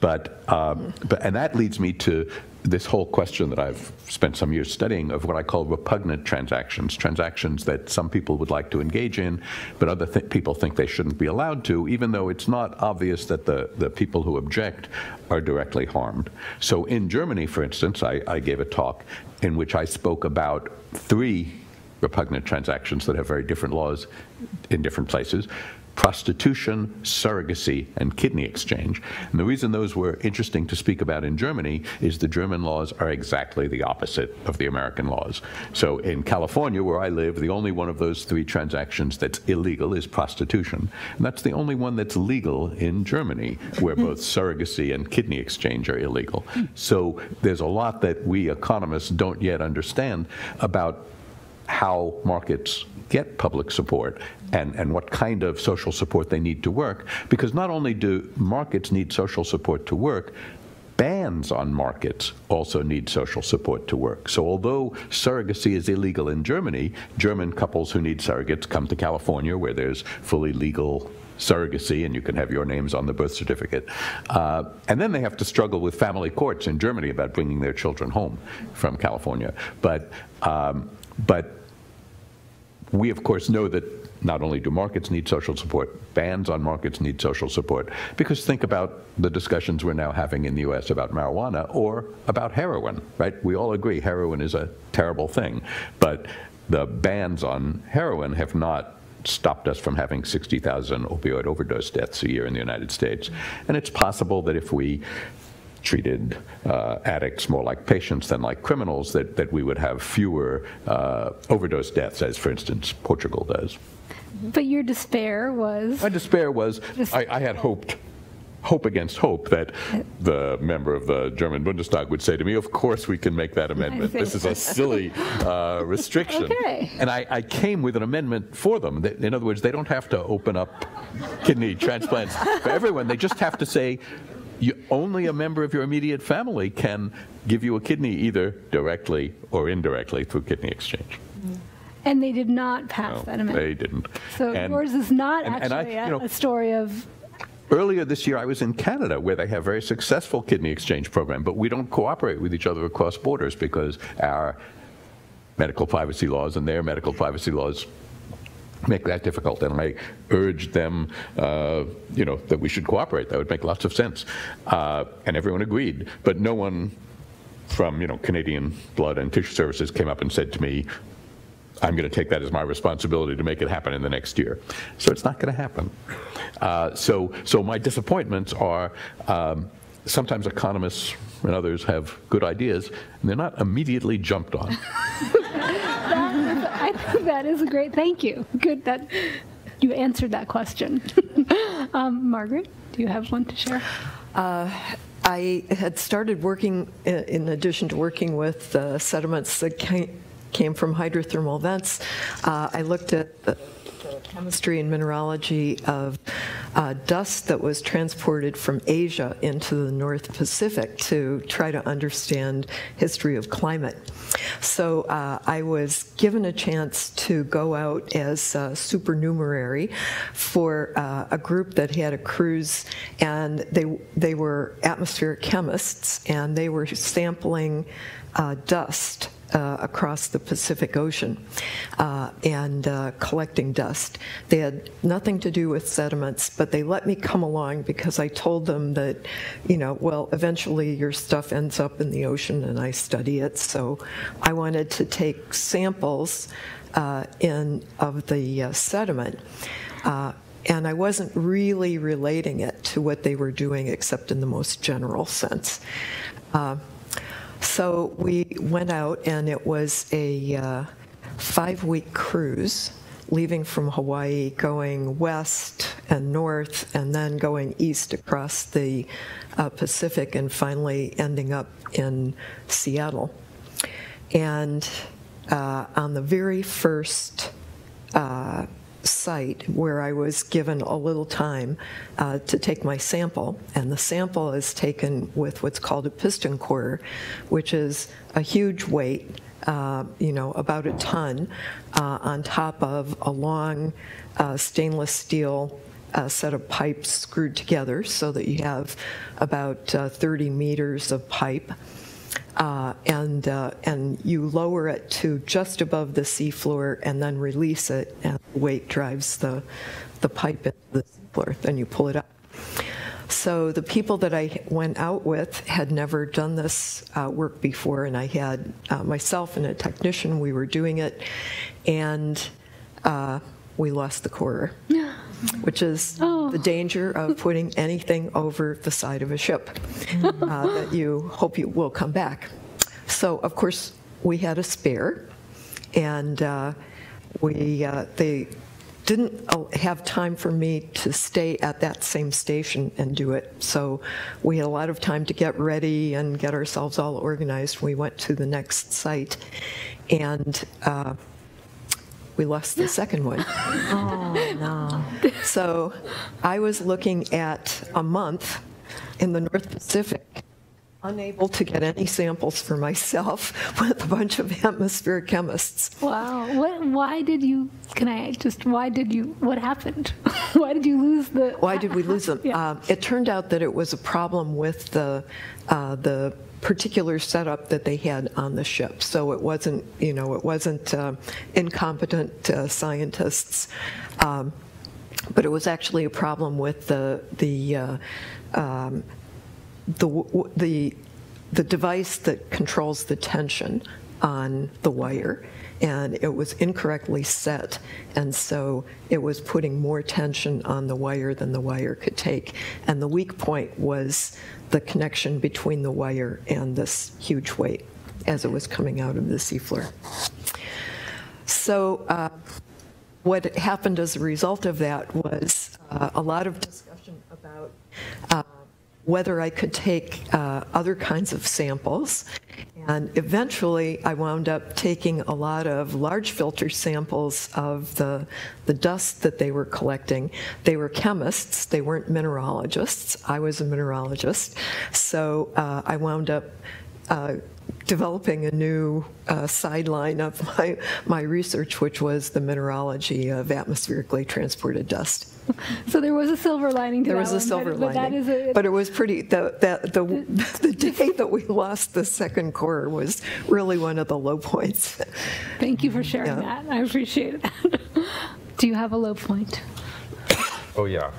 And that leads me to this whole question that I've spent some years studying of what I call repugnant transactions, transactions that some people would like to engage in, but other people think they shouldn't be allowed to, even though it's not obvious that the people who object are directly harmed. So in Germany, for instance, I gave a talk in which I spoke about 3 repugnant transactions that have very different laws in different places: prostitution, surrogacy, and kidney exchange. And the reason those were interesting to speak about in Germany is the German laws are exactly the opposite of the American laws. So in California, where I live, the only one of those 3 transactions that's illegal is prostitution. And that's the only one that's legal in Germany, where both surrogacy and kidney exchange are illegal. So there's a lot that we economists don't yet understand about how markets get public support and what kind of social support they need to work. Because not only do markets need social support to work, bans on markets also need social support to work. So although surrogacy is illegal in Germany, German couples who need surrogates come to California, where there's fully legal surrogacy and you can have your names on the birth certificate. And then they have to struggle with family courts in Germany about bringing their children home from California. But we, of course, know that not only do markets need social support, bans on markets need social support. Because think about the discussions we're now having in the US about marijuana or about heroin, right? We all agree heroin is a terrible thing. But the bans on heroin have not stopped us from having 60,000 opioid overdose deaths a year in the United States. And it's possible that if we treated addicts more like patients than like criminals, that we would have fewer overdose deaths, as, for instance, Portugal does. But your despair was? My despair was, I had hope against hope that the member of the German Bundestag would say to me, of course we can make that amendment. This is a silly restriction. Okay. And I came with an amendment for them. In other words, they don't have to open up kidney transplants for everyone. They just have to say, only a member of your immediate family can give you a kidney, either directly or indirectly through kidney exchange. And they did not pass that amendment. They didn't. So yours is not actually a story of... Earlier this year, I was in Canada, where they have a very successful kidney exchange program, but we don't cooperate with each other across borders because our medical privacy laws and their medical privacy laws make that difficult. And I urged them, that we should cooperate. That would make lots of sense. And everyone agreed. But no one from, Canadian Blood and Tissue Services came up and said to me, I'm going to take that as my responsibility to make it happen in the next year. So it's not going to happen. So my disappointments are sometimes economists and others have good ideas, and they're not immediately jumped on. I think that is a great, thank you. Good that you answered that question. Margaret, do you have one to share? I had started working, in addition to working with sediments that came from hydrothermal vents, I looked at the chemistry and mineralogy of dust that was transported from Asia into the North Pacific to try to understand history of climate. So I was given a chance to go out as a supernumerary for a group that had a cruise, and they were atmospheric chemists, and they were sampling dust across the Pacific Ocean and collecting dust. They had nothing to do with sediments, but they let me come along because I told them that, you know, well, eventually your stuff ends up in the ocean and I study it. So I wanted to take samples of the sediment. And I wasn't really relating it to what they were doing except in the most general sense. So we went out, and it was a 5-week cruise, leaving from Hawaii, going west and north, and then going east across the Pacific, and finally ending up in Seattle. And on the very first site where I was given a little time to take my sample, and the sample is taken with what's called a piston core, which is a huge weight, you know, about a ton, on top of a long stainless steel set of pipes screwed together so that you have about 30 meters of pipe. And you lower it to just above the seafloor and then release it, and the weight drives the pipe into the seafloor. Then you pull it up. So the people that I went out with had never done this work before, and I had myself and a technician, we were doing it, and we lost the core, which is the danger of putting anything over the side of a ship that you hope you will come back. So, of course, we had a spare, and they didn't have time for me to stay at that same station and do it. So we had a lot of time to get ready and get ourselves all organized. We went to the next site, and we lost the second one. Oh, no. So I was looking at a month in the North Pacific, unable to get any samples for myself with a bunch of atmospheric chemists. Wow. Why did you, what happened? Why did you lose the... Why did we lose them? Yeah. It turned out that it was a problem with the particular setup that they had on the ship. So it wasn't, you know, it wasn't incompetent scientists, but it was actually a problem with the device that controls the tension on the wire, and it was incorrectly set, and so it was putting more tension on the wire than the wire could take. And the weak point was the connection between the wire and this huge weight as it was coming out of the seafloor. So what happened as a result of that was a lot of discussion about whether I could take other kinds of samples. And eventually I wound up taking a lot of large filter samples of the dust that they were collecting. They were chemists, they weren't mineralogists. I was a mineralogist. So I wound up developing a new sideline of my research, which was the mineralogy of atmospherically transported dust. So there was a silver lining to there that was a one, silver but lining. But it was pretty, the day that we lost the second core was really one of the low points. Thank you for sharing that. I appreciate that. Do you have a low point? Oh, yeah.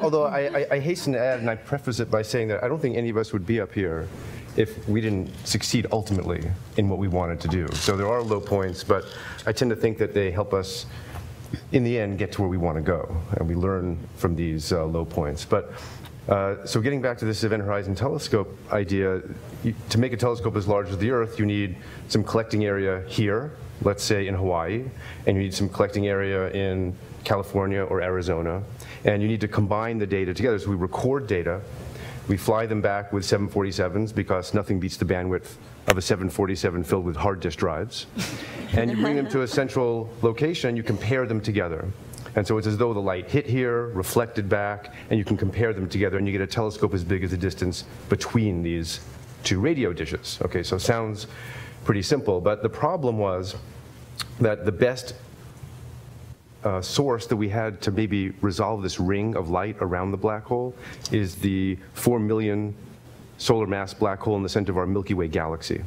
Although I hasten to add, and I preface it by saying that I don't think any of us would be up here if we didn't succeed ultimately in what we wanted to do. So there are low points, but I tend to think that they help us, in the end, get to where we want to go, and we learn from these low points. But so getting back to this Event Horizon Telescope idea, to make a telescope as large as the Earth, you need some collecting area here let's say in Hawaii, and you need some collecting area in California or Arizona, and you need to combine the data together. So we record data, we fly them back with 747s because nothing beats the bandwidth of a 747 filled with hard disk drives, and you bring them to a central location, and you compare them together. And so it's as though the light hit here, reflected back, and you can compare them together, and you get a telescope as big as the distance between these two radio dishes. Okay, so it sounds pretty simple, but the problem was that the best source that we had to maybe resolve this ring of light around the black hole is the 4 million solar mass black hole in the center of our Milky Way galaxy.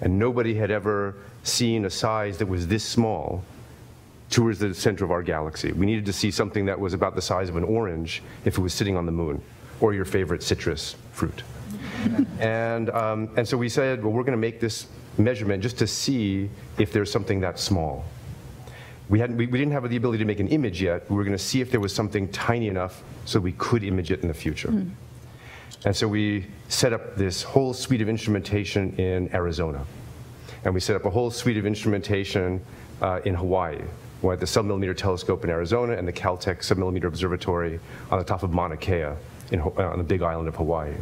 And nobody had ever seen a size that was this small towards the center of our galaxy. We needed to see something that was about the size of an orange if it was sitting on the moon, or your favorite citrus fruit. And so we said, well, we're going to make this measurement just to see if there's something that small. We didn't have the ability to make an image yet. We were going to see if there was something tiny enough so we could image it in the future. And so we set up this whole suite of instrumentation in Arizona. And we set up a whole suite of instrumentation in Hawaii. We had the submillimeter telescope in Arizona and the Caltech submillimeter observatory on the top of Mauna Kea on the big island of Hawaii.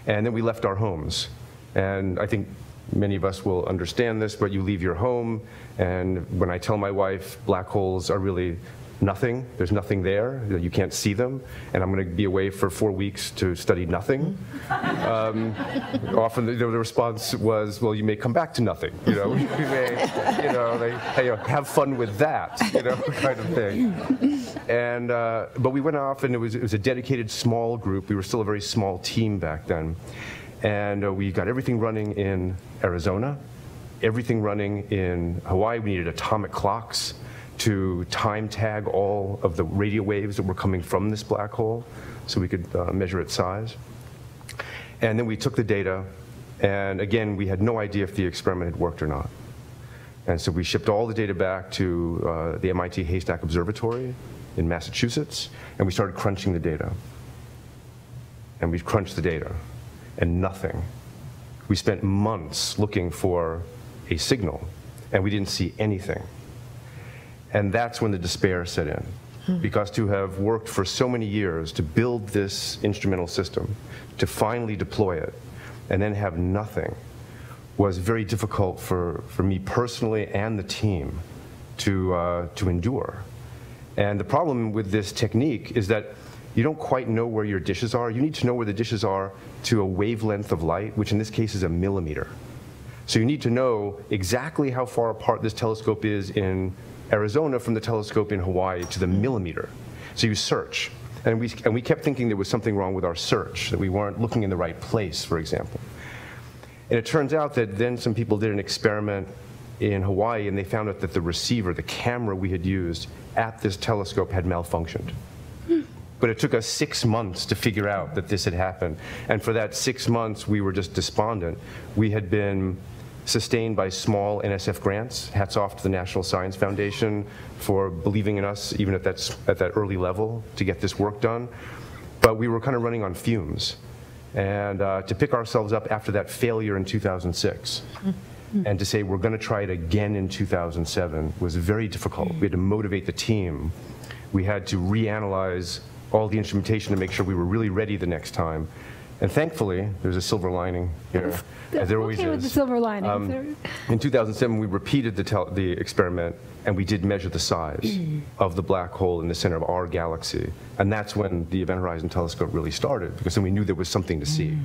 And then we left our homes. And I think many of us will understand this, but you leave your home, and when I tell my wife black holes are really nothing, there's nothing there, you can't see them, and I'm going to be away for 4 weeks to study nothing. Often the response was, well, you may come back to nothing, you know, you may, have fun with that, kind of thing. And, but we went off, and it was a dedicated small group. We were still a very small team back then. And we got everything running in Arizona, everything running in Hawaii. We needed atomic clocks to time tag all of the radio waves that were coming from this black hole so we could measure its size. And then we took the data, and again, we had no idea if the experiment had worked or not. And so we shipped all the data back to the MIT Haystack Observatory in Massachusetts, and we started crunching the data. And we crunched the data. And nothing. We spent months looking for a signal, and we didn't see anything. And that's when the despair set in. Because to have worked for so many years to build this instrumental system, to finally deploy it, and then have nothing, was very difficult for me personally and the team to endure. And the problem with this technique is that you don't quite know where your dishes are. You need to know where the dishes are to a wavelength of light, which in this case is a millimeter. So you need to know exactly how far apart this telescope is in Arizona from the telescope in Hawaii to the millimeter. So you search. And we kept thinking there was something wrong with our search, that we weren't looking in the right place, for example. And it turns out that then some people did an experiment in Hawaii, and they found out that the receiver, the camera we had used at this telescope, had malfunctioned. But it took us 6 months to figure out that this had happened. And for that 6 months, we were just despondent. We had been sustained by small NSF grants. Hats off to the National Science Foundation for believing in us, even at that early level, to get this work done. But we were kind of running on fumes. And to pick ourselves up after that failure in 2006, and to say we're going to try it again in 2007 was very difficult. We had to motivate the team. We had to reanalyze all the instrumentation to make sure we were really ready the next time. And thankfully, there's a silver lining here, as there always is. With the silver lining. In 2007, we repeated the experiment, and we did measure the size of the black hole in the center of our galaxy. And that's when the Event Horizon Telescope really started, because then we knew there was something to see.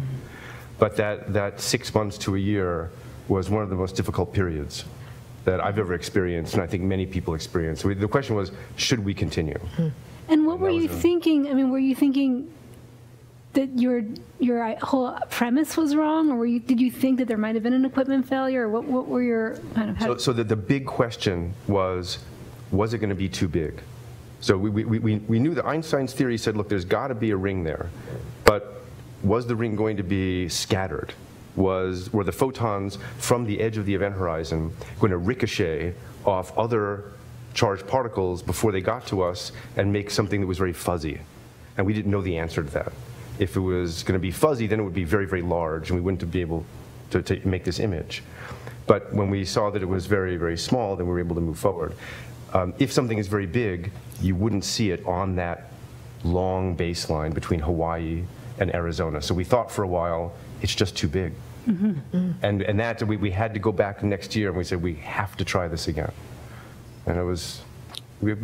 But that 6 months to a year was one of the most difficult periods that I've ever experienced, and I think many people experienced. So the question was, should we continue? And what were you thinking? I mean, were you thinking that your whole premise was wrong, or did you think that there might have been an equipment failure, or what were your kind of... So the big question was it going to be too big? So we knew that Einstein's theory said, look, there's got to be a ring there, but was the ring going to be scattered? Were the photons from the edge of the event horizon going to ricochet off other charged particles before they got to us and make something that was very fuzzy? And we didn't know the answer to that. If it was going to be fuzzy, then it would be very, very large, and we wouldn't be able to make this image. But when we saw that it was very, very small, then we were able to move forward. If something is very big, you wouldn't see it on that long baseline between Hawaii and Arizona. So we thought for a while, it's just too big. And that we had to go back next year and we said, we have to try this again. And it was, we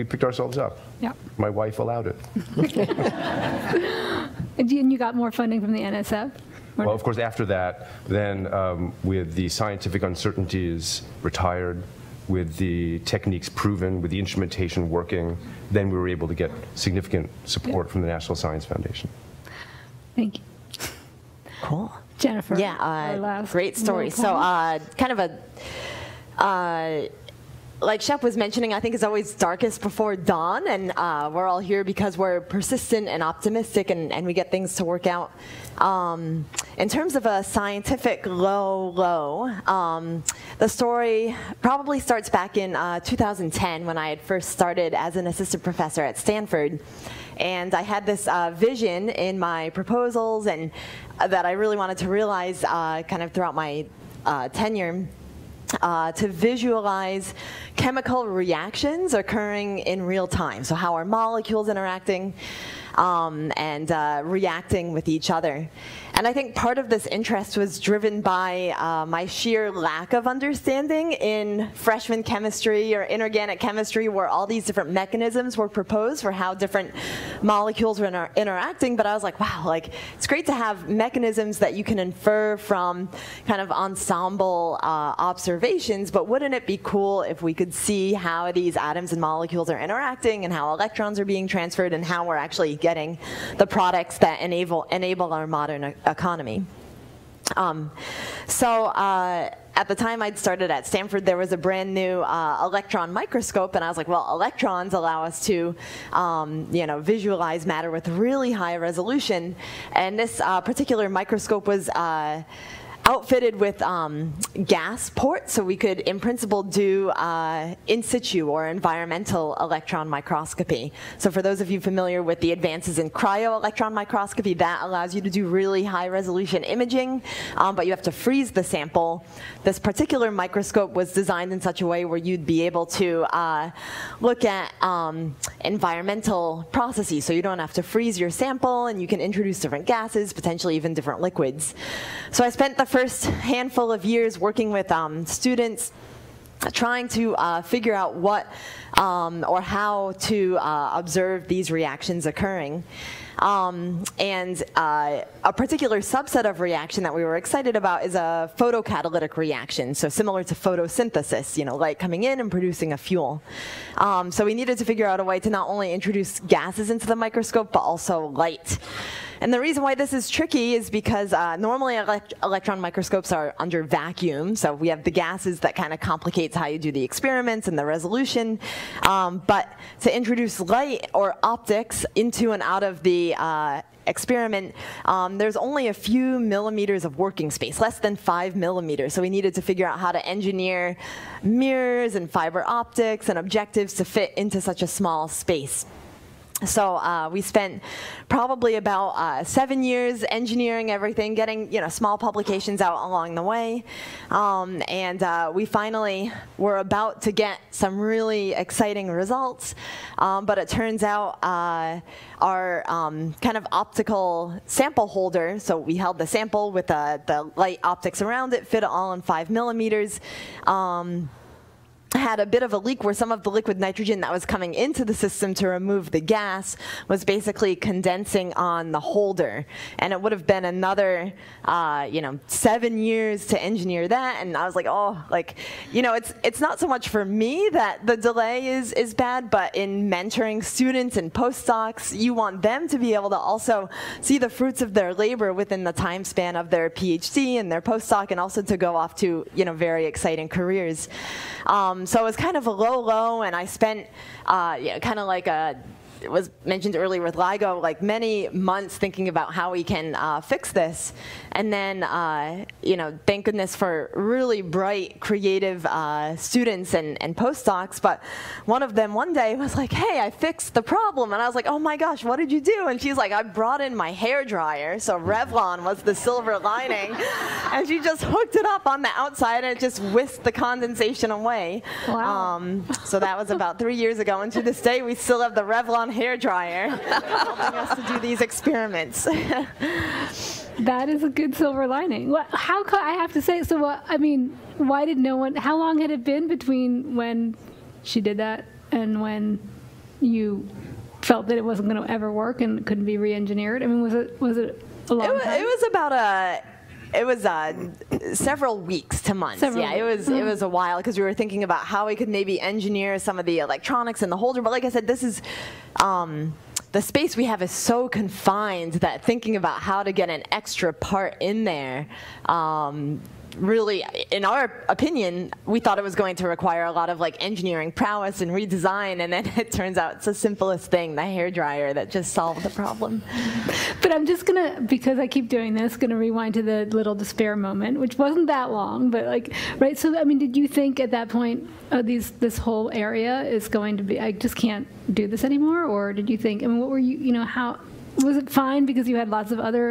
picked ourselves up. Yeah. My wife allowed it. And you got more funding from the NSF? Well, of course, after that, then with the scientific uncertainties retired, with the techniques proven, with the instrumentation working, then we were able to get significant support from the National Science Foundation. Thank you. Cool. Jennifer. Yeah, great story. So kind of a, like Shep was mentioning, I think it's always darkest before dawn, and we're all here because we're persistent and optimistic, and we get things to work out. In terms of a scientific low, the story probably starts back in 2010 when I had first started as an assistant professor at Stanford. And I had this vision in my proposals and that I really wanted to realize kind of throughout my tenure. To visualize chemical reactions occurring in real time. So how are molecules interacting and reacting with each other. And I think part of this interest was driven by my sheer lack of understanding in freshman chemistry or inorganic chemistry, where all these different mechanisms were proposed for how different molecules were interacting. But I was like, wow, like it's great to have mechanisms that you can infer from kind of ensemble observations, but wouldn't it be cool if we could see how these atoms and molecules are interacting and how electrons are being transferred and how we're actually getting the products that enable our modern economy. At the time I'd started at Stanford, there was a brand new electron microscope, and I was like, well, electrons allow us to visualize matter with really high resolution. And this particular microscope was outfitted with gas ports, so we could, in principle, do in situ or environmental electron microscopy. So for those of you familiar with the advances in cryo-electron microscopy, that allows you to do really high-resolution imaging, but you have to freeze the sample. This particular microscope was designed in such a way where you'd be able to look at environmental processes, so you don't have to freeze your sample, and you can introduce different gases, potentially even different liquids. So I spent the first handful of years working with students trying to figure out what or how to observe these reactions occurring. And a particular subset of reaction that we were excited about is a photocatalytic reaction, so similar to photosynthesis, light coming in and producing a fuel. So we needed to figure out a way to not only introduce gases into the microscope, but also light. And the reason why this is tricky is because normally electron microscopes are under vacuum, so we have the gases that kind of complicates how you do the experiments and the resolution. But to introduce light or optics into and out of the experiment, there's only a few millimeters of working space, less than 5 millimeters. So we needed to figure out how to engineer mirrors and fiber optics and objectives to fit into such a small space. So we spent probably about 7 years engineering everything, getting small publications out along the way, and we finally were about to get some really exciting results. But it turns out our kind of optical sample holder, so we held the sample with the light optics around it, fit it all in 5 millimeters. Had a bit of a leak where some of the liquid nitrogen that was coming into the system to remove the gas was basically condensing on the holder. And it would have been another 7 years to engineer that. And I was like, oh, it's not so much for me that the delay is bad, but in mentoring students and postdocs, you want them to be able to also see the fruits of their labor within the time span of their PhD and their postdoc, and also to go off to very exciting careers. So it was kind of a low, and I spent kind of like a was mentioned earlier with LIGO, like many months thinking about how we can fix this. And then, thank goodness for really bright, creative students and postdocs. But one of them one day was like, hey, I fixed the problem. And I was like, oh my gosh, what did you do? And she's like, I brought in my hairdryer. So Revlon was the silver lining. And she just hooked it up on the outside and it just whisked the condensation away. Wow. So that was about 3 years ago. And to this day, we still have the Revlon hairdryer helping us to do these experiments. That is a good silver lining. I have to say, so I mean, why did no one, how long had it been between when she did that and when you felt that it wasn't going to ever work and couldn't be re-engineered? I mean, was it a long time? It was about several weeks to months. It was a while because we were thinking about how we could maybe engineer some of the electronics in the holder. But like I said, this is the space we have is so confined that thinking about how to get an extra part in there, really, in our opinion, we thought it was going to require a lot of like engineering prowess and redesign, and then it turns out it's the simplest thing, the hairdryer, that just solved the problem. But I'm just gonna, because I keep doing this, gonna rewind to the little despair moment, which wasn't that long, but like, right? So I mean, did you think at that point, this whole area is going to be, I just can't do this anymore, or did you think? I mean, what were you? How? Was it fine because you had lots of other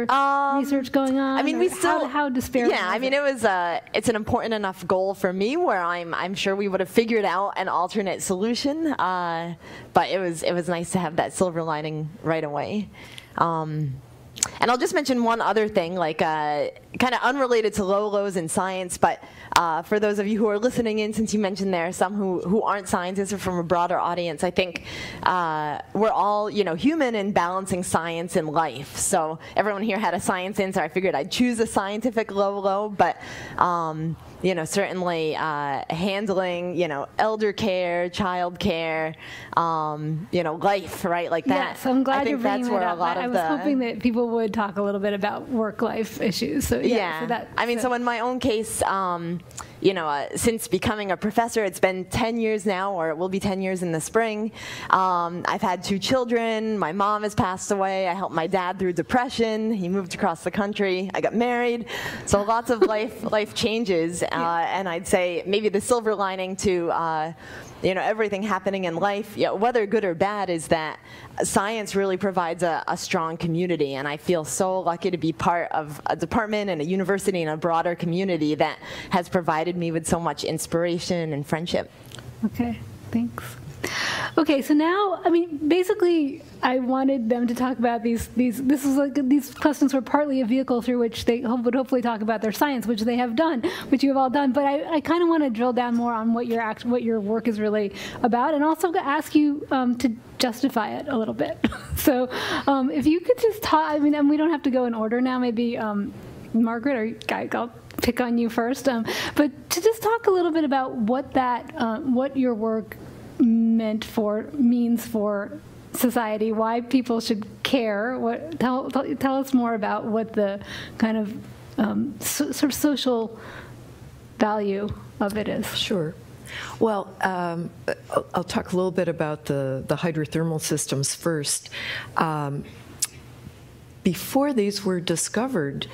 research going on? I mean, we still how despairing. Yeah, I mean, it was it's an important enough goal for me where I'm sure we would have figured out an alternate solution. But it was nice to have that silver lining right away. And I'll just mention one other thing, like kind of unrelated to lows in science, but for those of you who are listening in, since you mentioned there are some who aren't scientists or from a broader audience, I think we're all human in balancing science and life. So everyone here had a science in, so I figured I'd choose a scientific low, but certainly handling elder care, child care, life, right, like that. Yes, I'm glad I think you're bringing that's where that a lot up. of I was hoping that people would talk a little bit about work-life issues. So yeah. So in my own case, since becoming a professor, it's been 10 years now, or it will be 10 years in the spring. I've had 2 children. My mom has passed away. I helped my dad through depression. He moved across the country. I got married. So lots of life changes. And I'd say maybe the silver lining to everything happening in life, whether good or bad, is that science really provides a strong community. And I feel so lucky to be part of a department and a university and a broader community that has provided me with so much inspiration and friendship. Okay, thanks. Okay, so now, I mean, basically, I wanted them to talk about these questions were partly a vehicle through which they would hopefully talk about their science, which they have done, which you have all done. But I kind of want to drill down more on what your work is really about, and also to ask you to justify it a little bit. So, if you could just talk, I mean, and we don't have to go in order now. Maybe Margaret, or I'll pick on you first. But to just talk a little bit about what your work means for society, why people should care. Tell us more about what the kind of sort of social value of it is. Sure. Well, I'll talk a little bit about the hydrothermal systems first. Before these were discovered,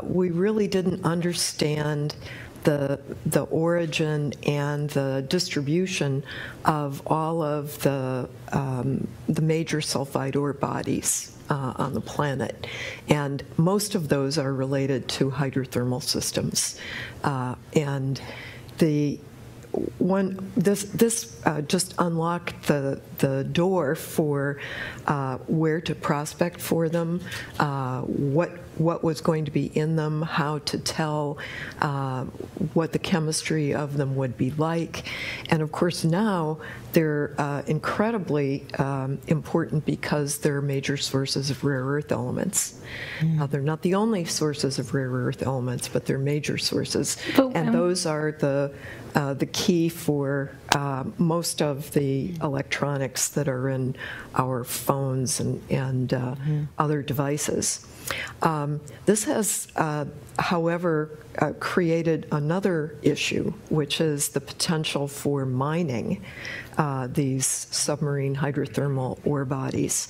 we really didn't understand the origin and the distribution of all of the major sulfide ore bodies on the planet, and most of those are related to hydrothermal systems. And this just unlocked the door for where to prospect for them, what was going to be in them, how to tell what the chemistry of them would be like. And of course now they're incredibly important because they're major sources of rare earth elements. They're not the only sources of rare earth elements, but they're major sources. And those are the key for most of the electronics that are in our phones and other devices. This has, however, created another issue, which is the potential for mining these submarine hydrothermal ore bodies.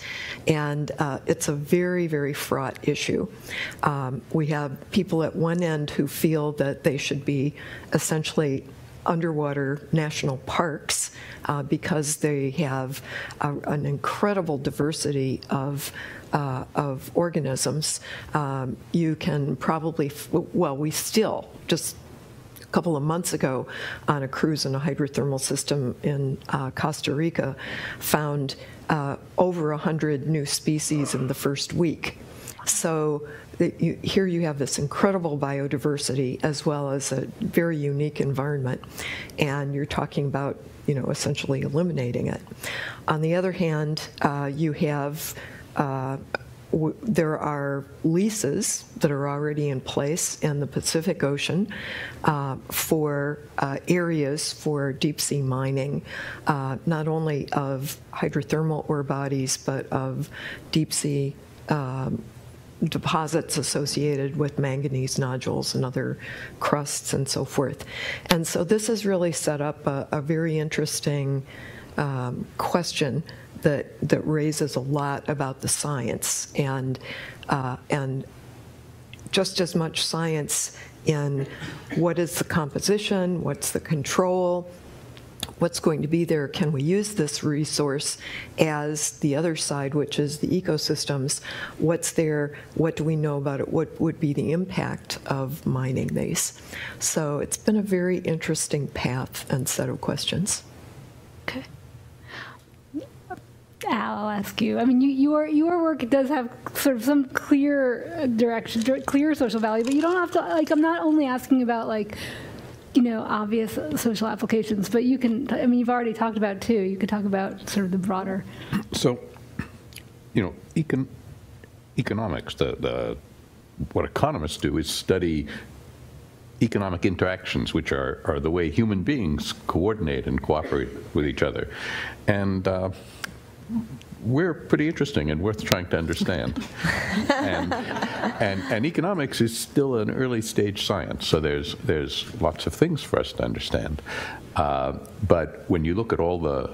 And it's a very, very fraught issue. We have people at one end who feel that they should be essentially underwater national parks because they have an incredible diversity of organisms. You can probably, well, we still, just a couple of months ago on a cruise in a hydrothermal system in Costa Rica, found over 100 new species in the first week. So here you have this incredible biodiversity as well as a very unique environment, and you're talking about, you know, essentially eliminating it. On the other hand, you have there are leases that are already in place in the Pacific Ocean for areas for deep-sea mining, not only of hydrothermal ore bodies, but of deep-sea deposits associated with manganese nodules and other crusts and so forth. And so this has really set up a very interesting question that raises a lot about the science, and just as much science in what is the composition, what's the control, what's going to be there, can we use this resource, as the other side, which is the ecosystems, what's there, what do we know about it, what would be the impact of mining these. So it's been a very interesting path and set of questions. Okay. Al, I'll ask you. I mean, your work does have sort of some clear direction, clear social value, but you don't have to, like, I'm not only asking about, like, you know, obvious social applications, but you can, I mean, you've already talked about it too. You could talk about sort of the broader. So, you know, economics, what economists do is study economic interactions, which are the way human beings coordinate and cooperate with each other. And we're pretty interesting and worth trying to understand. and economics is still an early stage science, so there's lots of things for us to understand. But when you look at all the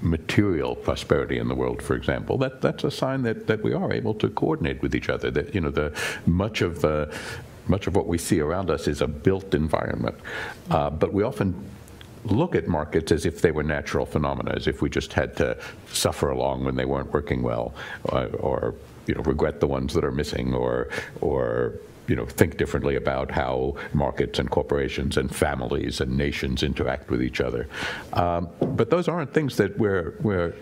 material prosperity in the world, for example, that's a sign that we are able to coordinate with each other. That, you know, much of what we see around us is a built environment, but we often look at markets as if they were natural phenomena, as if we just had to suffer along when they weren't working well, or you know, regret the ones that are missing, or you know, think differently about how markets and corporations and families and nations interact with each other. But those aren't things that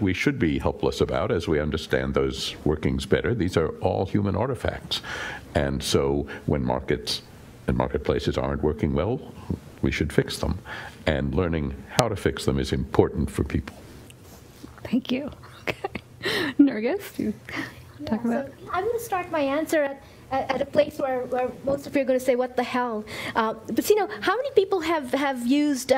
we should be helpless about as we understand those workings better. These are all human artifacts. And so when markets and marketplaces aren't working well, we should fix them. And learning how to fix them is important for people. Thank you. Okay. Nergis, you talk about? So I'm going to start my answer at a place where most of you are going to say, what the hell? But you know, how many people have used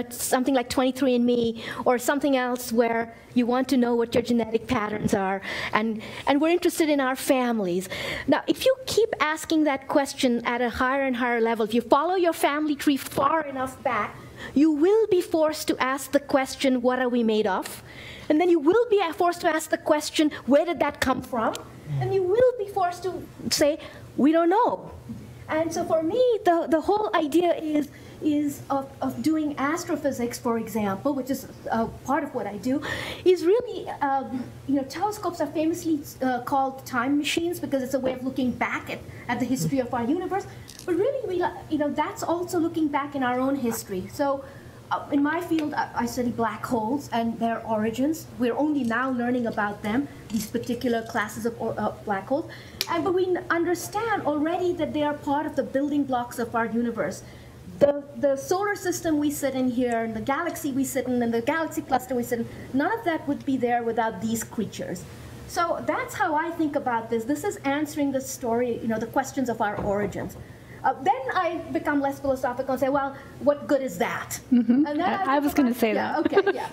something like 23andMe or something else where you want to know what your genetic patterns are, and we're interested in our families? Now, if you keep asking that question at a higher and higher level, if you follow your family tree far enough back, you will be forced to ask the question, what are we made of? And then you will be forced to ask the question, where did that come from? And you will be forced to say, we don't know. And so for me, the whole idea is of doing astrophysics, for example, which is part of what I do, is really, you know, telescopes are famously called time machines because it's a way of looking back at the history of our universe. But really, you know, that's also looking back in our own history. So in my field, I study black holes and their origins. We're only now learning about them, these particular classes of black holes. But we understand already that they are part of the building blocks of our universe. The solar system we sit in here, and the galaxy we sit in, and the galaxy cluster we sit in, none of that would be there without these creatures. So that's how I think about this. This is answering the story, you know, the questions of our origins. Then I become less philosophical and say, well, what good is that? Mm-hmm. And then I was going to say that. Okay, yeah.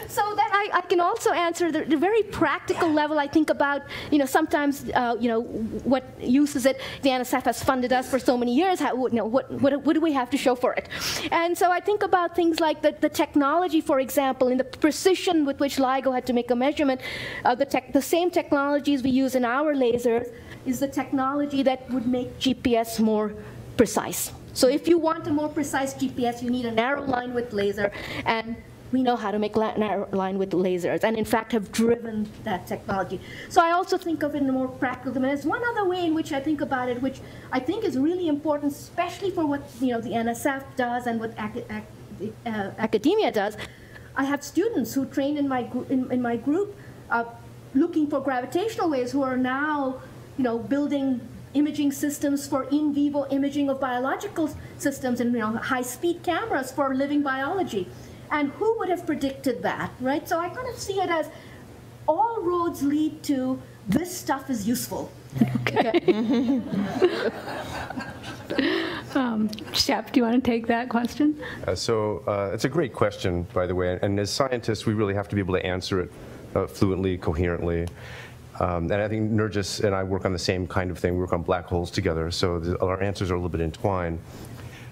So that I can also answer the very practical level. I think about, sometimes, what use is it? The NSF has funded us for so many years. What do we have to show for it? And so I think about things like the technology, for example, in the precision with which LIGO had to make a measurement. The same technologies we use in our lasers is the technology that would make GPS more precise. So if you want a more precise GPS, you need a narrow line width laser, and we know how to make narrow line width lasers, and in fact have driven that technology. So I also think of it in a more practical dimension. There's one other way in which I think about it, which I think is really important, especially for what the NSF does and what academia does. I have students who train in my group looking for gravitational waves, who are now building imaging systems for in vivo imaging of biological systems and high-speed cameras for living biology. And who would have predicted that, right? So I kind of see it as all roads lead to this stuff is useful. Okay. Shep, do you want to take that question? So it's a great question, by the way. And as scientists, we really have to be able to answer it fluently, coherently. And I think Nergis and I work on the same kind of thing. We work on black holes together, so our answers are a little bit entwined.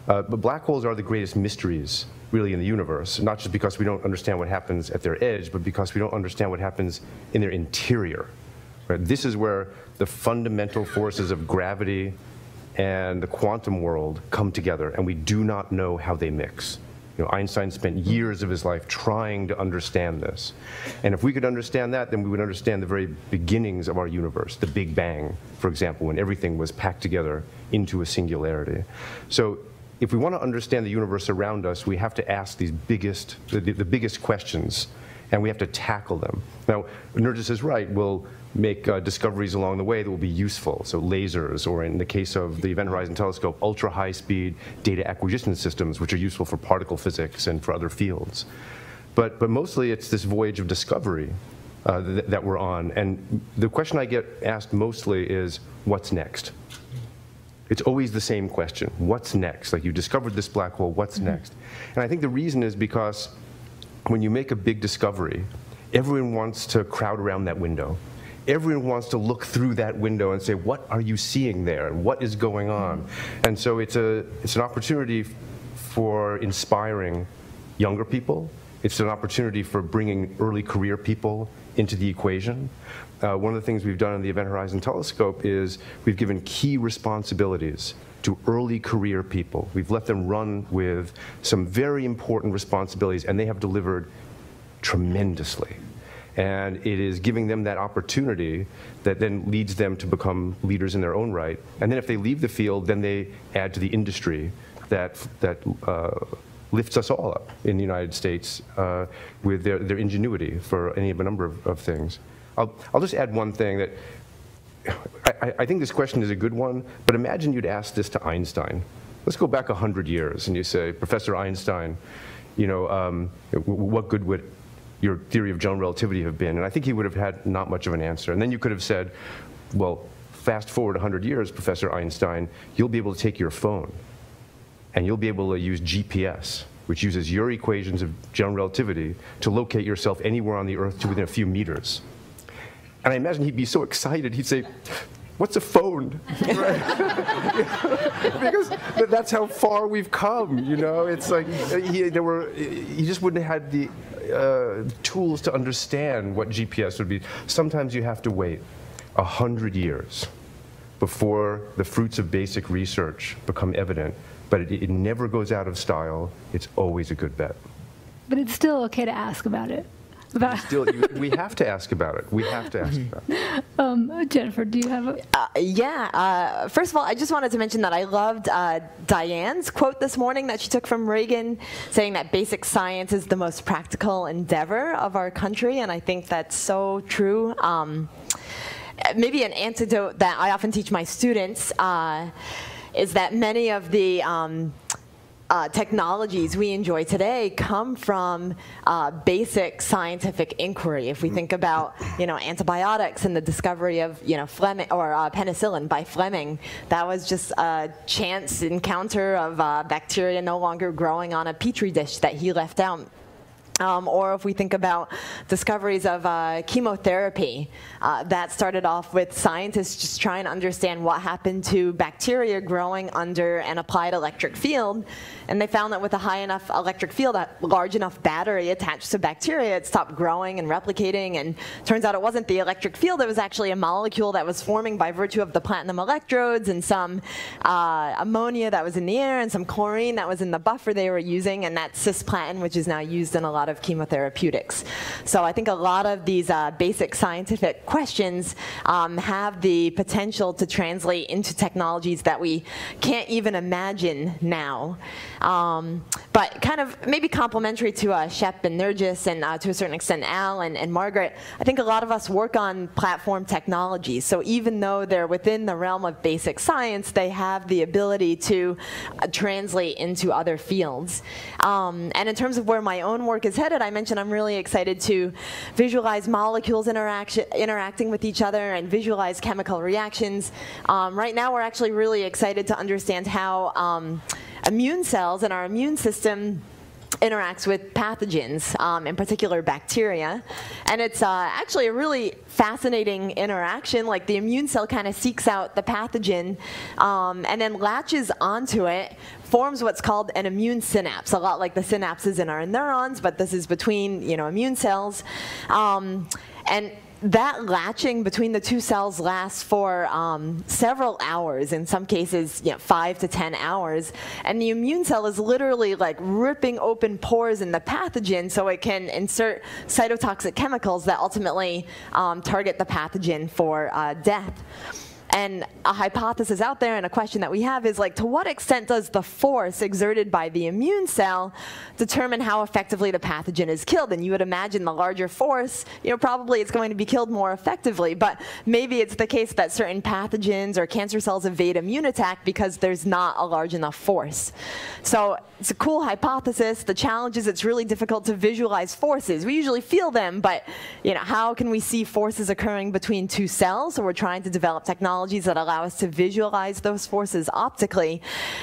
But black holes are the greatest mysteries, really, in the universe, not just because we don't understand what happens at their edge, but because we don't understand what happens in their interior. Right? This is where the fundamental forces of gravity and the quantum world come together, and we do not know how they mix. Einstein spent years of his life trying to understand this. And if we could understand that, then we would understand the very beginnings of our universe, the Big Bang, for example, when everything was packed together into a singularity. So if we want to understand the universe around us, we have to ask these the biggest questions, and we have to tackle them. Now, Nergis is right. We'll make discoveries along the way that will be useful. So lasers, or in the case of the Event Horizon Telescope, ultra-high-speed data acquisition systems, which are useful for particle physics and for other fields. But mostly it's this voyage of discovery that we're on. And the question I get asked mostly is, what's next? It's always the same question. What's next? Like, you discovered this black hole, what's next? And I think the reason is because when you make a big discovery, everyone wants to crowd around that window. Everyone wants to look through that window and say, what are you seeing there? And what is going on? And so it's an opportunity for inspiring younger people. It's an opportunity for bringing early career people into the equation. One of the things we've done in the Event Horizon Telescope is we've given key responsibilities to early career people. We've let them run with some very important responsibilities, and they have delivered tremendously. And it is giving them that opportunity that then leads them to become leaders in their own right. And then if they leave the field, then they add to the industry that lifts us all up in the United States with their ingenuity for any of a number of things. I'll just add one thing that I think this question is a good one, but imagine you'd ask this to Einstein. Let's go back 100 years and you say, Professor Einstein, what good would your theory of general relativity have been? And I think he would have had not much of an answer. And then you could have said, well, fast forward 100 years, Professor Einstein, you'll be able to take your phone and you'll be able to use GPS, which uses your equations of general relativity to locate yourself anywhere on the Earth to within a few meters. And I imagine he'd be so excited, he'd say, what's a phone? Because that's how far we've come, It's like he just wouldn't have had the tools to understand what GPS would be. Sometimes you have to wait 100 years before the fruits of basic research become evident, but it never goes out of style. It's always a good bet. But it's still okay to ask about it. We have to ask about it. We have to ask about it. Jennifer, do you have a... First of all, I just wanted to mention that I loved Diane's quote this morning that she took from Reagan, saying that basic science is the most practical endeavor of our country, and I think that's so true. Maybe an antidote that I often teach my students is that many of the technologies we enjoy today come from basic scientific inquiry. If we think about, antibiotics and the discovery of, Fleming or penicillin by Fleming, that was just a chance encounter of bacteria no longer growing on a petri dish that he left out. Or if we think about discoveries of chemotherapy, that started off with scientists just trying to understand what happened to bacteria growing under an applied electric field. And they found that with a high enough electric field, a large enough battery attached to bacteria, it stopped growing and replicating. And turns out it wasn't the electric field, it was actually a molecule that was forming by virtue of the platinum electrodes and some ammonia that was in the air and some chlorine that was in the buffer they were using, and that's cisplatin, which is now used in a lot of chemotherapeutics. So I think a lot of these basic scientific questions have the potential to translate into technologies that we can't even imagine now. But kind of maybe complementary to Shep and Nergis and to a certain extent Al and Margaret, I think a lot of us work on platform technologies. So even though they're within the realm of basic science, they have the ability to translate into other fields. And in terms of where my own work is headed, I mentioned I'm really excited to visualize molecules interacting with each other and visualize chemical reactions. Right now we're actually really excited to understand how immune cells in our immune system interacts with pathogens, in particular bacteria. And it's actually a really fascinating interaction. Like the immune cell kind of seeks out the pathogen and then latches onto it, forms what's called an immune synapse, a lot like the synapses in our neurons, but this is between, you know, immune cells. And that latching between the two cells lasts for several hours, in some cases 5 to 10 hours, and the immune cell is literally like ripping open pores in the pathogen so it can insert cytotoxic chemicals that ultimately target the pathogen for death. And a hypothesis out there and a question that we have is, like, to what extent does the force exerted by the immune cell determine how effectively the pathogen is killed? And you would imagine the larger force, probably it's going to be killed more effectively. But maybe it's the case that certain pathogens or cancer cells evade immune attack because there's not a large enough force. So it's a cool hypothesis. The challenge is it's really difficult to visualize forces. We usually feel them, but how can we see forces occurring between two cells? So we're trying to develop technologies that allow us to visualize those forces optically.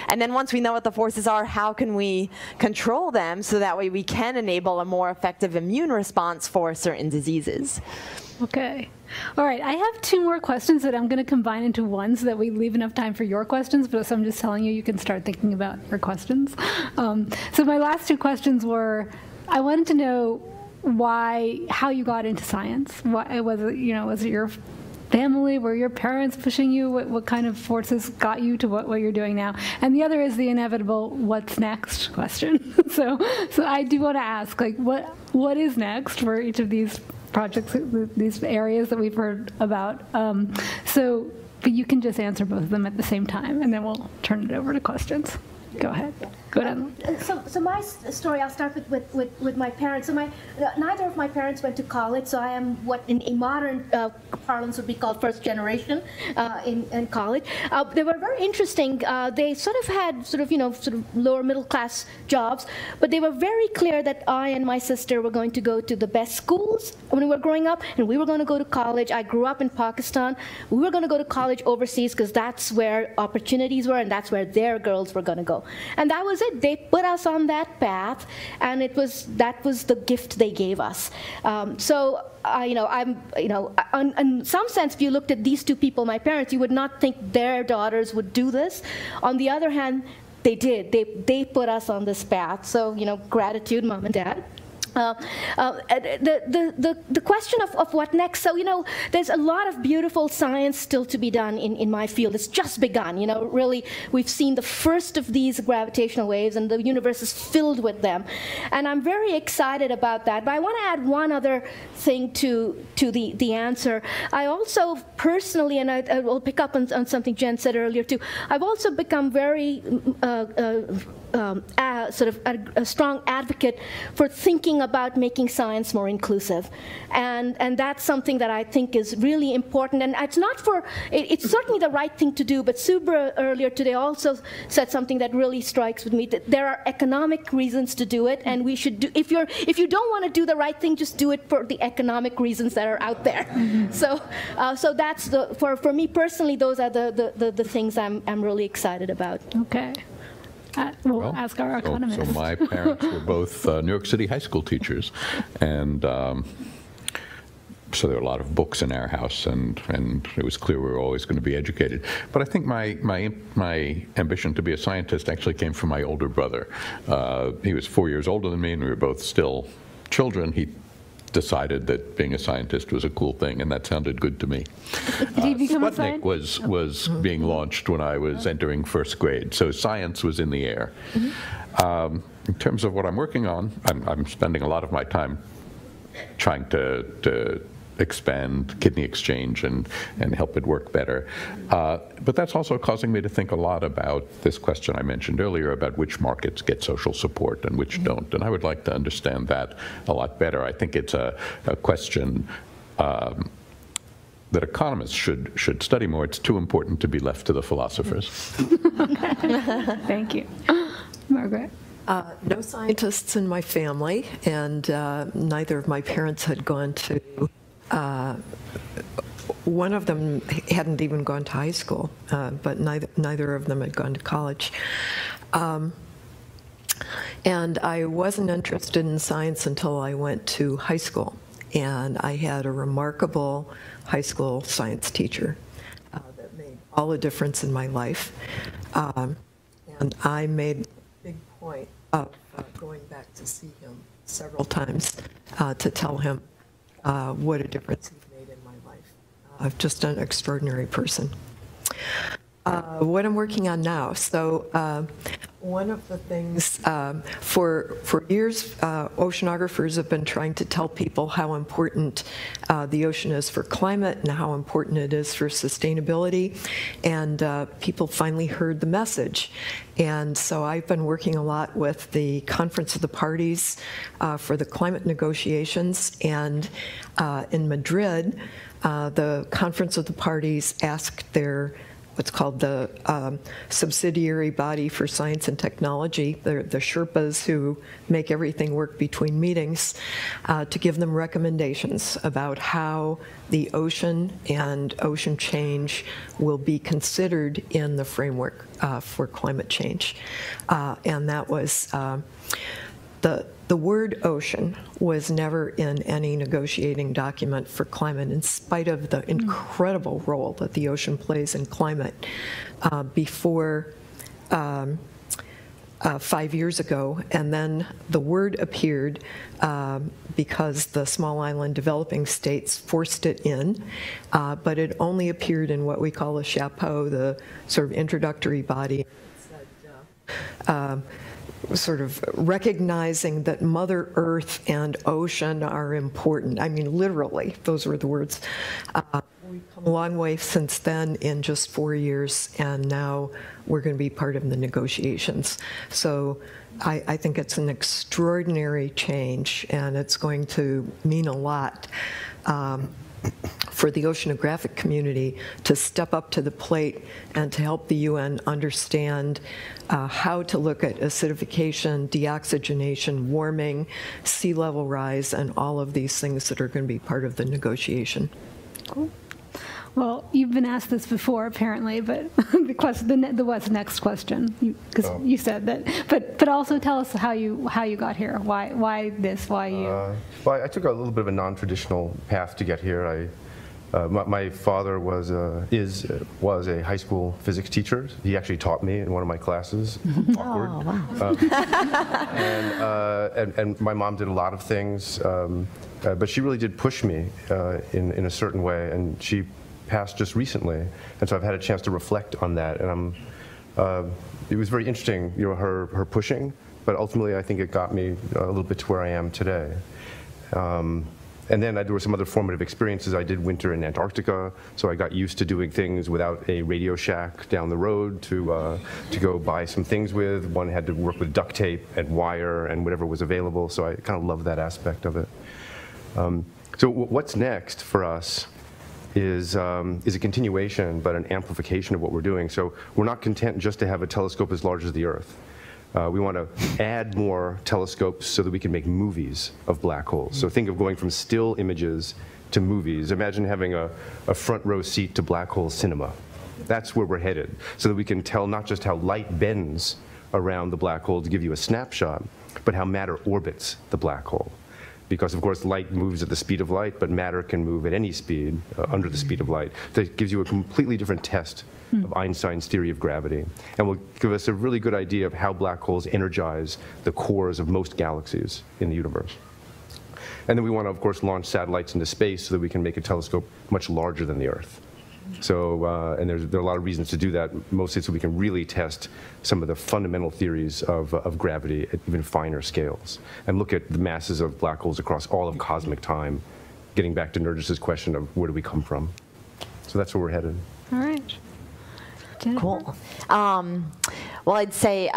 And then once we know what the forces are, how can we control them so that way we can enable a more effective immune response for certain diseases? Okay. All right, I have 2 more questions that I'm going to combine into one so that we leave enough time for your questions, but so I'm just telling you, you can start thinking about your questions. So my last 2 questions were, I wanted to know how you got into science. Why, was it your family? Were your parents pushing you? What kind of forces got you to what you're doing now? And the other is the inevitable what's next question. So I do want to ask, like, what is next for each of these projects, these areas that we've heard about? But you can just answer both of them at the same time, and then we'll turn it over to questions. Go ahead. Go ahead. So my story, I'll start with my parents. So neither of my parents went to college, so I am what in modern parlance would be called first generation in college. They were very interesting. They sort of had sort of lower middle class jobs, but they were very clear that I and my sister were going to go to the best schools when we were growing up, and we were going to go to college. I grew up in Pakistan. We were going to go to college overseas because that's where opportunities were, and that's where their girls were going to go. And that was it. They put us on that path, and that was the gift they gave us. In some sense, if you looked at these 2 people, my parents, you would not think their daughters would do this. On the other hand, they did. They put us on this path. So, gratitude, Mom and Dad. The question of what next. So, there's a lot of beautiful science still to be done in my field. It's just begun. Really, we've seen the first of these gravitational waves, and the universe is filled with them. And I'm very excited about that. But I want to add one other thing to the answer. I also personally, and I will pick up on something Jen said earlier too, I've also become very sort of a strong advocate for thinking about making science more inclusive, and that's something that I think is really important. And it's not it's certainly the right thing to do. But Subra earlier today also said something that really strikes with me, that there are economic reasons to do it, and we should do. If you don't want to do the right thing, just do it for the economic reasons that are out there. So that's for me personally, those are the things I'm really excited about. Okay. We'll ask our economist. So my parents were both New York City high school teachers, and so there were a lot of books in our house, and it was clear we were always going to be educated. But I think my ambition to be a scientist actually came from my older brother. He was 4 years older than me, and we were both still children. He decided that being a scientist was a cool thing, and that sounded good to me. Did he become a Sputnik scientist? was being launched when I was entering first grade, so science was in the air. In terms of what I'm working on, I'm spending a lot of my time trying to expand kidney exchange and help it work better. But that's also causing me to think a lot about this question I mentioned earlier about which markets get social support and which don't. And I would like to understand that a lot better. I think it's a question that economists should study more. It's too important to be left to the philosophers. Thank you. Margaret? No scientists in my family, and neither of my parents had gone to one of them hadn't even gone to high school, but neither of them had gone to college. And I wasn't interested in science until I went to high school. And I had a remarkable high school science teacher that made all the difference in my life. And I made a big point of going back to see him several times to tell him what a difference he's made in my life. Just an extraordinary person. What I'm working on now. So one of the things, for years, oceanographers have been trying to tell people how important the ocean is for climate and how important it is for sustainability. And people finally heard the message. And so I've been working a lot with the Conference of the Parties for the climate negotiations. And in Madrid, the Conference of the Parties asked their what's called the subsidiary body for science and technology, the Sherpas who make everything work between meetings, to give them recommendations about how the ocean and ocean change will be considered in the framework for climate change. And that was the word ocean was never in any negotiating document for climate, in spite of the incredible role that the ocean plays in climate. Before 5 years ago, and then the word appeared because the small island developing states forced it in, but it only appeared in what we call a chapeau, the sort of introductory body. Sort of recognizing that Mother Earth and ocean are important. I mean, literally, those were the words. We've come a long way since then in just 4 years, and now we're going to be part of the negotiations. So I think it's an extraordinary change, and it's going to mean a lot for the oceanographic community to step up to the plate and to help the UN understand how to look at acidification, deoxygenation, warming, sea level rise, and all of these things that are going to be part of the negotiation. Cool. Well, you've been asked this before, apparently, but what's the next question? Because you said that, but also tell us how you got here. Why this? Why you? Well, I took a little bit of a non-traditional path to get here. My father was a high school physics teacher. He actually taught me in one of my classes. Awkward. Oh, wow. And my mom did a lot of things, but she really did push me in a certain way. And she passed just recently, and so I've had a chance to reflect on that. And it was very interesting, her pushing, but ultimately I think it got me a little bit to where I am today. And then there were some other formative experiences. I did winter in Antarctica, so I got used to doing things without a Radio Shack down the road to go buy some things with. One had to work with duct tape and wire and whatever was available, so I kind of love that aspect of it. So what's next for us is a continuation, but an amplification of what we're doing. So we're not content just to have a telescope as large as the Earth. We want to add more telescopes so that we can make movies of black holes. So think of going from still images to movies. Imagine having a front row seat to black hole cinema. That's where we're headed, so that we can tell not just how light bends around the black hole to give you a snapshot, but how matter orbits the black hole. Because, of course, light moves at the speed of light, but matter can move at any speed under the speed of light. That gives you a completely different test of Einstein's theory of gravity, and will give us a really good idea of how black holes energize the cores of most galaxies in the universe. And then we want to, of course, launch satellites into space so that we can make a telescope much larger than the Earth. So, and there are a lot of reasons to do that, mostly so we can really test some of the fundamental theories of gravity at even finer scales, and look at the masses of black holes across all of cosmic time, getting back to Nergis's question of where do we come from. So that's where we're headed. All right. Jennifer? Cool. Well, I'd say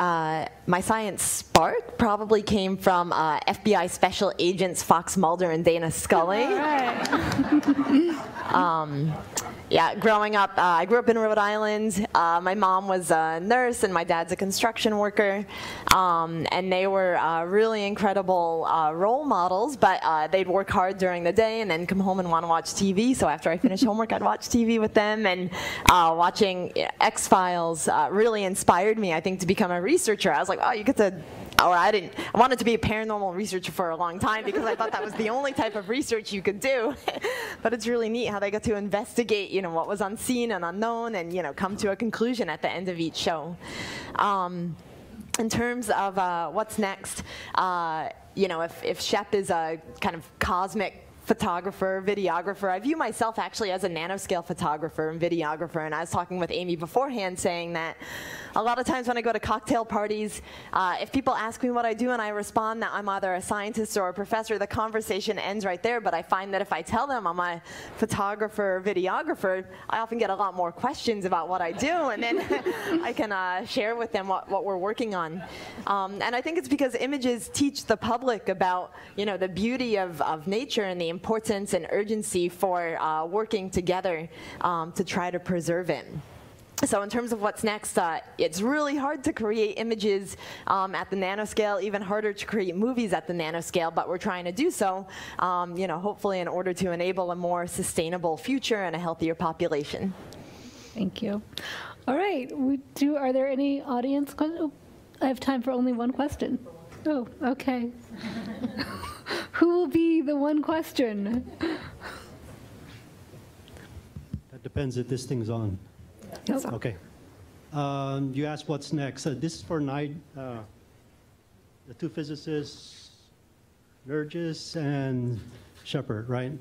my science spark probably came from FBI special agents Fox Mulder and Dana Scully. All right. Yeah, growing up, I grew up in Rhode Island. My mom was a nurse and my dad's a construction worker. And they were really incredible role models, but they'd work hard during the day and then come home and want to watch TV. So after I finished homework, I'd watch TV with them. And watching X-Files really inspired me, I think, to become a researcher. I was like, oh, you get to... Or I wanted to be a paranormal researcher for a long time because I thought that was the only type of research you could do. But it's really neat how they get to investigate, you know, what was unseen and unknown, and, you know, come to a conclusion at the end of each show. In terms of what's next, you know, if Shep is a kind of cosmic photographer, videographer. I view myself actually as a nanoscale photographer and videographer, and I was talking with Amy beforehand saying that a lot of times when I go to cocktail parties, if people ask me what I do and I respond that I'm either a scientist or a professor, the conversation ends right there, but I find that if I tell them I'm a photographer or videographer, I often get a lot more questions about what I do, and then I can share with them what we're working on. And I think it's because images teach the public about, you know, the beauty of nature and the importance and urgency for working together to try to preserve it. So in terms of what's next, it's really hard to create images at the nanoscale, even harder to create movies at the nanoscale, but we're trying to do so, you know, hopefully in order to enable a more sustainable future and a healthier population. Thank you. All right, are there any audience questions? Oh, I have time for only one question. Oh, okay. Who will be the one question? That depends if this thing's on. Yes. Okay. You asked what's next. This is for the two physicists, Nergis and Shepard, right?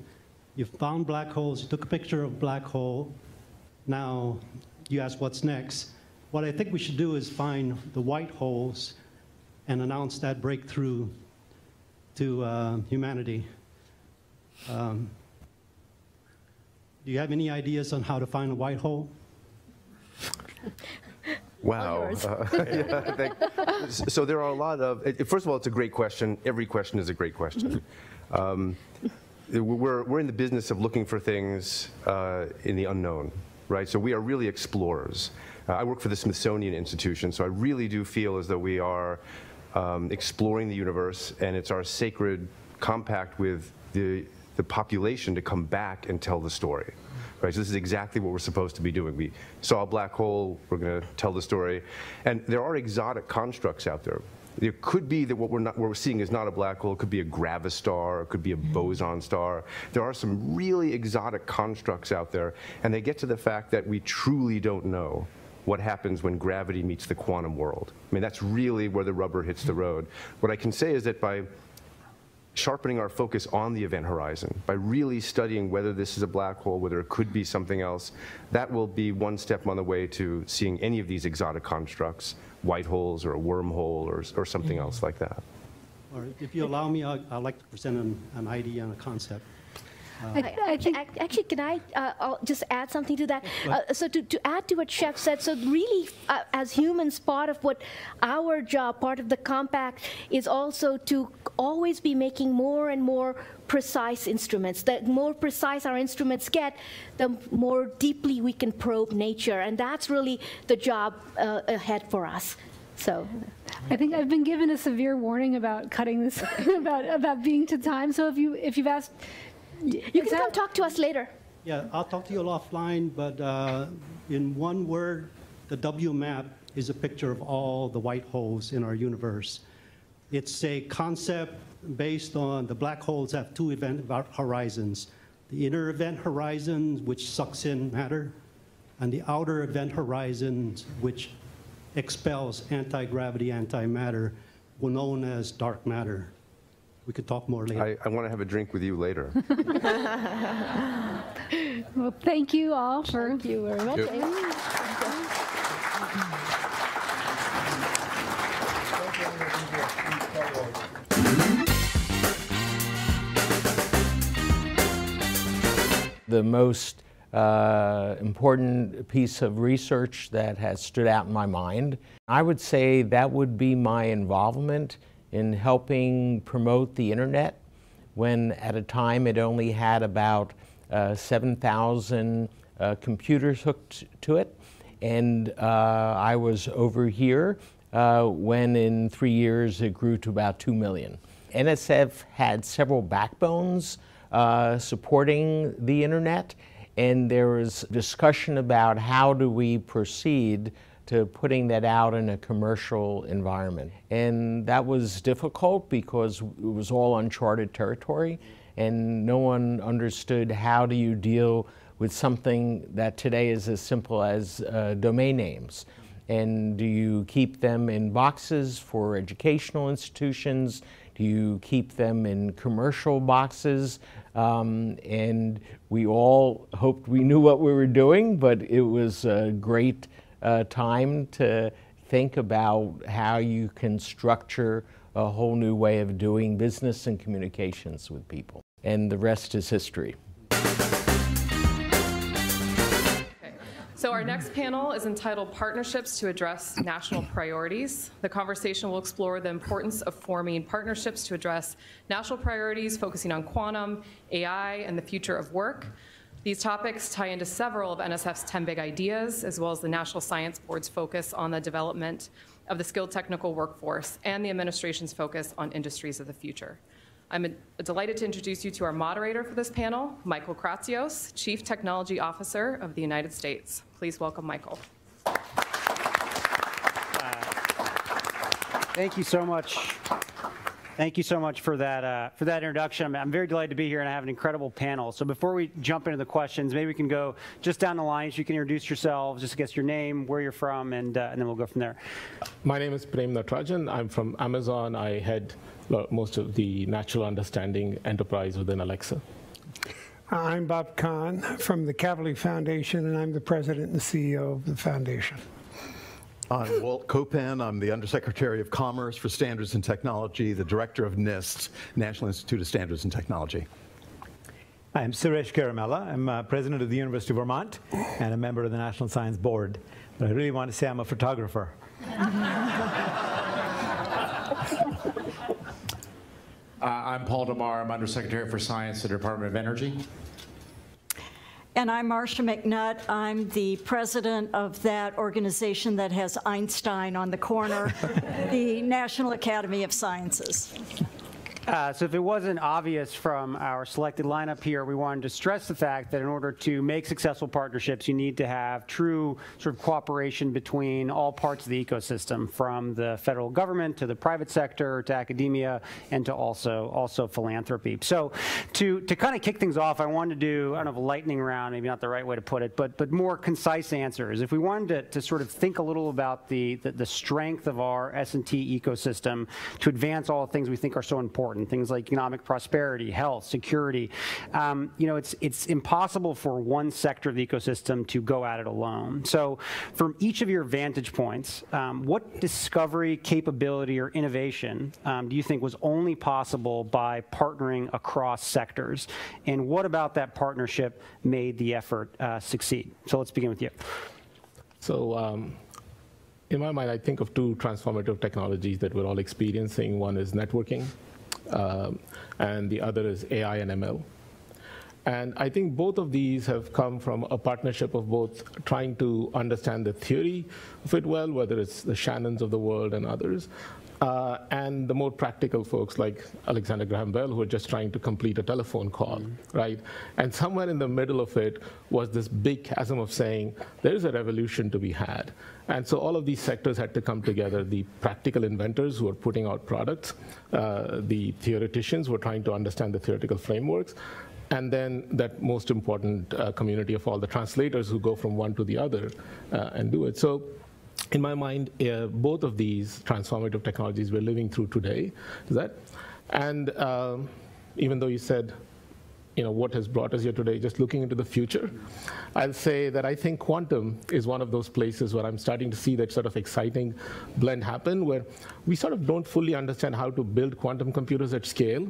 You found black holes. You took a picture of black hole. Now you ask what's next. What I think we should do is find the white holes and announce that breakthrough to humanity. Do you have any ideas on how to find a white hole? Wow. So there are a lot of, first of all, it's a great question. Every question is a great question. We're in the business of looking for things in the unknown, right? So we are really explorers. I work for the Smithsonian Institution, so I really do feel as though we are exploring the universe, and it's our sacred compact with the population to come back and tell the story. Right, so this is exactly what we're supposed to be doing. We saw a black hole, we're going to tell the story. And there are exotic constructs out there. There could be that what we're seeing is not a black hole. It could be a gravistar, it could be a boson star. There are some really exotic constructs out there, and they get to the fact that we truly don't know what happens when gravity meets the quantum world. I mean, that's really where the rubber hits the road. What I can say is that by sharpening our focus on the event horizon, by really studying whether this is a black hole, whether it could be something else, that will be one step on the way to seeing any of these exotic constructs, white holes or a wormhole or something else like that. All right, if you allow me, I'd like to present an idea and a concept. Actually, can I just add something to that? So to add to what Shep said, so really, as humans, part of what our job, part of the compact, is also to always be making more and more precise instruments. The more precise our instruments get, the more deeply we can probe nature, and that's really the job ahead for us. So, I think I've been given a severe warning about cutting this, about being to time. So if you've asked. You can come talk to us later. Yeah, I'll talk to you offline, but in one word, The W map is a picture of all the white holes in our universe. It's a concept based on the black holes have two event horizons. The inner event horizon, which sucks in matter, and the outer event horizon, which expels anti-gravity, antimatter, known as dark matter. We could talk more later. I want to have a drink with you later. Well, thank you all for. Thank you very much. The most important piece of research that has stood out in my mind, I would say that would be my involvement in helping promote the internet when at a time it only had about 7,000 computers hooked to it. And I was over here when in 3 years it grew to about 2 million. NSF had several backbones supporting the internet, and there was discussion about how do we proceed to putting that out in a commercial environment. And that was difficult because it was all uncharted territory, and no one understood how do you deal with something that today is as simple as domain names. And do you keep them in boxes for educational institutions? Do you keep them in commercial boxes? And we all hoped we knew what we were doing, but it was a great time to think about how you can structure a whole new way of doing business and communications with people. And the rest is history. So our next panel is entitled Partnerships to Address National Priorities. The conversation will explore the importance of forming partnerships to address national priorities, focusing on quantum, AI, and the future of work. These topics tie into several of NSF's 10 big ideas, as well as the National Science Board's focus on the development of the skilled technical workforce and the administration's focus on industries of the future. I'm delighted to introduce you to our moderator for this panel, Michael Kratsios, Chief Technology Officer of the United States. Please welcome Michael. Thank you so much. Thank you so much for that introduction. I'm very delighted to be here, and I have an incredible panel. So before we jump into the questions, maybe we can go just down the line so you can introduce yourselves, just guess your name, where you're from, and then we'll go from there. My name is Prem Natarajan. I'm from Amazon. I head most of the natural understanding enterprise within Alexa. I'm Bob Kahn from the Kavli Foundation, and I'm the president and CEO of the foundation. I'm Walt Copan. I'm the Undersecretary of Commerce for Standards and Technology, the Director of NIST, National Institute of Standards and Technology. I'm Suresh Garimella. I'm president of the University of Vermont and a member of the National Science Board. But I really want to say I'm a photographer. I'm Paul DeMar. I'm Undersecretary for Science at the Department of Energy. And I'm Marcia McNutt. I'm the president of that organization that has Einstein on the corner, the National Academy of Sciences. So if it wasn't obvious from our selected lineup here, we wanted to stress the fact that in order to make successful partnerships, you need to have true sort of cooperation between all parts of the ecosystem, from the federal government to the private sector to academia and to also philanthropy. So to kind of kick things off, I wanted to do, I don't know, a lightning round, maybe not the right way to put it, but more concise answers. If we wanted to sort of think a little about the strength of our S&T ecosystem to advance all the things we think are so important, things like economic prosperity, health, security. You know, it's impossible for one sector of the ecosystem to go at it alone. So from each of your vantage points, what discovery, capability, or innovation do you think was only possible by partnering across sectors? And what about that partnership made the effort succeed? So let's begin with you. So in my mind, I think of two transformative technologies that we're all experiencing. One is networking, and the other is AI and ML. And I think both of these have come from a partnership of both trying to understand the theory of it well, whether it's the Shannons of the world and others, and the more practical folks like Alexander Graham Bell, who are just trying to complete a telephone call, right? And somewhere in the middle of it was this big chasm of saying, there is a revolution to be had. And so all of these sectors had to come together, the practical inventors who are putting out products, the theoreticians who are trying to understand the theoretical frameworks, and then that most important community of all the translators who go from one to the other and do it. So in my mind, both of these transformative technologies we're living through today, and even though you said, what has brought us here today, just looking into the future, I'll say that I think quantum is one of those places where I'm starting to see that sort of exciting blend happen, where we sort of don't fully understand how to build quantum computers at scale,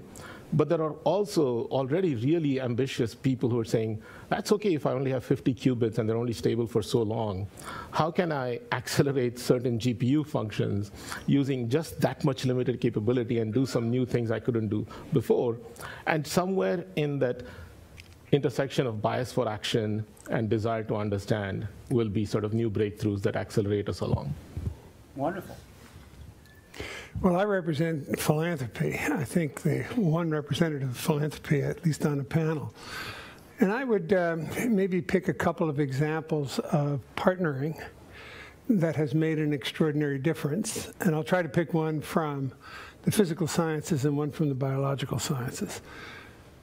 but there are also already really ambitious people who are saying, that's okay if I only have 50 qubits and they're only stable for so long. How can I accelerate certain GPU functions using just that much limited capability and do some new things I couldn't do before? And somewhere in that intersection of bias for action and desire to understand will be sort of new breakthroughs that accelerate us along. Wonderful. Well, I represent philanthropy. I think the one representative of philanthropy, at least on the panel. And I would maybe pick a couple of examples of partnering that has made an extraordinary difference. And I'll try to pick one from the physical sciences and one from the biological sciences.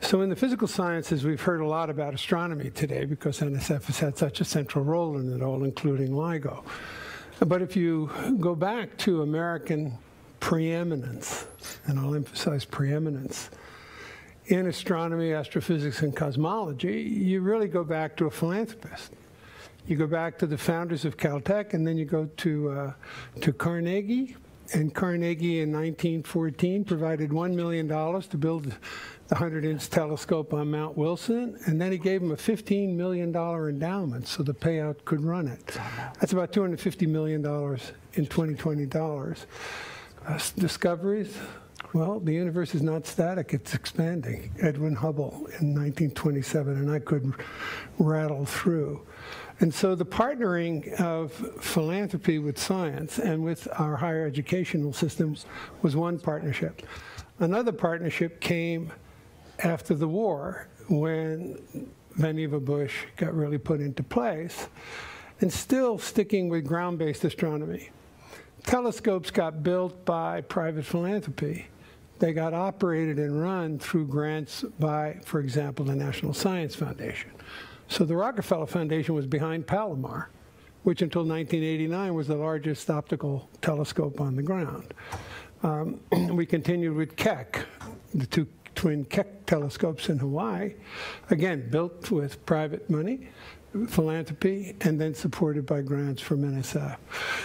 So in the physical sciences, we've heard a lot about astronomy today because NSF has had such a central role in it all, including LIGO. But if you go back to American preeminence, and I'll emphasize preeminence, in astronomy, astrophysics, and cosmology, you really go back to a philanthropist. You go back to the founders of Caltech, and then you go to Carnegie. And Carnegie in 1914 provided $1 million to build the 100-inch telescope on Mount Wilson, and then he gave him a $15 million endowment so the payout could run it. That's about $250 million in 2020 dollars. Discoveries, well, the universe is not static, it's expanding. Edwin Hubble in 1927, and I could rattle through. And so the partnering of philanthropy with science and with our higher educational systems was one partnership. Another partnership came after the war when Vannevar Bush got really put into place, and still sticking with ground-based astronomy. Telescopes got built by private philanthropy. They got operated and run through grants by, for example, the National Science Foundation. So the Rockefeller Foundation was behind Palomar, which until 1989 was the largest optical telescope on the ground. We continued with Keck, the two twin Keck telescopes in Hawaii, again, built with private money, philanthropy, and then supported by grants from NSF.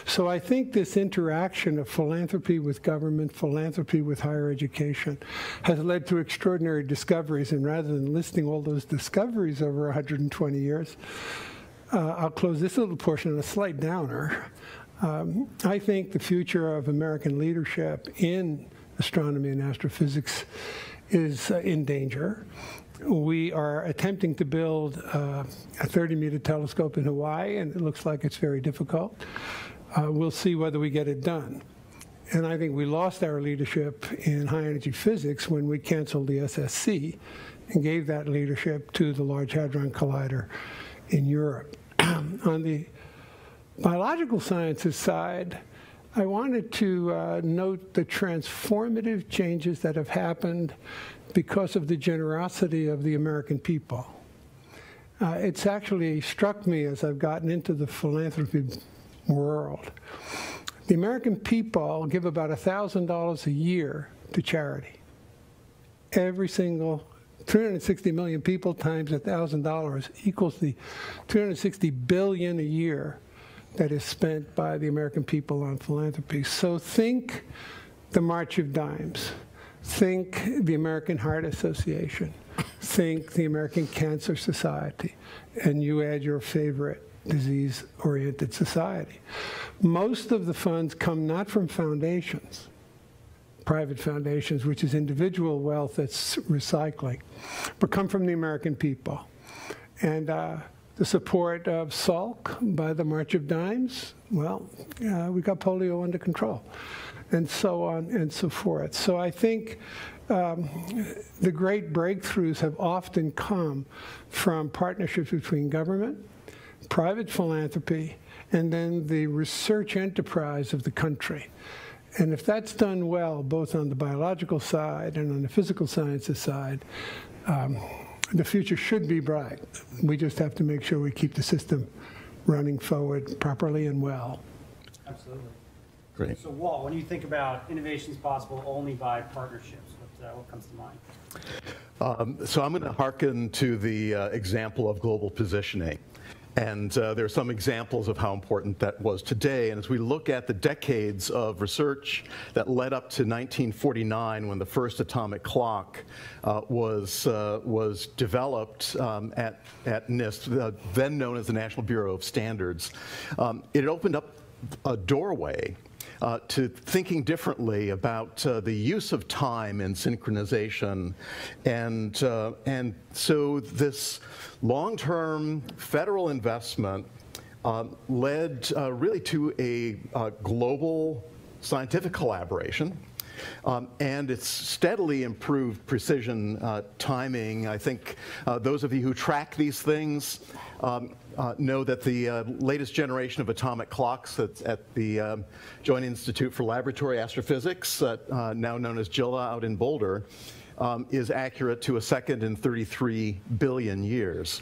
So I think this interaction of philanthropy with government, philanthropy with higher education, has led to extraordinary discoveries. And rather than listing all those discoveries over 120 years, I'll close this little portion on a slight downer. I think the future of American leadership in astronomy and astrophysics is in danger. We are attempting to build a 30-meter telescope in Hawaii, and it looks like it's very difficult. We'll see whether we get it done. And I think we lost our leadership in high-energy physics when we canceled the SSC and gave that leadership to the Large Hadron Collider in Europe. On the biological sciences side, I wanted to note the transformative changes that have happened because of the generosity of the American people. It's actually struck me as I've gotten into the philanthropy world. The American people give about $1,000 a year to charity. Every single 360 million people times $1,000 equals the 260 billion a year that is spent by the American people on philanthropy. So think the March of Dimes. Think the American Heart Association. Think the American Cancer Society. And you add your favorite disease-oriented society. Most of the funds come not from foundations, private foundations, which is individual wealth that's recycling, but come from the American people. And the support of Salk by the March of Dimes, well, we got polio under control, and so on and so forth. So I think the great breakthroughs have often come from partnerships between government, private philanthropy, and then the research enterprise of the country. And if that's done well, both on the biological side and on the physical sciences side, the future should be bright. We just have to make sure we keep the system running forward properly and well. Absolutely. Great. So Walt, when you think about innovations possible only by partnerships, what comes to mind? So I'm going to hearken to the example of global positioning. And there are some examples of how important that was today. And as we look at the decades of research that led up to 1949, when the first atomic clock was developed at NIST, then known as the National Bureau of Standards, it opened up a doorway to thinking differently about the use of time in synchronization. And so this long-term federal investment led really to a global scientific collaboration. And it's steadily improved precision timing. I think those of you who track these things know that the latest generation of atomic clocks at the Joint Institute for Laboratory Astrophysics, now known as JILA out in Boulder, is accurate to a second in 33 billion years.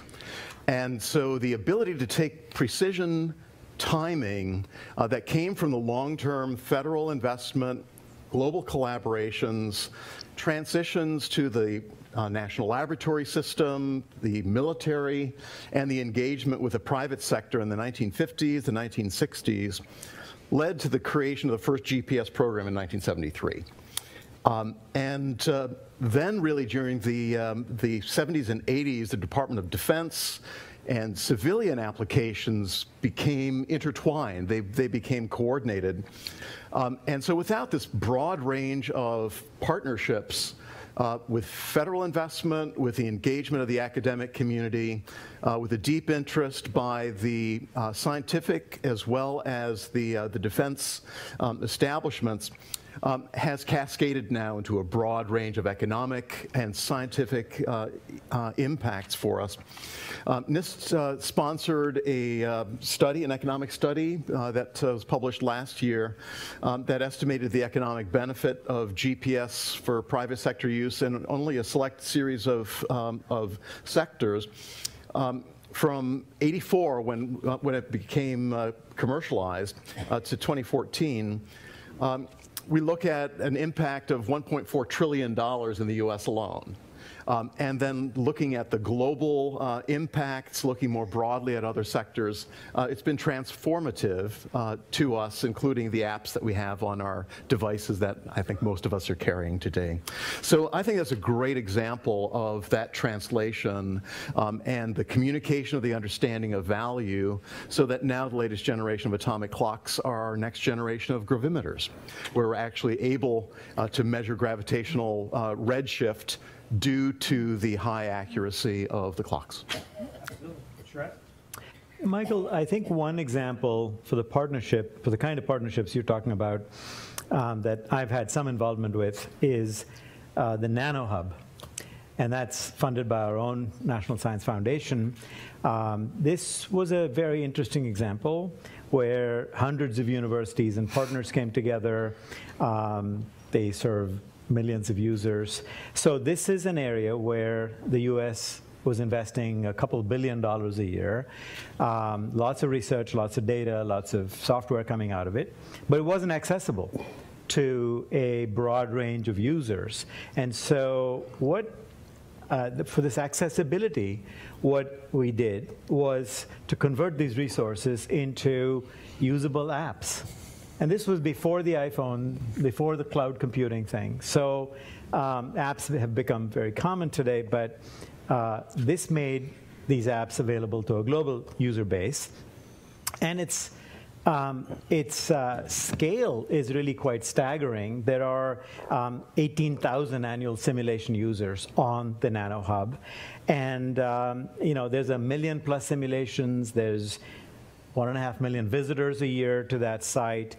And so the ability to take precision timing that came from the long-term federal investment, global collaborations, transitions to the national laboratory system, the military, and the engagement with the private sector in the 1950s, the 1960s, led to the creation of the first GPS program in 1973. Then really during the 70s and 80s, the Department of Defense and civilian applications became intertwined. They became coordinated. And so without this broad range of partnerships with federal investment, with the engagement of the academic community, with a deep interest by the scientific as well as the defense establishments, has cascaded now into a broad range of economic and scientific impacts for us. NIST sponsored a study, an economic study that was published last year that estimated the economic benefit of GPS for private sector use in only a select series of sectors. From '84, when it became commercialized, to 2014, we look at an impact of $1.4 trillion in the US alone. And then looking at the global impacts, looking more broadly at other sectors, it's been transformative to us, including the apps that we have on our devices that I think most of us are carrying today. So I think that's a great example of that translation and the communication of the understanding of value, so that now the latest generation of atomic clocks are our next generation of gravimeters, where we're actually able to measure gravitational redshift due to the high accuracy of the clocks. Michael, I think one example for the partnership, for the kind of partnerships you're talking about that I've had some involvement with is the Nano Hub. And that's funded by our own National Science Foundation. This was a very interesting example where hundreds of universities and partners came together. They serve millions of users. So this is an area where the US was investing a couple $2 billion a year. Lots of research, lots of data, lots of software coming out of it. But it wasn't accessible to a broad range of users. And so for this accessibility, what we did was to convert these resources into usable apps. And this was before the iPhone, before the cloud computing thing. So apps have become very common today, but this made these apps available to a global user base. And it's its scale is really quite staggering. There are 18,000 annual simulation users on the NanoHub. And there's 1 million plus simulations. There's 1.5 million visitors a year to that site.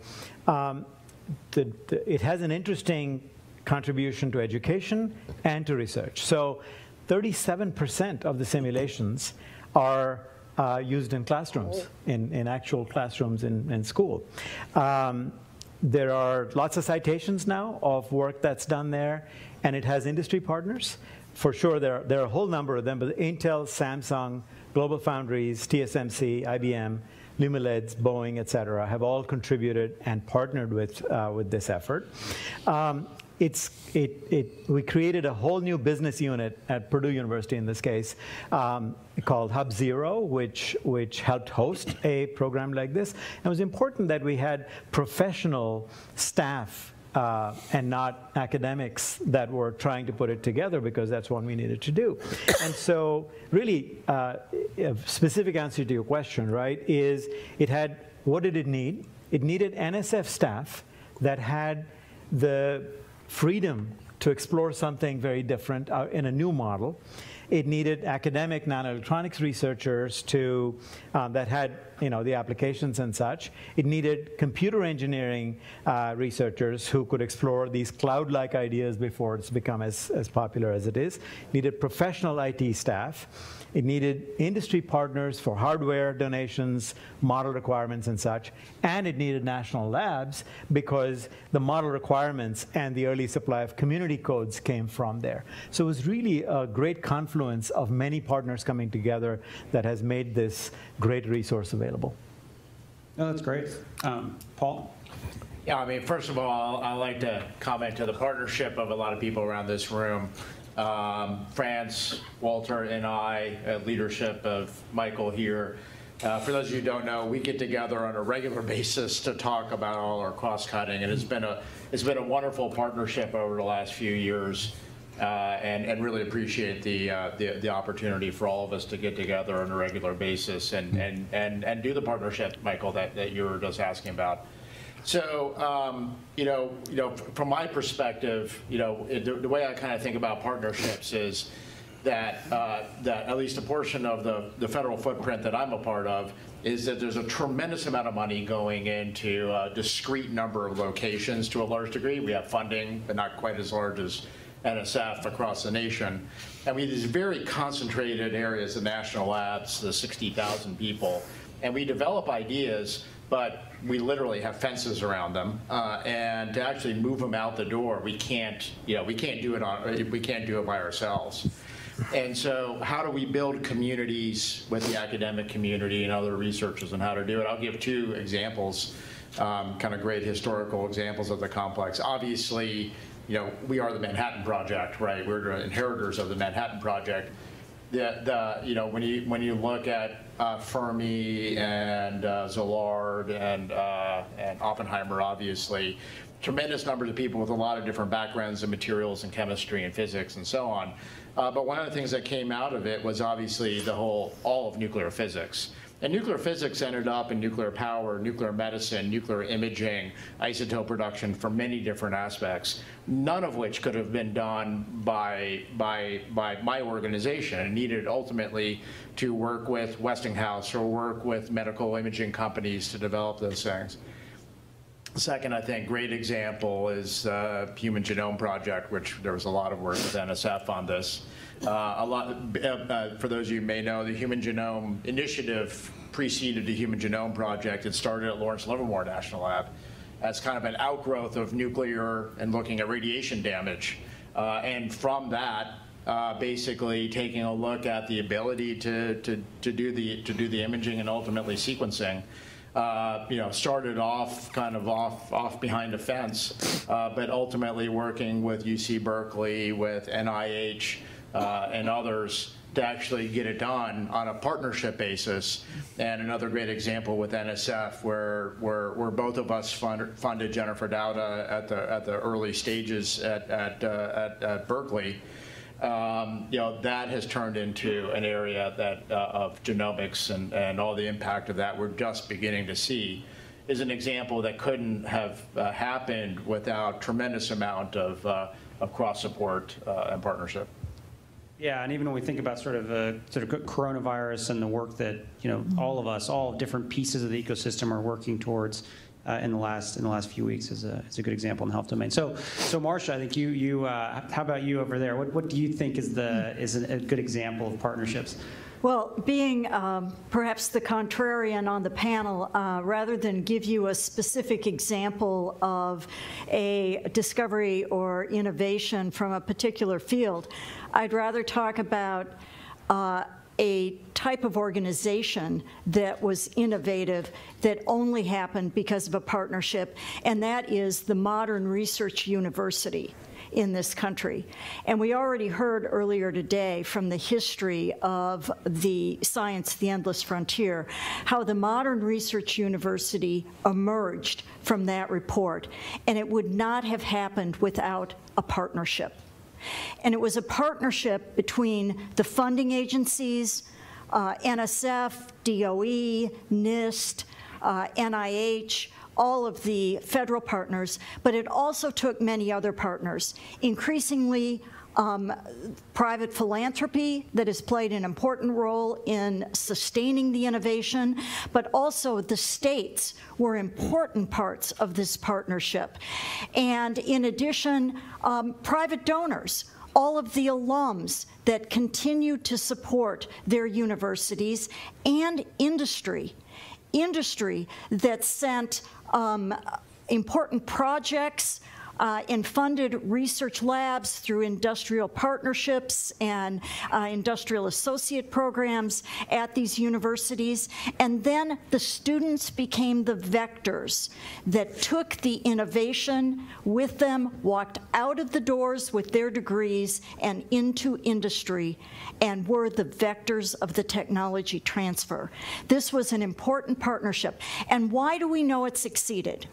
It has an interesting contribution to education and to research. So 37% of the simulations are used in classrooms, in actual classrooms in school. There are lots of citations now of work that's done there, and it has industry partners. For sure, there are a whole number of them, but Intel, Samsung, Global Foundries, TSMC, IBM, Lumileds, Boeing, et cetera, have all contributed and partnered with this effort. We created a whole new business unit at Purdue University in this case called Hub Zero, which helped host a program like this. And it was important that we had professional staff and not academics that were trying to put it together, because that's what we needed to do. And so really, a specific answer to your question, right, is what did it need? It needed NSF staff that had the freedom to explore something very different in a new model. It needed academic nanoelectronics researchers that had the applications and such. It needed computer engineering researchers who could explore these cloud-like ideas before it's become as popular as it is. It needed professional IT staff. It needed industry partners for hardware donations, model requirements and such. And it needed national labs because the model requirements and the early supply of community codes came from there. So it was really a great confluence of many partners coming together that has made this great resource available. Oh, that's great. Paul? Yeah, I mean, first of all, I'd like to comment to the partnership of a lot of people around this room. France, Walter, and I, leadership of Michael here. For those of you who don't know, we get together on a regular basis to talk about all our cost-cutting, and it's been a wonderful partnership over the last few years, and really appreciate the opportunity for all of us to get together on a regular basis and do the partnership, Michael, that you were just asking about. So, from my perspective, the way I kind of think about partnerships is that at least a portion of the federal footprint that I'm a part of is that there's a tremendous amount of money going into a discrete number of locations to a large degree. We have funding, but not quite as large as NSF across the nation. And we have these very concentrated areas of national labs, the 60,000 people, and we develop ideas, but we literally have fences around them, and to actually move them out the door, we can't do it by ourselves. And so, how do we build communities with the academic community and other researchers on how to do it? I'll give two examples, kind of great historical examples of the complex. Obviously, we are the Manhattan Project, right? We're the inheritors of the Manhattan Project. When you look at Fermi and Szilard and Oppenheimer, obviously, tremendous numbers of people with a lot of different backgrounds in materials and chemistry and physics and so on. But one of the things that came out of it was obviously all of nuclear physics. And nuclear physics ended up in nuclear power, nuclear medicine, nuclear imaging, isotope production for many different aspects, none of which could have been done by my organization. It needed ultimately to work with Westinghouse or work with medical imaging companies to develop those things. Second, I think, great example is Human Genome Project, which there was a lot of work with NSF on this. For those of you who may know, the Human Genome Initiative preceded the Human Genome Project. It started at Lawrence Livermore National Lab as kind of an outgrowth of nuclear and looking at radiation damage. And from that, basically taking a look at the ability to do the imaging and ultimately sequencing. Started off kind of off behind a fence, but ultimately working with UC Berkeley, with NIH, and others to actually get it done on a partnership basis. And another great example with NSF, where both of us funded Jennifer Dauda at the early stages at Berkeley. That has turned into an area of genomics and all the impact of that we're just beginning to see. is an example that couldn't have happened without tremendous amount of cross support and partnership. Yeah, and even when we think about sort of coronavirus and the work that all of us, all different pieces of the ecosystem are working towards in the last few weeks is a good example in the health domain. So Marcia, I think how about you over there? What do you think is a good example of partnerships? Well, being perhaps the contrarian on the panel, rather than give you a specific example of a discovery or innovation from a particular field, I'd rather talk about a type of organization that was innovative that only happened because of a partnership, and that is the modern research university in this country. And we already heard earlier today from the history of the science, the endless frontier, how the modern research university emerged from that report, and it would not have happened without a partnership. And it was a partnership between the funding agencies, NSF, DOE, NIST, NIH, all of the federal partners, but it also took many other partners, increasingly private philanthropy that has played an important role in sustaining the innovation, but also the states were important parts of this partnership. And in addition, private donors, all of the alums that continue to support their universities, and industry that sent important projects and funded research labs through industrial partnerships and industrial associate programs at these universities. And then the students became the vectors that took the innovation with them, walked out of the doors with their degrees and into industry, and were the vectors of the technology transfer. This was an important partnership. And why do we know it succeeded?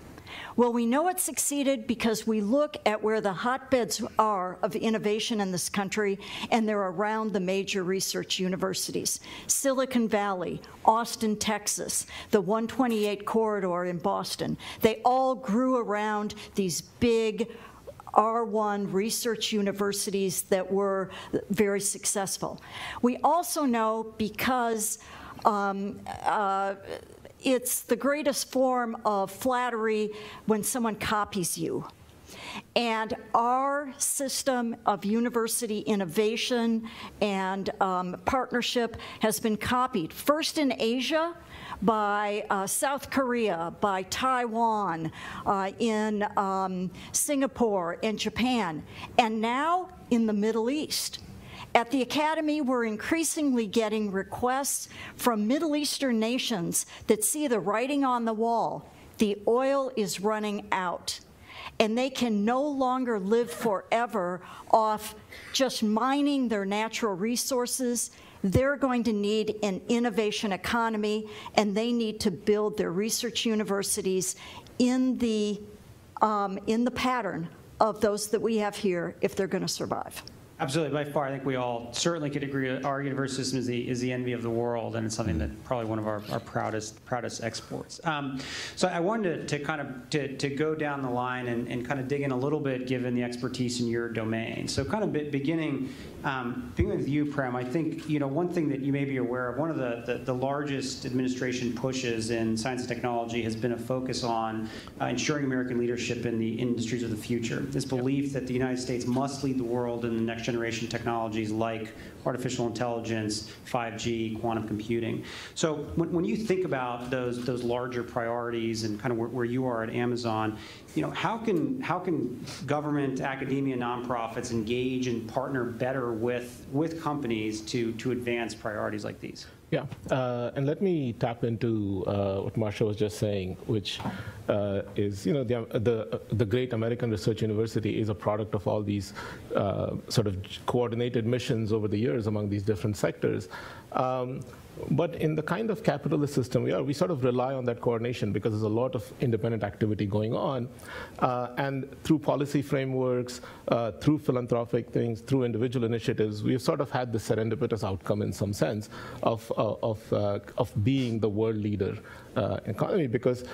Well, we know it succeeded because we look at where the hotbeds are of innovation in this country, and they're around the major research universities. Silicon Valley, Austin, Texas, the 128 corridor in Boston, they all grew around these big R1 research universities that were very successful. We also know because it's the greatest form of flattery when someone copies you. And our system of university innovation and partnership has been copied, first in Asia by South Korea, by Taiwan, in Singapore and Japan, and now in the Middle East. At the Academy, we're increasingly getting requests from Middle Eastern nations that see the writing on the wall. The oil is running out, and they can no longer live forever off just mining their natural resources. They're going to need an innovation economy, and they need to build their research universities in the pattern of those that we have here if they're going to survive. Absolutely. By far, I think we all certainly could agree our university system is the envy of the world, and it's something that probably one of our proudest exports. So I wanted to kind of to go down the line and kind of dig in a little bit, given the expertise in your domain. So kind of beginning with you, Prem, I think one thing that you may be aware of, one of the largest administration pushes in science and technology has been a focus on ensuring American leadership in the industries of the future. This belief that the United States must lead the world in the next generation technologies like artificial intelligence, 5G, quantum computing. So when you think about those larger priorities and kind of where you are at Amazon, how can government, academia, nonprofits engage and partner better with companies to advance priorities like these? Yeah, and let me tap into what Marcia was just saying, which is, the great American Research University is a product of all these sort of coordinated missions over the years among these different sectors. But in the kind of capitalist system we are, we sort of rely on that coordination because there's a lot of independent activity going on. And through policy frameworks, through philanthropic things, through individual initiatives, we've sort of had this serendipitous outcome in some sense of being the world leader economy, because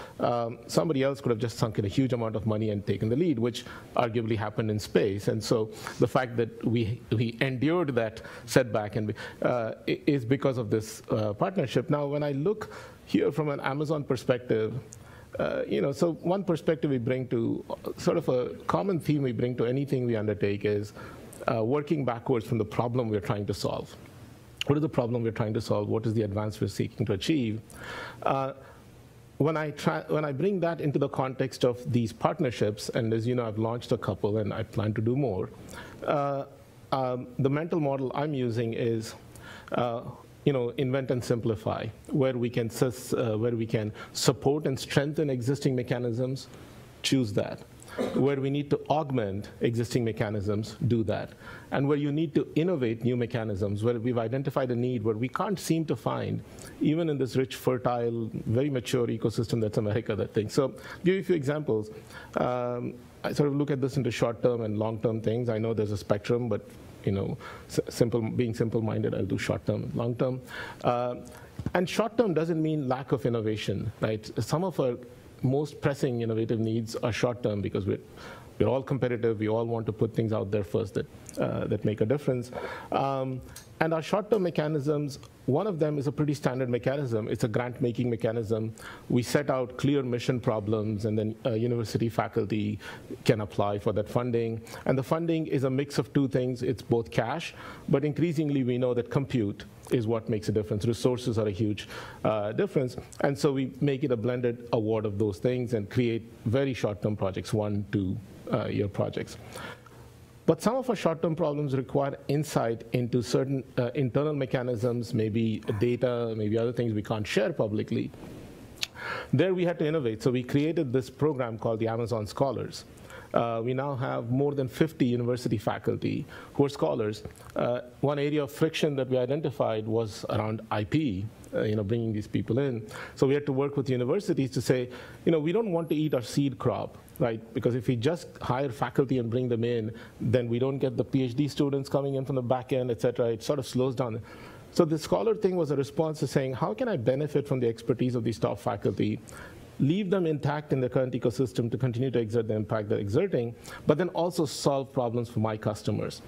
somebody else could have just sunk in a huge amount of money and taken the lead, which arguably happened in space. And so the fact that we endured that setback and is because of this partnership. Now, when I look here from an Amazon perspective, so one perspective we bring to, sort of a common theme we bring to anything we undertake is working backwards from the problem we're trying to solve. What is the problem we're trying to solve? What is the advance we're seeking to achieve? When I bring that into the context of these partnerships, and as you know, I've launched a couple and I plan to do more, the mental model I'm using is invent and simplify, where we can support and strengthen existing mechanisms, choose that. Where we need to augment existing mechanisms, do that. And where you need to innovate new mechanisms, where we've identified a need where we can't seem to find, even in this rich, fertile, very mature ecosystem that's America, that thing. So I'll give you a few examples. I sort of look at this into short-term and long-term things. I know there's a spectrum, but being simple-minded, I'll do short-term, long-term. And short-term doesn't mean lack of innovation, right? Some of our most pressing innovative needs are short-term because we're all competitive. We all want to put things out there first that make a difference. And our short-term mechanisms, one of them is a pretty standard mechanism. It's a grant-making mechanism. We set out clear mission problems, and then university faculty can apply for that funding. And the funding is a mix of two things. It's both cash, but increasingly we know that compute is what makes a difference. Resources are a huge difference. And so we make it a blended award of those things and create very short-term projects, 1-2 year projects. But some of our short-term problems require insight into certain internal mechanisms, maybe data, maybe other things we can't share publicly. There we had to innovate. So we created this program called the Amazon Scholars. We now have more than 50 university faculty who are scholars. One area of friction that we identified was around IP, bringing these people in. So we had to work with universities to say, we don't want to eat our seed crop, right? Because if we just hire faculty and bring them in, then we don't get the PhD students coming in from the back end, et cetera. It sort of slows down. So the scholar thing was a response to saying, how can I benefit from the expertise of these top faculty, leave them intact in the current ecosystem to continue to exert the impact they're exerting, but then also solve problems for my customers.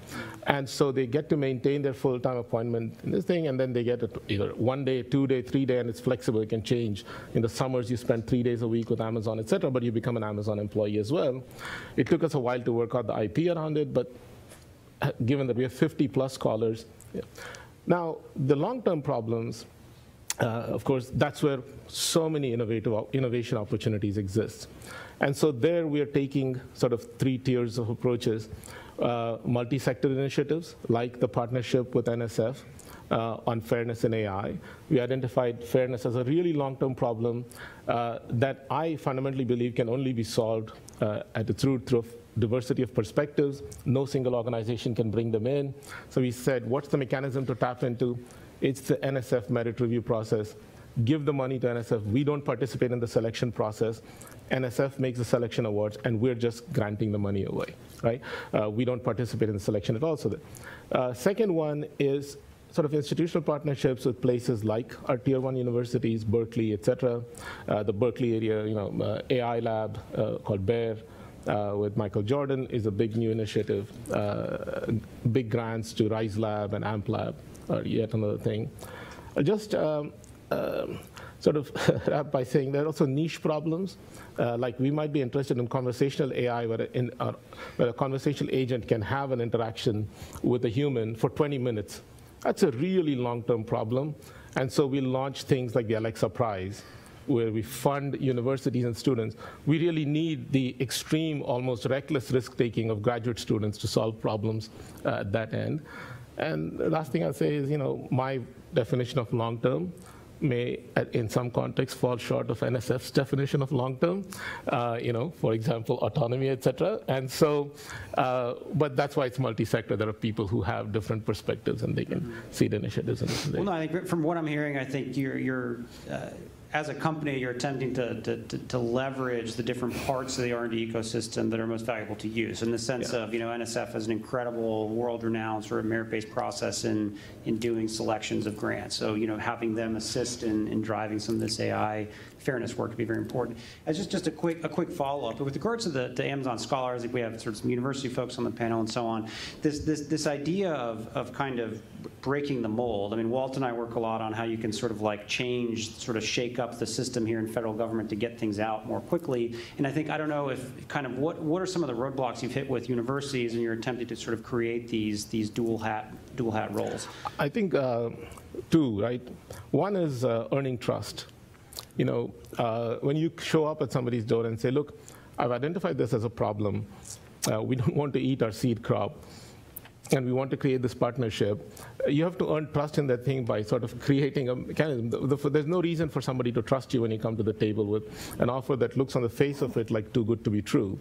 And so they get to maintain their full-time appointment in this thing, and then they get it either 1 day, 2 day, 3 day, and it's flexible. It can change. In the summers, you spend 3 days a week with Amazon, et cetera, but you become an Amazon employee as well. It took us a while to work out the IP around it, but given that we have 50+ scholars. Yeah. Now, the long-term problems, of course, that's where so many innovation opportunities exist. And so there we are taking sort of 3 tiers of approaches, multi-sector initiatives, like the partnership with NSF on fairness in AI. We identified fairness as a really long-term problem that I fundamentally believe can only be solved at its root through diversity of perspectives. No single organization can bring them in. So we said, what's the mechanism to tap into? It's the NSF merit review process. Give the money to NSF. We don't participate in the selection process. NSF makes the selection awards, and we're just granting the money away, right? We don't participate in the selection at all. So the second one is sort of institutional partnerships with places like our tier 1 universities, Berkeley, et cetera. The Berkeley area, AI lab called BEAR, with Michael Jordan is a big new initiative. Big grants to Rise Lab and Amp Lab are yet another thing. Just sort of wrap by saying there are also niche problems. Like we might be interested in conversational AI, where a conversational agent can have an interaction with a human for 20 minutes. That's a really long-term problem. And so we launch things like the Alexa Prize, where we fund universities and students. We really need the extreme, almost reckless risk-taking of graduate students to solve problems at that end. And the last thing I'll say is, my definition of long-term, may, in some contexts, fall short of NSF's definition of long-term, for example, autonomy, etc. And so, but that's why it's multi-sector. There are people who have different perspectives, and they can seed initiatives in this way. Well, no, I think from what I'm hearing, I think you're as a company, you're attempting to leverage the different parts of the R&D ecosystem that are most valuable to use, in the sense of, NSF has an incredible, world-renowned sort of merit-based process in doing selections of grants. So, having them assist in driving some of this AI fairness work to be very important. As just a quick follow-up, with regards to the Amazon Scholar, I think we have sort of some university folks on the panel and so on. This idea of kind of breaking the mold. I mean, Walt and I work a lot on how you can sort of like shake up the system here in federal government to get things out more quickly. And I don't know if kind of what are some of the roadblocks you've hit with universities and you're attempting to sort of create these dual hat roles? I think two, right? One is earning trust. When you show up at somebody's door and say, look, I've identified this as a problem. We don't want to eat our seed crop, and we want to create this partnership. You have to earn trust in that thing by sort of creating a mechanism. There's no reason for somebody to trust you when you come to the table with an offer that looks on the face of it like too good to be true.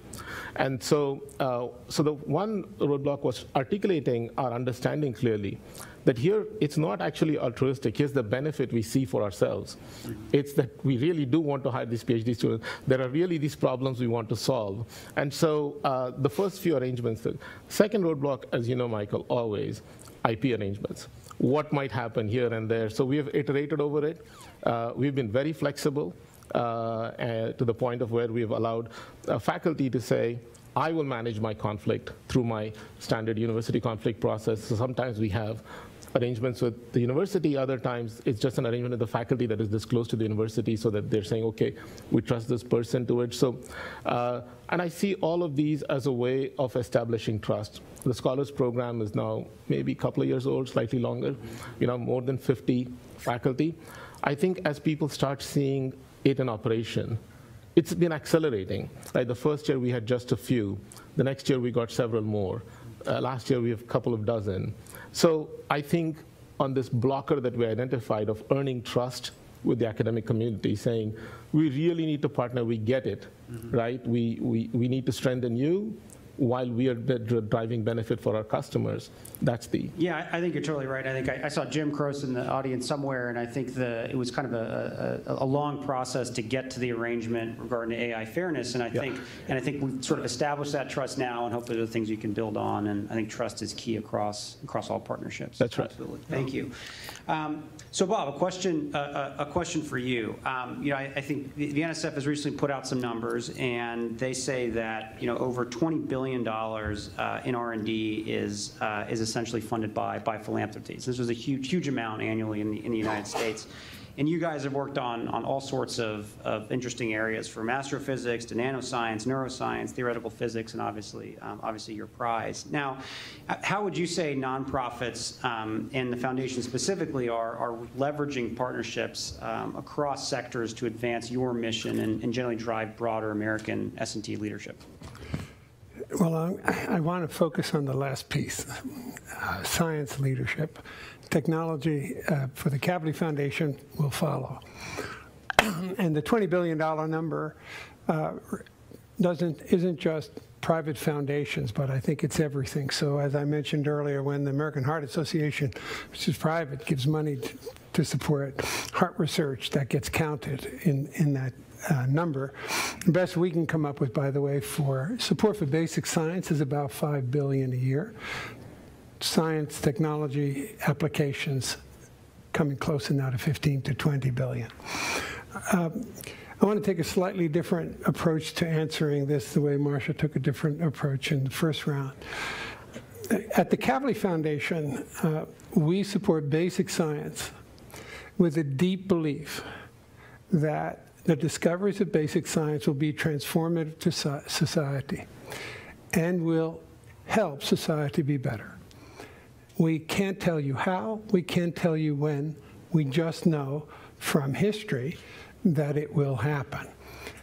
And so, the one roadblock was articulating our understanding clearly that here it's not actually altruistic. Here's the benefit we see for ourselves. It's that we really do want to hire these PhD students. There are really these problems we want to solve. And so the first few arrangements. The second roadblock, as you know, Michael, always IP arrangements. What might happen here and there? So we have iterated over it. We've been very flexible to the point of where we have allowed faculty to say, I will manage my conflict through my standard university conflict process. So sometimes we have arrangements with the university, other times it's just an arrangement with the faculty that is disclosed to the university so that they're saying, okay, we trust this person to it. So, and I see all of these as a way of establishing trust. The Scholars Program is now maybe a couple of years old, slightly longer, more than 50 faculty. I think as people start seeing it in operation, it's been accelerating. Like the first year we had just a few. The next year we got several more. Last year we have a couple of dozen. So I think on this blocker that we identified of earning trust with the academic community, saying we really need to partner, we get it, right? We need to strengthen you while we are driving benefit for our customers. That's the... Yeah, I think you're totally right. I think I saw Jim Croce in the audience somewhere, and I think it was kind of a long process to get to the arrangement regarding AI fairness, and I think we've sort of established that trust now, and hopefully there are things you can build on, and I think trust is key across all partnerships. That's right. Absolutely. Thank you. So Bob, a question for you. I think the NSF has recently put out some numbers, and they say that over $20 billion in R&D is essentially funded by philanthropies. This is a huge amount annually in the United States. And you guys have worked on all sorts of interesting areas, from astrophysics to nanoscience, neuroscience, theoretical physics, and obviously your prize. Now, how would you say nonprofits and the foundation specifically are leveraging partnerships across sectors to advance your mission and generally drive broader American S&T leadership? Well, I want to focus on the last piece, science leadership. Technology for the Kavli Foundation will follow. And the $20 billion number isn't just private foundations, but I think it's everything. So as I mentioned earlier, when the American Heart Association, which is private, gives money to support heart research, that gets counted in that number. The best we can come up with, by the way, for support for basic science is about $5 billion a year. Science, technology, applications coming closer now to 15 to 20 billion. I want to take a slightly different approach to answering this, the way Marcia took a different approach in the first round. At the Kavli Foundation, we support basic science with a deep belief that the discoveries of basic science will be transformative to society and will help society be better. We can't tell you how, we can't tell you when, we just know from history that it will happen.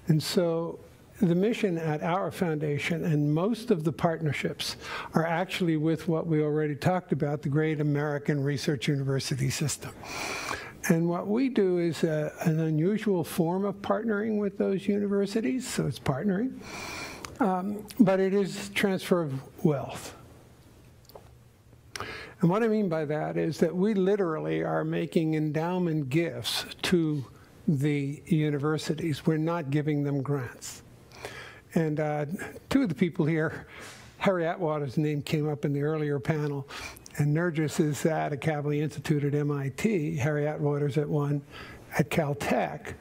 And so the mission at our foundation and most of the partnerships are actually with what we already talked about, the great American research university system. And what we do is an unusual form of partnering with those universities, so it's partnering, but it is transfer of wealth. And what I mean by that is that we literally are making endowment gifts to the universities. We're not giving them grants. And two of the people here, Harry Atwater's name came up in the earlier panel, and Nergis is at a Kavli Institute at MIT. Harry Atwater's at one at Caltech.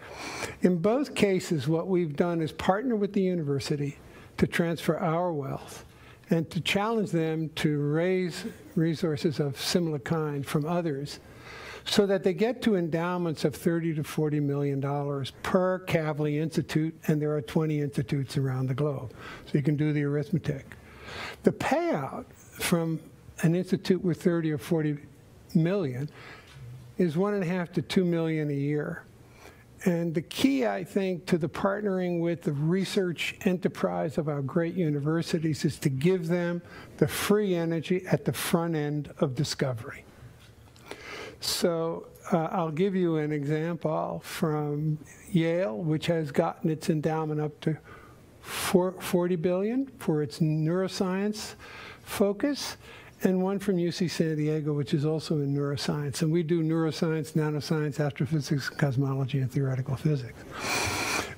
In both cases, what we've done is partner with the university to transfer our wealth and to challenge them to raise resources of similar kind from others so that they get to endowments of $30 to $40 million per Kavli Institute, and there are 20 institutes around the globe. So you can do the arithmetic. The payout from an institute with 30 or 40 million is $1.5 to $2 million a year. And the key, I think, to the partnering with the research enterprise of our great universities is to give them the free energy at the front end of discovery. So I'll give you an example from Yale, which has gotten its endowment up to $40 billion for its neuroscience focus, and one from UC San Diego, which is also in neuroscience. And we do neuroscience, nanoscience, astrophysics, cosmology, and theoretical physics.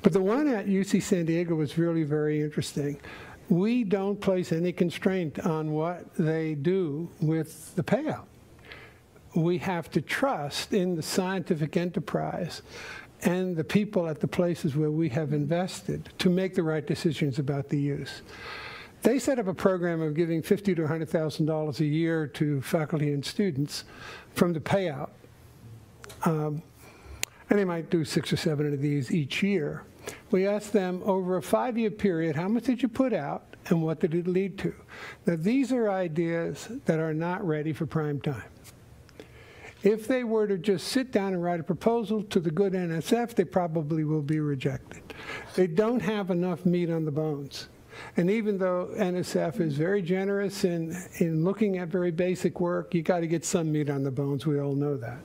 But the one at UC San Diego was really very interesting. We don't place any constraint on what they do with the payout. We have to trust in the scientific enterprise and the people at the places where we have invested to make the right decisions about the use. They set up a program of giving $50,000 to $100,000 a year to faculty and students from the payout. And they might do 6 or 7 of these each year. We asked them over a 5-year period, how much did you put out and what did it lead to? Now, these are ideas that are not ready for prime time. If they were to just sit down and write a proposal to the good NSF, they probably will be rejected. They don't have enough meat on the bones. And even though NSF is very generous in looking at very basic work, you got to get some meat on the bones. We all know that.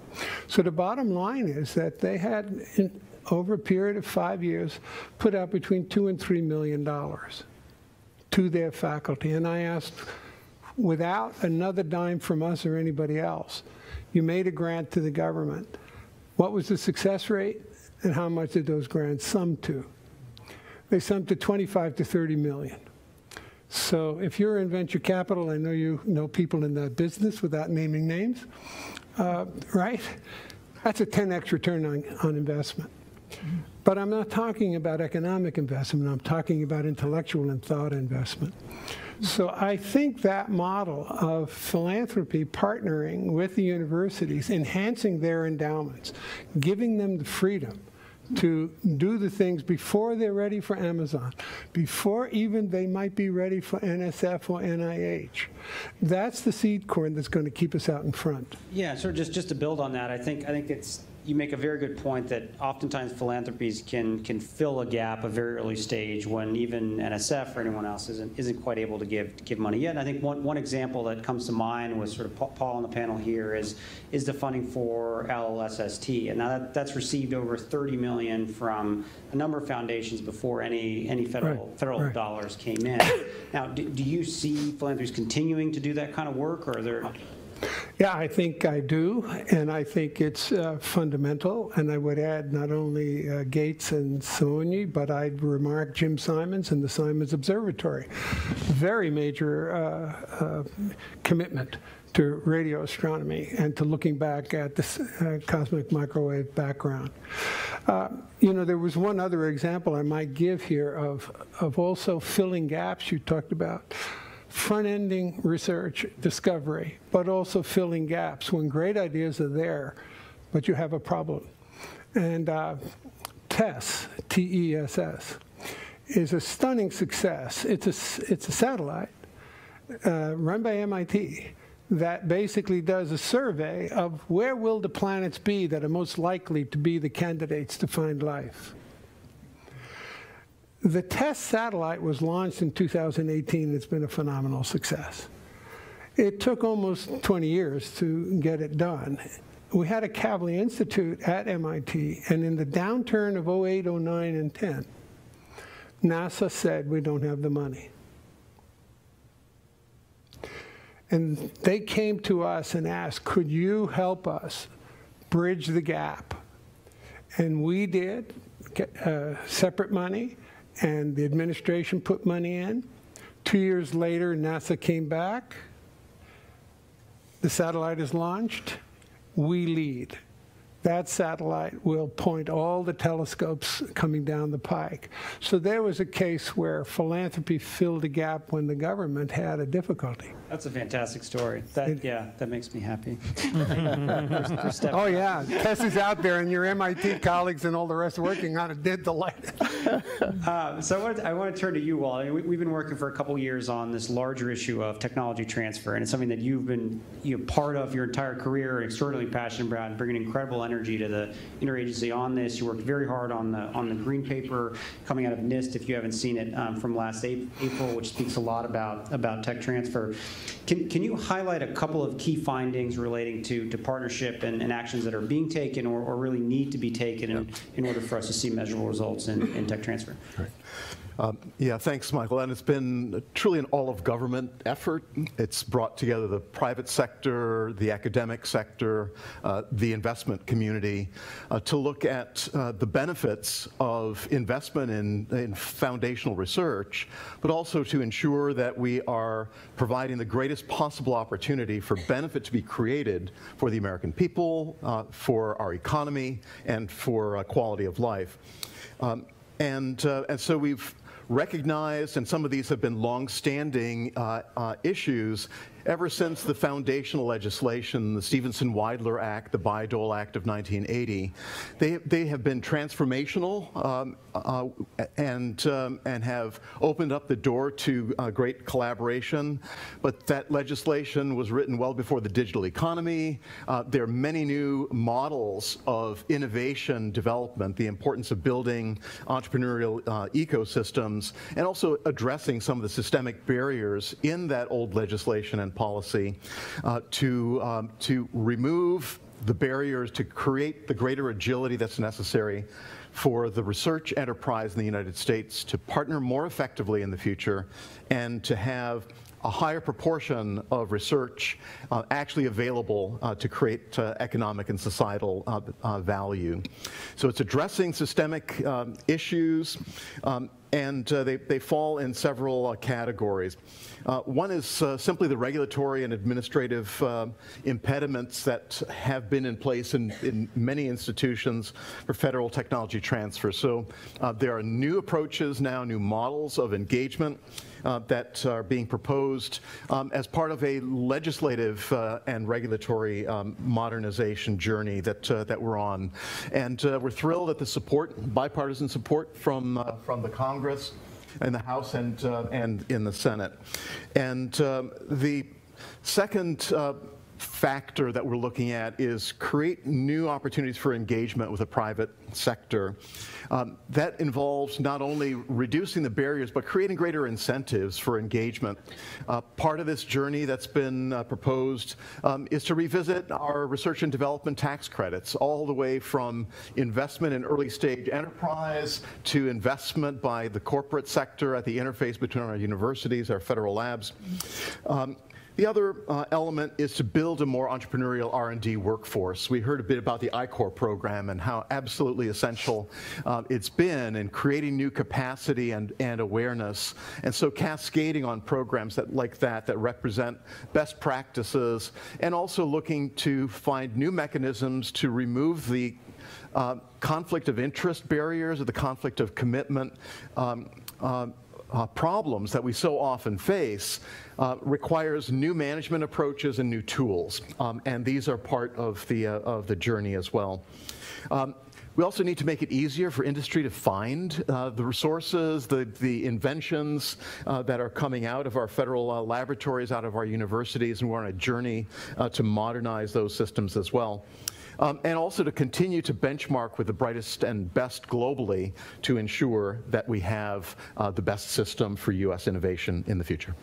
So the bottom line is that they had, over a period of 5 years, put out between $2 and $3 million to their faculty. And I asked, without another dime from us or anybody else, you made a grant to the government. What was the success rate, and how much did those grants sum to? They summed to 25 to 30 million. So if you're in venture capital, I know you know people in that business without naming names, right? That's a 10x return on investment. But I'm not talking about economic investment. I'm talking about intellectual and thought investment. So I think that model of philanthropy partnering with the universities, enhancing their endowments, giving them the freedom to do the things before they're ready for Amazon, before even they might be ready for NSF or NIH. That's the seed corn that's going to keep us out in front. Yeah, sort of just to build on that, I think it's, you make a very good point that oftentimes philanthropies can fill a gap a very early stage when even NSF or anyone else isn't quite able to give money yet. And I think one example that comes to mind with sort of Paul on the panel here is the funding for LSST, and now that's received over $30 million from a number of foundations before any federal dollars came in. Now, do you see philanthropies continuing to do that kind of work, or are there? Yeah, I think I do, and I think it's fundamental. And I would add not only Gates and Sony, but I'd remark Jim Simons and the Simons Observatory. Very major commitment to radio astronomy and to looking back at the cosmic microwave background. You know, there was one other example I might give here of also filling gaps you talked about. Front-ending research discovery, but also filling gaps when great ideas are there, but you have a problem. And TESS, T-E-S-S, is a stunning success. It's a satellite run by MIT that basically does a survey of where will the planets be that are most likely to be the candidates to find life. The TESS satellite was launched in 2018. It's been a phenomenal success. It took almost 20 years to get it done. we had a Kavli Institute at MIT, and in the downturn of 08, 09, and 10, NASA said, we don't have the money. And they came to us and asked, could you help us bridge the gap? And we did, get separate money, and the administration put money in. 2 years later, NASA came back. The satellite is launched. We lead. That satellite will point all the telescopes coming down the pike. So there was a case where philanthropy filled a gap when the government had a difficulty. That's a fantastic story. Yeah, that makes me happy. Oh yeah, Tess is out there, and your MIT colleagues and all the rest working on it did delight. So I want to turn to you, Walt. I mean, we've been working for a couple years on this larger issue of technology transfer, and it's something that you've been part of your entire career and extraordinarily passionate about, bringing incredible energy to the interagency on this. You worked very hard on the green paper coming out of NIST, if you haven't seen it, from last April, which speaks a lot about tech transfer. Can you highlight a couple of key findings relating to partnership and actions that are being taken or really need to be taken in order for us to see measurable results in tech transfer? Right. Yeah, thanks, Michael. And it's been truly an all-of-government effort. It's brought together the private sector, the academic sector, the investment community to look at the benefits of investment in foundational research, but also to ensure that we are providing the greatest possible opportunity for benefit to be created for the American people, for our economy, and for quality of life. And so we've recognized, and some of these have been long-standing issues ever since the foundational legislation, the Stevenson-Weidler Act, the Bayh-Dole Act of 1980. They have been transformational and have opened up the door to great collaboration. But that legislation was written well before the digital economy. There are many new models of innovation development, the importance of building entrepreneurial ecosystems, and also addressing some of the systemic barriers in that old legislation and policy to remove the barriers, to create the greater agility that's necessary for the research enterprise in the United States to partner more effectively in the future and to have a higher proportion of research actually available to create economic and societal value. So it's addressing systemic issues, and they fall in several categories. One is simply the regulatory and administrative impediments that have been in place in many institutions for federal technology transfer. So there are new approaches now, new models of engagement that are being proposed as part of a legislative and regulatory modernization journey that we're on. And we're thrilled at the support, bipartisan support from the Congress in the House and in the Senate. And the second factor that we're looking at is create new opportunities for engagement with the private sector. That involves not only reducing the barriers, but creating greater incentives for engagement. Part of this journey that's been proposed is to revisit our research and development tax credits, all the way from investment in early stage enterprise to investment by the corporate sector at the interface between our universities, our federal labs. The other element is to build a more entrepreneurial R&D workforce. We heard a bit about the I-Corps program and how absolutely essential it's been in creating new capacity and awareness. And so cascading on programs like that represent best practices, and also looking to find new mechanisms to remove the conflict of interest barriers or the conflict of commitment problems that we so often face requires new management approaches and new tools, and these are part of the journey as well. We also need to make it easier for industry to find the resources, the inventions that are coming out of our federal laboratories, out of our universities, and we're on a journey to modernize those systems as well. And also to continue to benchmark with the brightest and best globally to ensure that we have the best system for U.S. innovation in the future.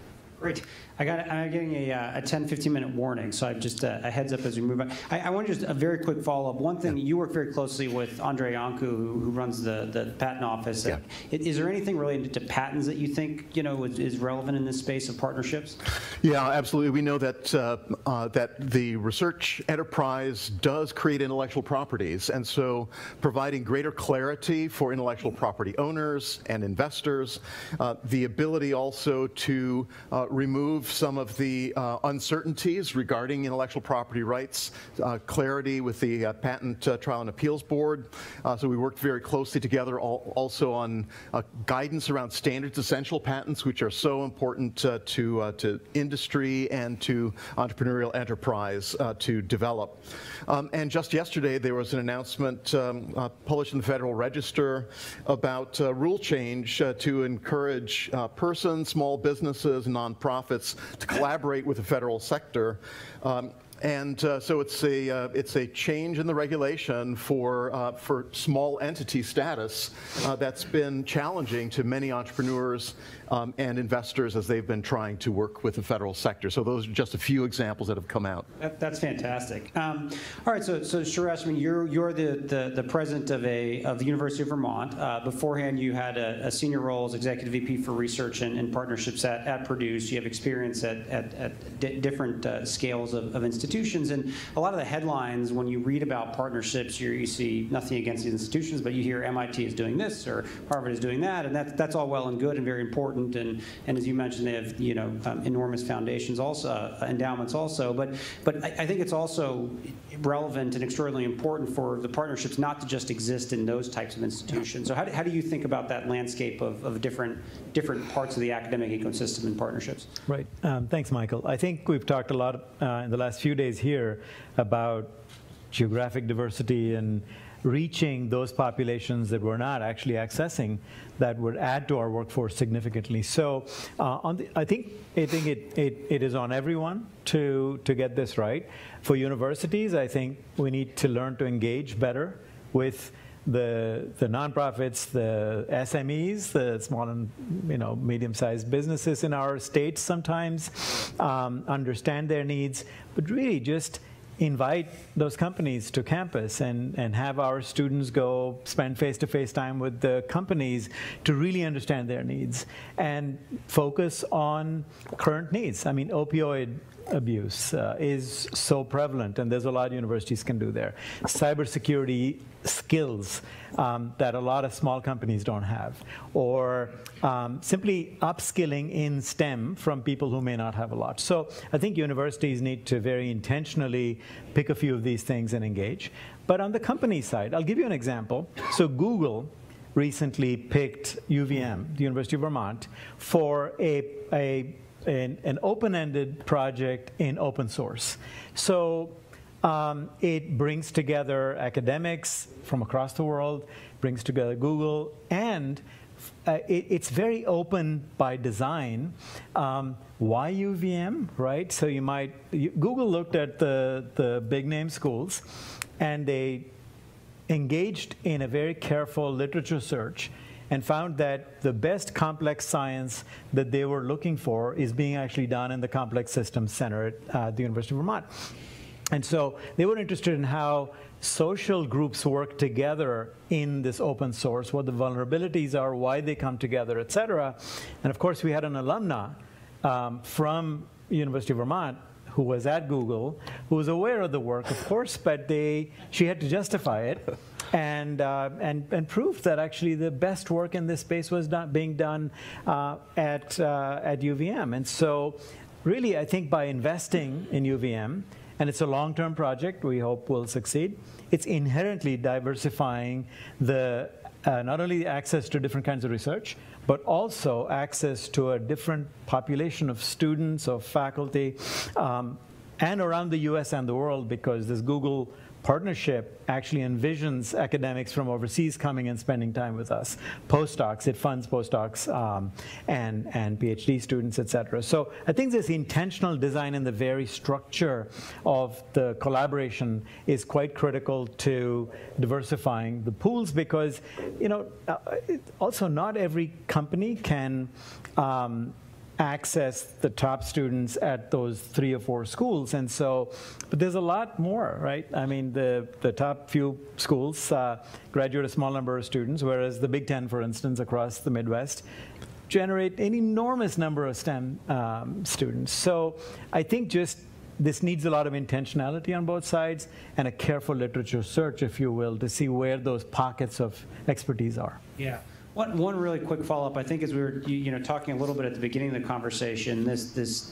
Great. I'm getting a 10, 15-minute warning, so I'm just a heads up as we move on. I want just a very quick follow-up. One thing, you work very closely with Andre Iancu, who runs the patent office. Yeah. Is there anything related to patents that you think is relevant in this space of partnerships? Yeah, absolutely. We know that that the research enterprise does create intellectual properties, and so providing greater clarity for intellectual property owners and investors, the ability also to remove some of the uncertainties regarding intellectual property rights, clarity with the Patent Trial and Appeals Board. So we worked very closely together also on guidance around standards essential patents, which are so important to industry and to entrepreneurial enterprise to develop. And just yesterday there was an announcement published in the Federal Register about rule change to encourage persons, small businesses, and nonprofits to collaborate with the federal sector. So it's a change in the regulation for small entity status that's been challenging to many entrepreneurs and investors as they've been trying to work with the federal sector. So those are just a few examples that have come out. That's fantastic. All right, so Suresh, I mean, you're the president of the University of Vermont. Beforehand, you had a senior role as executive VP for research and partnerships at Purdue. So you have experience at different scales of institutions. And a lot of the headlines, when you read about partnerships, you see nothing against these institutions, but you hear MIT is doing this or Harvard is doing that, and that's all well and good and very important. And as you mentioned, they have enormous foundations also, endowments also. But I think it's also relevant and extraordinarily important for the partnerships not to just exist in those types of institutions. So how do you think about that landscape of different parts of the academic ecosystem and partnerships? Right. Thanks, Michael. I think we've talked a lot in the last few days here about geographic diversity and reaching those populations that we're not actually accessing that would add to our workforce significantly. So I think it is on everyone to get this right. For universities, I think we need to learn to engage better with the nonprofits, the SMEs, the small and medium-sized businesses in our states sometimes, understand their needs, but really just invite those companies to campus and have our students go spend face-to-face time with the companies to really understand their needs and focus on current needs. I mean, opioid abuse is so prevalent, and there's a lot universities can do there. Cybersecurity skills that a lot of small companies don't have, or simply upskilling in STEM from people who may not have a lot. So I think universities need to very intentionally pick a few of these things and engage. But on the company side, I'll give you an example. So Google recently picked UVM, the University of Vermont, for an open-ended project in open source. So it brings together academics from across the world, brings together Google, and it's very open by design. Why UVM, right? So Google looked at the big name schools, and they engaged in a very careful literature search and found that the best complex science that they were looking for is being actually done in the Complex Systems Center at the University of Vermont. And so they were interested in how social groups work together in this open source, what the vulnerabilities are, why they come together, et cetera. And of course, we had an alumna from University of Vermont who was at Google, who was aware of the work, of course, but she had to justify it and prove that actually the best work in this space was being done at UVM. And so really, I think by investing in UVM, and it's a long-term project we hope will succeed, it's inherently diversifying not only access to different kinds of research, but also access to a different population of students, of faculty, and around the US and the world, because this Google partnership actually envisions academics from overseas coming and spending time with us. Postdocs, it funds postdocs and PhD students, et cetera. So I think this intentional design and the very structure of the collaboration is quite critical to diversifying the pools, because also not every company can access the top students at those 3 or 4 schools. And so, but there's a lot more, right? I mean, the top few schools graduate a small number of students, whereas the Big Ten, for instance, across the Midwest, generate an enormous number of STEM students. So I think just this needs a lot of intentionality on both sides and a careful literature search, if you will, to see where those pockets of expertise are. Yeah. One really quick follow-up, I think, as we were talking a little bit at the beginning of the conversation, this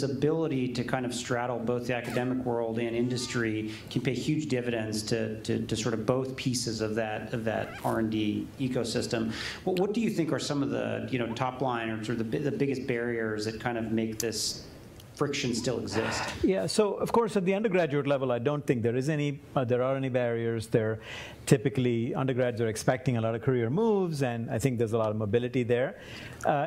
ability to kind of straddle both the academic world and industry can pay huge dividends to sort of both pieces of that R&D ecosystem. What do you think are some of the top line or sort of the biggest barriers that kind of make this friction still exist? Yeah, so of course at the undergraduate level, I don't think there are any barriers. There typically undergrads are expecting a lot of career moves, and I think there's a lot of mobility there.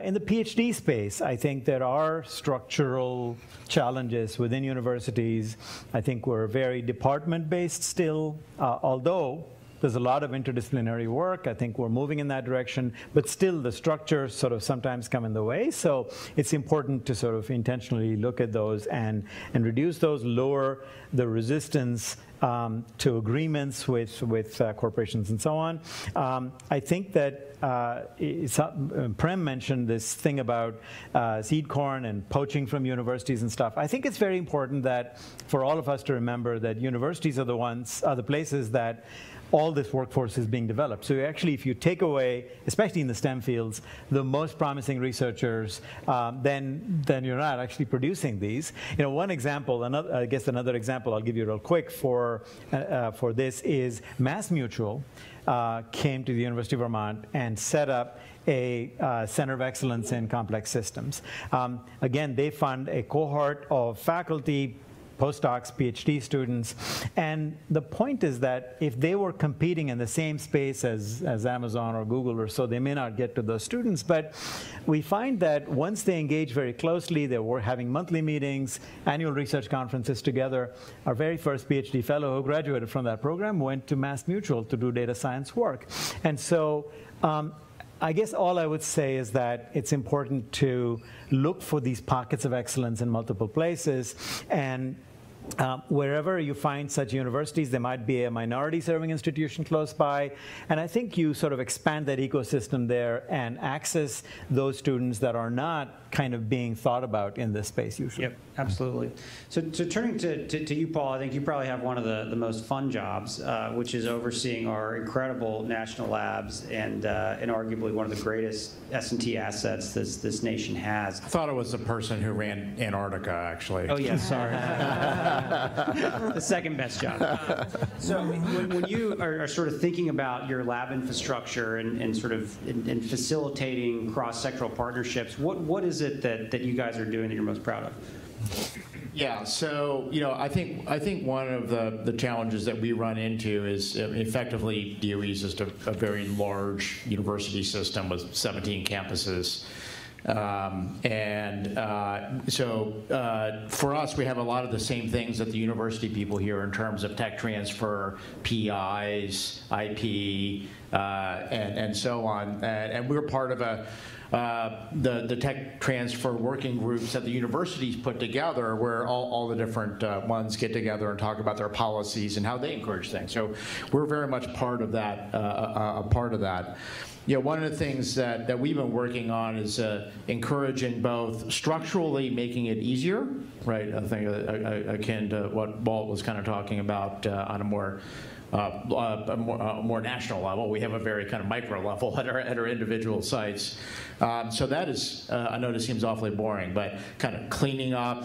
In the PhD space, I think there are structural challenges within universities. I think we're very department-based still, although there's a lot of interdisciplinary work. I think we're moving in that direction, but still the structures sort of sometimes come in the way. So it's important to sort of intentionally look at those and reduce those, lower the resistance to agreements with corporations and so on. I think that Prem mentioned this thing about seed corn and poaching from universities and stuff. I think it's very important that for all of us to remember that universities are the places that all this workforce is being developed. So actually, if you take away, especially in the STEM fields, the most promising researchers, then you're not actually producing these. One example, I guess another example I'll give you real quick for this is MassMutual came to the University of Vermont and set up a Center of Excellence in Complex Systems. Again, they fund a cohort of faculty, postdocs, PhD students, and the point is that if they were competing in the same space as Amazon or Google or so, they may not get to those students, but we find that once they engage very closely, they were having monthly meetings, annual research conferences together. Our very first PhD fellow who graduated from that program went to MassMutual to do data science work. And so I guess all I would say is that it's important to look for these pockets of excellence in multiple places, and wherever you find such universities, there might be a minority serving institution close by, and I think you sort of expand that ecosystem there and access those students that are not kind of being thought about in this space usually. Yep, absolutely. So turning to you, Paul, I think you probably have one of the most fun jobs, which is overseeing our incredible national labs and arguably one of the greatest S&T assets this nation has. I thought it was the person who ran Antarctica, actually. Oh, yes, sorry. The second best job. So when you are sort of thinking about your lab infrastructure and sort of in facilitating cross-sectoral partnerships, what is it that you guys are doing that you're most proud of? Yeah, so I think one of the challenges that we run into is effectively DOE is just a very large university system with 17 campuses. So for us, we have a lot of the same things that the university people hear in terms of tech transfer, PIs, IP, and so on. And we're part of the tech transfer working groups that the universities put together, where all the different ones get together and talk about their policies and how they encourage things. So we're very much part of that. One of the things that we've been working on is encouraging both structurally making it easier, right? I think akin to what Walt was kind of talking about on a more national level. We have a very kind of micro level at our individual sites. So that is, I know this seems awfully boring, but kind of cleaning up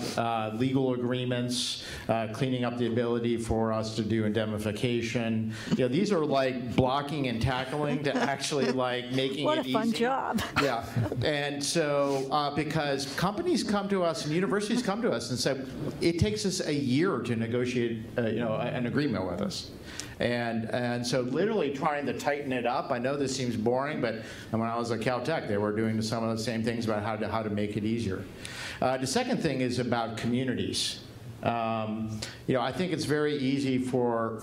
legal agreements, cleaning up the ability for us to do indemnification. These are like blocking and tackling to actually like making it easy. What a fun job. Yeah, and so because companies come to us and universities come to us and say, it takes us a year to negotiate an agreement with us. And so literally trying to tighten it up. I know this seems boring, but when I was at Caltech, they were doing some of the same things about how to make it easier. The second thing is about communities. I think it's very easy for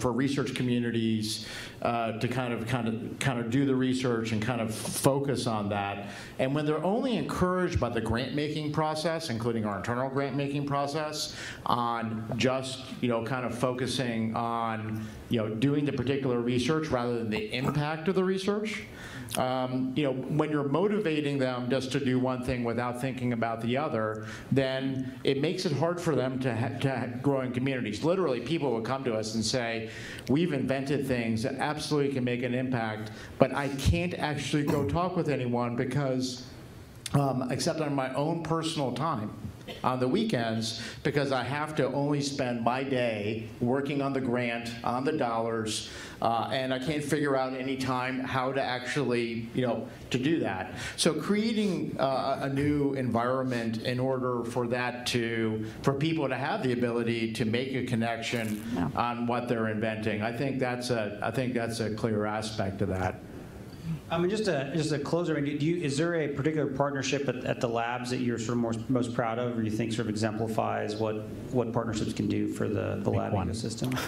research communities to kind of do the research and kind of focus on that. And when they're only encouraged by the grant-making process, including our internal grant-making process, on just kind of focusing on doing the particular research rather than the impact of the research. When you're motivating them just to do one thing without thinking about the other, then it makes it hard for them to grow in communities. Literally, people will come to us and say, we've invented things that absolutely can make an impact, but I can't actually go talk with anyone because, except on my own personal time on the weekends, because I have to only spend my day working on the grant, on the dollars, and I can't figure out any time how to actually, to do that. So creating a new environment in order for for people to have the ability to make a connection on what they're inventing, I think that's a clear aspect of that. Just a closer. Is there a particular partnership at the labs that you're sort of most proud of, or you think sort of exemplifies what partnerships can do for the lab ecosystem?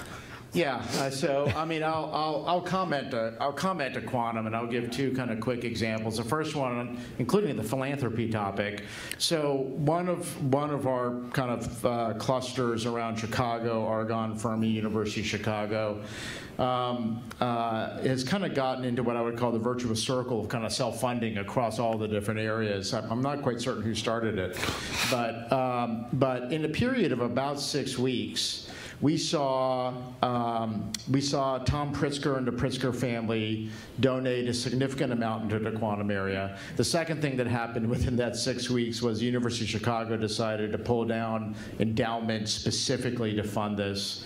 Yeah. So I'll comment to quantum, and I'll give two kind of quick examples. The first one, including the philanthropy topic. So one of our kind of clusters around Chicago, Argonne, Fermi, University of Chicago, has kind of gotten into what I would call the virtuous circle of kind of self-funding across all the different areas. I'm not quite certain who started it, but in a period of about 6 weeks, we saw Tom Pritzker and the Pritzker family donate a significant amount into the quantum area. The second thing that happened within that 6 weeks was the University of Chicago decided to pull down endowments specifically to fund this.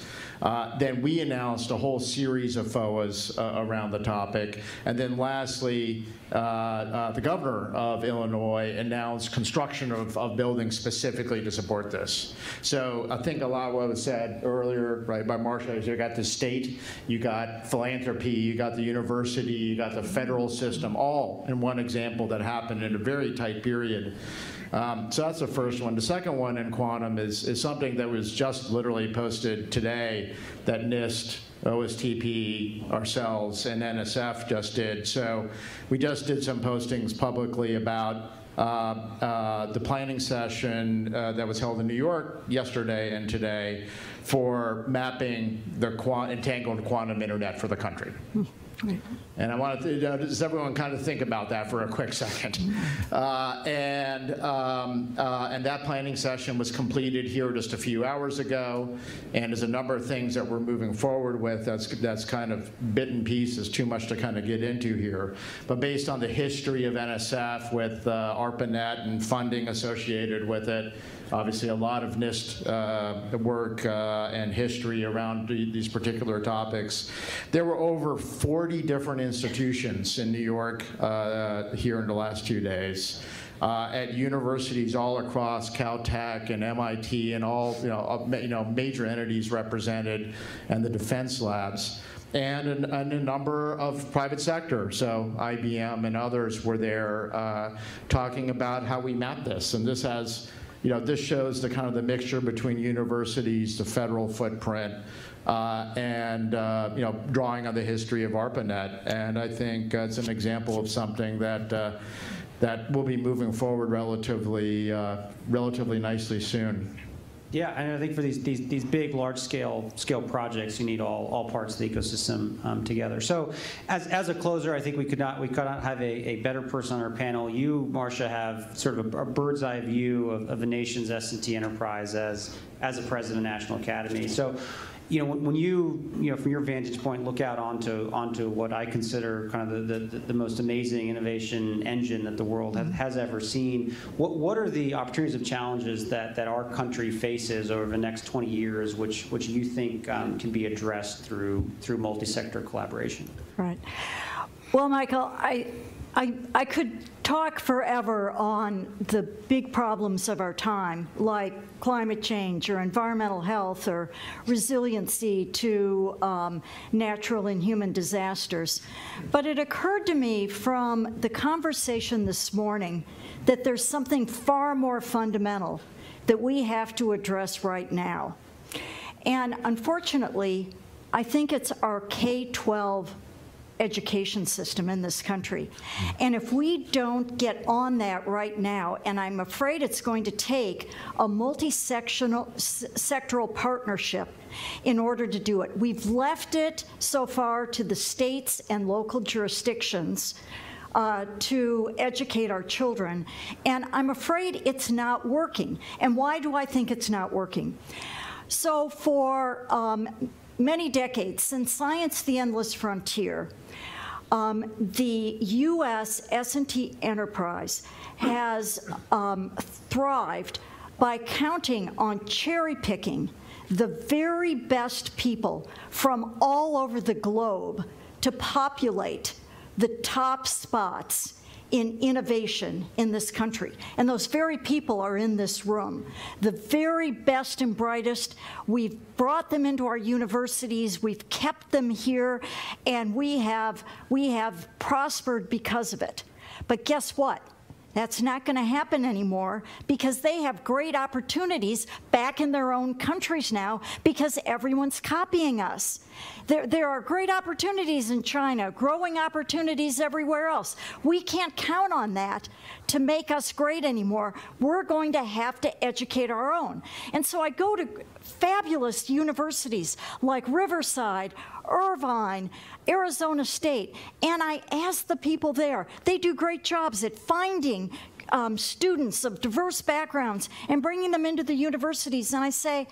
Then we announced a whole series of FOAs around the topic. And then lastly, the governor of Illinois announced construction of buildings specifically to support this. So I think a lot of what was said earlier, right, by Marcia, is you got the state, you got philanthropy, you got the university, you got the federal system, all in one example that happened in a very tight period. So that's the first one. The second one in quantum is something that was just literally posted today that NIST, OSTP, ourselves, and NSF just did. So we just did some postings publicly about the planning session that was held in New York yesterday and today for mapping the entangled quantum internet for the country. And I wanted to just everyone kind of think about that for a quick second. And that planning session was completed here just a few hours ago, and there's a number of things that we're moving forward with that's kind of bit and pieces, too much to kind of get into here. But based on the history of NSF with ARPANET and funding associated with it, obviously a lot of NIST work and history around these particular topics. There were over 40 different institutions in New York here in the last 2 days. At universities all across Caltech and MIT and all major entities represented, and the defense labs. And a number of private sector, so IBM and others were there talking about how we map this. And this has, this shows the kind of the mixture between universities, the federal footprint, and drawing on the history of ARPANET. And I think it's an example of something that that will be moving forward relatively nicely soon. Yeah, and I think for these big, large-scale projects, you need all parts of the ecosystem together. So, as a closer, I think we could not have a better person on our panel. You, Marcia, have sort of a bird's eye view of the nation's S&T enterprise as a president of the National Academy. So, when you, from your vantage point, look out onto what I consider kind of the most amazing innovation engine that the world has ever seen, what are the opportunities and challenges that our country faces over the next 20 years, which you think can be addressed through multi-sector collaboration? Right. Well, Michael, I could talk forever on the big problems of our time, like climate change or environmental health or resiliency to natural and human disasters. But it occurred to me from the conversation this morning that there's something far more fundamental that we have to address right now. And unfortunately, I think it's our K-12 education system in this country. And if we don't get on that right now, and I'm afraid it's going to take a multi-sectoral partnership in order to do it. We've left it so far to the states and local jurisdictions to educate our children, and I'm afraid it's not working. And why do I think it's not working? So for many decades, since Science: The Endless Frontier, the U.S. S&T enterprise has thrived by counting on cherry-picking the very best people from all over the globe to populate the top spots in innovation in this country. And those very people are in this room. The very best and brightest. We've brought them into our universities, we've kept them here, and we have prospered because of it. But guess what? That's not going to happen anymore because they have great opportunities back in their own countries now because everyone's copying us. There are great opportunities in China, growing opportunities everywhere else. We can't count on that to make us great anymore. We're going to have to educate our own. And so I go to fabulous universities like Riverside, Irvine, Arizona State, and I ask the people there. They do great jobs at finding students of diverse backgrounds and bringing them into the universities, and I say,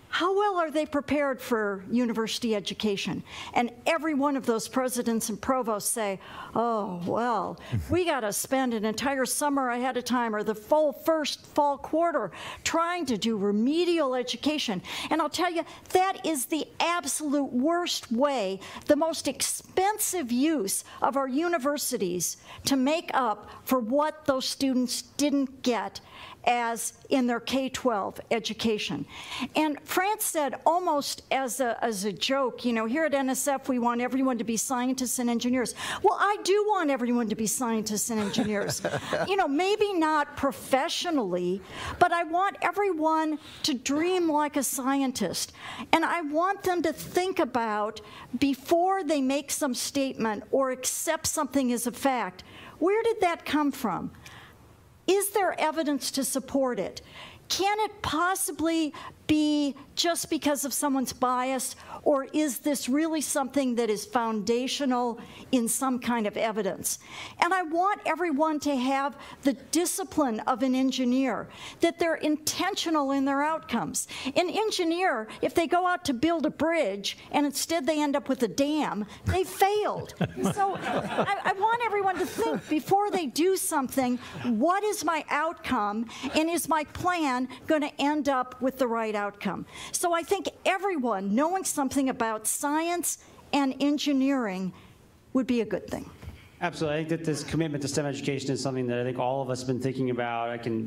how well are they prepared for university education? And every one of those presidents and provosts say, oh, well, we got to spend an entire summer ahead of time or the first fall quarter trying to do remedial education. And I'll tell you, that is the absolute worst way, the most expensive use of our universities to make up for what those students didn't get as in their K-12 education. And France said almost as a joke, you know, here at NSF we want everyone to be scientists and engineers. Well, I do want everyone to be scientists and engineers. You know, maybe not professionally, but I want everyone to dream like a scientist. And I want them to think about, before they make some statement or accept something as a fact, where did that come from? Is there evidence to support it? Can it possibly be just because of someone's bias, or is this really something that is foundational in some kind of evidence? And I want everyone to have the discipline of an engineer, that they're intentional in their outcomes. An engineer, if they go out to build a bridge and instead they end up with a dam, they failed. So I want everyone to think before they do something, what is my outcome, and is my plan going to end up with the right outcome? So I think everyone knowing something about science and engineering would be a good thing. Absolutely. I think that this commitment to STEM education is something that I think all of us have been thinking about. I can,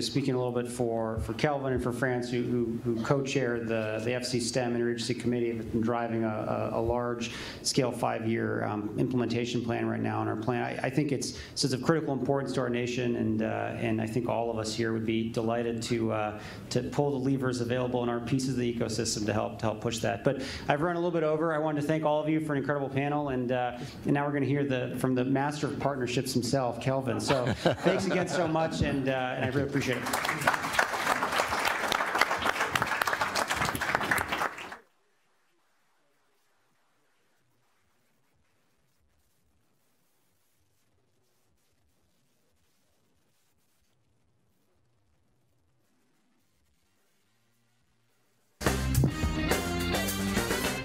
speaking a little bit for Kelvin and for France, who co-chair the FC STEM Interagency Committee, have been driving a large-scale 5-year implementation plan right now in our plan. I think it's of critical importance to our nation, and I think all of us here would be delighted to pull the levers available in our pieces of the ecosystem to help push that. But I've run a little bit over. I wanted to thank all of you for an incredible panel, and now we're going to hear from the master of partnerships himself, Kelvin. So thanks again so much, and I really appreciate it.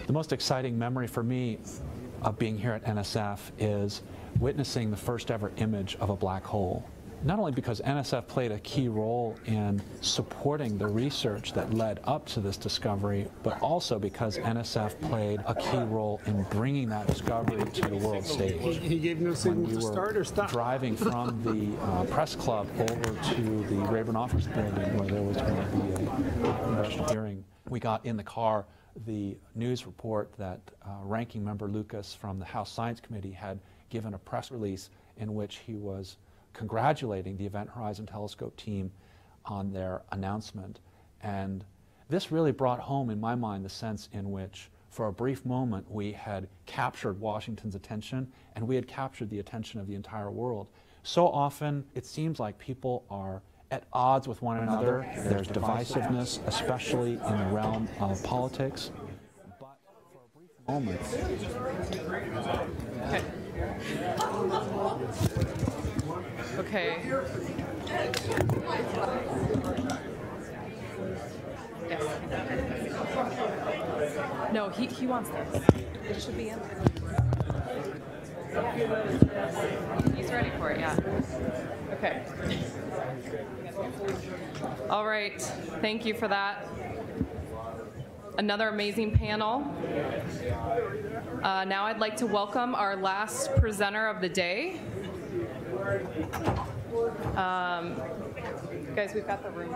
The most exciting memory for me of being here at NSF is witnessing the first ever image of a black hole. Not only because NSF played a key role in supporting the research that led up to this discovery, but also because NSF played a key role in bringing that discovery to the world stage. He gave no signal to start or stop. Driving from the press club over to the Rayburn Office Building where there was going to be a congressional hearing, we got in the car the news report that Ranking Member Lucas from the House Science Committee had given a press release in which he was congratulating the Event Horizon Telescope team on their announcement. And this really brought home, in my mind, the sense in which, for a brief moment, we had captured Washington's attention, and we had captured the attention of the entire world. So often, it seems like people are at odds with one another. There's divisiveness, especially in the realm of politics. But for a brief moment... Okay. Yes. No, he wants this. It should be in there. He's ready for it, yeah. Okay. All right, thank you for that. Another amazing panel. Now I'd like to welcome our last presenter of the day. Guys, we've got the room.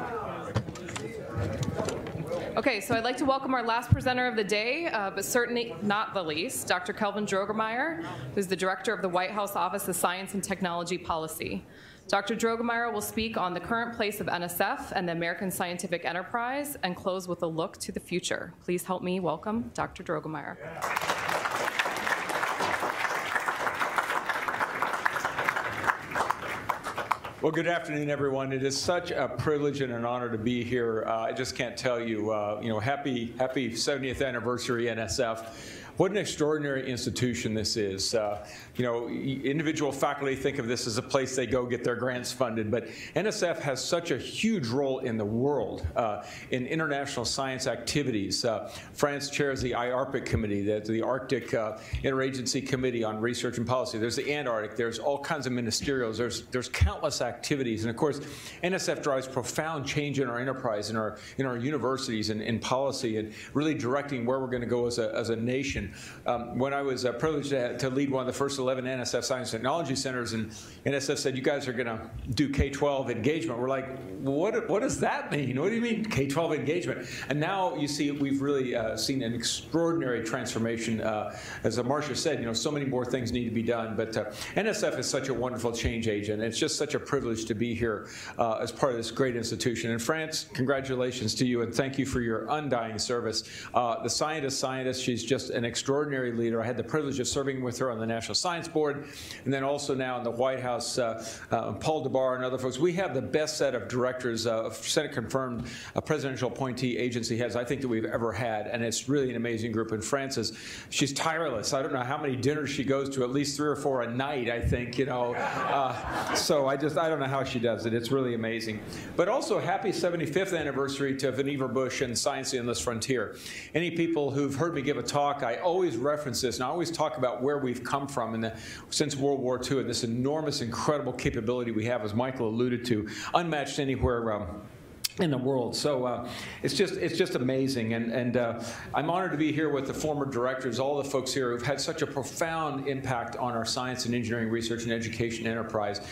Okay, so I'd like to welcome our last presenter of the day, but certainly not the least, Dr. Kelvin Droegemeier, who's the director of the White House Office of Science and Technology Policy. Dr. Droegemeier will speak on the current place of NSF and the American scientific enterprise and close with a look to the future. Please help me welcome Dr. Droegemeier. Well, good afternoon, everyone. It is such a privilege and an honor to be here. I just can't tell you, happy 70th anniversary NSF. What an extraordinary institution this is. Individual faculty think of this as a place they go get their grants funded, but NSF has such a huge role in the world, in international science activities. France chairs the IARPIC committee, the Arctic Interagency Committee on Research and Policy. There's the Antarctic. There's all kinds of ministerials. There's countless activities. And of course, NSF drives profound change in our enterprise, in our universities and in policy, and really directing where we're going to go as a nation. When I was privileged to lead one of the first 11 NSF Science Technology Centers, and NSF said, you guys are going to do K-12 engagement. We're like, what does that mean? What do you mean K-12 engagement? And now you see we've really seen an extraordinary transformation. As Marcia said, so many more things need to be done. But NSF is such a wonderful change agent. It's just such a privilege to be here as part of this great institution. And France, congratulations to you, and thank you for your undying service. The scientist, she's just an extraordinary leader. I had the privilege of serving with her on the National Science Board, and then also now in the White House, Paul DeBar and other folks. We have the best set of directors, Senate-confirmed presidential appointee agency heads I think that we've ever had, and it's really an amazing group. And Frances, she's tireless. I don't know how many dinners she goes to, at least 3 or 4 a night, I think, So I don't know how she does it. It's really amazing. But also, happy 75th anniversary to Vannevar Bush and Science the Endless Frontier. Any people who've heard me give a talk, I always reference this, and I always talk about where we've come from since World War II, and this enormous, incredible capability we have, as Michael alluded to, unmatched anywhere in the world. So it's just amazing, and I'm honored to be here with the former directors, all the folks here who've had such a profound impact on our science and engineering research and education enterprise.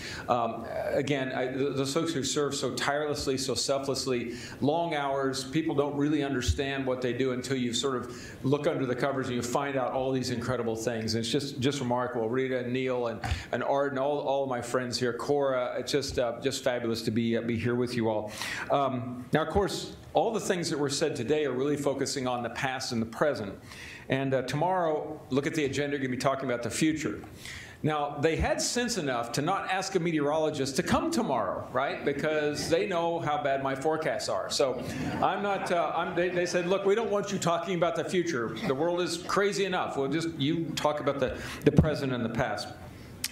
Again, the folks who serve so tirelessly, so selflessly, long hours. People don't really understand what they do until you sort of look under the covers and you find out all these incredible things. And it's just remarkable. Rita and Neal and Arden, all of my friends here, Cora, it's just fabulous to be here with you all. Now, of course, all the things that were said today are really focusing on the past and the present. And tomorrow, look at the agenda, we're going to be talking about the future. Now, they had sense enough to not ask a meteorologist to come tomorrow, right? Because they know how bad my forecasts are. So I'm not, they said, look, we don't want you talking about the future. The world is crazy enough. You talk about the present and the past.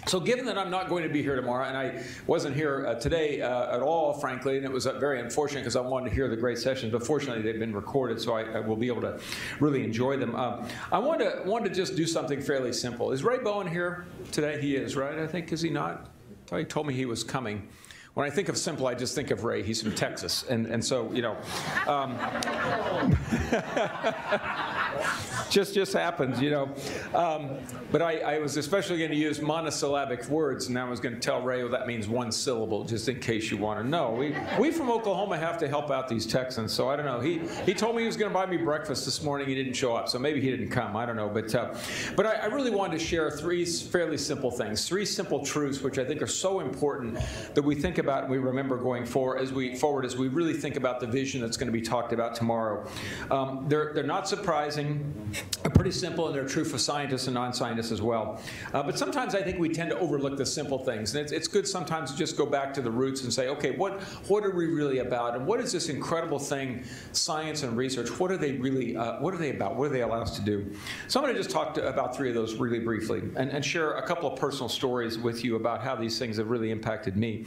So given that I'm not going to be here tomorrow, and I wasn't here today at all, frankly, and it was very unfortunate because I wanted to hear the great sessions, but fortunately they've been recorded, so I will be able to really enjoy them. I want to just do something fairly simple. Is Ray Bowen here today? He is, right? I think, is he not? He told me he was coming. when I think of simple, I just think of Ray. He's from Texas, and so, you know, just happens, you know. But I was especially going to use monosyllabic words, and I was going to tell Ray, well, that means one syllable, just in case you want to know. We from Oklahoma have to help out these Texans, so I don't know. He told me he was going to buy me breakfast this morning. He didn't show up, so maybe he didn't come. I don't know. But I really wanted to share three fairly simple things, three simple truths, which I think are so important that we think about and we remember going forward as we really think about the vision that's going to be talked about tomorrow. They're not surprising, are pretty simple, and they're true for scientists and non-scientists as well. But sometimes I think we tend to overlook the simple things, and it's good sometimes to just go back to the roots and say, okay, what are we really about, and what is this incredible thing, science and research? What are they really? What are they about? What do they allow us to do? So I'm going to just talk about three of those really briefly, and share a couple of personal stories with you about how these things have really impacted me.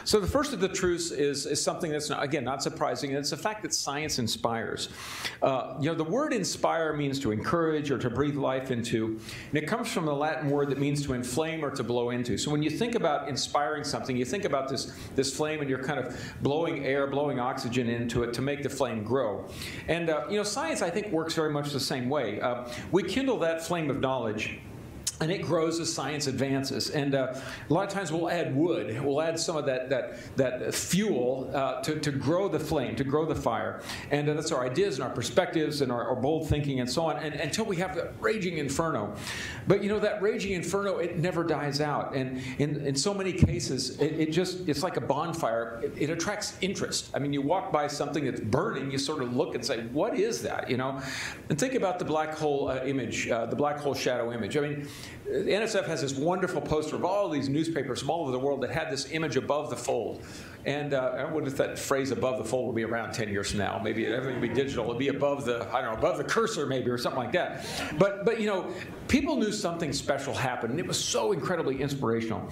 So the first of the truths is something that's, again, not surprising, and it's the fact that science inspires. You know, the word inspire means to encourage or to breathe life into, and it comes from the Latin word that means to inflame or to blow into. So when you think about inspiring something, you think about this flame, and you're kind of blowing air, blowing oxygen into it to make the flame grow. And you know, science, I think, works very much the same way. We kindle that flame of knowledge, and it grows as science advances. And a lot of times we'll add wood, we'll add some of that fuel to grow the flame, to grow the fire. And that's our ideas and our perspectives and our bold thinking and so on, and until we have the raging inferno. But you know, that raging inferno, it never dies out. And in so many cases, it's like a bonfire. It attracts interest. I mean, you walk by something that's burning, you sort of look and say, what is that, you know? And think about the black hole image, the black hole shadow image. I mean, the NSF has this wonderful poster of all these newspapers from all over the world that had this image above the fold. And I wonder if that phrase above the fold will be around 10 years from now. Maybe everything will be digital. It'll be above the, I don't know, above the cursor maybe, or something like that. But you know, people knew something special happened, and it was so incredibly inspirational.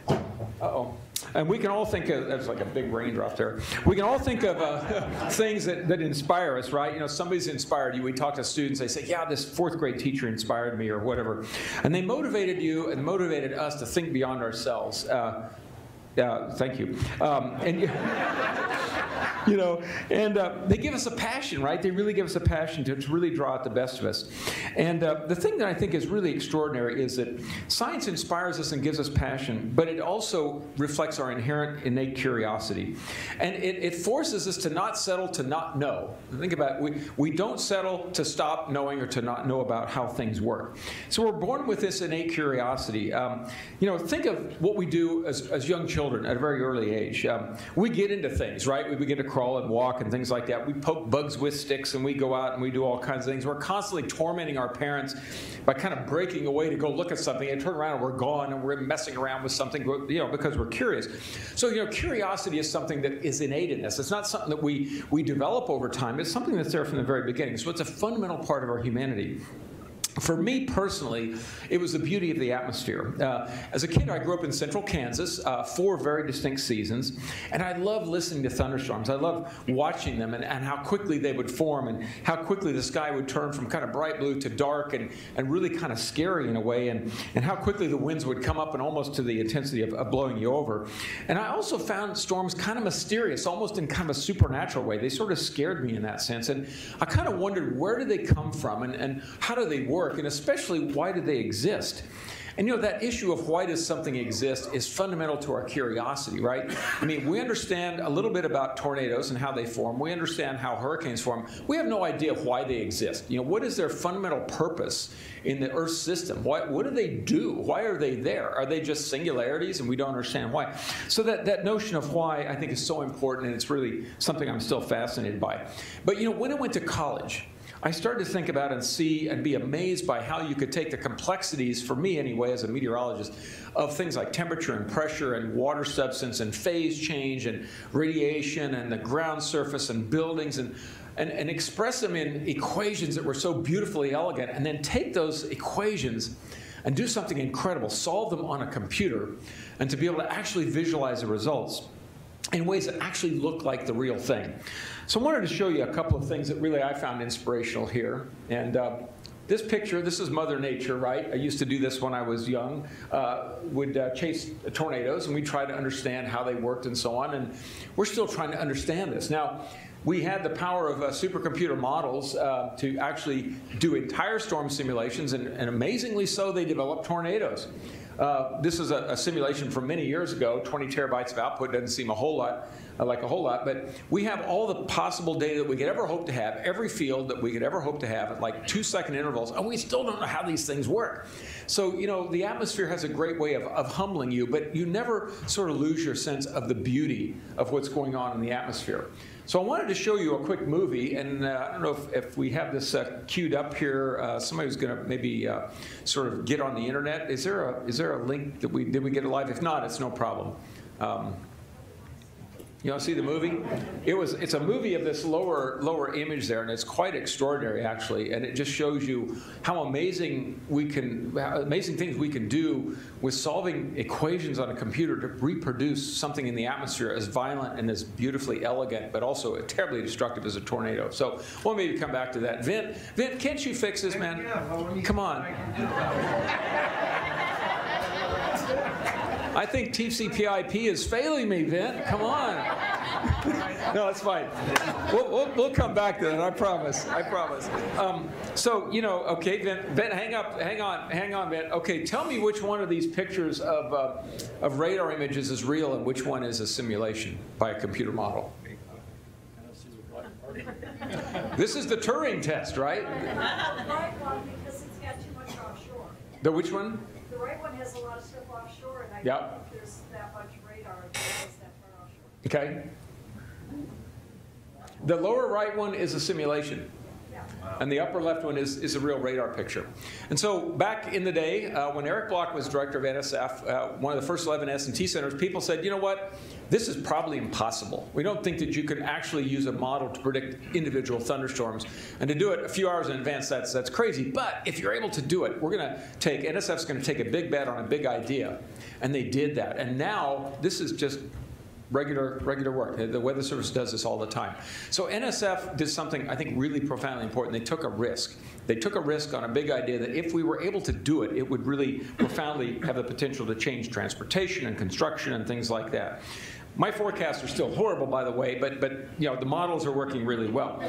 Uh-oh. And we can all think of, that's like a big raindrop there. We can all think of things that inspire us, right? You know, somebody's inspired you. We talk to students, they say, yeah, this fourth grade teacher inspired me, or whatever. And they motivated you and motivated us to think beyond ourselves. Thank you. You know, and they give us a passion, right? They really give us a passion to really draw out the best of us. And the thing that I think is really extraordinary is that science inspires us and gives us passion, but it also reflects our inherent innate curiosity. And it forces us to not settle to not know. Think about it. We don't settle to stop knowing or to not know about how things work. So we're born with this innate curiosity. You know, think of what we do as young children at a very early age. We get into things, right? We begin to crawl and walk and things like that. We poke bugs with sticks, and we go out and we do all kinds of things. We're constantly tormenting our parents by kind of breaking away to go look at something, and turn around and we're gone, and we're messing around with something, you know, because we're curious. So, you know, curiosity is something that is innate in us. It's not something that we develop over time. It's something that's there from the very beginning. So it's a fundamental part of our humanity. For me personally, it was the beauty of the atmosphere. As a kid, I grew up in central Kansas, 4 very distinct seasons, and I loved listening to thunderstorms. I loved watching them and how quickly they would form, and how quickly the sky would turn from kind of bright blue to dark and really kind of scary in a way, and how quickly the winds would come up and almost to the intensity of blowing you over. And I also found storms kind of mysterious, almost in kind of a supernatural way. They sort of scared me in that sense, and I kind of wondered, where do they come from, and how do they work? And especially, why do they exist? And you know, that issue of why does something exist is fundamental to our curiosity, right? I mean, we understand a little bit about tornadoes and how they form. We understand how hurricanes form. We have no idea why they exist. You know, what is their fundamental purpose in the Earth's system? What do they do? Why are they there? Are they just singularities and we don't understand why? So that notion of why, I think, is so important, and it's really something I'm still fascinated by. But you know, when I went to college, I started to think about and see and be amazed by how you could take the complexities, for me anyway, as a meteorologist, of things like temperature and pressure and water substance and phase change and radiation and the ground surface and buildings and express them in equations that were so beautifully elegant, and then take those equations and do something incredible, solve them on a computer, and to be able to actually visualize the results in ways that actually look like the real thing. So I wanted to show you a couple of things that really I found inspirational here. And this picture, this is Mother Nature, right? I used to do this when I was young, would chase tornadoes, and we try to understand how they worked and so on, and we're still trying to understand this. Now, we had the power of supercomputer models to actually do entire storm simulations, and amazingly so, they developed tornadoes. This is a simulation from many years ago. 20 terabytes of output doesn't seem a whole lot, like a whole lot, but we have all the possible data that we could ever hope to have, every field that we could ever hope to have at like 2-second intervals, and we still don't know how these things work. So, you know, the atmosphere has a great way of humbling you, but you never sort of lose your sense of the beauty of what's going on in the atmosphere. So I wanted to show you a quick movie, and I don't know if we have this queued up here. Somebody was going to maybe sort of get on the internet. Is there a link that did we get it live? If not, it's no problem. You want to see the movie? It's a movie of this lower image there, and it's quite extraordinary actually, and it just shows you how amazing things we can do with solving equations on a computer to reproduce something in the atmosphere as violent and as beautifully elegant, but also terribly destructive as a tornado. So we'll maybe come back to that. Vint, can't you fix this, man? Come on. I think TCP/IP is failing me, Vint. Come on. No, it's fine. We'll come back to that. I promise. I promise. So, you know, okay, Vint, hang on, Vint. Okay, tell me which one of these pictures of radar images is real and which one is a simulation by a computer model. This is the Turing test, right? The right one, because it's got too much offshore. The which one? The right one has a lot of stuff offshore, and I don't think there's that much radar that goes that far offshore. Okay. The lower right one is a simulation. And the upper left one is a real radar picture. And so back in the day, when Eric Bloch was director of NSF, one of the first 11 S&T centers, people said, you know what, this is probably impossible. We don't think that you could actually use a model to predict individual thunderstorms. And to do it a few hours in advance, that's crazy. But if you're able to do it, NSF's going to take a big bet on a big idea. And they did that. And now this is just regular work. The Weather Service does this all the time. So NSF did something I think really profoundly important. They took a risk. They took a risk on a big idea that if we were able to do it, it would really profoundly have the potential to change transportation and construction and things like that. My forecasts are still horrible, by the way, but you know, the models are working really well.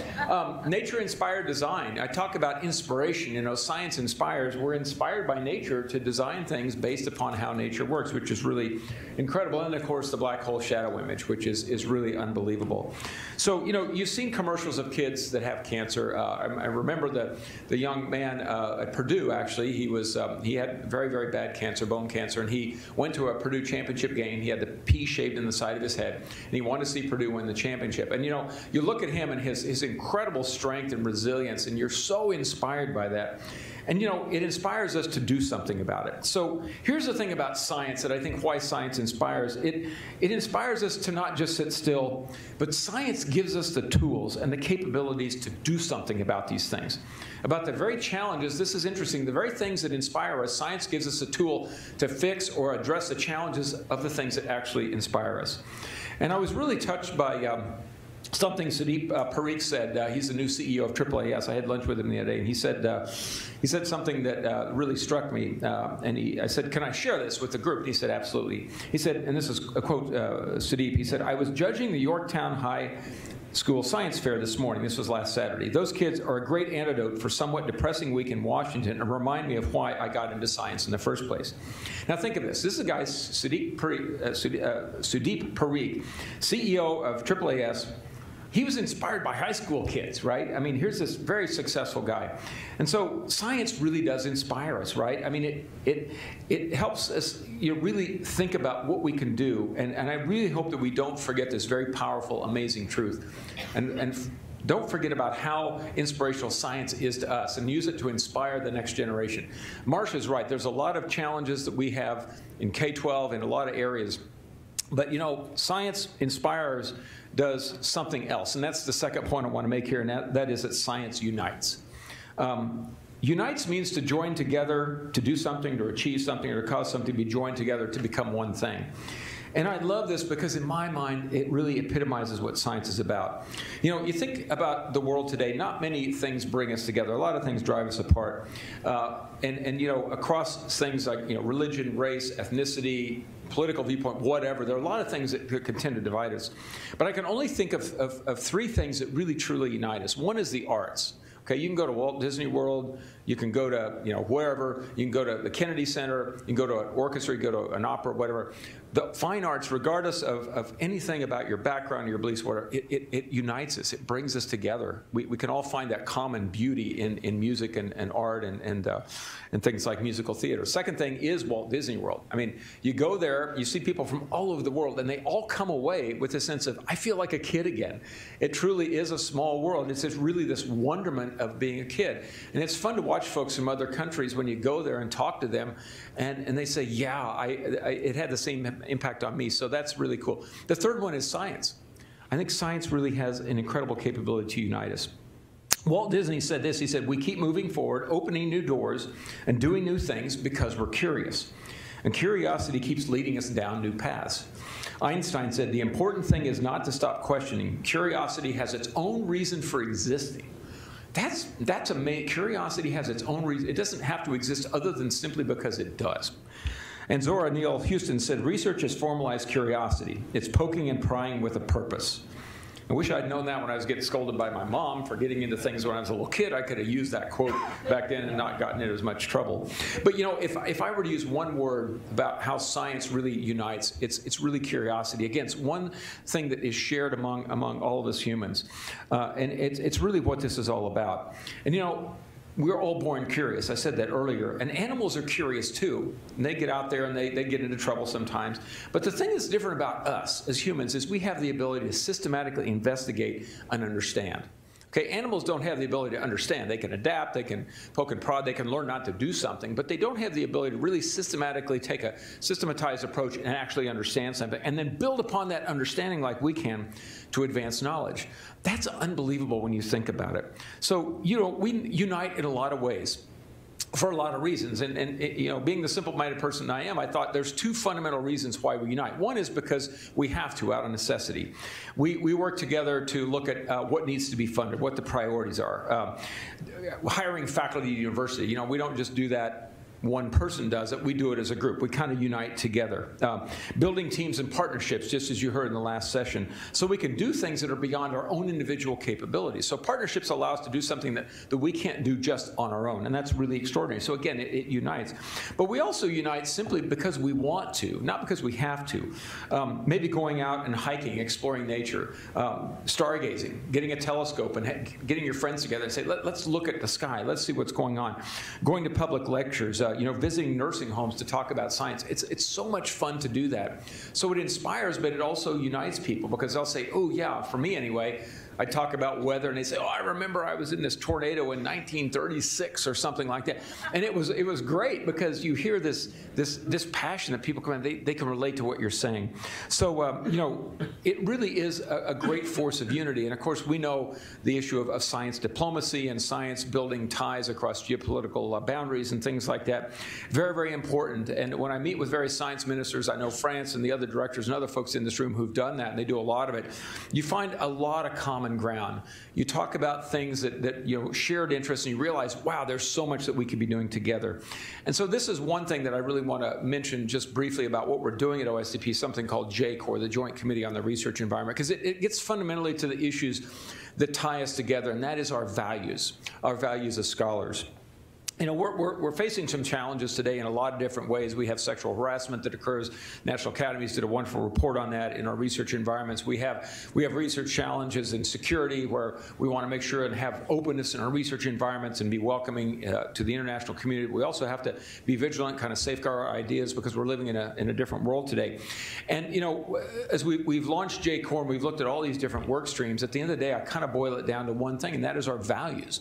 Nature-inspired design. I talk about inspiration. You know, science inspires. We're inspired by nature to design things based upon how nature works, which is really incredible. And of course, the black hole shadow image, which is really unbelievable. So, you know, you've seen commercials of kids that have cancer. I remember the young man at Purdue. Actually, he had very, very bad cancer, bone cancer, and he went to a Purdue championship game. He had the P shaved in the side of his head, and he wanted to see Purdue win the championship. And you know, you look at him and his incredible strength and resilience, and you're so inspired by that. And you know, it inspires us to do something about it. So here's the thing about science that I think why science inspires. It inspires us to not just sit still, but science gives us the tools and the capabilities to do something about these things. About the very challenges, this is interesting, the very things that inspire us, science gives us a tool to fix or address the challenges of the things that actually inspire us. And I was really touched by something Sudeep Parikh said. He's the new CEO of AAAS. I had lunch with him the other day, and he said something that really struck me. I said, can I share this with the group? And he said, absolutely. He said, and this is a quote, Sudeep, he said, I was judging the Yorktown High School Science Fair this morning. This was last Saturday. Those kids are a great antidote for somewhat depressing week in Washington and remind me of why I got into science in the first place. Now think of this. This is a guy, Sudeep Parikh, CEO of AAAS. He was inspired by high school kids, right? I mean, here's this very successful guy. And so science really does inspire us, right? I mean, it helps us really think about what we can do. And I really hope that we don't forget this very powerful, amazing truth. And don't forget about how inspirational science is to us and use it to inspire the next generation. Marsha's right. There's a lot of challenges that we have in K-12 in a lot of areas. But, you know, science inspires does something else. And that's the second point I want to make here, and that is that science unites. Unites means to join together to do something, to achieve something, or to cause something to be joined together to become one thing. And I love this because in my mind, it really epitomizes what science is about. You know, you think about the world today, not many things bring us together. A lot of things drive us apart. And you know, across things like, you know, religion, race, ethnicity, political viewpoint, whatever, there are a lot of things that can tend to divide us. But I can only think of three things that really, truly unite us. One is the arts. Okay, you can go to Walt Disney World, you can go to, you know, wherever, you can go to the Kennedy Center, you can go to an orchestra, you can go to an opera, whatever. The fine arts, regardless of anything about your background, your beliefs, whatever, it unites us, it brings us together. We can all find that common beauty in music and art and things like musical theater. Second thing is Walt Disney World. I mean, you go there, you see people from all over the world, and they all come away with a sense of, I feel like a kid again. It truly is a small world. It's just really this wonderment of being a kid. And it's fun to watch folks from other countries when you go there and talk to them, and they say, yeah, it had the same impact on me. So that's really cool. The third one is science. I think science really has an incredible capability to unite us. Walt Disney said this, he said, we keep moving forward, opening new doors, and doing new things because we're curious. And curiosity keeps leading us down new paths. Einstein said, the important thing is not to stop questioning. Curiosity has its own reason for existing. That's amazing. Curiosity has its own reason. It doesn't have to exist other than simply because it does. And Zora Neale Hurston said, research is formalized curiosity. It's poking and prying with a purpose. I wish I'd known that when I was getting scolded by my mom for getting into things when I was a little kid. I could have used that quote back then and not gotten into as much trouble. But you know, if I were to use one word about how science really unites, it's really curiosity. Again, it's one thing that is shared among all of us humans. And it's really what this is all about. And you know, we're all born curious. I said that earlier. And animals are curious too. And they get out there and they get into trouble sometimes. But the thing that's different about us as humans is we have the ability to systematically investigate and understand. Okay, animals don't have the ability to understand. They can adapt, they can poke and prod, they can learn not to do something, but they don't have the ability to really systematically take a systematized approach and actually understand something, and then build upon that understanding like we can to advance knowledge. That's unbelievable when you think about it. So, you know, we unite in a lot of ways, for a lot of reasons. And you know, being the simple-minded person I am, I thought there's two fundamental reasons why we unite. One is because we have to, out of necessity. We work together to look at what needs to be funded, what the priorities are. Hiring faculty at university, you know, we don't just do that. One person does it, we do it as a group. We kind of unite together. Building teams and partnerships, just as you heard in the last session, so we can do things that are beyond our own individual capabilities. So partnerships allow us to do something that we can't do just on our own, and that's really extraordinary. So again, it unites. But we also unite simply because we want to, not because we have to. Maybe going out and hiking, exploring nature, stargazing, getting a telescope and getting your friends together and say, let's look at the sky, let's see what's going on. Going to public lectures, you know, visiting nursing homes to talk about science. It's so much fun to do that. So it inspires, but it also unites people because they'll say, oh yeah, for me anyway, I talk about weather and they say, oh, I remember I was in this tornado in 1936 or something like that. And it was great because you hear this passion that people come in, they can relate to what you're saying. So, you know, it really is a great force of unity. And of course, we know the issue of science diplomacy and science building ties across geopolitical boundaries and things like that. Very, very important. And when I meet with various science ministers, I know France and the other directors and other folks in this room who've done that, and they do a lot of it, you find a lot of common ground. You talk about things that you know, shared interests, and you realize, wow, there's so much that we could be doing together. And so this is one thing that I really want to mention just briefly about what we're doing at OSCP, something called JCORE, the Joint Committee on the Research Environment, because it gets fundamentally to the issues that tie us together, and that is our values as scholars. You know, we're facing some challenges today in a lot of different ways. We have sexual harassment that occurs. National Academies did a wonderful report on that in our research environments. We have research challenges in security where we want to make sure and have openness in our research environments and be welcoming to the international community. We also have to be vigilant, kind of safeguard our ideas because we're living in a different world today. And you know, as we've launched JCORE and we've looked at all these different work streams, at the end of the day, I kind of boil it down to one thing, and that is our values.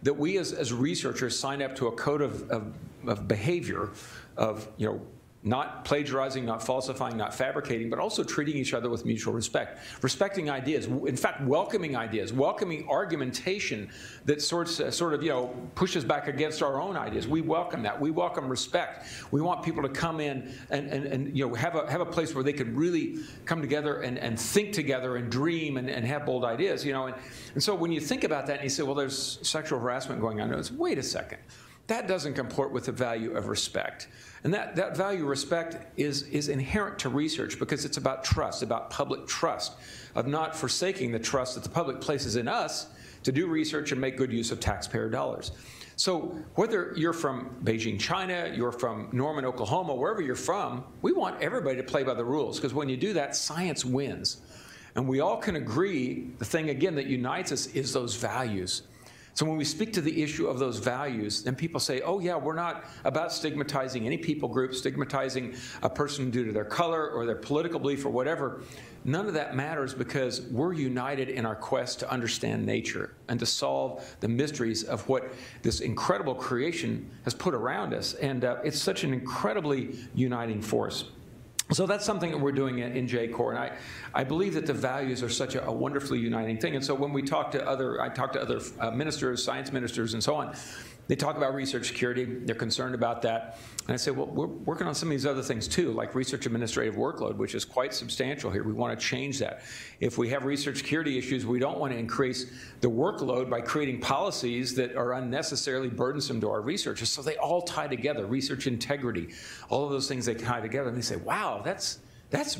That we as researchers sign up to a code of behavior of, you know, not plagiarizing, not falsifying, not fabricating, but also treating each other with mutual respect, respecting ideas, in fact, welcoming ideas, welcoming argumentation that sort of pushes back against our own ideas. We welcome that. We welcome respect. We want people to come in and have a place where they could really come together and think together and dream and have bold ideas. And so when you think about that and you say, well, there's sexual harassment going on, it's, wait a second. That doesn't comport with the value of respect. And that value of respect is inherent to research because it's about trust, about public trust, of not forsaking the trust that the public places in us to do research and make good use of taxpayer dollars. So whether you're from Beijing, China, you're from Norman, Oklahoma, wherever you're from, we want everybody to play by the rules, because when you do that, science wins. And we all can agree the thing, again, that unites us is those values. So when we speak to the issue of those values, then people say, oh yeah, we're not about stigmatizing any people group, stigmatizing a person due to their color or their political belief or whatever. None of that matters because we're united in our quest to understand nature and to solve the mysteries of what this incredible creation has put around us. And it's such an incredibly uniting force. So that's something that we're doing in J-Corps, and I believe that the values are such a wonderfully uniting thing. And so when we talk to I talk to other ministers, science ministers, and so on, they talk about research security. They're concerned about that. And I say, well, we're working on some of these other things too, like research administrative workload, which is quite substantial here. We want to change that. If we have research security issues, we don't want to increase the workload by creating policies that are unnecessarily burdensome to our researchers. So they all tie together, research integrity, all of those things they tie together. And they say, wow, that's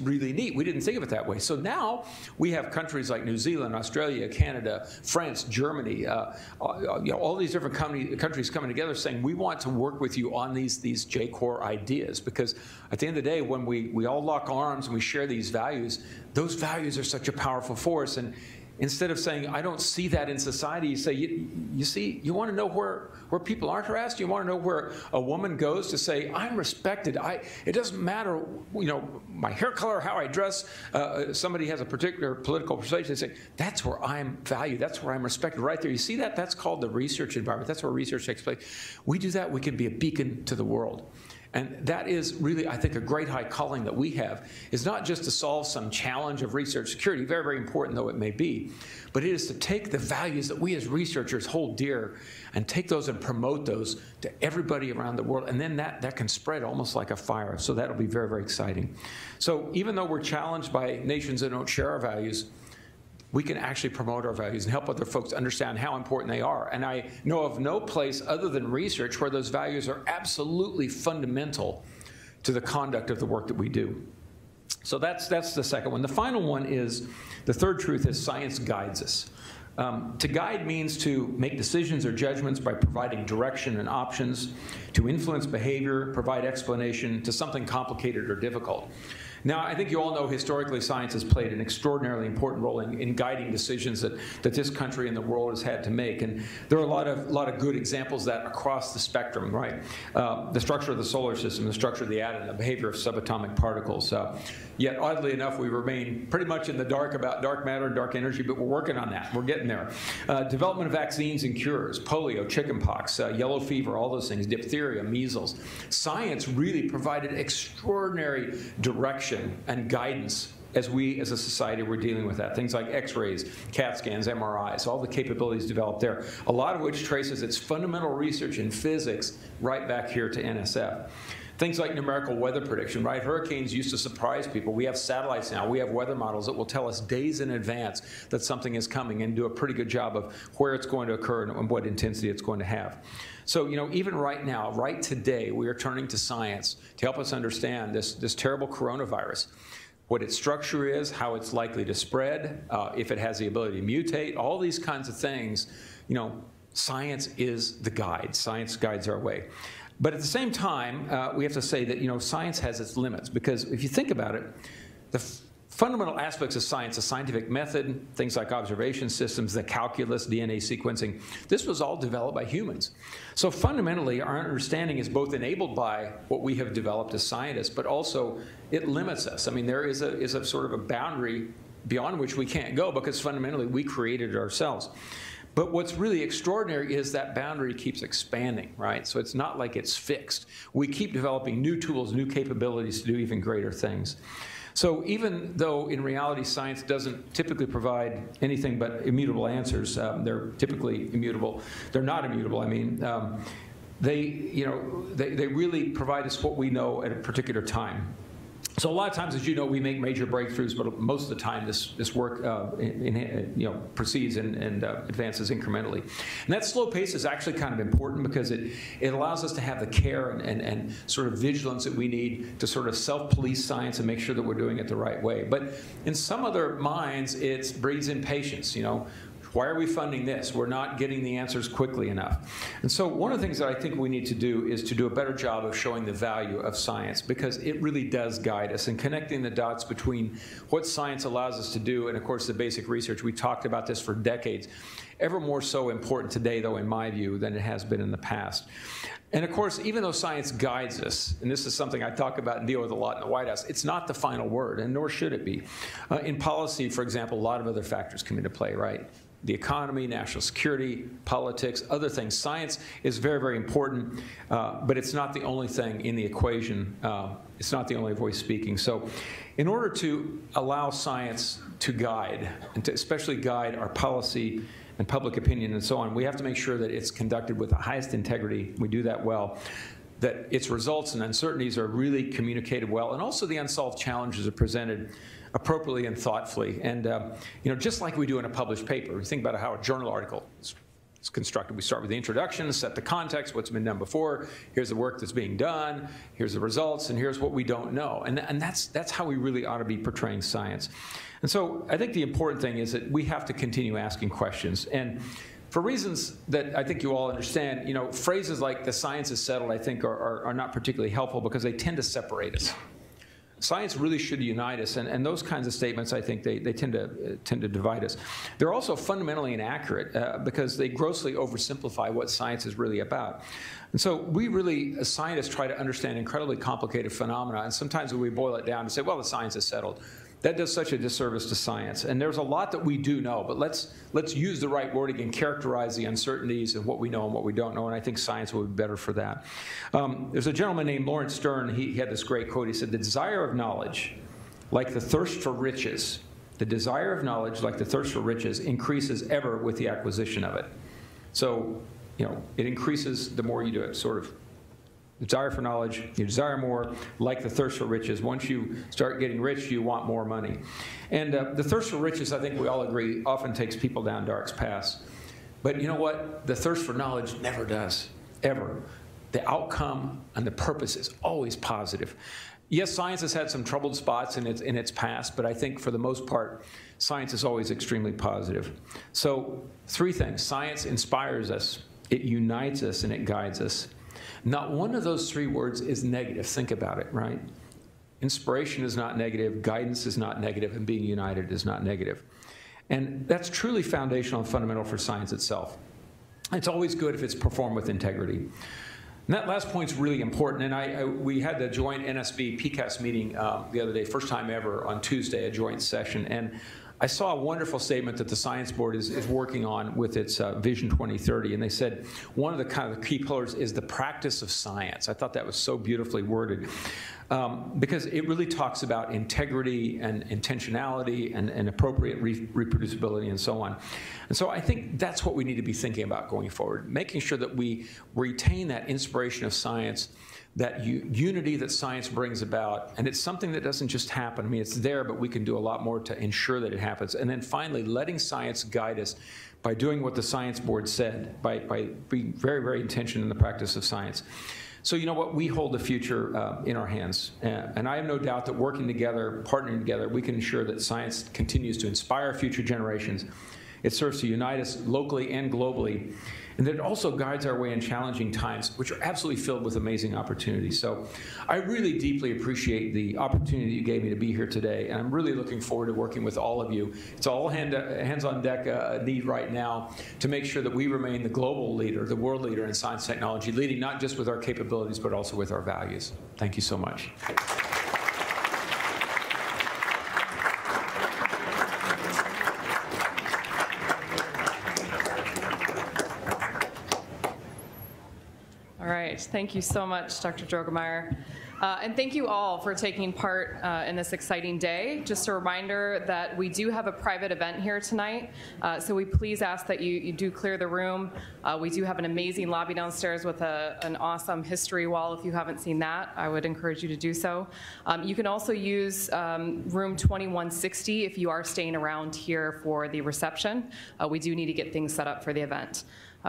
really neat. We didn't think of it that way. So now we have countries like New Zealand, Australia, Canada, France, Germany, all these different countries coming together saying, we want to work with you on these J-Corps ideas, because at the end of the day, when we all lock arms and we share these values, those values are such a powerful force. And instead of saying, I don't see that in society, you say, you want to know where people aren't harassed? You want to know where a woman goes to say, I'm respected. It doesn't matter, my hair color, how I dress. Somebody has a particular political persuasion. They say, that's where I'm valued. That's where I'm respected. Right there. You see that? That's called the research environment. That's where research takes place. We do that, we can be a beacon to the world. And that is really, I think, a great high calling that we have, is not just to solve some challenge of research security, very, very important though it may be, but it is to take the values that we as researchers hold dear and take those and promote those to everybody around the world. And then that can spread almost like a fire. So that'll be very, very exciting. So even though we're challenged by nations that don't share our values, we can actually promote our values and help other folks understand how important they are. And I know of no place other than research where those values are absolutely fundamental to the conduct of the work that we do. So that's the second one. The final one is, the third truth is science guides us. To guide means to make decisions or judgments by providing direction and options, to influence behavior, provide explanation to something complicated or difficult. Now, I think you all know historically science has played an extraordinarily important role in guiding decisions that this country and the world has had to make. And there are a lot of good examples of that across the spectrum, right? The structure of the solar system, the structure of the atom, the behavior of subatomic particles. Yet, oddly enough, we remain pretty much in the dark about dark matter and dark energy, but we're working on that. We're getting there. Development of vaccines and cures, polio, chickenpox, yellow fever, all those things, diphtheria, measles. Science really provided extraordinary direction and guidance as we as a society were dealing with that. Things like x-rays, CAT scans, MRIs, all the capabilities developed there, a lot of which traces its fundamental research in physics right back here to NSF. Things like numerical weather prediction, right? Hurricanes used to surprise people. We have satellites now. We have weather models that will tell us days in advance that something is coming and do a pretty good job of where it's going to occur and what intensity it's going to have. So, even right now, right today, we are turning to science to help us understand this terrible coronavirus, what its structure is, how it's likely to spread, if it has the ability to mutate, all these kinds of things. Science is the guide. Science guides our way. But at the same time, we have to say that, science has its limits, because if you think about it, the fundamental aspects of science, the scientific method, things like observation systems, the calculus, DNA sequencing, this was all developed by humans. So fundamentally, our understanding is both enabled by what we have developed as scientists, but also it limits us. I mean, there is a sort of a boundary beyond which we can't go, because fundamentally we created it ourselves. But what's really extraordinary is that boundary keeps expanding, right? So it's not like it's fixed. We keep developing new tools, new capabilities to do even greater things. So even though in reality science doesn't typically provide anything but immutable answers, they're typically immutable. They're not immutable, I mean. They really provide us what we know at a particular time. So a lot of times, as you know, we make major breakthroughs, but most of the time this work proceeds and advances incrementally. And that slow pace is actually kind of important because it allows us to have the care and sort of vigilance that we need to sort of self-police science and make sure that we're doing it the right way. But in some other minds, it breeds impatience, Why are we funding this? We're not getting the answers quickly enough. And so one of the things that I think we need to do is to do a better job of showing the value of science, because it really does guide us, and connecting the dots between what science allows us to do and, of course, the basic research. We talked about this for decades. Ever more so important today, though, in my view, than it has been in the past. And of course, even though science guides us, and this is something I talk about and deal with a lot in the White House, it's not the final word, and nor should it be. In policy, for example, a lot of other factors come into play, right? The economy, national security, politics, other things. Science is very, very important, but it's not the only thing in the equation. It's not the only voice speaking. So in order to allow science to guide, and to especially guide our policy and public opinion and so on, we have to make sure that it's conducted with the highest integrity. We do that well. That its results and uncertainties are really communicated well, and also the unsolved challenges are presented appropriately and thoughtfully. And just like we do in a published paper, we think about how a journal article is constructed. We start with the introduction, set the context, what's been done before, here's the work that's being done, here's the results, and here's what we don't know. And that's how we really ought to be portraying science. And so I think the important thing is that we have to continue asking questions. And for reasons that I think you all understand, phrases like the science is settled, I think are not particularly helpful because they tend to separate us. Science really should unite us, and those kinds of statements, I think, they tend to divide us. They're also fundamentally inaccurate because they grossly oversimplify what science is really about. And so we really, as scientists, try to understand incredibly complicated phenomena, and sometimes we boil it down and say, well, the science is settled. That does such a disservice to science. And there's a lot that we do know, but let's use the right wording and characterize the uncertainties and what we know and what we don't know, and I think science will be better for that. There's a gentleman named Lawrence Stern. He had this great quote. He said, "The desire of knowledge, like the thirst for riches, the desire of knowledge, like the thirst for riches, increases ever with the acquisition of it." So, it increases the more you do it, sort of. Desire for knowledge, you desire more, like the thirst for riches. Once you start getting rich, you want more money. And the thirst for riches, I think we all agree, often takes people down dark paths. But you know what? The thirst for knowledge never does, ever. The outcome and the purpose is always positive. Yes, science has had some troubled spots in its past, but I think for the most part, science is always extremely positive. So 3 things. Science inspires us, it unites us, and it guides us. Not one of those 3 words is negative. Think about it, right? Inspiration is not negative, guidance is not negative, and being united is not negative. And that's truly foundational and fundamental for science itself. It's always good if it's performed with integrity. And that last point's really important, and we had the joint NSB-PCAS meeting the other day, first time ever on Tuesday, a joint session, and I saw a wonderful statement that the Science Board is working on with its Vision 2030, and they said one of the kind of key pillars is the practice of science. I thought that was so beautifully worded because it really talks about integrity and intentionality and appropriate reproducibility and so on. And so I think that's what we need to be thinking about going forward, making sure that we retain that inspiration of science, that unity that science brings about, and it's something that doesn't just happen. I mean, it's there, but we can do a lot more to ensure that it happens. And then finally, letting science guide us by doing what the Science Board said, by being very, very intentional in the practice of science. So you know what? We hold the future in our hands. And I have no doubt that working together, partnering together, we can ensure that science continues to inspire future generations. It serves to unite us locally and globally. And that it also guides our way in challenging times, which are absolutely filled with amazing opportunities. So I really deeply appreciate the opportunity you gave me to be here today, and I'm really looking forward to working with all of you. It's all hands on deck need right now to make sure that we remain the global leader, the world leader in science technology, leading not just with our capabilities, but also with our values. Thank you so much. right. Thank you so much, Dr. Droegemeier. And thank you all for taking part in this exciting day. Just a reminder that we do have a private event here tonight, so we please ask that you do clear the room. We do have an amazing lobby downstairs with an awesome history wall. If you haven't seen that, I would encourage you to do so. You can also use room 2160 if you are staying around here for the reception. We do need to get things set up for the event.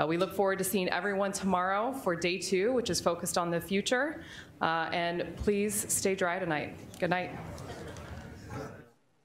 We look forward to seeing everyone tomorrow for day 2, which is focused on the future. And please stay dry tonight. Good night.